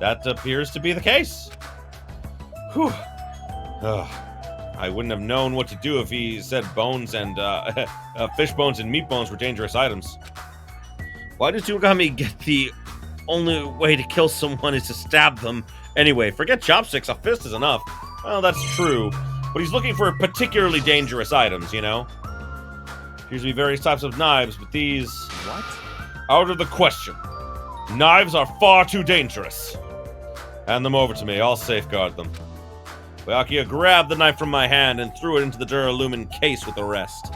H: That appears to be the case. Whew. I wouldn't have known what to do if he said bones and, fish bones and meat bones were dangerous items. Why does Tsunami get the only way to kill someone is to stab them? Anyway, forget chopsticks, a fist is enough. Well, that's true. But he's looking for particularly dangerous items, you know? Appears to be various types of knives, but these...
G: What?
H: Out of the question. Knives are far too dangerous. Hand them over to me, I'll safeguard them. Byakuya grabbed the knife from my hand and threw it into the Duralumin case with the rest.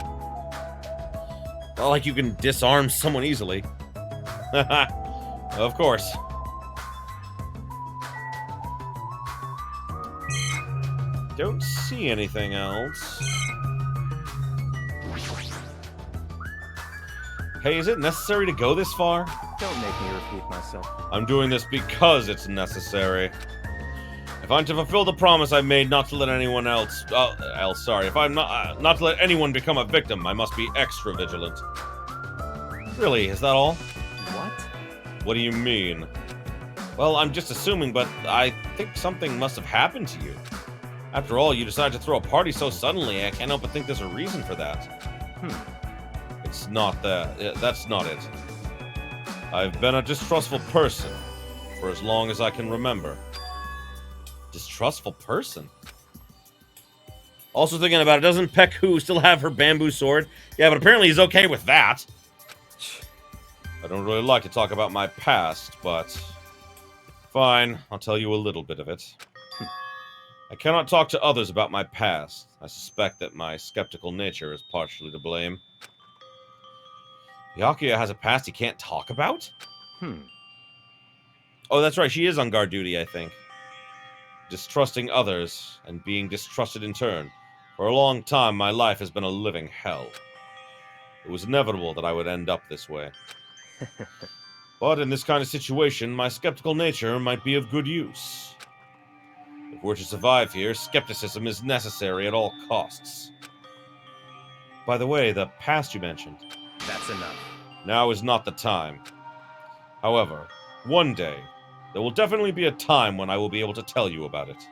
H: Not like you can disarm someone easily. Of course. Don't see anything else. Hey, is it necessary to go this far?
G: Don't make me repeat myself.
H: I'm doing this because it's necessary. If I'm to fulfill the promise I made not to let anyone else... if I'm not to let anyone become a victim, I must be extra vigilant. Really, is that all?
G: What?
H: What do you mean? Well, I'm just assuming, but I think something must have happened to you. After all, you decided to throw a party so suddenly, I can't help but think there's a reason for that. It's not that. That's not it. I've been a distrustful person for as long as I can remember. Distrustful person? Also thinking about it, doesn't Peku still have her bamboo sword? Yeah, but apparently he's okay with that. I don't really like to talk about my past, but... Fine, I'll tell you a little bit of it. I cannot talk to others about my past. I suspect that my skeptical nature is partially to blame. Byakuya has a past he can't talk about? Oh, that's right, she is on guard duty, I think. Distrusting others, and being distrusted in turn. For a long time, my life has been a living hell. It was inevitable that I would end up this way. But in this kind of situation, my skeptical nature might be of good use. If we're to survive here, skepticism is necessary at all costs. By the way, the past you mentioned.
G: That's enough.
H: Now is not the time. However, one day, there will definitely be a time when I will be able to tell you about it.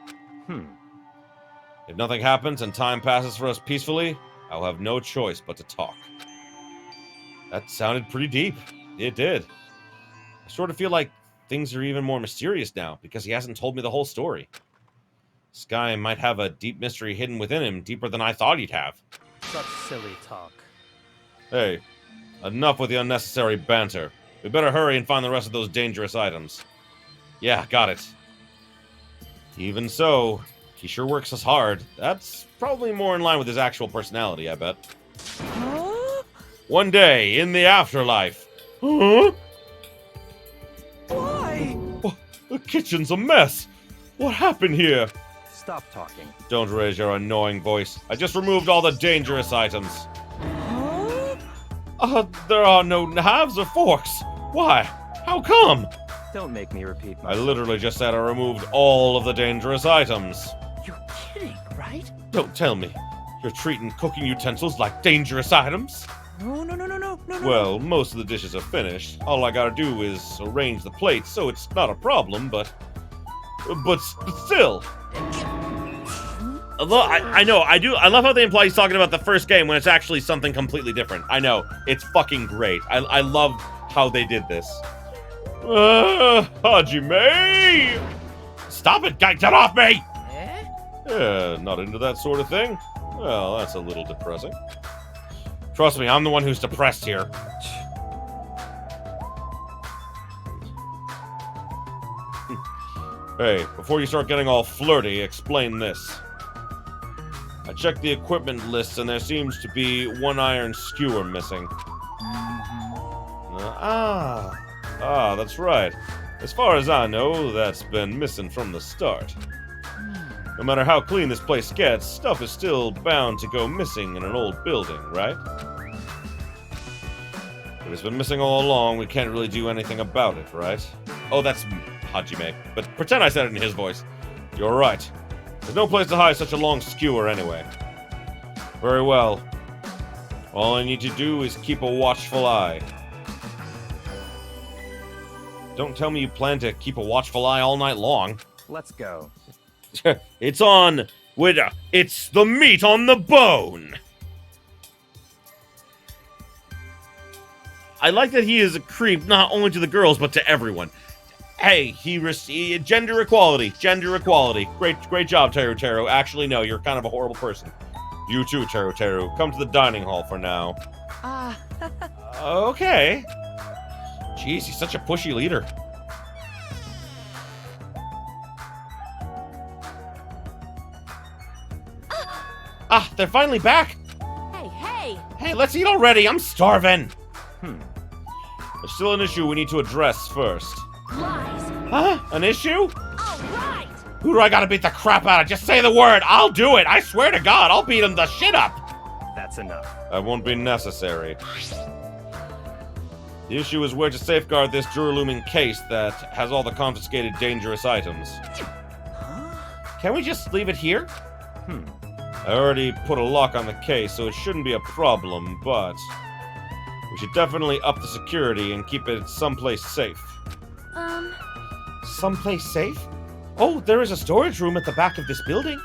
H: If nothing happens and time passes for us peacefully, I'll have no choice but to talk. That sounded pretty deep. It did. I sort of feel like things are even more mysterious now, because he hasn't told me the whole story. This guy might have a deep mystery hidden within him, deeper than I thought he'd have.
F: Such silly talk.
H: Hey, enough with the unnecessary banter. We better hurry and find the rest of those dangerous items. Yeah, got it. Even so, he sure works us hard. That's probably more in line with his actual personality, I bet. One day, in the afterlife. Huh?
F: Why?
H: Oh, the kitchen's a mess. What happened here?
G: Stop talking.
H: Don't raise your annoying voice. I just removed all the dangerous items. There are no knives or forks. Why? How come?
G: Don't make me repeat
H: I
G: myself.
H: literally just said I removed all of the dangerous items.
F: You're kidding, right?
H: Don't tell me. You're treating cooking utensils like dangerous items?
F: No.
H: Well, most of the dishes are finished. All I gotta do is arrange the plates, so it's not a problem, but still. I know, I love how they imply he's talking about the first game when it's actually something completely different. I know, it's fucking great. I love how they did this. Hajime! Stop it, guy, get off me! Yeah, not into that sort of thing? Well, that's a little depressing. Trust me, I'm the one who's depressed here. Hey, before you start getting all flirty, explain this. I checked the equipment list and there seems to be one iron skewer missing. That's right. As far as I know, that's been missing from the start. No matter how clean this place gets, stuff is still bound to go missing in an old building, right? If it's been missing all along, we can't really do anything about it, right? Oh, that's Hajime. But pretend I said it in his voice. You're right. There's no place to hide such a long skewer anyway. Very well. All I need to do is keep a watchful eye. Don't tell me you plan to keep a watchful eye all night long.
G: Let's go.
H: It's on with it's the meat on the bone. I like that he is a creep not only to the girls but to everyone. Hey, gender equality. Great job, Teru Teru. Actually, no, you're kind of a horrible person. You too, Teru Teru. Come to the dining hall for now. Okay. Jeez, he's such a pushy leader. They're finally back. Hey, let's eat already. I'm starving. There's still an issue we need to address first.
D: Lies.
H: Huh? An issue?
D: All right.
H: Who do I gotta beat the crap out of? Just say the word. I'll do it. I swear to God, I'll beat him the shit up.
G: That's enough.
H: That won't be necessary. The issue is where to safeguard this Duraluming case that has all the confiscated dangerous items. Can we just leave it here? I already put a lock on the case, so it shouldn't be a problem, but we should definitely up the security and keep it someplace safe. Someplace safe? Oh, there is a storage room at the back of this building.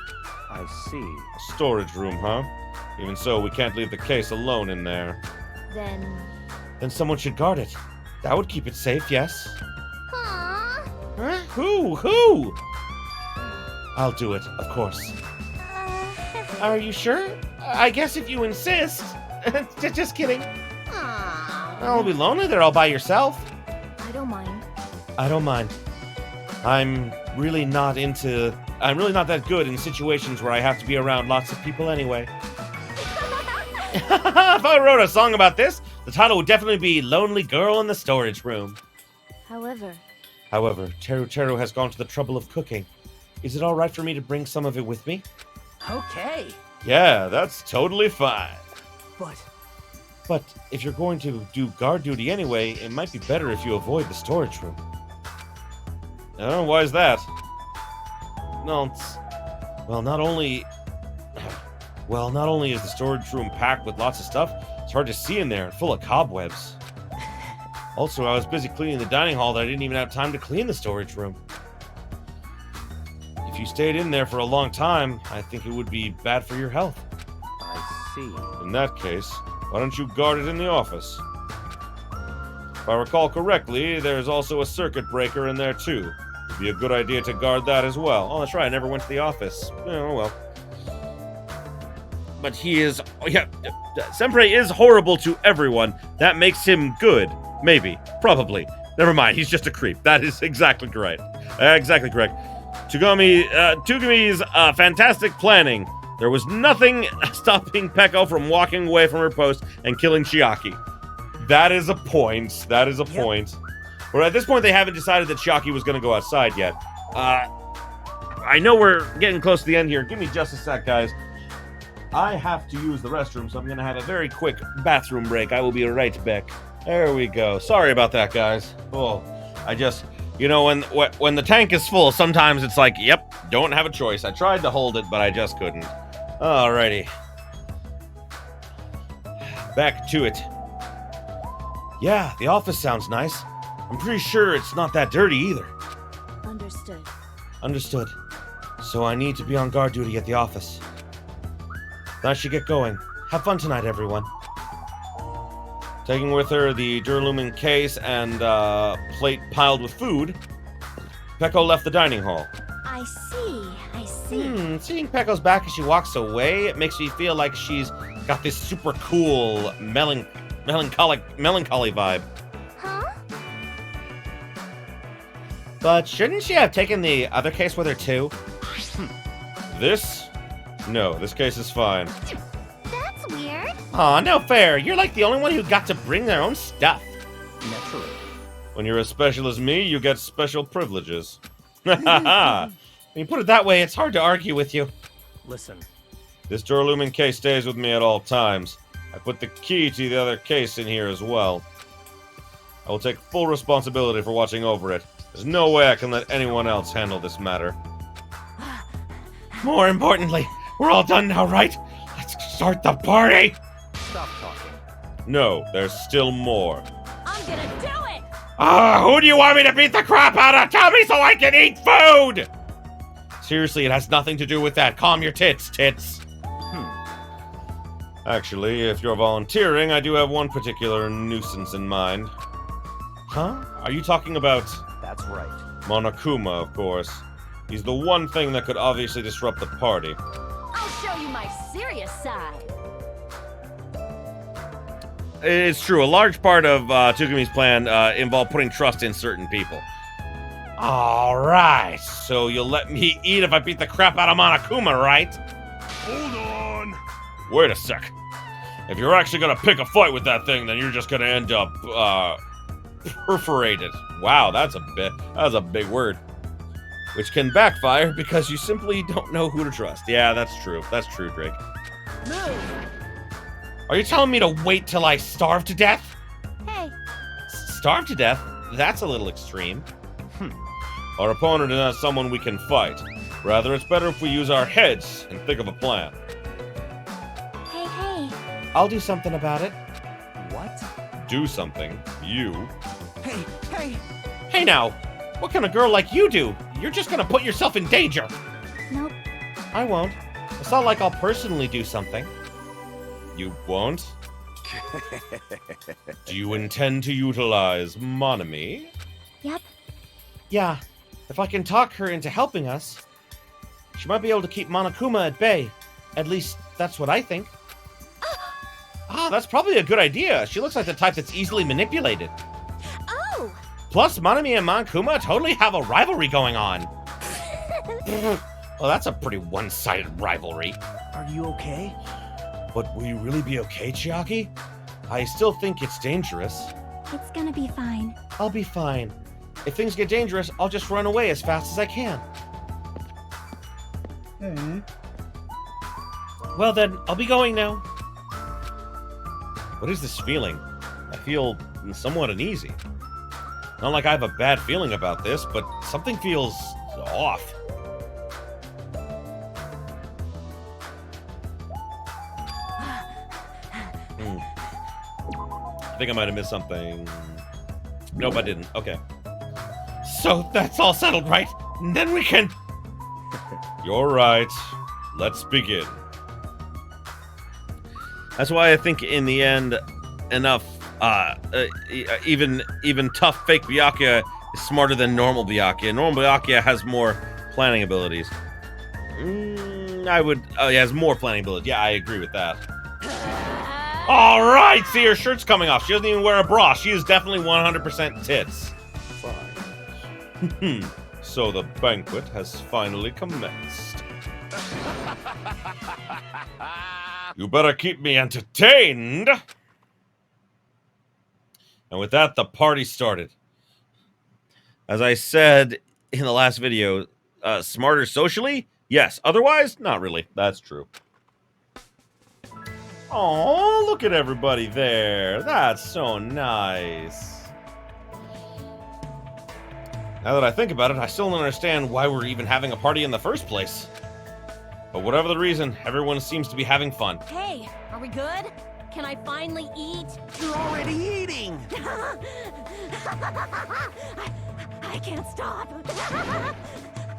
G: I see.
H: A storage room, huh? Even so, we can't leave the case alone in there. Then someone should guard it. That would keep it safe, yes?
D: Huh?
H: Who? I'll do it, of course. Are you sure? I guess if you insist. Just kidding. I'll be lonely there all by yourself.
D: I don't mind.
H: I don't mind. I'm really not that good in situations where I have to be around lots of people anyway. If I wrote a song about this, the title would definitely be Lonely Girl in the Storage Room.
D: However,
H: Teru Teru has gone to the trouble of cooking. Is it alright for me to bring some of it with me?
F: Okay.
H: Yeah, that's totally fine.
F: But
H: if you're going to do guard duty anyway, it might be better if you avoid the storage room. Oh, why is that? Well, not only is the storage room packed with lots of stuff, it's hard to see in there and full of cobwebs. Also, I was busy cleaning the dining hall that I didn't even have time to clean the storage room. If you stayed in there for a long time, I think it would be bad for your health.
G: I see.
H: In that case, why don't you guard it in the office? If I recall correctly, there's also a circuit breaker in there too. It'd be a good idea to guard that as well. Oh, that's right, I never went to the office. Oh, well. But Senpai is horrible to everyone. That makes him good. Maybe. Probably. Never mind, he's just a creep. That is exactly correct. Exactly correct. Tugami's fantastic planning. There was nothing stopping Peko from walking away from her post and killing Chiaki. That is a point. But at this point, they haven't decided that Chiaki was going to go outside yet. I know we're getting close to the end here. Give me just a sec, guys. I have to use the restroom, so I'm going to have a very quick bathroom break. I will be right back. There we go. Sorry about that, guys. Oh, I just... when the tank is full, sometimes it's like, yep, don't have a choice. I tried to hold it, but I just couldn't. Alrighty. Back to it. Yeah, the office sounds nice. I'm pretty sure it's not that dirty either. Understood. So I need to be on guard duty at the office. Then I should get going. Have fun tonight, everyone. Taking with her the Duraluming case and plate piled with food, Peko left the dining hall.
D: I see.
H: Seeing Peko's back as she walks away, it makes me feel like she's got this super cool melancholy vibe.
D: Huh?
H: But shouldn't she have taken the other case with her too? This No, this case is fine.
D: That's weird.
H: Aw, no fair. You're like the only one who got to bring their own stuff.
F: Naturally.
H: When you're as special as me, you get special privileges. When you put it that way, it's hard to argue with you.
F: Listen,
H: This Duralumin case stays with me at all times. I put the key to the other case in here as well. I will take full responsibility for watching over it. There's no way I can let anyone else handle this matter. More importantly, we're all done now, right? Let's start the party!
F: stop talking.
H: No, there's still more.
B: I'm gonna do it!
H: Who do you want me to beat the crap out of? Tell me so I can eat food! Seriously, it has nothing to do with that. Calm your tits. Actually, if you're volunteering, I do have one particular nuisance in mind. Huh? Are you talking about
G: That's right.
H: Monokuma, of course? He's the one thing that could obviously disrupt the party.
B: I'll show you my serious side.
H: It's true, a large part of Tsukumi's plan involved putting trust in certain people. Alright, so you'll let me eat if I beat the crap out of Monokuma, right?
E: Hold on.
H: Wait a sec. If you're actually gonna pick a fight with that thing, then you're just gonna end up, perforated. Wow, that's a big word. Which can backfire because you simply don't know who to trust. Yeah, that's true. That's true, Drake.
B: Move!
H: Are you telling me to wait till I starve to death?
D: Hey,
H: Starve to death? That's a little extreme. Our opponent is not someone we can fight. Rather, it's better if we use our heads and think of a plan.
D: hey.
H: I'll do something about it.
G: What?
H: Do something? You?
G: Hey!
H: Hey now! What can a girl like you do? You're just gonna put yourself in danger!
D: Nope.
H: I won't. It's not like I'll personally do something. You won't? Do you intend to utilize Monami?
D: Yep.
H: Yeah. If I can talk her into helping us, she might be able to keep Monokuma at bay. At least, that's what I think. That's probably a good idea. She looks like the type that's easily manipulated.
D: Oh!
H: Plus, Monami and Monokuma totally have a rivalry going on. Well, that's a pretty one-sided rivalry.
G: Are you okay?
H: But will you really be okay, Chiaki? I still think it's dangerous.
D: It's gonna be fine.
H: I'll be fine. If things get dangerous, I'll just run away as fast as I can. Well then, I'll be going now. What is this feeling? I feel somewhat uneasy. Not like I have a bad feeling about this, but something feels off. I think I might have missed something. Nope, I didn't. Okay. So that's all settled, right? Then we can... You're right. Let's begin. That's why I think in the end, enough, even tough fake Byakuya is smarter than normal Byakuya. Normal Byakuya has more planning abilities. He has more planning abilities. Yeah, I agree with that. All right, see, her shirt's coming off. She doesn't even wear a bra. She is definitely 100% tits.
E: Fine.
H: So the banquet has finally commenced. You better keep me entertained. And with that, the party started. As I said in the last video, smarter socially? Yes. Otherwise, not really. That's true. Oh, look at everybody there. That's so nice. Now that I think about it, I still don't understand why we're even having a party in the first place. But whatever the reason, everyone seems to be having fun.
B: Hey, are we good? Can I finally eat?
G: You're already eating!
D: I can't stop.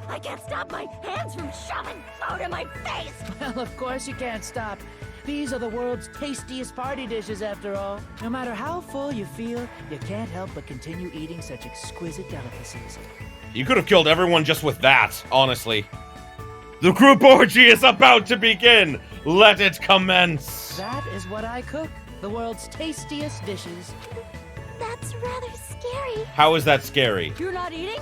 D: I can't stop my hands from shoving food in my face.
I: Well, of course you can't stop. These are the world's tastiest party dishes, after all. No matter how full you feel, you can't help but continue eating such exquisite delicacies.
H: You could have killed everyone just with that, honestly. The group orgy is about to begin! Let it commence!
I: That is what I cook. The world's tastiest dishes.
D: That's rather scary.
H: How is that scary?
B: You're not eating?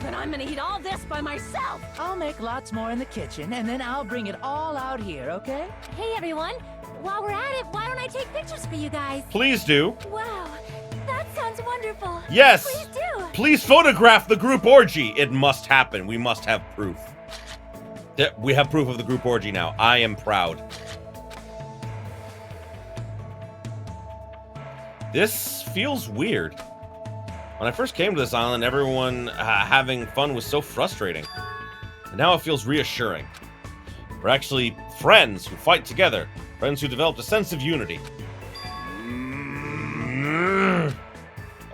D: Then I'm gonna eat all this by myself.
I: I'll make lots more in the kitchen, and then I'll bring it all out here, okay?
D: Hey, everyone. While we're at it, why don't I take pictures for you guys?
H: Please do.
D: Wow, that sounds wonderful.
H: Yes.
D: Please do.
H: Please photograph the group orgy. It must happen. We must have proof. We have proof of the group orgy now. I am proud. This feels weird. When I first came to this island, everyone having fun was so frustrating. And now it feels reassuring. We're actually friends who fight together. Friends who developed a sense of unity.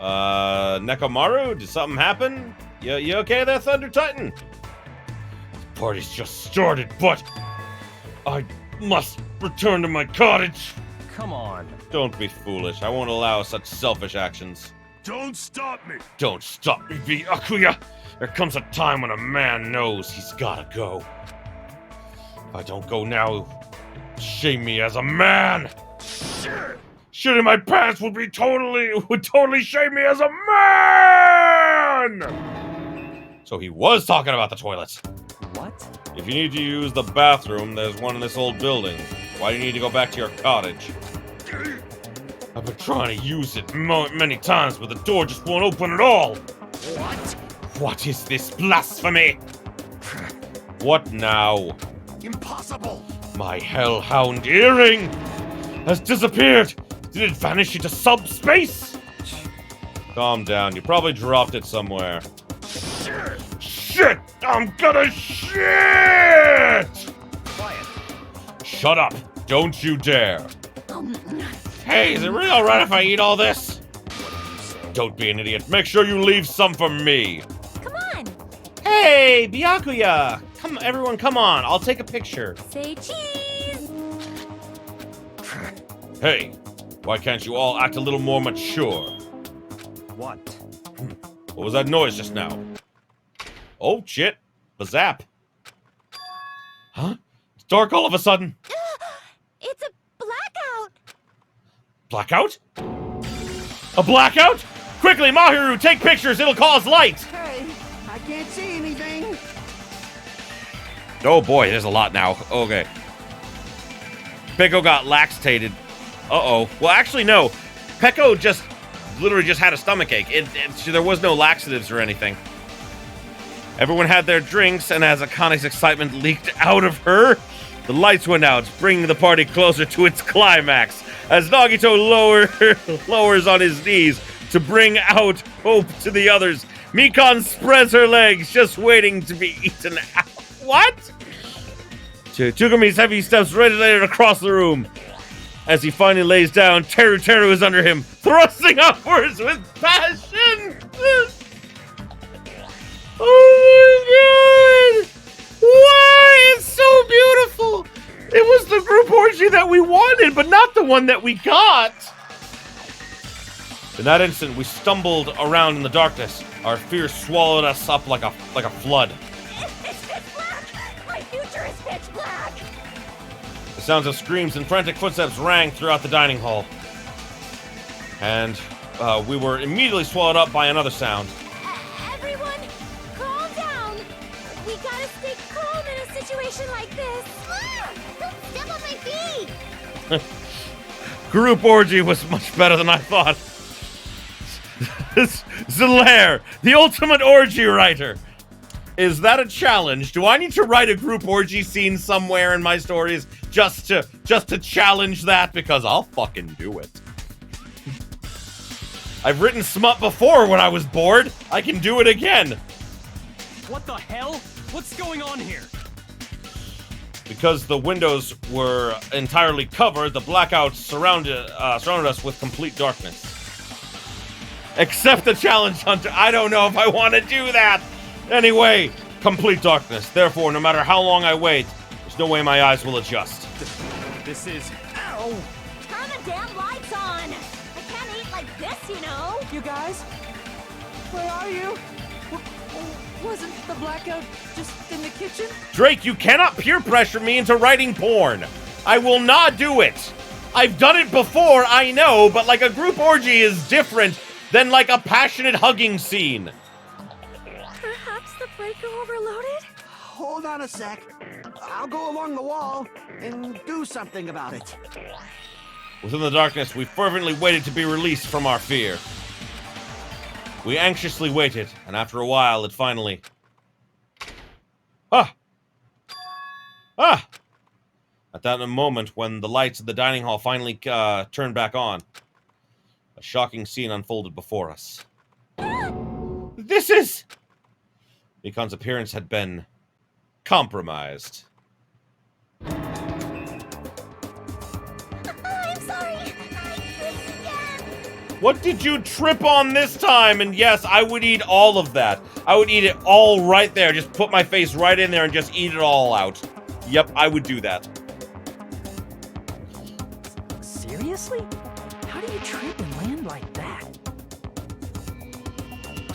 H: Nekomaru, did something happen? You okay there, Thunder Titan? The party's just started, but I must return to my cottage.
F: Come on.
H: Don't be foolish. I won't allow such selfish actions.
E: Don't stop me!
H: Don't stop me, Byakuya! There comes a time when a man knows he's gotta go. If I don't go now, shame me as a man!
E: Shit!
H: Shitting my pants would totally shame me as a man! So he was talking about the toilets.
G: What?
H: If you need to use the bathroom, there's one in this old building. Why do you need to go back to your cottage? I've been trying to use it many times, but the door just won't open at all.
E: What?
H: What is this blasphemy? What now?
E: Impossible!
H: My hellhound earring has disappeared. Did it vanish into subspace? Calm down. You probably dropped it somewhere.
E: Shit!
H: Shit! I'm gonna shit!
F: Quiet.
H: Shut up. Don't you dare. Hey, is it really alright if I eat all this? Don't be an idiot. Make sure you leave some for me.
D: Come on.
H: Hey, Byakuya. Everyone, come on. I'll take a picture.
D: Say cheese.
H: Hey, why can't you all act a little more mature?
G: What?
H: What was that noise just now? Oh, shit. Bazap. Huh? It's dark all of a sudden.
D: It's a blackout.
H: Blackout? A blackout? Quickly, Mahiru, take pictures. It'll cause light.
G: Hey, I can't see anything.
H: Oh boy, there's a lot now. Okay. Peko got laxated. Uh-oh. Well, actually, no. Peko literally just had a stomachache. There was no laxatives or anything. Everyone had their drinks, and as Akane's excitement leaked out of her, the lights went out, bringing the party closer to its climax. As Nagito lowers on his knees to bring out hope to the others, Mikan spreads her legs, just waiting to be eaten out. What? Tsukumi's heavy steps resonated across the room. As he finally lays down, Teru is under him, thrusting upwards with passion. Oh my god! Why? It's so beautiful! It was the group orgy that we wanted, but not the one that we got! In that instant, we stumbled around in the darkness. Our fear swallowed us up like a flood.
D: It's pitch black. My future is pitch black.
H: The sounds of screams and frantic footsteps rang throughout the dining hall. And we were immediately swallowed up by another sound.
D: Everyone, calm down. We gotta stay calm in a situation like this. Don't step on my feet.
H: Group orgy was much better than I thought. Zelaire, the ultimate orgy writer. Is that a challenge? Do I need to write a group orgy scene somewhere in my stories just to challenge that? Because I'll fucking do it. I've written smut before when I was bored. I can do it again.
F: What the hell? What's going on here?
H: Because the windows were entirely covered, the blackout surrounded us with complete darkness. Accept the challenge, Hunter. I don't know if I want to do that. Anyway, complete darkness. Therefore, no matter how long I wait, there's no way my eyes will adjust.
F: This is...
D: Ow! Turn the damn lights on! I can't eat like this, you know?
I: You guys? Where are you? Wasn't the blackout just in the kitchen?
H: Drake, you cannot peer pressure me into writing porn. I will not do it. I've done it before, I know, but like a group orgy is different than like a passionate hugging scene.
D: Perhaps breaker overloaded?
G: Hold on a sec. I'll go along the wall and do something about it.
H: Within the darkness, we fervently waited to be released from our fear. We anxiously waited, and after a while, it finally... Ah! At that moment, when the lights of the dining hall finally turned back on, a shocking scene unfolded before us. This is... Mikan's appearance had been compromised.
D: I'm sorry. I tripped again.
H: What did you trip on this time? And yes, I would eat all of that. I would eat it all right there. Just put my face right in there and just eat it all out. Yep, I would do that.
I: Seriously? How do you trip and land like that?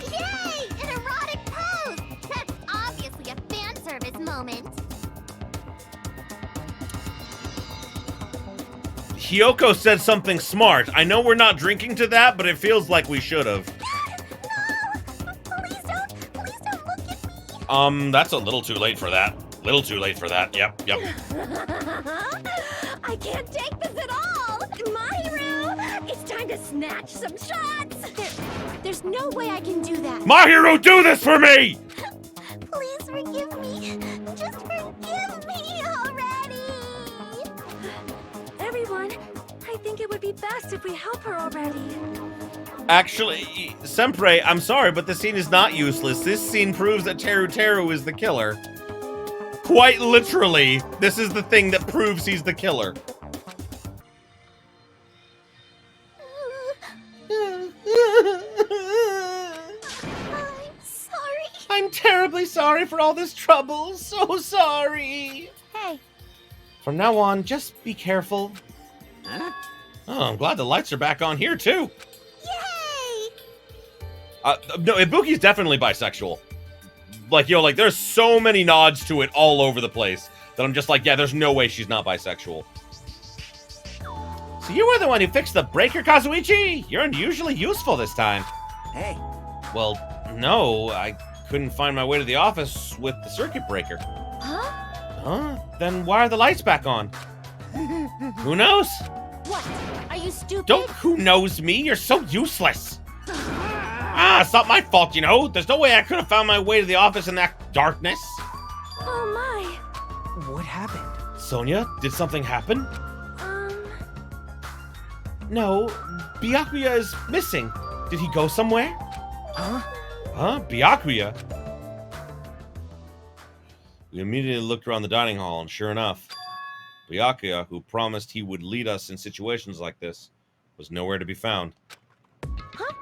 D: Yay! An erotic pose! That's obviously a fan service moment.
H: Hiyoko said something smart. I know we're not drinking to that, but it feels like we should have.
D: No! Please don't look at me!
H: That's a little too late for that. Little too late for that. Yep.
D: I can't take this at all! Mahiru! It's time to snatch some shots! There's no way I can do that.
H: Mahiru, do this for me!
D: Please forgive me. Just forgive me already! Everyone, I think it would be best if we help her already.
H: Actually, Sempre, I'm sorry, but the scene is not useless. This scene proves that Teru is the killer. Quite literally, this is the thing that proves he's the killer.
D: I'm sorry.
H: I'm terribly sorry for all this trouble. So sorry.
D: Hey.
H: From now on, just be careful.
G: Huh?
H: Oh, I'm glad the lights are back on here, too.
D: Yay!
H: No, Ibuki's definitely bisexual. Like, like, there's so many nods to it all over the place that I'm just like, yeah, there's no way she's not bisexual. So you were the one who fixed the breaker, Kazuichi? You're unusually useful this time.
G: Hey,
H: Well, no, I couldn't find my way to the office with the circuit breaker.
D: Huh?
H: Huh? Then why are the lights back on? Who knows?
D: What? Are you stupid?
H: Don't who knows me, you're so useless. It's not my fault, you know. There's no way I could have found my way to the office in that darkness.
D: Oh my.
I: What happened?
H: Sonia, did something happen? No, Byakuya is missing. Did he go somewhere?
I: Huh?
H: Huh? Byakuya? We immediately looked around the dining hall, and sure enough, Byakuya, who promised he would lead us in situations like this, was nowhere to be found.
D: Huh?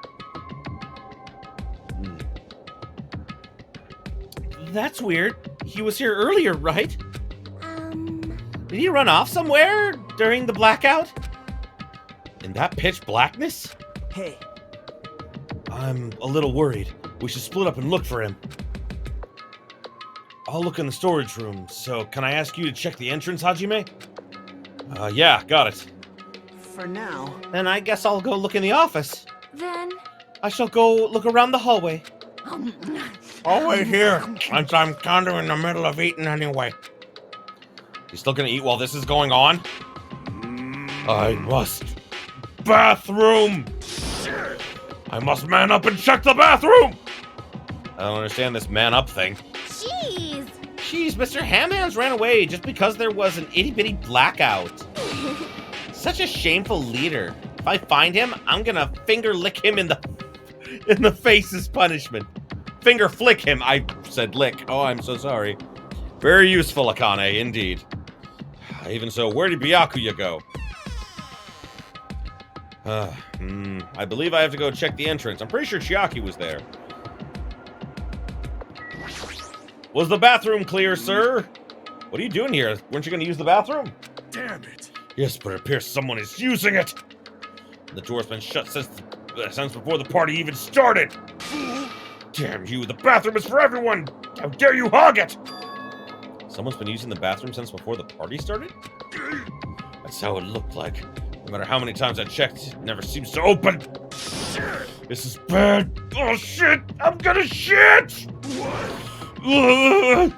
H: That's weird. He was here earlier, right? Did he run off somewhere during the blackout? In that pitch blackness?
I: Hey,
H: I'm a little worried. We should split up and look for him. I'll look in the storage room, so can I ask you to check the entrance, Hajime? Yeah, got it.
G: for now.
H: Then I guess I'll go look in the office.
D: Then.
H: I shall go look around the hallway. I'll wait here, since I'm kind of in the middle of eating anyway. You still gonna eat while this is going on? I must. Bathroom! I must man up and check the bathroom! I don't understand this man up thing.
D: Jeez.
H: Jeez, Mr. Hamhands ran away just because there was an itty-bitty blackout. Such a shameful leader. If I find him, I'm gonna finger lick him in the face as punishment. Finger flick him. I said lick. Oh, I'm so sorry. Very useful, Akane, indeed. Even so, where did Byakuya go? I believe I have to go check the entrance. I'm pretty sure Chiaki was there. Was the bathroom clear, sir? What are you doing here? Weren't you going to use the bathroom?
E: Damn it.
H: Yes, but it appears someone is using it. The door's been shut since before the party even started. Damn you, the bathroom is for everyone! How dare you hog it! Someone's been using the bathroom since before the party started? That's how it looked like. No matter how many times I checked, it never seems to open. This is bad. Oh shit! I'm gonna shit! The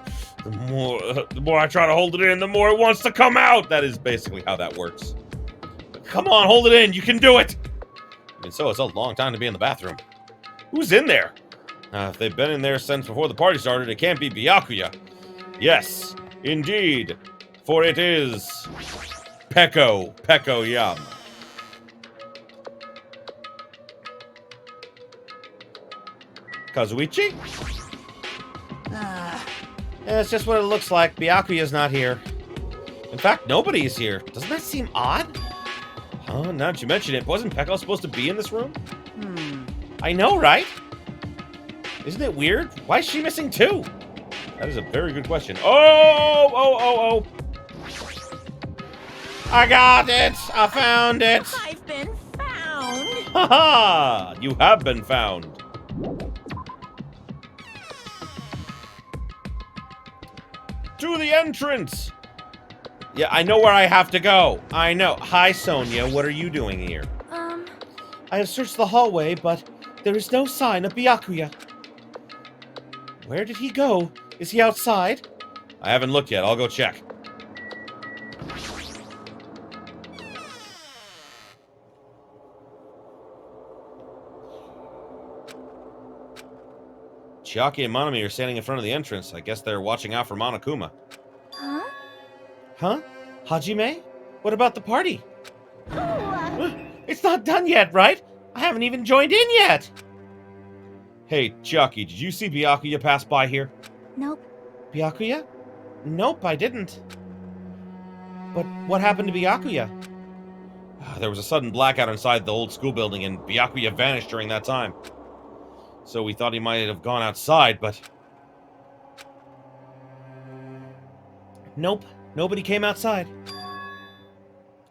H: more I try to hold it in, the more it wants to come out. That is basically how that works. Come on, hold it in. You can do it. And so it's a long time to be in the bathroom. Who's in there? If they've been in there since before the party started, it can't be Byakuya. Yes, indeed. For it is Peko-Yam. Kazuichi? Yeah, it's just what it looks like. Byakuya's not here. In fact, nobody's here. Doesn't that seem odd? Oh, now that you mention it, wasn't Peko supposed to be in this room? I know, right? Isn't it weird? Why is she missing too? That is a very good question. Oh! I got it! I found it!
B: I've been found!
H: Haha! You have been found. To the entrance! Yeah, I know where I have to go. I know. Hi, Sonia. What are you doing here? I have searched the hallway, but there is no sign of Byakuya. Where did he go? Is he outside? I haven't looked yet. I'll go check. Chiaki and Manami are standing in front of the entrance. I guess they're watching out for Monokuma.
D: Huh?
H: Huh? Hajime? What about the party?
D: Oh,
H: It's not done yet, right? I haven't even joined in yet! Hey, Chiaki, did you see Byakuya pass by here?
D: nope.
H: Byakuya? Nope, I didn't. But what happened to Byakuya? There was a sudden blackout inside the old school building, and Byakuya vanished during that time. So we thought he might have gone outside, but... Nope, nobody came outside.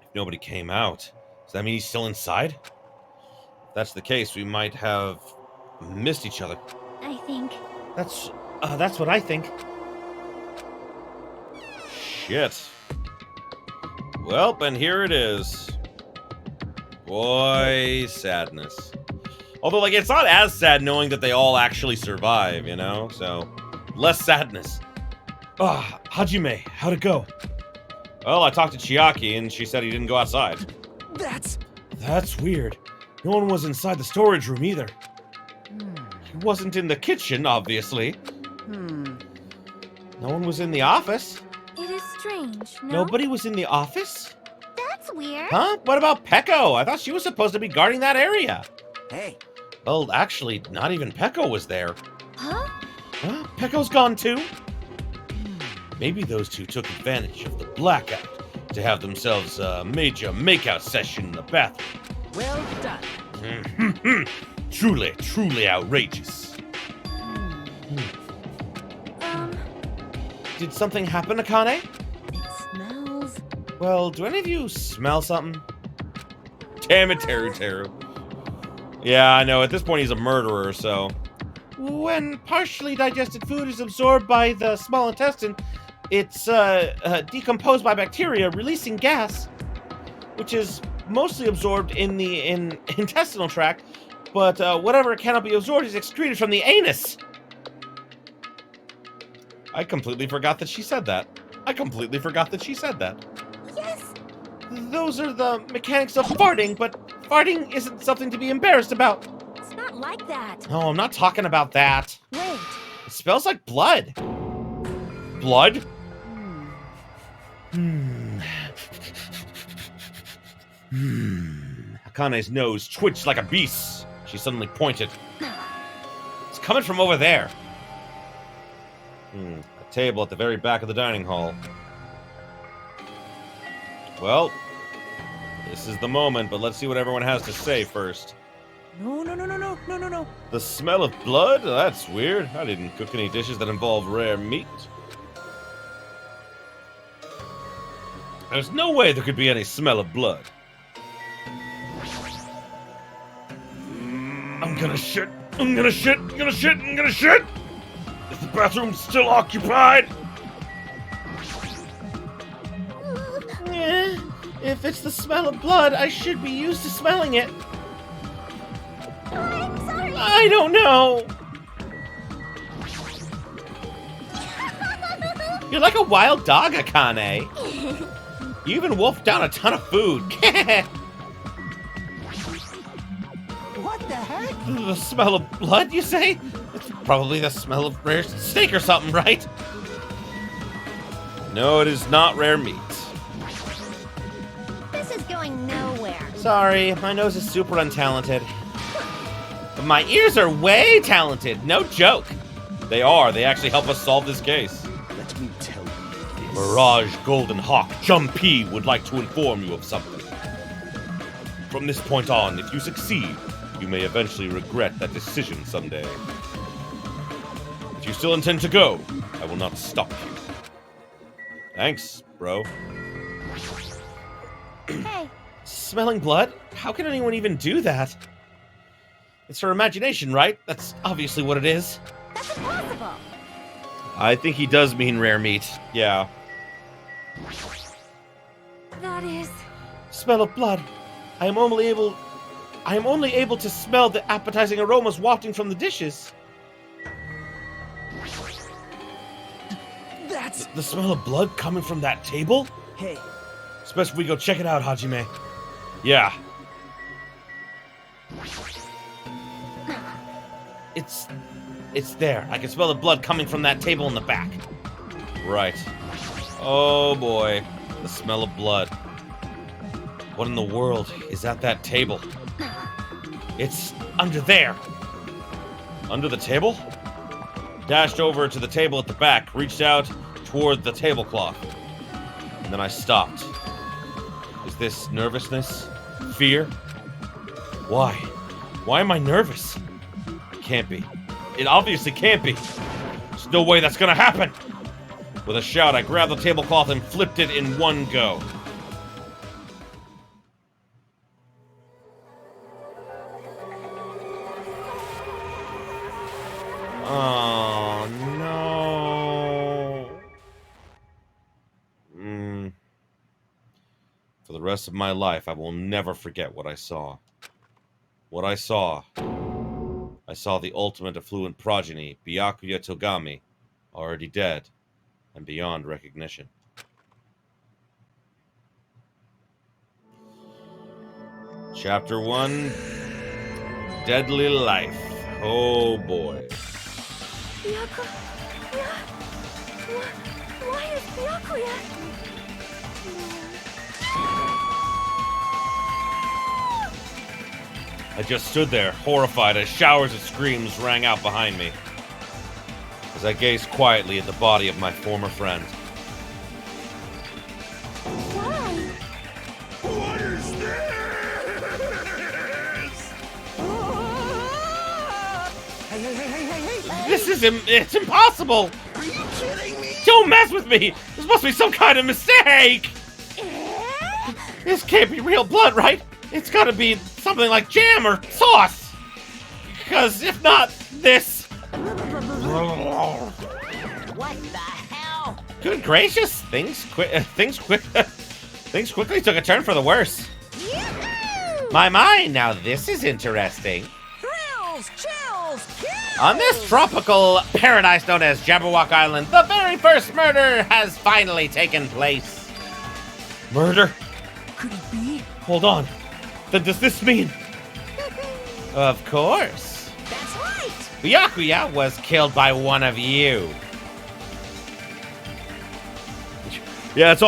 H: If nobody came out, does that mean he's still inside? If that's the case, we might have missed each other.
D: I think.
H: That's what I think. Shit. Well, and here it is. Boy, sadness. Although, like, it's not as sad knowing that they all actually survive, you know? So, less sadness. Hajime, how'd it go? Well, I talked to Chiaki, and she said he didn't go outside. That's weird. No one was inside the storage room either. He wasn't in the kitchen, obviously. No one was in the office.
D: It is strange, no?
H: Nobody was in the office?
D: That's weird.
H: Huh? What about Peko? I thought she was supposed to be guarding that area.
G: Hey,
H: Well, actually, not even Peko was there.
D: Huh?
H: Huh? Peko's gone too? Maybe those two took advantage of the blackout to have themselves a major makeout session in the bathroom.
I: Well done.
H: Truly outrageous. Did something happen, Akane?
D: It smells.
H: Well, do any of you smell something? Damn it, Teru. Yeah, I know, at this point he's a murderer, so... When partially digested food is absorbed by the small intestine, it's decomposed by bacteria, releasing gas, which is mostly absorbed in the intestinal tract, but whatever cannot be absorbed is excreted from the anus. I completely forgot that she said that.
D: Yes.
H: Those are the mechanics of farting, but farting isn't something to be embarrassed about.
D: It's not like that.
H: No, I'm not talking about that.
D: Wait.
H: It smells like blood. Blood? Akane's nose twitched like a beast's. She suddenly pointed. It's coming from over there. A table at the very back of the dining hall. Well, this is the moment, but let's see what everyone has to say first.
I: No.
H: The smell of blood? That's weird. I didn't cook any dishes that involve rare meat. There's no way there could be any smell of blood. I'm gonna shit. Is the bathroom still occupied? If it's the smell of blood, I should be used to smelling it.
D: I'm sorry.
H: I don't know. You're like a wild dog, Akane. You even wolfed down a ton of food.
G: What the heck?
H: The smell of blood, you say? It's probably the smell of rare steak or something, right? No, it is not rare meat.
D: This is going nowhere.
H: Sorry, my nose is super untalented. But my ears are way talented, no joke. They are, they actually help us solve this case.
E: Let me tell you this.
H: Mirage Golden Hawk Jumpy would like to inform you of something. From this point on, if you succeed, you may eventually regret that decision someday. If you still intend to go, I will not stop you. Thanks, bro.
D: Hey,
H: Smelling blood? How can anyone even do that? It's her imagination, right? That's obviously what it is.
D: that's impossible.
H: I think he does mean rare meat. Yeah.
D: That is...
H: Smell of blood. I am only able to smell the appetizing aromas wafting from the dishes.
G: That's...
H: The smell of blood coming from that table?
G: Hey,
H: Especially if we go check it out, Hajime. Yeah. It's there. I can smell the blood coming from that table in the back. Right. Oh boy. The smell of blood. What in the world is at that table? It's under there. Under the table? Dashed over to the table at the back, reached out toward the tablecloth. And then I stopped. Is this nervousness? Fear? Why? Why am I nervous? It can't be. It obviously can't be. There's no way that's gonna happen. With a shout, I grabbed the tablecloth and flipped it in one go. Oh, no. For the rest of my life, I will never forget what I saw. What I saw the ultimate affluent progeny, Byakuya Togami, already dead and beyond recognition. Chapter 1, Deadly Life. Oh boy.
D: Byakuya? Why is Byakuya?
H: I just stood there, horrified, as showers of screams rang out behind me, as I gazed quietly at the body of my former friend.
D: Why?
E: What is this?
G: hey.
H: This is it's impossible!
G: Are you kidding me?
H: Don't mess with me! This must be some kind of mistake! This can't be real blood, right? It's gotta be something like jam or sauce! Because if not, this...
B: What the hell?
H: Good gracious! Things quickly took a turn for the worse.
D: Yahoo!
H: My, now this is interesting.
B: Thrills, chills, kills!
H: On this tropical paradise known as Jabberwock Island, the very first murder has finally taken place. Murder?
G: Could it be?
H: Hold on. Then does this mean... Of course.
B: That's right!
H: Byakuya was killed by one of you. Yeah, it's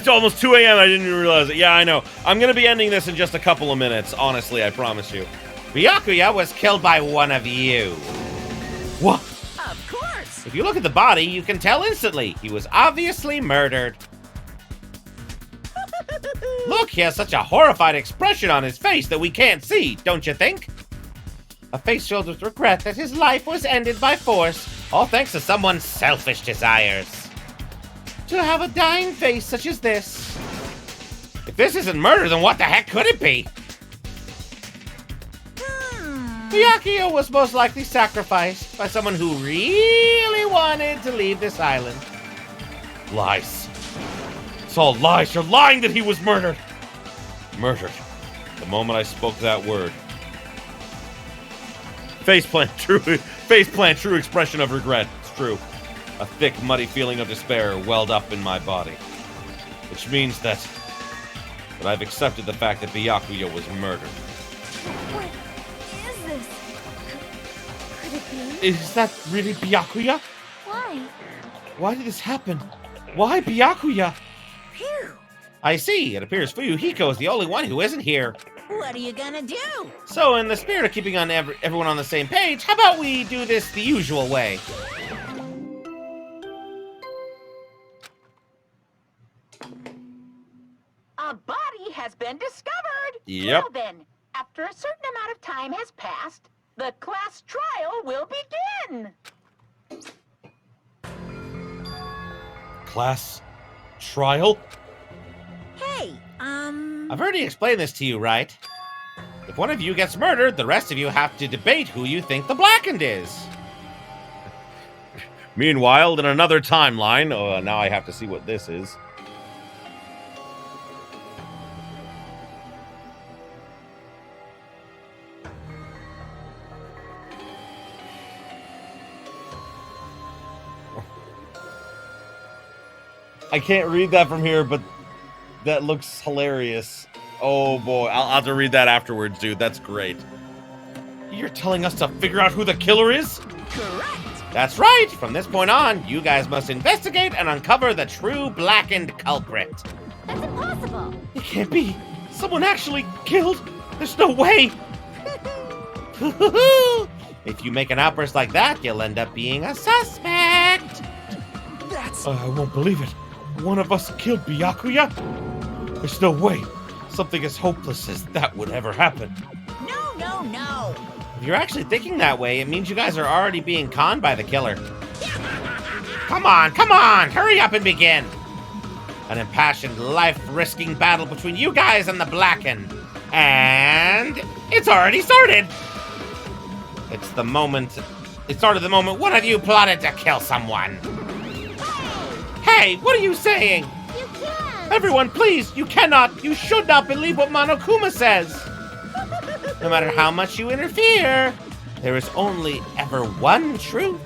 H: almost 2 a.m. I didn't even realize it. Yeah, I know. I'm going to be ending this in just a couple of minutes. Honestly, I promise you. Byakuya was killed by one of you. What?
B: Of course!
H: If you look at the body, you can tell instantly. He was obviously murdered. Look, he has such a horrified expression on his face that we can't see, don't you think? A face filled with regret that his life was ended by force, all thanks to someone's selfish desires. To have a dying face such as this. If this isn't murder, then what the heck could it be? Byakuya was most likely sacrificed by someone who really wanted to leave this island. Lies. It's all lies. You're lying that he was murdered. Murdered. The moment I spoke that word. Faceplant, true expression of regret. It's true. A thick, muddy feeling of despair welled up in my body. Which means that I've accepted the fact that Byakuya was murdered.
D: What is this? Could it be?
H: Is that really Byakuya?
D: Why?
H: Why did this happen? Why Byakuya?
B: Phew.
H: I see. It appears Fuyuhiko is the only one who isn't here.
B: What are you gonna do?
H: So, in the spirit of keeping on everyone on the same page, how about we do this the usual way?
C: A body has been discovered.
H: Yep.
C: Well then, after a certain amount of time has passed, the class trial will begin.
H: Class trial?
B: Hey,
H: I've already explained this to you, right? If one of you gets murdered, the rest of you have to debate who you think the blackened is. Meanwhile, in another timeline, now I have to see what this is. I can't read that from here, but that looks hilarious. Oh boy, I'll have to read that afterwards, dude. That's great. You're telling us to figure out who the killer is?
B: correct.
H: That's right. From this point on, you guys must investigate and uncover the true blackened culprit.
D: That's impossible.
H: It can't be. Someone actually killed. There's no way. If you make an outburst like that, you'll end up being a suspect.
G: That's...
H: I won't believe it. One of us killed Byakuya? There's no way. Something as hopeless as that would ever happen.
B: No, no, no.
H: If you're actually thinking that way, it means you guys are already being conned by the killer. Come on, hurry up and begin. An impassioned, life-risking battle between you guys and the Blackened. And it's already started. It started the moment one of you plotted to kill someone. Hey, what are you saying?
D: You can't.
H: Everyone, please, you cannot, you should not believe what Monokuma says. No matter how much you interfere, there is only ever one truth.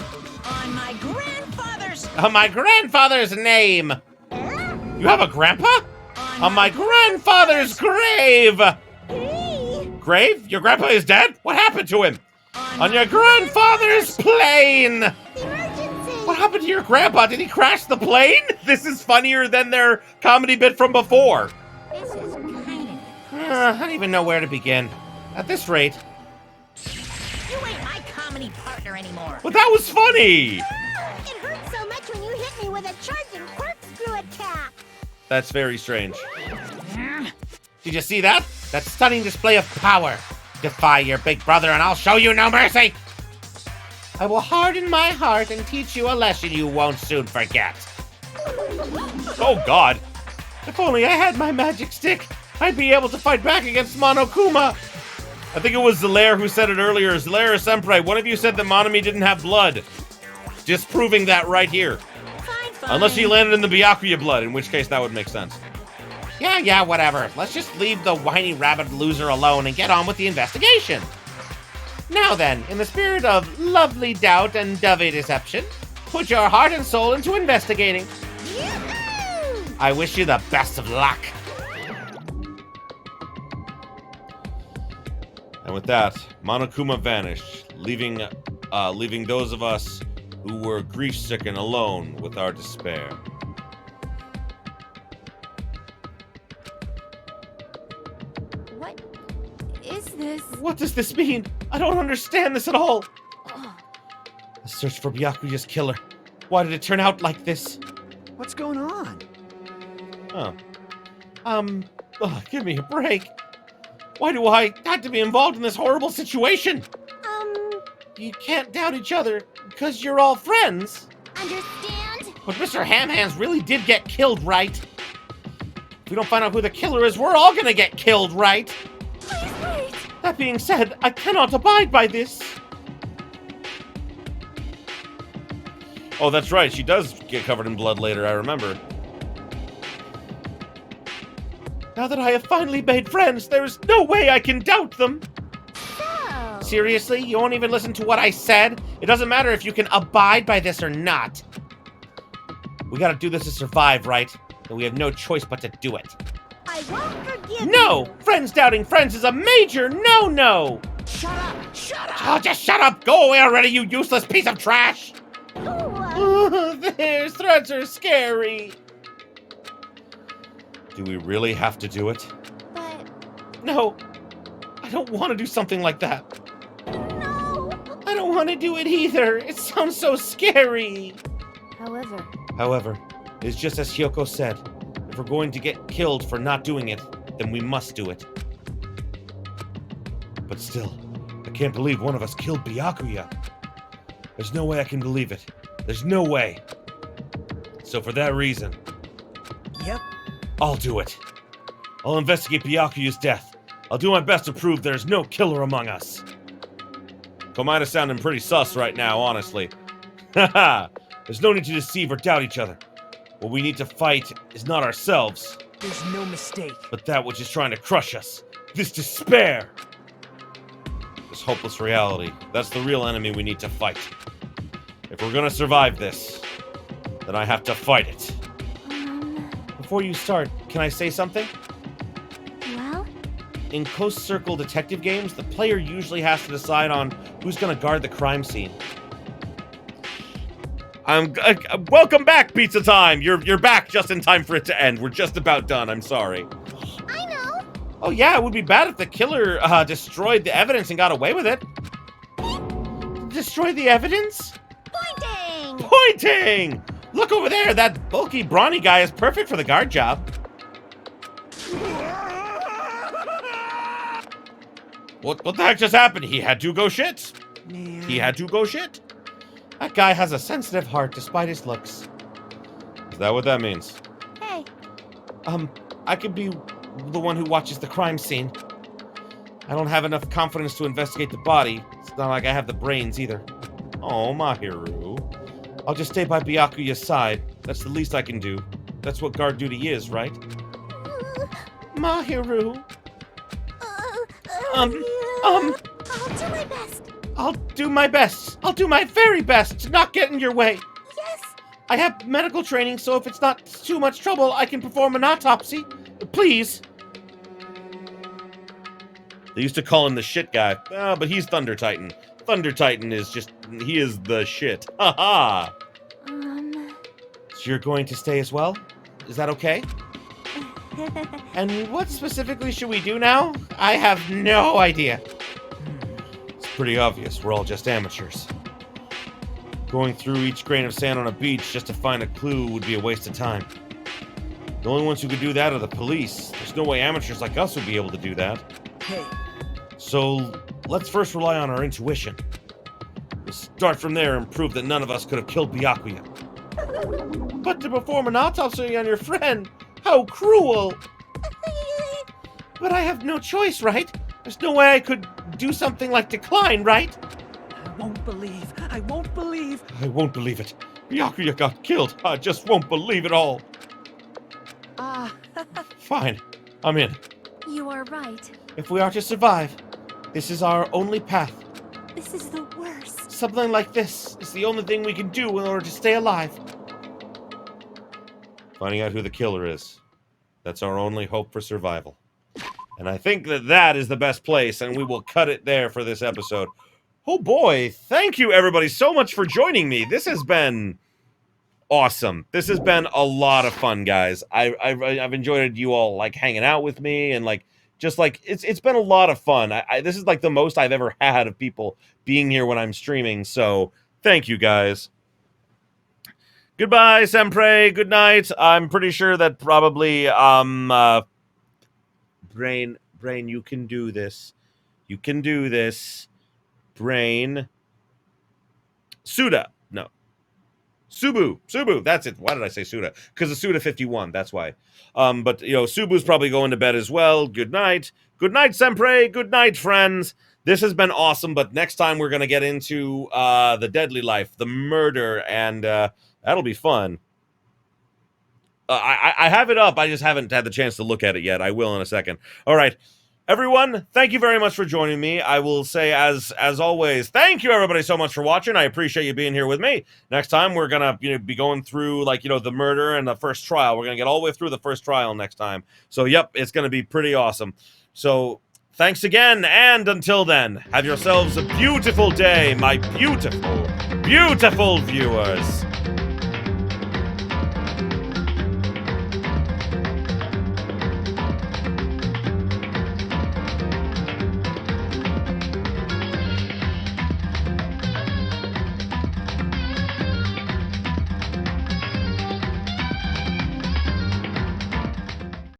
B: On my grandfather's...
H: On my grandfather's name. You have a grandpa? On my grandfather's grave.
D: Hey.
H: Grave? Your grandpa is dead? What happened to him? On your grandfather's plane.
D: Emergency.
H: What happened to your grandpa? Did he crash the plane? This is funnier than their comedy bit from before.
B: This is kind of...
H: I don't even know where to begin. At this rate.
B: You ain't my comedy partner anymore.
H: But that was funny!
D: It hurt so much when you hit me with a charging corkscrew attack.
H: That's very strange. Did you see that? That stunning display of power. Defy your big brother and I'll show you no mercy! I will harden my heart and teach you a lesson you won't soon forget. Oh god. If only I had my magic stick, I'd be able to fight back against Monokuma. I think it was Zelaire who said it earlier. Zelaire or Senpai, one of you said that Monami didn't have blood. Disproving that right here.
B: Fine, fine.
H: Unless he landed in the Byakuya blood, in which case that would make sense. Yeah, whatever. Let's just leave the whiny rabbit loser alone and get on with the investigation. Now then, in the spirit of lovely doubt and dovey deception, put your heart and soul into investigating.
D: Yoo-hoo!
H: I wish you the best of luck. And with that, Monokuma vanished, leaving those of us who were grief-stricken alone with our despair.
D: What is this?
H: What does this mean? I don't understand this at all. The search for Byakuya's killer. Why did it turn out like this?
G: What's going on?
H: Give me a break. Why do I have to be involved in this horrible situation? You can't doubt each other because you're all friends.
D: Understand?
H: But Mr. Hamhands really did get killed, right? If we don't find out who the killer is, we're all gonna get killed, right?
D: Please wait.
H: That being said, I cannot abide by this. Oh, that's right. She does get covered in blood later, I remember. Now that I have finally made friends, there is no way I can doubt them.
D: So.
H: Seriously? You won't even listen to what I said? It doesn't matter if you can abide by this or not. We gotta do this to survive, right? And we have no choice but to do it.
D: I won't forgive
H: No!
D: you.
H: Friends doubting friends is a major no-no!
G: Shut up! Shut up!
H: Oh, just shut up! Go away already, you useless piece of trash! Their threats are scary. Do we really have to do it?
D: But
H: No. I don't want to do something like that.
D: no.
H: I don't want to do it either. It sounds so scary.
D: However,
H: it's just as Hyoko said. If we're going to get killed for not doing it, then we must do it. But still, I can't believe one of us killed Byakuya. There's no way I can believe it. There's no way. So for that reason,
I: Yep.
H: I'll do it. I'll investigate Byakuya's death. I'll do my best to prove there's no killer among us. Komaita's sounding pretty sus right now, honestly. Haha! There's no need to deceive or doubt each other. What we need to fight is not ourselves,
I: There's no mistake.
H: but that which is trying to crush us. This despair! This hopeless reality. That's the real enemy we need to fight. If we're gonna survive this, then I have to fight it. Before you start, can I say something?
D: well,
H: In close circle detective games, the player usually has to decide on who's gonna guard the crime scene. Welcome back, Pizza Time! You're back just in time for it to end. We're just about done, I'm sorry.
D: I know.
H: Oh yeah, it would be bad if the killer destroyed the evidence and got away with it. Destroy the evidence?
D: Pointing.
H: Pointing! Look over there, that bulky, brawny guy is perfect for the guard job. What the heck just happened? He had to go shit.
G: Man.
H: He had to go shit. That guy has a sensitive heart despite his looks. Is that what that means?
D: Hey,
H: I could be the one who watches the crime scene. I don't have enough confidence to investigate the body. It's not like I have the brains either. Oh, Mahiru. I'll just stay by Byakuya's side. That's the least I can do. That's what guard duty is, right? Mahiru.
D: I'll do my best.
H: I'll do my best. I'll do my very best to not get in your way.
D: Yes.
H: I have medical training, so if it's not too much trouble, I can perform an autopsy. Please. They used to call him the shit guy. But he's Thunder Titan. Thunder Titan is just, he is the shit. Haha. So you're going to stay as well? Is that okay? And what specifically should we do now? I have no idea. It's pretty obvious. We're all just amateurs. Going through each grain of sand on a beach just to find a clue would be a waste of time. The only ones who could do that are the police. There's no way amateurs like us would be able to do that.
I: Hey,
H: So let's first rely on our intuition. We'll start from there and prove that none of us could have killed Byakuya. But to perform an autopsy on your friend, how cruel! But I have no choice, right? There's no way I could do something like decline, right?
I: I won't believe. I won't believe.
H: I won't believe it. Byakuya got killed. I just won't believe it all. Fine. I'm in.
D: You are right.
H: If we are to survive, this is our only path.
D: This is the worst.
H: Something like this is the only thing we can do in order to stay alive. Finding out who the killer is. That's our only hope for survival. And I think that that is the best place, and we will cut it there for this episode. Oh boy, thank you everybody so much for joining me. This has been awesome. This has been a lot of fun, guys. I've enjoyed you all like hanging out with me and like just like it's been a lot of fun. This is like the most I've ever had of people being here when I'm streaming. So thank you guys. Goodbye, Sempre. Good night. I'm pretty sure that probably Brain, you can do this. You can do this. Brain. Suda. No. Subu. That's it. Why did I say Suda? Because it's Suda 51. That's why. But, you know, Subu's probably going to bed as well. Good night. Good night, Sempre. Good night, friends. This has been awesome, but next time we're going to get into the deadly life, the murder, and that'll be fun. I have it up. I just haven't had the chance to look at it yet. I will in a second. All right.
A: Everyone, thank you very much for joining me. I will say, as always, thank you everybody so much for watching. I appreciate you being here with me. Next time, we're gonna be going through, like, the murder and the first trial. We're gonna get all the way through the first trial next time. So, yep, it's gonna be pretty awesome. So, thanks again, and until then, have yourselves a beautiful day, my beautiful, beautiful viewers.